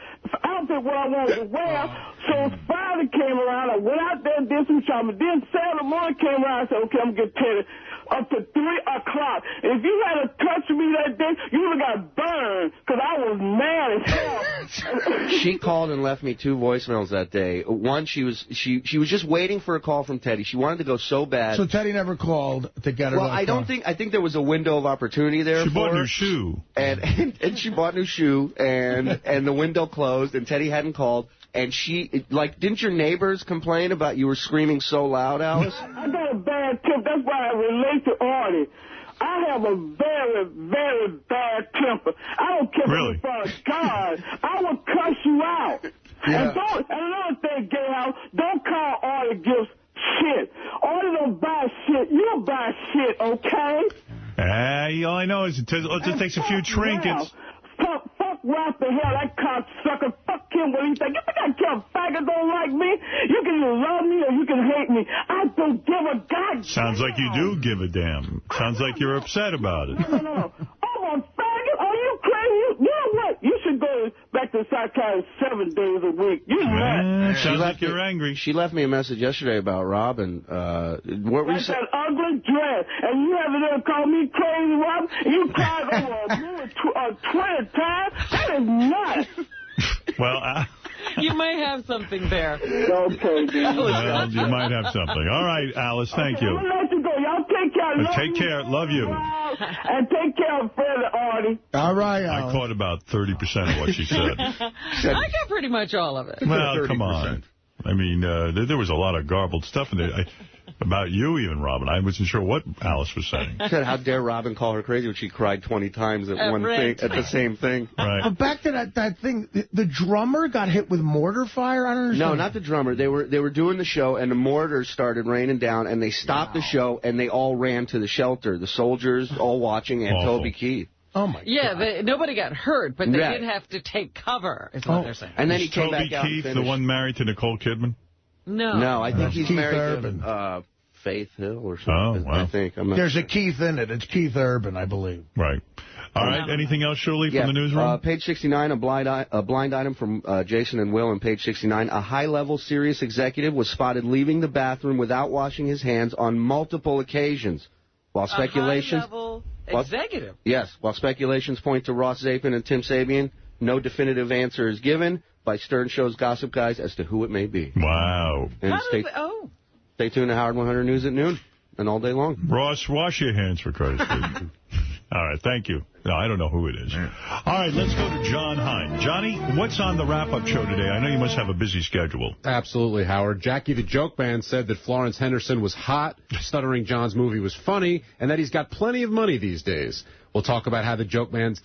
outfit what I wanted to wear. So Friday came around. I went out there and did some shopping. Then Saturday morning came around. I said, okay, I'm going to get Teddy up to 3 o'clock. If you had touched me that day, you would have got burned, because I was mad as hell. She called and left me 2 voicemails that day. One, she was just waiting for a call from Teddy. She wanted to go so bad. So Teddy never called to get her. Well, I think there was a window of opportunity there. She bought a new shoe. And she bought a new shoe, and the window closed, and Teddy hadn't called. And didn't your neighbors complain about you were screaming so loud, Alice? I got a bad temper. That's why I relate to Artie. I have a very, very bad temper. I don't care really? For God. I will cuss you out. Yeah. And another thing, Gay House, don't call Artie gifts shit. Artie don't buy shit. You buy shit, okay? All I know is it just takes a few trinkets. Fuck Ralph the hell, that cocksucker. Fuck him, what he think. You think I care faggot don't like me? You can either love me or you can hate me. I don't give a goddamn. Sounds like you do give a damn. Sounds like you're upset about it. No. I'm a faggot. Are you crazy? You know what? You should go back to psychiatrist 7 days a week. You nuts. Sounds like you're angry. She left me a message yesterday about Robin. What were you saying? That ugly dress. And you haven't ever called me crazy, Robin. You cried over a minute 20 times. That is nuts. Well, you may have something there. Okay, well, you might have something. All right, Alice, thank you. I'm going to let you go. Y'all take care. Take care. Love you. And take care of Fred and Artie. All right, Alice. I caught about 30% of what she said. I got pretty much all of it. Well, 30%. Come on. I mean, there was a lot of garbled stuff in there. About you even, Robin. I wasn't sure what Alice was saying. Said, how dare Robin call her crazy when she cried 20 times at one thing, at the same thing. Right. But back to that thing, the drummer got hit with mortar fire? I don't understand. No, not the drummer. They were doing the show, and the mortars started raining down, and they stopped the show, and they all ran to the shelter. The soldiers all watching, and Toby Keith. Oh, my God. Yeah, nobody got hurt, but they did have to take cover, is what they're saying. And then he came back out Toby Keith, the one married to Nicole Kidman? No, I think he's Keith married Urban. to Faith Hill or something. Oh, wow. I think. There's a Keith in it. It's Keith Urban, I believe. Right. All right. Anything else, Shirley, from the newsroom? Page 69, a blind item from Jason and Will on page 69. A high-level Sirius executive was spotted leaving the bathroom without washing his hands on multiple occasions. While speculations... A high-level executive? Yes. While speculations point to Ross Zapin and Tim Sabian, no definitive answer is given. by Stern Show's gossip guys as to who it may be. Wow. And stay tuned to Howard 100 News at noon and all day long. Ross, wash your hands for Christ's sake. All right, thank you. No, I don't know who it is. All right, let's go to John Hein. Johnny, what's on the wrap-up show today? I know you must have a busy schedule. Absolutely, Howard. Jackie the Joke Man said that Florence Henderson was hot, Stuttering John's movie was funny, and that he's got plenty of money these days. We'll talk about the Joke Man's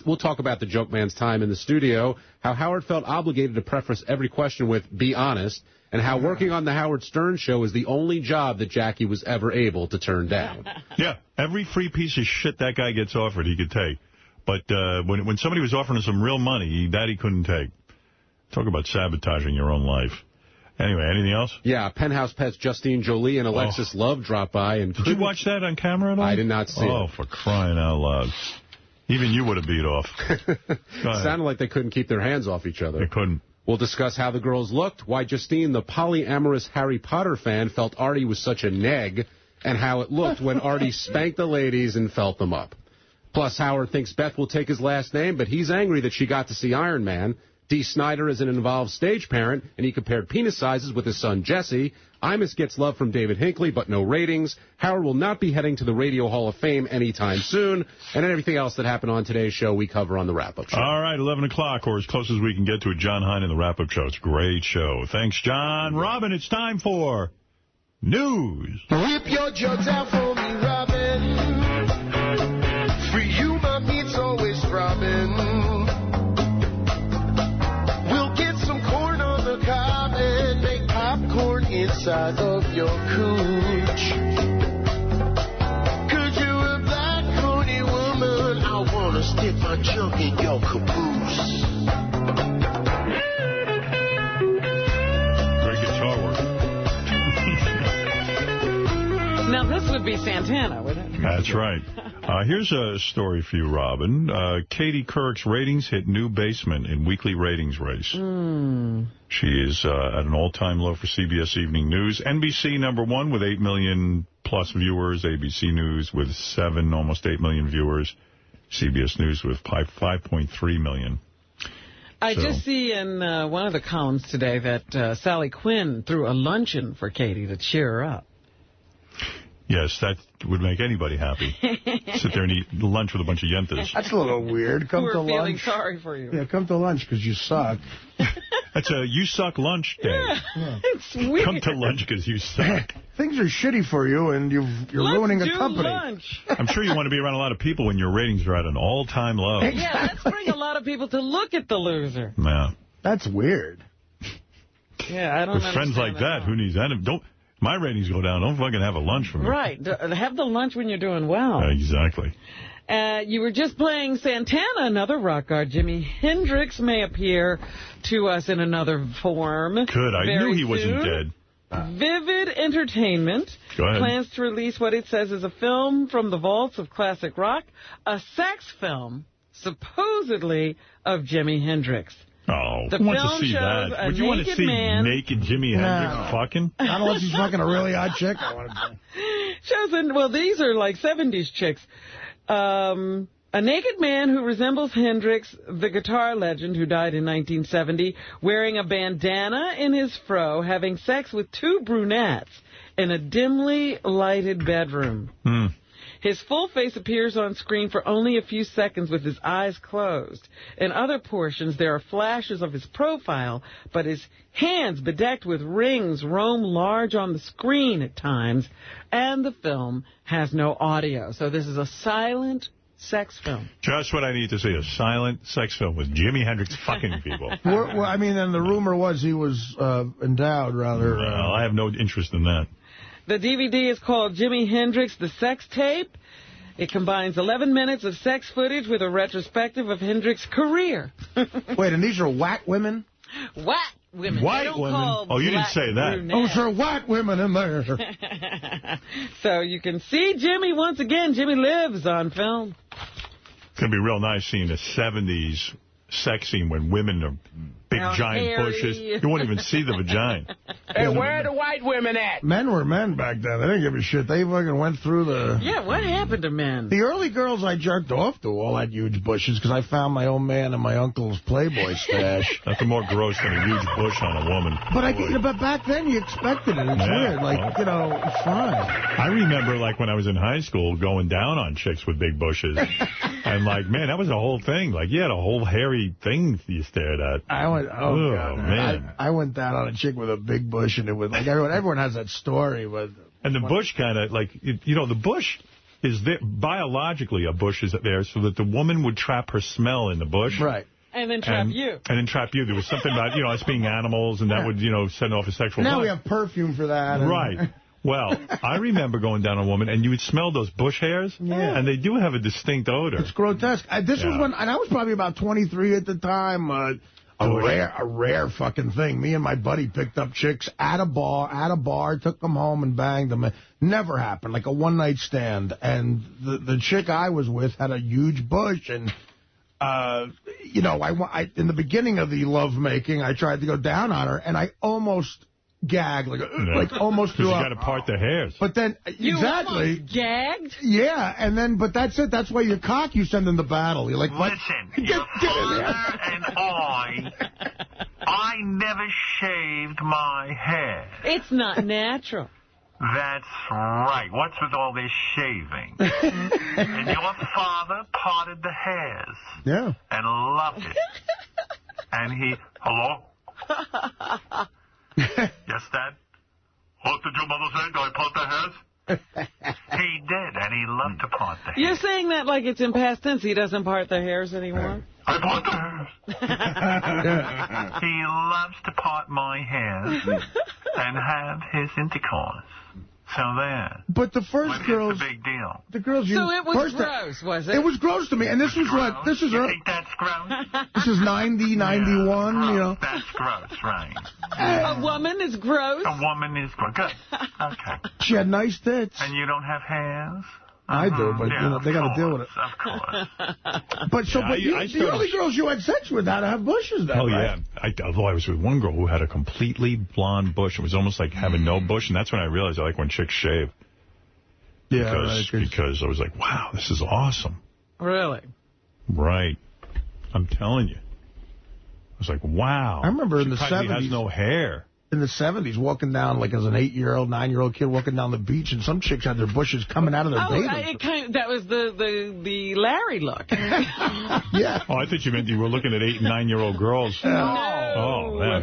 time in the studio, how Howard felt obligated to preface every question with "be honest," and how working on the Howard Stern Show is the only job that Jackie was ever able to turn down. Yeah, every free piece of shit that guy gets offered, he could take. But when somebody was offering him some real money, that he couldn't take. Talk about sabotaging your own life. Anyway, anything else? Yeah, Penthouse Pets Justine Jolie and Alexis Love dropped by. And did you watch that on camera at all? I did not see it. Oh, for crying out loud. Even you would have beat off. Sounded like they couldn't keep their hands off each other. They couldn't. We'll discuss how the girls looked, why Justine, the polyamorous Harry Potter fan, felt Artie was such a neg, and how it looked when Artie spanked the ladies and felt them up. Plus, Howard thinks Beth will take his last name, but he's angry that she got to see Iron Man. Dee Snider is an involved stage parent, and he compared penis sizes with his son Jesse. Imus gets love from David Hinckley, but no ratings. Howard will not be heading to the Radio Hall of Fame anytime soon. And everything else that happened on today's show, we cover on the wrap-up show. All right, 11 o'clock, or as close as we can get to it, John Hein in the wrap-up show. It's a great show. Thanks, John. Robin, it's time for news. Whip your jugs out for me, Robin. For you, my meat's always throbbing. We'll get some corn on the cob and make popcorn inside of your cooch. Cause you're a black horny woman, I wanna stick my junk in your caboose. Great guitar work. Now, this would be Santana, wouldn't it? That's right. Here's a story for you, Robin. Katie Couric's ratings hit new basement in weekly ratings race. She is at an all-time low for CBS Evening News. NBC #1 with 8 million plus viewers. ABC News with 7, almost 8 million viewers. CBS News with 5.3 million. I just see in one of the columns today that Sally Quinn threw a luncheon for Katie to cheer her up. Yes, that would make anybody happy. Sit there and eat lunch with a bunch of yentas. That's a little weird. Come to lunch. We're feeling sorry for you. Yeah, come to lunch because you suck. That's a you suck lunch day. Yeah. It's weird. Come to lunch because you suck. Things are shitty for you and you're ruining a company. Lunch. I'm sure you want to be around a lot of people when your ratings are at an all-time low. Yeah, let's bring a lot of people to look at the loser. Yeah. That's weird. Yeah, I don't With friends like that, who needs that? Don't. My ratings go down. Don't fucking have a lunch for me. Right. Have the lunch when you're doing well. Exactly. You were just playing Santana, another rock god. Jimi Hendrix may appear to us in another form. Good. I knew he wasn't dead. Vivid Entertainment plans to release what it says is a film from the vaults of classic rock, a sex film, supposedly, of Jimi Hendrix. Oh, who wants to see that? Would you want to see naked Jimi Hendrix fucking? Not unless he's fucking a really hot chick. Well, these are like 70s chicks. A naked man who resembles Hendrix, the guitar legend who died in 1970, wearing a bandana in his fro, having sex with 2 brunettes in a dimly lighted bedroom. His full face appears on screen for only a few seconds with his eyes closed. In other portions, there are flashes of his profile, but his hands bedecked with rings roam large on the screen at times, and the film has no audio. So this is a silent sex film. Just what I need to see, a silent sex film with Jimi Hendrix fucking people. Well, I mean, and the rumor was he was endowed, rather. Well, I have no interest in that. The DVD is called Jimi Hendrix, The Sex Tape. It combines 11 minutes of sex footage with a retrospective of Hendrix's career. Wait, and these are whack women? Whack women. White women? Oh, you didn't say that. Oh, there are white women in there. So you can see Jimmy once again. Jimmy lives on film. It's going to be real nice seeing a 70s sex scene when women are big, giant hairy. bushes. You won't even see the vagina. Hey, where are the white women at? Men were men back then. They didn't give a shit. They fucking went through the... Yeah, what happened to men? The early girls I jerked off to all had huge bushes because I found my old man in my uncle's Playboy stash. Nothing more gross than a huge bush on a woman. But back then you expected it. It's weird. Like, you know, it's fine. I remember, like, when I was in high school, going down on chicks with big bushes. And, like, man, that was a whole thing. Like, you had a whole hairy thing you stared at. I went, God, man. I went down on a chick with a big bush, and it was like everyone has that story. But and the bush kind of, like, you know, the bush is there. Biologically, a bush is there so that the woman would trap her smell in the bush. Right. And then trap you. And then trap you. There was something about, you know, us being animals, and that would, you know, send off a sexual... Now we have perfume for that. Right. Well, I remember going down on a woman, and you would smell those bush hairs, and they do have a distinct odor. It's grotesque. This was when, and I was probably about 23 at the time, a rare fucking thing. Me and my buddy picked up chicks at a bar, took them home and banged them. It never happened, like a one-night stand. And the chick I was with had a huge bush, and... you know, I in the beginning of the lovemaking, I tried to go down on her, and I almost gagged, like almost threw up. You got to part the hairs. But then, you exactly. almost gagged? Yeah, and then, but that's it. That's why your cock you send in the battle. You're like, listen, your father and I never shaved my hair. It's not natural. That's right. What's with all this shaving? And your father parted the hairs. Yeah. And loved it. And he... Hello? Yes, Dad? What did your mother say? Do I part the hairs? He did, and he loved to part the hairs. You're saying that like it's in past tense. He doesn't part the hairs anymore? I part the hairs. He loves to part my hairs and have his intercourse. So there. But the first girls... It's a big deal. The girls you... So it was first gross, was it? It was gross to me. And this was what... This is... You think that's gross? This is 90, 91, you know. That's gross, right. A woman is gross? A woman is gross. Good. Okay. She had nice tits. And you don't have hairs? I do, but you know, they got to deal with it. Of course. But the early girls you had sex with had to have bushes, though. Oh, right? yeah. Although I was with one girl who had a completely blonde bush. It was almost like having no bush, and that's when I realized I like when chicks shave. Yeah, because I was like, wow, this is awesome. Really? Right. I'm telling you. I was like, wow. I remember in the 70s. She has no hair. In the 70s, walking down, like as an 8-year-old, 9-year-old kid walking down the beach, and some chicks had their bushes coming out of their bathing. That was the Larry look. Yeah. Oh, I thought you meant you were looking at 8- and 9-year-old girls. No. Oh, man.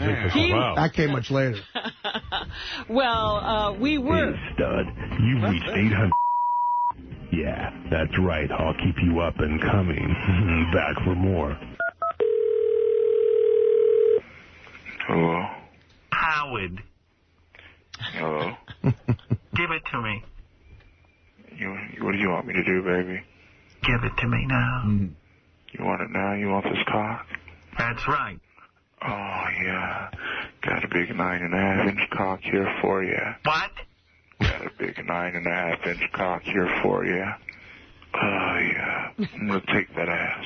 Wow. That came much later. Well, we were. Hey, stud, you've reached 800. Yeah, that's right. I'll keep you up and coming. Back for more. Hello? Howard. Hello? Give it to me. What do you want me to do, baby? Give it to me now. You want it now? You want this cock? That's right. Oh, yeah. Got a big 9.5-inch cock here for you. What? Got a big 9.5-inch cock here for you. Oh, yeah. I'm going to take that ass.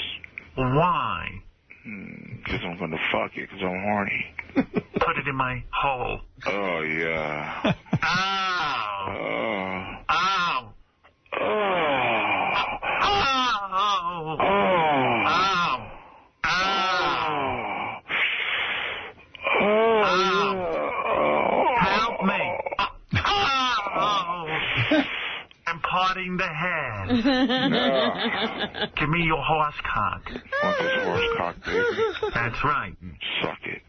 Why? Because I'm going to fuck you because I'm horny. Put it in my hole. Oh, yeah. Ow. Oh. Ow. Oh. Ow. Oh. Ow. Oh. Ow. Help me. Ow. I'm parting the head. No. Give me your horse cock. Want this horse cock, baby? That's right. Suck it.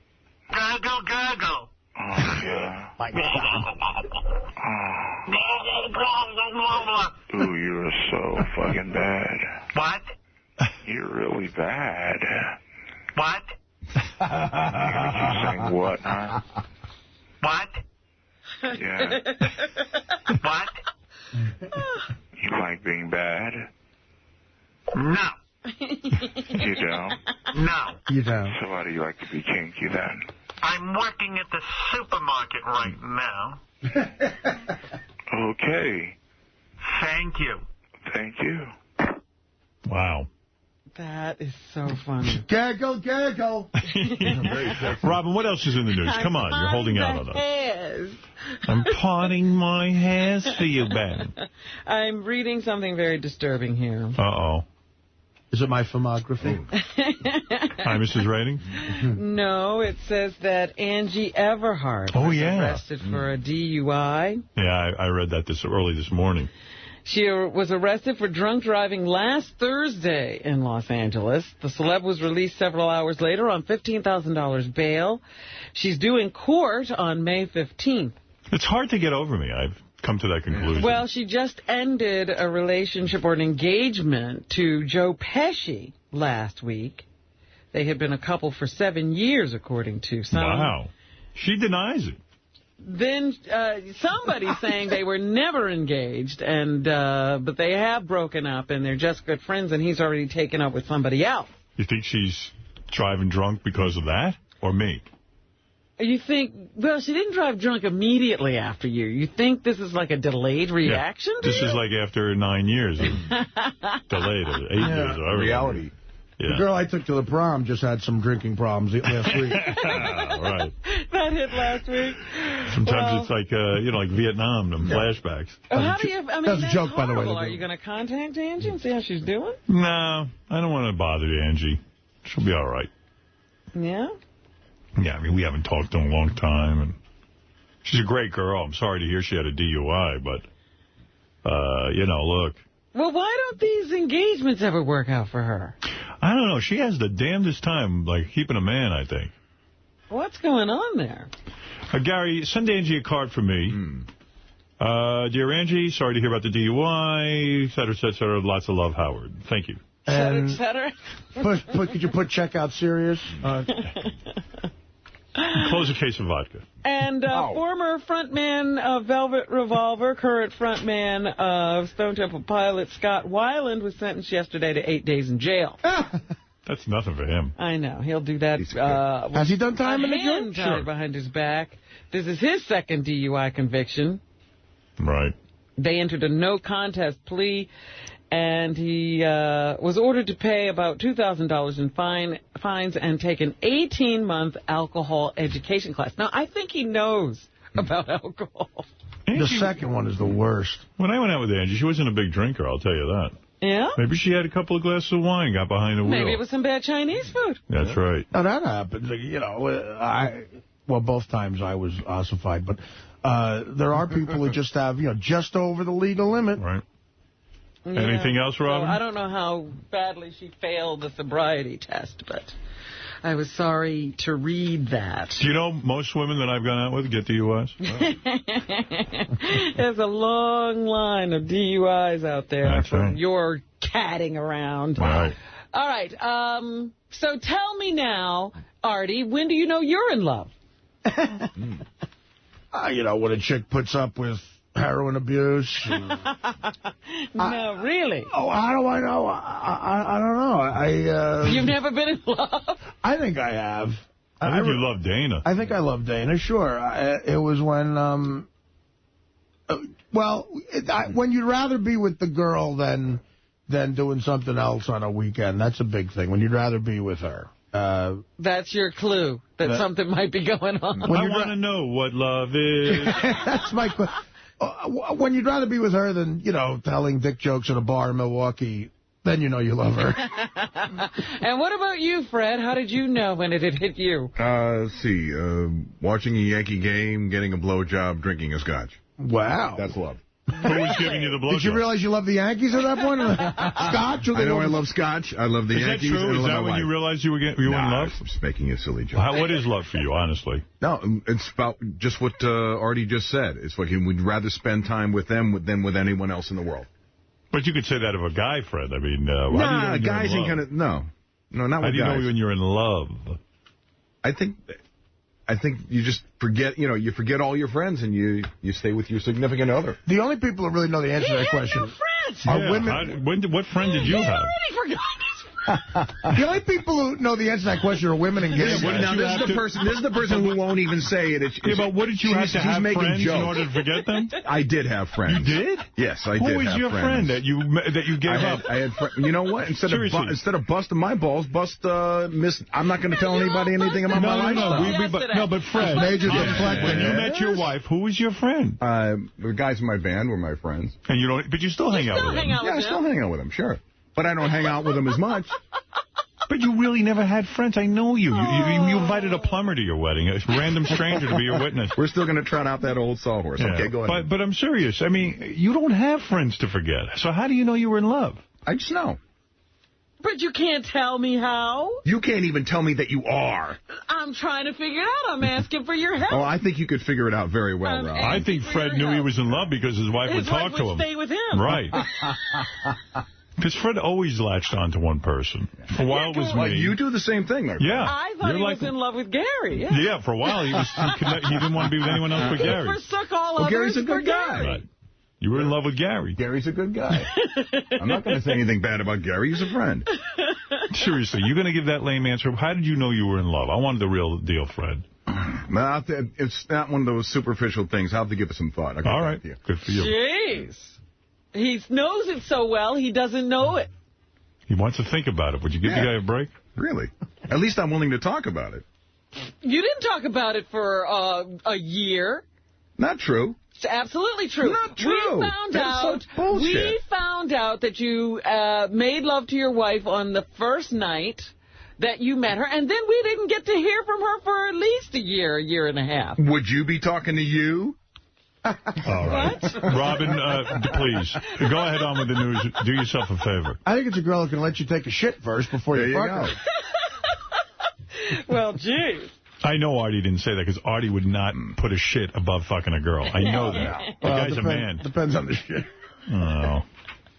Gurgle, gurgle. Oh, yeah. Oh. Ooh, you're so fucking bad. What? You're really bad. What? You saying what, huh? What? Yeah. What? You like being bad? No. You don't? No. You don't. So why do you like to be kinky then? I'm working at the supermarket right now. Okay. Thank you. Thank you. Wow. That is so funny. Gaggle, gaggle. Robin, what else is in the news? Come on, you're holding out on us. Hairs. I'm parting my hairs for you, Ben. I'm reading something very disturbing here. Uh-oh. Is it my filmography? Hi, Mrs. Rating? No, it says that Angie Everhart was arrested for a DUI. Yeah, I read that early this morning. She was arrested for drunk driving last Thursday in Los Angeles. The celeb was released several hours later on $15,000 bail. She's due in court on May 15th. It's hard to get over me. I've come to that conclusion. Well, she just ended a relationship or an engagement to Joe Pesci last week. They had been a couple for 7 years, according to some. Wow. She denies it. Then somebody's saying they were never engaged, and but they have broken up, and they're just good friends, and he's already taken up with somebody else. You think she's driving drunk because of that, or me? You think, well, she didn't drive drunk immediately after you. You think this is like a delayed reaction to This you? is like after 9 years of delayed, or 8 years. Or reality. Yeah. The girl I took to the prom just had some drinking problems last week. Right. That hit last week. Sometimes it's like, like Vietnam, them flashbacks. How do you, I mean, that's a joke, by the way. horrible. Are you going to contact Angie and see how she's doing? No, I don't want to bother Angie. She'll be all right. Yeah? Yeah, I mean, we haven't talked in a long time, and she's a great girl. I'm sorry to hear she had a DUI, but, look. Well, why don't these engagements ever work out for her? I don't know. She has the damnedest time, like, keeping a man, I think. What's going on there? Gary, send Angie a card for me. Dear Angie, sorry to hear about the DUI, et cetera, et cetera. Lots of love, Howard. Thank you. And Et cetera. could you put checkout serious? Close a case of vodka. And former frontman of Velvet Revolver, current frontman of Stone Temple Pilots, Scott Weiland, was sentenced yesterday to 8 days in jail. That's nothing for him. I know. He'll do that. Has he done time in the jail? Tied behind his back. This is his second DUI conviction. Right. They entered a no-contest plea, and he was ordered to pay about $2,000 in fines and take an 18-month alcohol education class. Now, I think he knows about alcohol. The second one is the worst. When I went out with Angie, she wasn't a big drinker, I'll tell you that. Yeah? Maybe she had a couple of glasses of wine, got behind the wheel. Maybe it was some bad Chinese food. That's right. Now, that happens. Both times I was ossified, but there are people who just have, just over the legal limit. Right. Yeah. Anything else, Robin? Well, I don't know how badly she failed the sobriety test, but I was sorry to read that. Do you know most women that I've gone out with get DUIs? There's a long line of DUIs out there. That's right. Your catting around. Right. All right. So tell me now, Artie, when do you know you're in love? When a chick puts up with heroin abuse. No, really? Oh, how do I know? I don't know. You've never been in love? I think I have. I think you love Dana. I think I love Dana, sure. It was when, when you'd rather be with the girl than doing something else on a weekend. That's a big thing, when you'd rather be with her. That's your clue that something might be going on. I want to know what love is. That's my question. When you'd rather be with her than, telling dick jokes at a bar in Milwaukee, then you know you love her. And what about you, Fred? How did you know when it had hit you? Let's see. Watching a Yankee game, getting a blowjob, drinking a scotch. Wow. That's love. Who was giving you the blowjob? Did you realize you love the Yankees at that point? Scotch? I know I love scotch. I love the Yankees. Is that true? Is that when you realized you were in love? I'm just making a silly joke. What is love for you, honestly? No, it's about just what Artie just said. It's like we'd rather spend time with them than with anyone else in the world. But you could say that of a guy, Fred. I mean, how do you know guys ain't gonna. No, not with guys. How do you know when you're in love? I think you just forget, you forget all your friends and you stay with your significant other. The only people who really know the answer to that question no friends. are women. What friend did you have? He already forgot his The only people who know the answer to that question are women and gays. Now, this is the person who won't even say it. But what did you have to have friends in order to forget them? I did have friends. You did? Yes, I did. Who was your friend that you gave up? I had you know what? Instead of busting my balls, bust Miss. I'm not going to tell anybody anything about my lifestyle. But Fred, when you met your wife, who was your friend? The guys in my band were my friends. And you don't, but you still hang out with them. I still hang out with them, sure. But I don't hang out with them as much. But you really never had friends. I know you. You invited a plumber to your wedding, a random stranger to be your witness. We're still going to trot out that old sawhorse. Yeah. Okay, go ahead. But I'm serious. I mean, you don't have friends to forget. So how do you know you were in love? I just know. But you can't tell me how. You can't even tell me that you are. I'm trying to figure it out. I'm asking for your help. Oh, I think you could figure it out very well, Rob. I think Fred knew he was in love because his wife would talk to him. Stay with him. Right. Because Fred always latched on to one person. For a while it was me. You do the same thing, though. Yeah. I thought he was in love with Gary. Yeah, for a while he didn't want to be with anyone else but Gary. He forsook all others Gary's a good guy. Right. You were in love with Gary. Gary's a good guy. I'm not going to say anything bad about Gary. He's a friend. Seriously, you're going to give that lame answer? How did you know you were in love? I wanted the real deal, Fred. No, it's not one of those superficial things. I'll have to give it some thought. All right. Good for you. Jeez. He knows it so well, he doesn't know it. He wants to think about it. Would you give the guy a break? Really? At least I'm willing to talk about it. You didn't talk about it for a year. Not true. It's absolutely true. Not true. We found out that you made love to your wife on the first night that you met her, and then we didn't get to hear from her for at least a year and a half. Would you be talking to you? All right. Robin, please, go ahead on with the news. Do yourself a favor. I think it's a girl who can let you take a shit first before you fuck her. Well, geez. I know Artie didn't say that because Artie would not put a shit above fucking a girl. I know that. The guy's a man. Depends on the shit. Oh.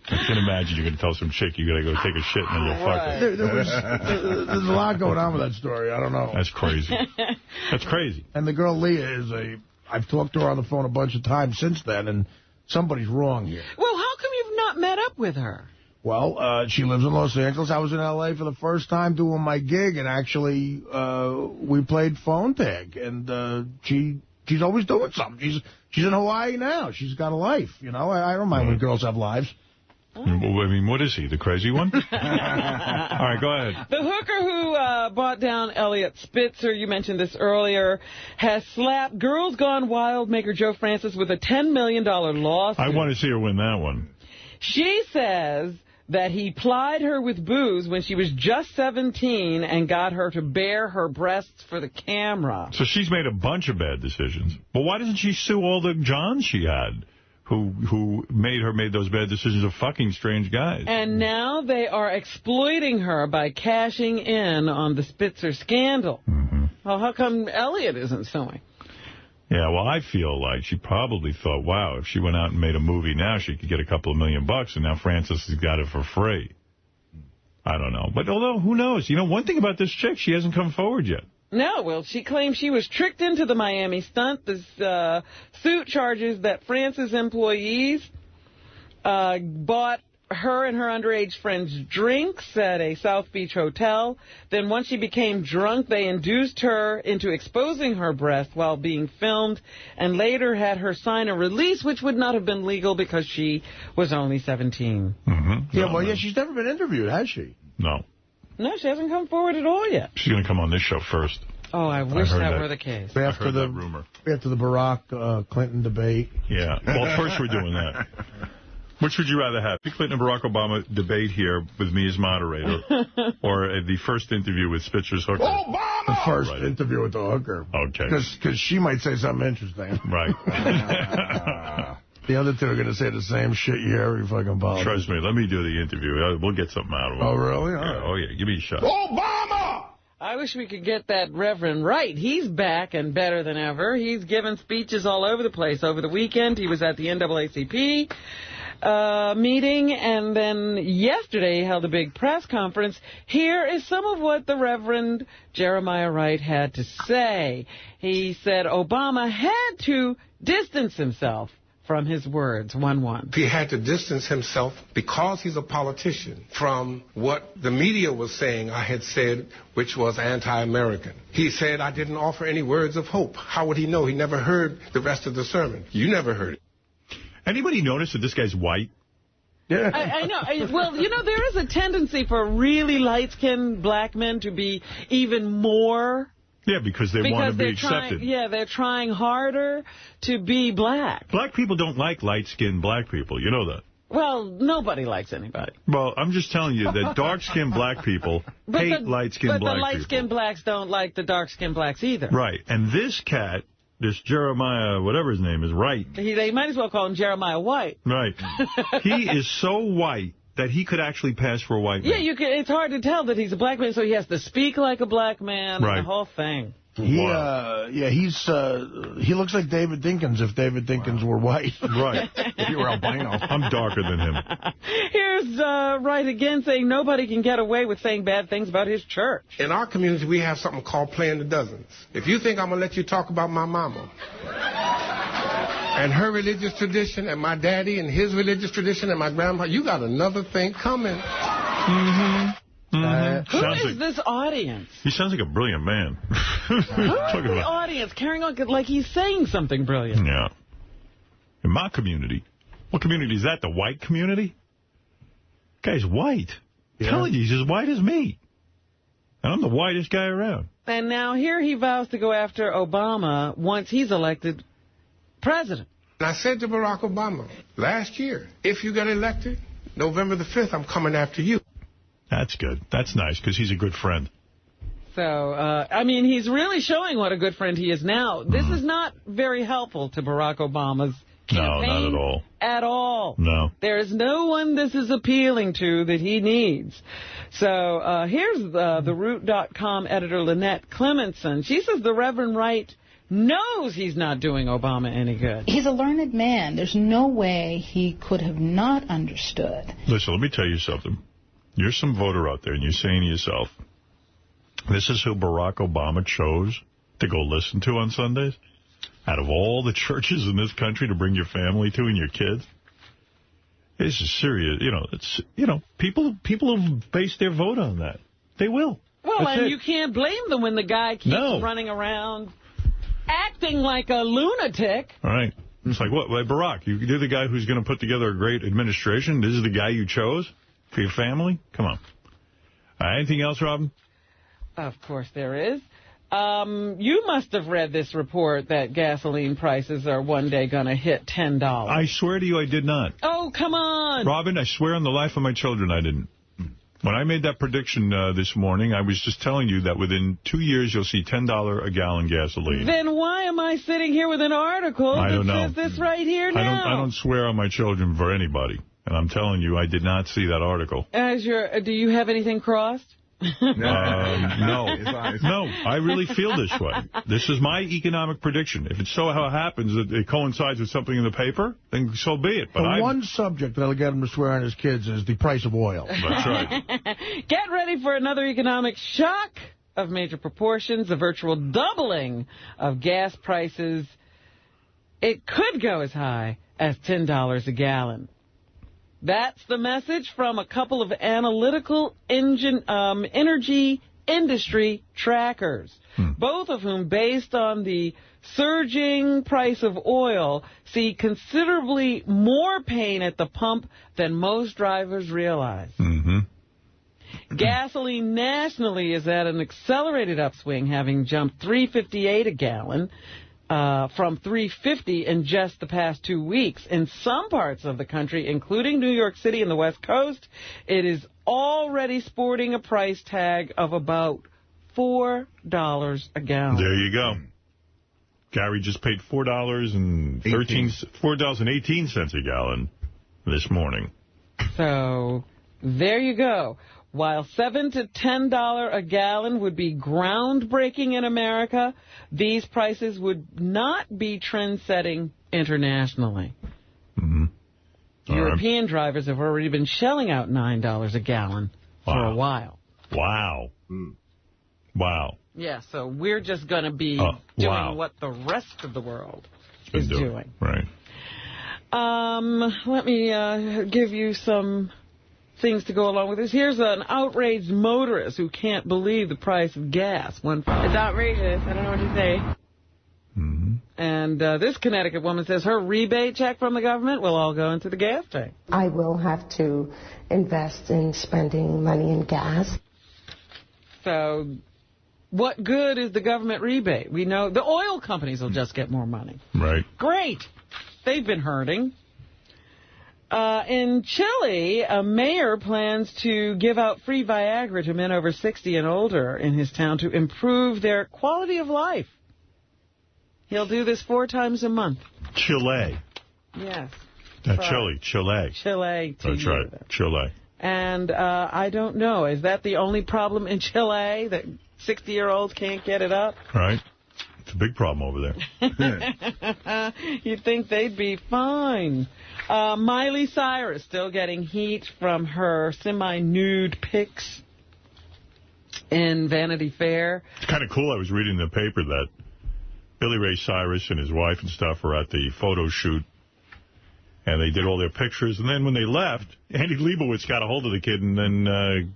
I can imagine you're going to tell some chick you got to go take a shit and then you'll fuck her. There's a lot going on with that story. I don't know. That's crazy. That's crazy. And the girl Leah is I've talked to her on the phone a bunch of times since then, and somebody's wrong here. Well, how come you've not met up with her? Well, she lives in Los Angeles. I was in L.A. for the first time doing my gig, and actually we played phone tag. And she's always doing something. She's in Hawaii now. She's got a life, you know. I don't mind when girls have lives. I mean, what is he, the crazy one? All right, go ahead. The hooker who bought down Elliot Spitzer, you mentioned this earlier, has slapped Girls Gone Wild maker Joe Francis with a $10 million lawsuit. I want to see her win that one. She says that he plied her with booze when she was just 17 and got her to bare her breasts for the camera. So she's made a bunch of bad decisions. But why doesn't she sue all the Johns she had who made those bad decisions of fucking strange guys? And now they are exploiting her by cashing in on the Spitzer scandal. Mm-hmm. Well, how come Elliot isn't suing? Yeah, well, I feel like she probably thought, wow, if she went out and made a movie now, she could get a couple of $1 million, and now Francis has got it for free. I don't know. But although, who knows? You know, one thing about this chick, she hasn't come forward yet. No, well, she claims she was tricked into the Miami stunt. This suit charges that Francis employees bought her and her underage friends drinks at a South Beach hotel. Then once she became drunk, they induced her into exposing her breast while being filmed, and later had her sign a release, which would not have been legal because she was only 17. Mm-hmm. Yeah, well, she's never been interviewed, has she? No. No, she hasn't come forward at all yet. She's going to come on this show first. Oh, I wish that were the case. After the rumor. After the Barack Clinton debate. Yeah. Well, first we're doing that. Which would you rather have? Clinton and Barack Obama debate here with me as moderator, or the first interview with Spitzer's hooker? Obama! The first interview with the hooker. Okay. Because she might say something interesting. Right. The other two are going to say the same shit you hear every fucking politician. Trust me, let me do the interview. We'll get something out of it. Oh, really? All right. Oh, yeah. Give me a shot. Obama! I wish we could get that Reverend right. He's back and better than ever. He's given speeches all over the place. Over the weekend, he was at the NAACP meeting, and then yesterday he held a big press conference. Here is some of what the Reverend Jeremiah Wright had to say. He said Obama had to distance himself from his words. 1-1. He had to distance himself, because he's a politician, from what the media was saying I had said, which was anti-American. He said I didn't offer any words of hope. How would he know? He never heard the rest of the sermon. You never heard it. Anybody notice that this guy's white? Yeah. I know. Well, there is a tendency for really light-skinned black men to be even more... Yeah, because they want to be accepted. They're trying harder to be black. Black people don't like light-skinned black people. You know that. Well, nobody likes anybody. Well, I'm just telling you that dark-skinned black people hate light-skinned black people. But the light-skinned blacks don't like the dark-skinned blacks either. Right. And this cat, this Jeremiah, whatever his name is, Wright. They might as well call him Jeremiah White. Right. He is so white that he could actually pass for a white man. Yeah, it's hard to tell that he's a black man, so he has to speak like a black man, right. And the whole thing. He looks like David Dinkins if David Dinkins were white. Right. If you were albino. I'm darker than him. Here's Wright again saying nobody can get away with saying bad things about his church. In our community, we have something called playing the dozens. If you think I'm going to let you talk about my mama and her religious tradition and my daddy and his religious tradition and my grandpa, you got another thing coming. Mm-hmm. Who is this audience? He sounds like a brilliant man. Who is the audience carrying on like he's saying something brilliant? Yeah. In my community. What community is that? The white community? Guy's white. I'm telling you, he's as white as me. And I'm the whitest guy around. And now here he vows to go after Obama once he's elected president. And I said to Barack Obama last year, if you get elected, November the 5th, I'm coming after you. That's good. That's nice, because he's a good friend. So, he's really showing what a good friend he is now. This is not very helpful to Barack Obama's campaign. No, not at all. At all. No. There is no one this is appealing to that he needs. So, here's the Root.com editor, Lynette Clemenson. She says the Reverend Wright knows he's not doing Obama any good. He's a learned man. There's no way he could have not understood. Listen, let me tell you something. You're some voter out there, and you're saying to yourself, this is who Barack Obama chose to go listen to on Sundays? Out of all the churches in this country to bring your family to and your kids? This is serious. People have based their vote on that. They will. Well, that's and you can't blame them when the guy keeps running around acting like a lunatic. All right. It's like, what? Like Barack, you're the guy who's going to put together a great administration? This is the guy you chose for your family? Come on. Anything else, Robin? Of course there is. You must have read this report that gasoline prices are one day going to hit $10. I swear to you I did not. Oh, come on. Robin, I swear on the life of my children I didn't. When I made that prediction this morning, I was just telling you that within 2 years you'll see $10 a gallon gasoline. Then why am I sitting here with an article that says this right here now? I don't swear on my children for anybody. And I'm telling you, I did not see that article. Do you have anything crossed? No, I really feel this way. This is my economic prediction. If it so how happens that it coincides with something in the paper, then so be it. But the one subject that'll get him to swear on his kids is the price of oil. That's right. Get ready for another economic shock of major proportions, a virtual doubling of gas prices. It could go as high as $10 a gallon. That's the message from a couple of analytical energy industry trackers, both of whom, based on the surging price of oil, see considerably more pain at the pump than most drivers realize. Mm-hmm. Gasoline nationally is at an accelerated upswing, having jumped $3.58 a gallon. From $3.50 in just the past 2 weeks. In some parts of the country, including New York City and the West Coast, it is already sporting a price tag of about $4 a gallon. There you go. Gary just paid $4.18 a gallon this morning. So there you go. While $7 to $10 a gallon would be groundbreaking in America, these prices would not be trend-setting internationally. Mm-hmm. European drivers have already been shelling out $9 a gallon for a while. Wow. Wow. Yeah, so we're just going to be doing what the rest of the world is doing. Right. Let me give you some things to go along with this. Here's an outraged motorist who can't believe the price of gas. It's outrageous. I don't know what to say. And this Connecticut woman says her rebate check from the government will all go into the gas tank. I will have to invest in spending money in gas. So what good is the government rebate? We know the oil companies will just get more money. Right. Great. They've been hurting. In Chile, a mayor plans to give out free Viagra to men over 60 and older in his town to improve their quality of life. He'll do this 4 times a month. Chile. Yes. Chile. Chile. That's right. Chile. And I don't know. Is that the only problem in Chile, that 60-year-olds can't get it up? Right. It's a big problem over there. You'd think they'd be fine. Miley Cyrus still getting heat from her semi-nude pics in Vanity Fair. It's kind of cool. I was reading the paper that Billy Ray Cyrus and his wife and stuff were at the photo shoot, and they did all their pictures. And then when they left, Andy Leibovitz got a hold of the kid, and then,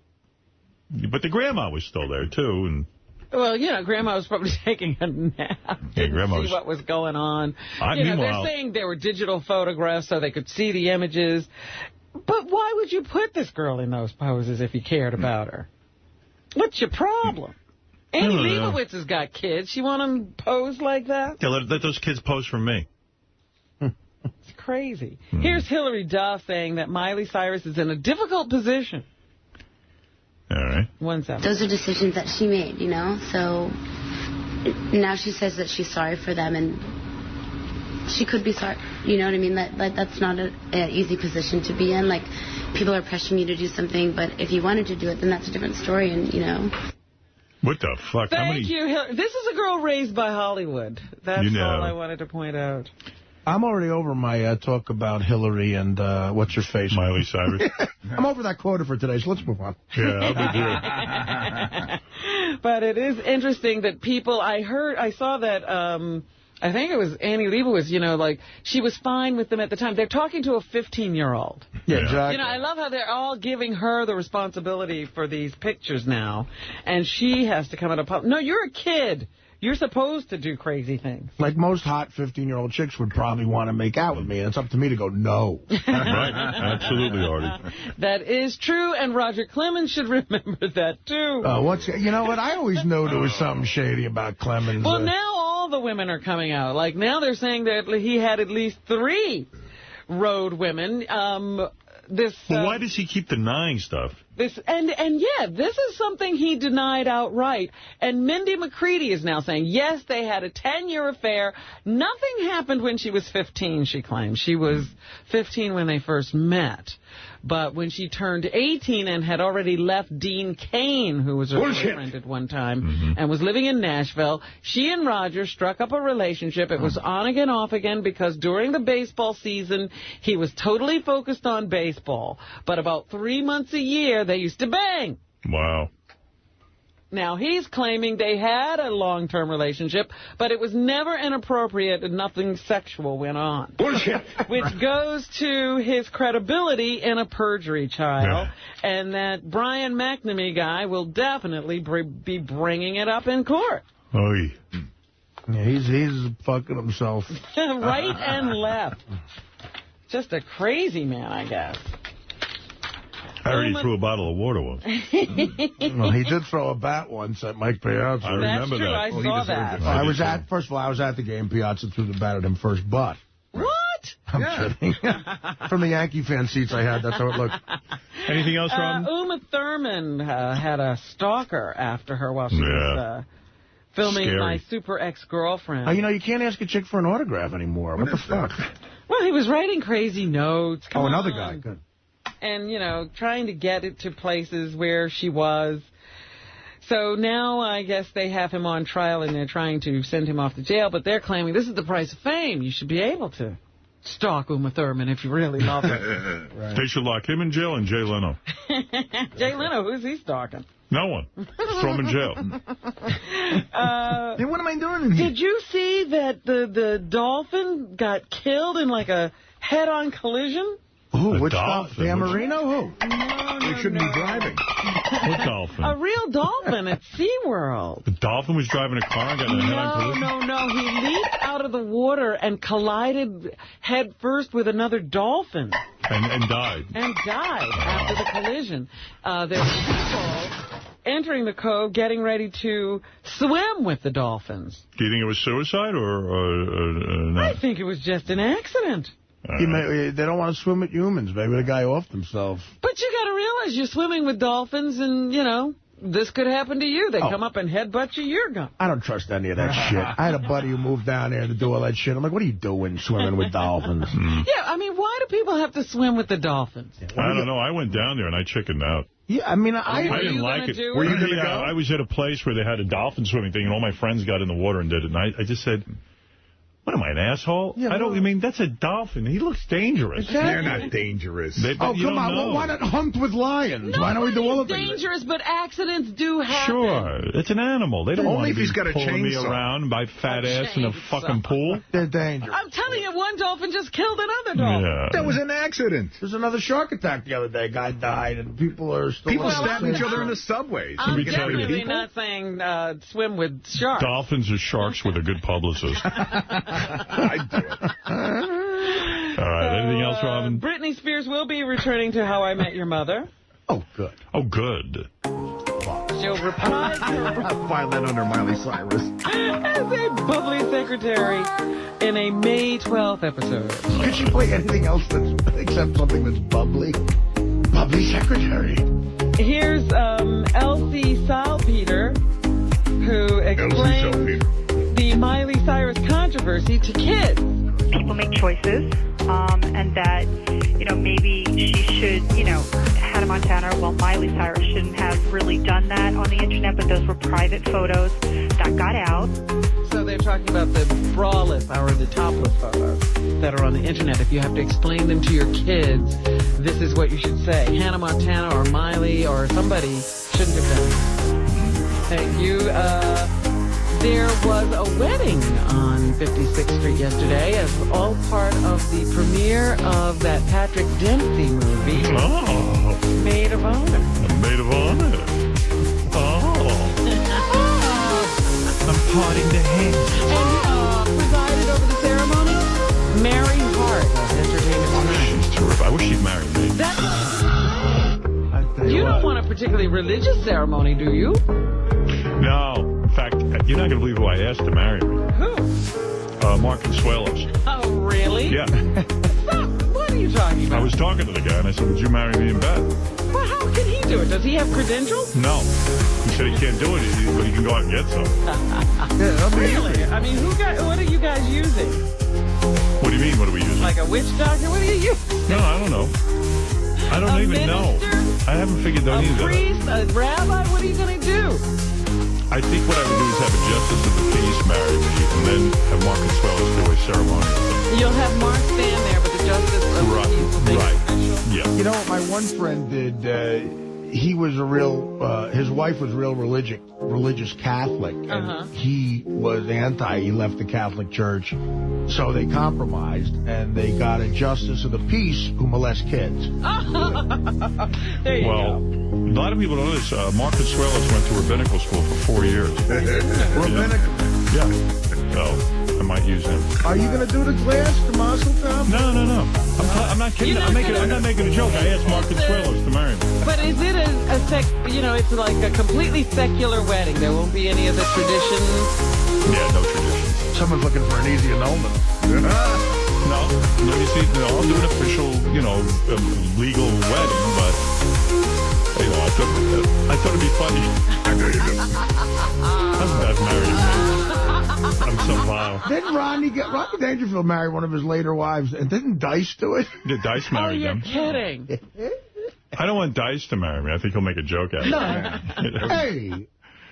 but the grandma was still there, too. And well, you know, Grandma was probably taking a nap. Didn't see what was going on. They're saying there were digital photographs so they could see the images. But why would you put this girl in those poses if you cared about her? What's your problem? Andy Leibovitz has got kids. You want them pose like that? Yeah, let those kids pose for me. It's crazy. Here's Hillary Duff saying that Miley Cyrus is in a difficult position. All right. 1-7. Those are decisions that she made, you know? So now she says that she's sorry for them, and she could be sorry. You know what I mean? That's not an easy position to be in. Like, people are pressuring you to do something, but if you wanted to do it, then that's a different story, and, you know. What the fuck? Thank you, Hillary. This is a girl raised by Hollywood. That's all I wanted to point out. I'm already over my talk about Hillary and what's-her-face. Miley Cyrus. I'm over that quota for today, so let's move on. Yeah, But it is interesting that people, I saw that, I think it was Annie Leibovitz, you know, like, she was fine with them at the time. They're talking to a 15-year-old. Yeah, exactly. You know, I love how they're all giving her the responsibility for these pictures now, and she has to come out of public. No, you're a kid. You're supposed to do crazy things. Like most hot 15-year-old chicks would probably want to make out with me, and it's up to me to go, no. Right, absolutely, Artie. That is true, and Roger Clemens should remember that, too. You know what? I always knew there was something shady about Clemens. Well, now all the women are coming out. Like, now they're saying that he had at least 3 road women. Why does he keep denying stuff? This is something he denied outright. And Mindy McCready is now saying, yes, they had a 10-year affair. Nothing happened when she was 15, she claims. She was 15 when they first met. But when she turned 18 and had already left Dean Cain, who was her boyfriend at one time, and was living in Nashville, she and Roger struck up a relationship. It was on again, off again, because during the baseball season, he was totally focused on baseball. But about 3 months a year, they used to bang. Wow. Now, he's claiming they had a long-term relationship, but it was never inappropriate and nothing sexual went on. Bullshit. Which goes to his credibility in a perjury trial, and that Brian McNamee guy will definitely be bringing it up in court. Oy. Yeah, he's fucking himself. Right and left. Just a crazy man, I guess. I heard he threw a bottle of water once. Well, he did throw a bat once at Mike Piazza. I remember that. I saw that. First of all, I was at the game. Piazza threw the bat at him first, but... What? I'm kidding. From the Yankee fan seats I had, that's how it looked. Anything else, Robin? Uma Thurman had a stalker after her while she was filming My Super Ex-Girlfriend. You know, you can't ask a chick for an autograph anymore. What the fuck? Well, he was writing crazy notes. Come on. Another guy. Good. And, you know, trying to get it to places where she was. So now I guess they have him on trial and they're trying to send him off to jail, but they're claiming this is the price of fame. You should be able to stalk Uma Thurman if you really love her. Right. They should lock him in jail and Jay Leno. Jay Leno, who's he stalking? No one. Just throw him in jail. What am I doing in here? Did you see that the dolphin got killed in like a head-on collision? Who? Which dolphin? Dan Marino? Who? No, They shouldn't be driving. What dolphin? A real dolphin at SeaWorld. The dolphin was driving a car and got in a head-on collision? No. He leaped out of the water and collided head first with another dolphin. And died. And died after the collision. There were people entering the cove getting ready to swim with the dolphins. Do you think it was suicide or not? I think it was just an accident. They don't want to swim with humans. Maybe the guy offed himself. But you got to realize you're swimming with dolphins and, you know, this could happen to you. They come up and headbutt you, you're gone. I don't trust any of that shit. I had a buddy who moved down there to do all that shit. I'm like, what are you doing swimming with dolphins? Yeah, I mean, why do people have to swim with the dolphins? I don't know. I went down there and I chickened out. Yeah, I mean, I didn't like it. Were you going to go? I was at a place where they had a dolphin swimming thing, and all my friends got in the water and did it. And I just said, what am I, an asshole? Yeah, I mean, that's a dolphin. He looks dangerous. Exactly. They're not dangerous. Come on. Well, why not hunt with lions? Why don't we do all of it? Dangerous, but accidents do happen. Sure. It's an animal. They don't Only want to if be he's got a pulling me chainsaw. around by fat ass in a fucking pool. They're dangerous. I'm telling you, one dolphin just killed another dolphin. Yeah. That was an accident. There's another shark attack the other day. A guy died, and people are still... People stab each other in the subways. I'm definitely not saying swim with sharks. Dolphins are sharks with a good publicist. I'd do it. All right. Anything else, Robin? Britney Spears will be returning to How I Met Your Mother. Oh, good. Oh, good. She'll reprise her File that under Miley Cyrus. as a bubbly secretary in a May 12th episode. Could she play anything else except something that's bubbly? Bubbly secretary. Here's Elsie Salpeter, who explains the Miley Cyrus controversy to kids. People make choices, and that, you know, maybe she should, you know, Hannah Montana, well, Miley Cyrus shouldn't have really done that on the internet, but those were private photos that got out. So they're talking about the braless or the topless photos that are on the internet. If you have to explain them to your kids, this is what you should say. Hannah Montana or Miley or somebody shouldn't have done it. Thank you. There was a wedding on 56th Street yesterday as all part of the premiere of that Patrick Dempsey movie, Maid of Honor. Maid of Honor. I'm parting the hands. And presided over the ceremony, Mary Hart of Entertainment Tonight. She's terrific. I wish she'd married me. You don't want a particularly religious ceremony, do you? No. In fact, you're not going to believe who I asked to marry me. Who? Mark Consuelos. Oh, really? Yeah. What are you talking about? I was talking to the guy, and I said, would you marry me in bed? Well, how can he do it? Does he have credentials? No. He said he can't do it, but he can go out and get some. Really? I mean, what are you guys using? What do you mean, what are we using? Like a witch doctor? What are you using? No, I don't know. I don't even know. I haven't figured that either. A priest? A rabbi? What are you going to do? I think what I would do is have a justice of the peace marry me, and then have Mark Consuelos do a ceremonial thing. You'll have Mark stand there, but the justice of the peace will make it official. Yeah. You know what my one friend did? He was a real, his wife was real religious Catholic, and he was anti. He left the Catholic Church, so they compromised, and they got a justice of the peace who molests kids. There you go. A lot of people don't know this. Mark Consuelos went to rabbinical school for 4 years. Rabbinical? Yeah. So I might use him. Are you going to do the class, the Mazel Tov? No. I'm not kidding. I'm not making a joke. I asked Mark Consuelos to marry me. But is it it's like a completely secular wedding? There won't be any of the traditions? Yeah, no traditions. Someone's looking for an easy annulment. No, you see, I'll do an official, legal wedding, but, I thought it'd be funny. I'm not married, man. I'm so vile. Didn't Rodney Dangerfield marry one of his later wives, and didn't Dice do it? Yeah, Dice married them. Kidding. I don't want Dice to marry me. I think he'll make a joke out of it. No. Hey,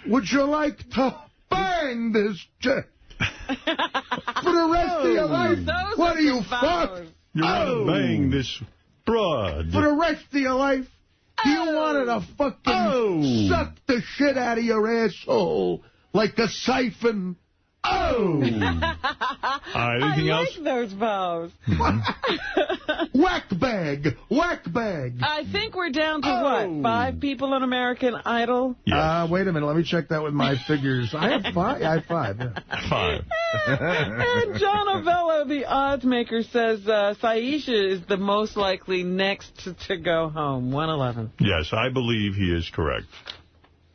would you like to bang this chick for the rest of your life? What are you, fuck? You want to bang this broad. For the rest of your life? Do you want her to fucking suck the shit out of your asshole like a siphon? Oh! Anything else? I like those vows. Whack bag. Whack bag. I think we're down to what? 5 people on American Idol? Yes. Wait a minute. Let me check that with my figures. I have 5. I have 5. Yeah. 5. And John Ovello, the odds maker, says Saisha is the most likely next to go home. 111. Yes, I believe he is correct.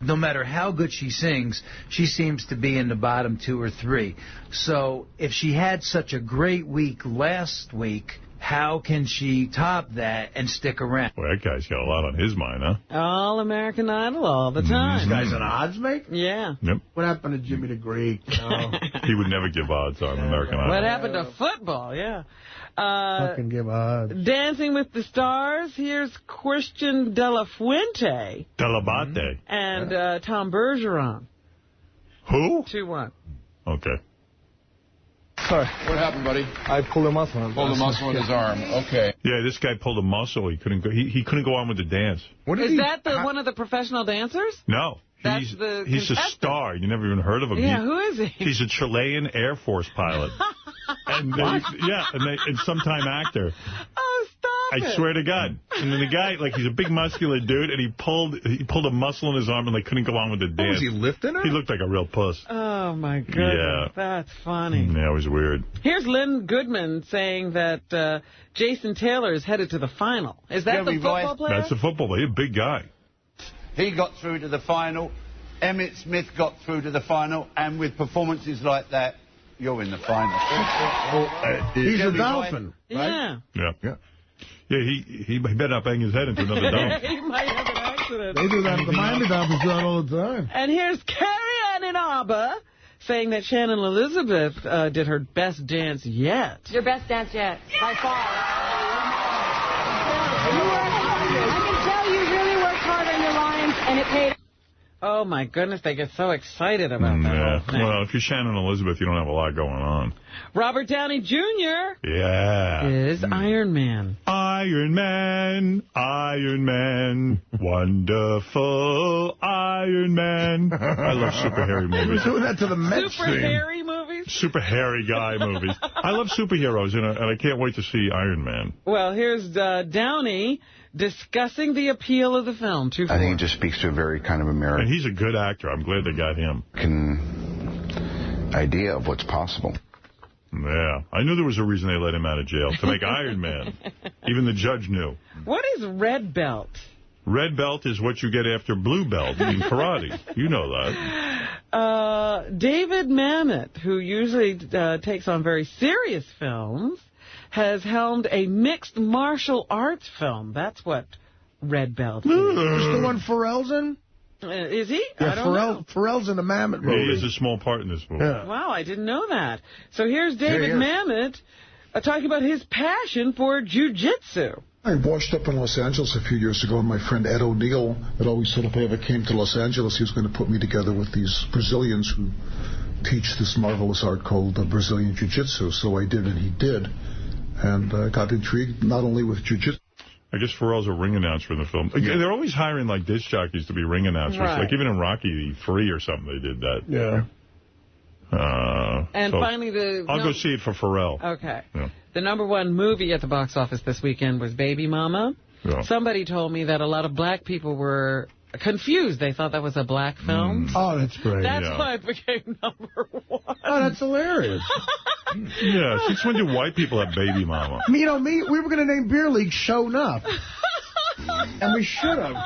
No matter how good she sings, she seems to be in the bottom 2 or 3. So if she had such a great week last week, how can she top that and stick around? Well, that guy's got a lot on his mind, huh? All American Idol all the time. This guy's an odds maker? Yeah. Yep. What happened to Jimmy the Greek? He would never give odds on American Idol. What happened to football? Yeah. Fucking give odds. Dancing with the Stars. Here's Christian De La Fuente. Delabate. And Tom Bergeron. Who? 2-1. Okay. Sorry. What happened, buddy? I pulled a muscle on Pulled a muscle in his arm. Okay. Yeah, this guy pulled a muscle. He couldn't go. He couldn't go on with the dance. Is that one of the professional dancers? No. That's the he's a star. You never even heard of him. Yeah, who is he? He's a Chilean Air Force pilot. And and sometime actor. Oh, stop I swear to God. And then the guy, he's a big muscular dude, and he pulled a muscle in his arm and couldn't go on with the dance. Was he lifting her? He looked like a real puss. Oh, my goodness. Yeah. That's funny. Yeah, it was weird. Here's Lynn Goodman saying that Jason Taylor is headed to the final. Is that the football player? That's the football player. He's a big guy. He got through to the final. Emmett Smith got through to the final. And with performances like that, you're in the final. He's a dolphin, right? Yeah. Yeah. Yeah, he better not bang his head into another dolphin. He might have an accident. They do that. The Miami Dolphins do that all the time. And here's Carrie Ann Inaba saying that Shannon Elizabeth did her best dance yet. Your best dance yet, by far. I can tell you really worked hard on your lines, and it paid. Oh, my goodness, they get so excited about that whole thing. Well, if you're Shannon Elizabeth, you don't have a lot going on. Robert Downey Jr. Yeah. is Iron Man. Iron Man, Iron Man, wonderful Iron Man. I love super hairy movies. He was doing that to the Mets Super hairy movies? Super hairy guy movies. I love superheroes, and I can't wait to see Iron Man. Well, here's Downey discussing the appeal of the film. I think it just speaks to a very kind of American... And he's a good actor. I'm glad they got him. ...idea of what's possible. Yeah. I knew there was a reason they let him out of jail, to make Iron Man. Even the judge knew. What is red belt? Red belt is what you get after blue belt in karate. You know that. David Mamet, who usually takes on very serious films, has helmed a mixed martial arts film. That's what red belt is. Is the one Pharrell's in? Is he? Yeah, I don't know. Pharrell's in the Mamet movie. Yeah, he has a small part in this movie. Yeah. Wow, I didn't know that. So here's David Mamet talking about his passion for jiu-jitsu. I washed up in Los Angeles a few years ago, and my friend Ed O'Neill had always said if I ever came to Los Angeles, he was going to put me together with these Brazilians who teach this marvelous art called Brazilian Jiu-Jitsu. So I did, and he did. And I got intrigued not only with jiu-jitsu. I guess Pharrell's a ring announcer in the film. They're always hiring, disc jockeys to be ring announcers. Right. Even in Rocky 3 or something, they did that. Yeah. And finally, I'll go see it for Pharrell. Okay. Yeah. The #1 movie at the box office this weekend was Baby Mama. Yeah. Somebody told me that a lot of black people were confused. They thought that was a black film. Oh, that's great. That's why it became #1. Oh, that's hilarious. Yeah, since when do white people have Baby Mama? We were going to name Beer League Show Enough. And we should have.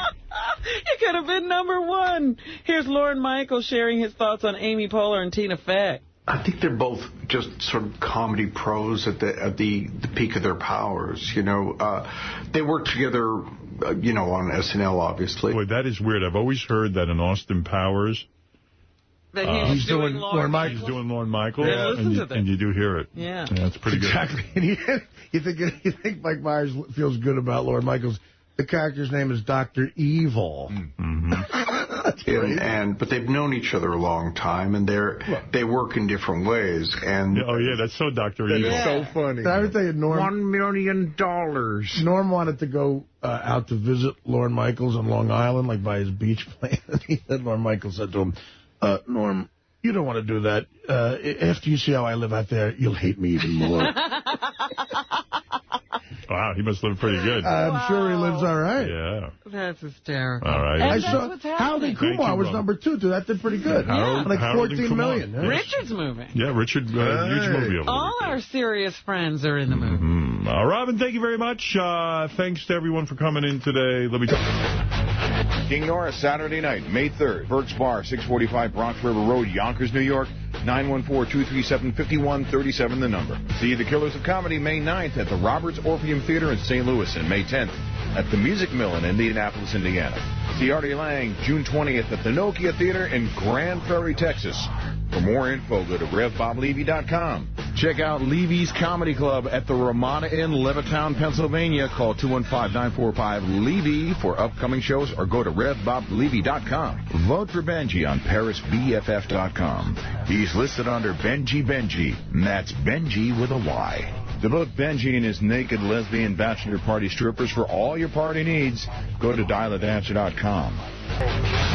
It could have been #1. Here's Lorne Michaels sharing his thoughts on Amy Poehler and Tina Fey. I think they're both just sort of comedy pros at the peak of their powers. They work together, on SNL, obviously. Boy, that is weird. I've always heard that in Austin Powers, that he's doing Lorne Michaels. He's doing Lorne Michaels, yeah. and you do hear it. Yeah, it's pretty good. Exactly. You think Mike Myers feels good about Lorne Michaels? The character's name is Dr. Evil. Mm-hmm. That's great. But they've known each other a long time, and they work in different ways. And that's so Dr. Evil. It's so funny. Did I ever tell you, Norm? $1 million. Norm wanted to go out to visit Lorne Michaels on Long Island, by his beach place. And Lorne Michaels said to him, Norm, You don't want to do that. After you see how I live out there, you'll hate me even more. Wow, he must live pretty good. I'm sure he lives all right. Yeah. That's hysterical. All right. And I that's saw what's Harold happening. Kumar was number 2, too. That did pretty good. Harold- like Harold and 14 million. Kumar. Richard's moving. Yeah, Richard, huge movie. All our serious friends are in the movie. Robin, thank you very much. Thanks to everyone for coming in today. Let me talk. King Norris, Saturday night, May 3rd. Burke's Bar, 645 Bronx River Road, Yonkers, New York. 914-237-5137, the number. See The Killers of Comedy May 9th at the Roberts Orpheum Theater in St. Louis, and May 10th at the Music Mill in Indianapolis, Indiana. See Artie Lang June 20th at the Nokia Theater in Grand Prairie, Texas. For more info, go to RevBobLevy.com. Check out Levy's Comedy Club at the Ramada Inn, Levittown, Pennsylvania. Call 215-945-LEVY for upcoming shows or go to RevBobLevy.com. Vote for Benji on ParisBFF.com. He's listed under Benji Benji, and that's Benji with a Y. To book Benji and his naked lesbian bachelor party strippers for all your party needs, go to dialadancer.com.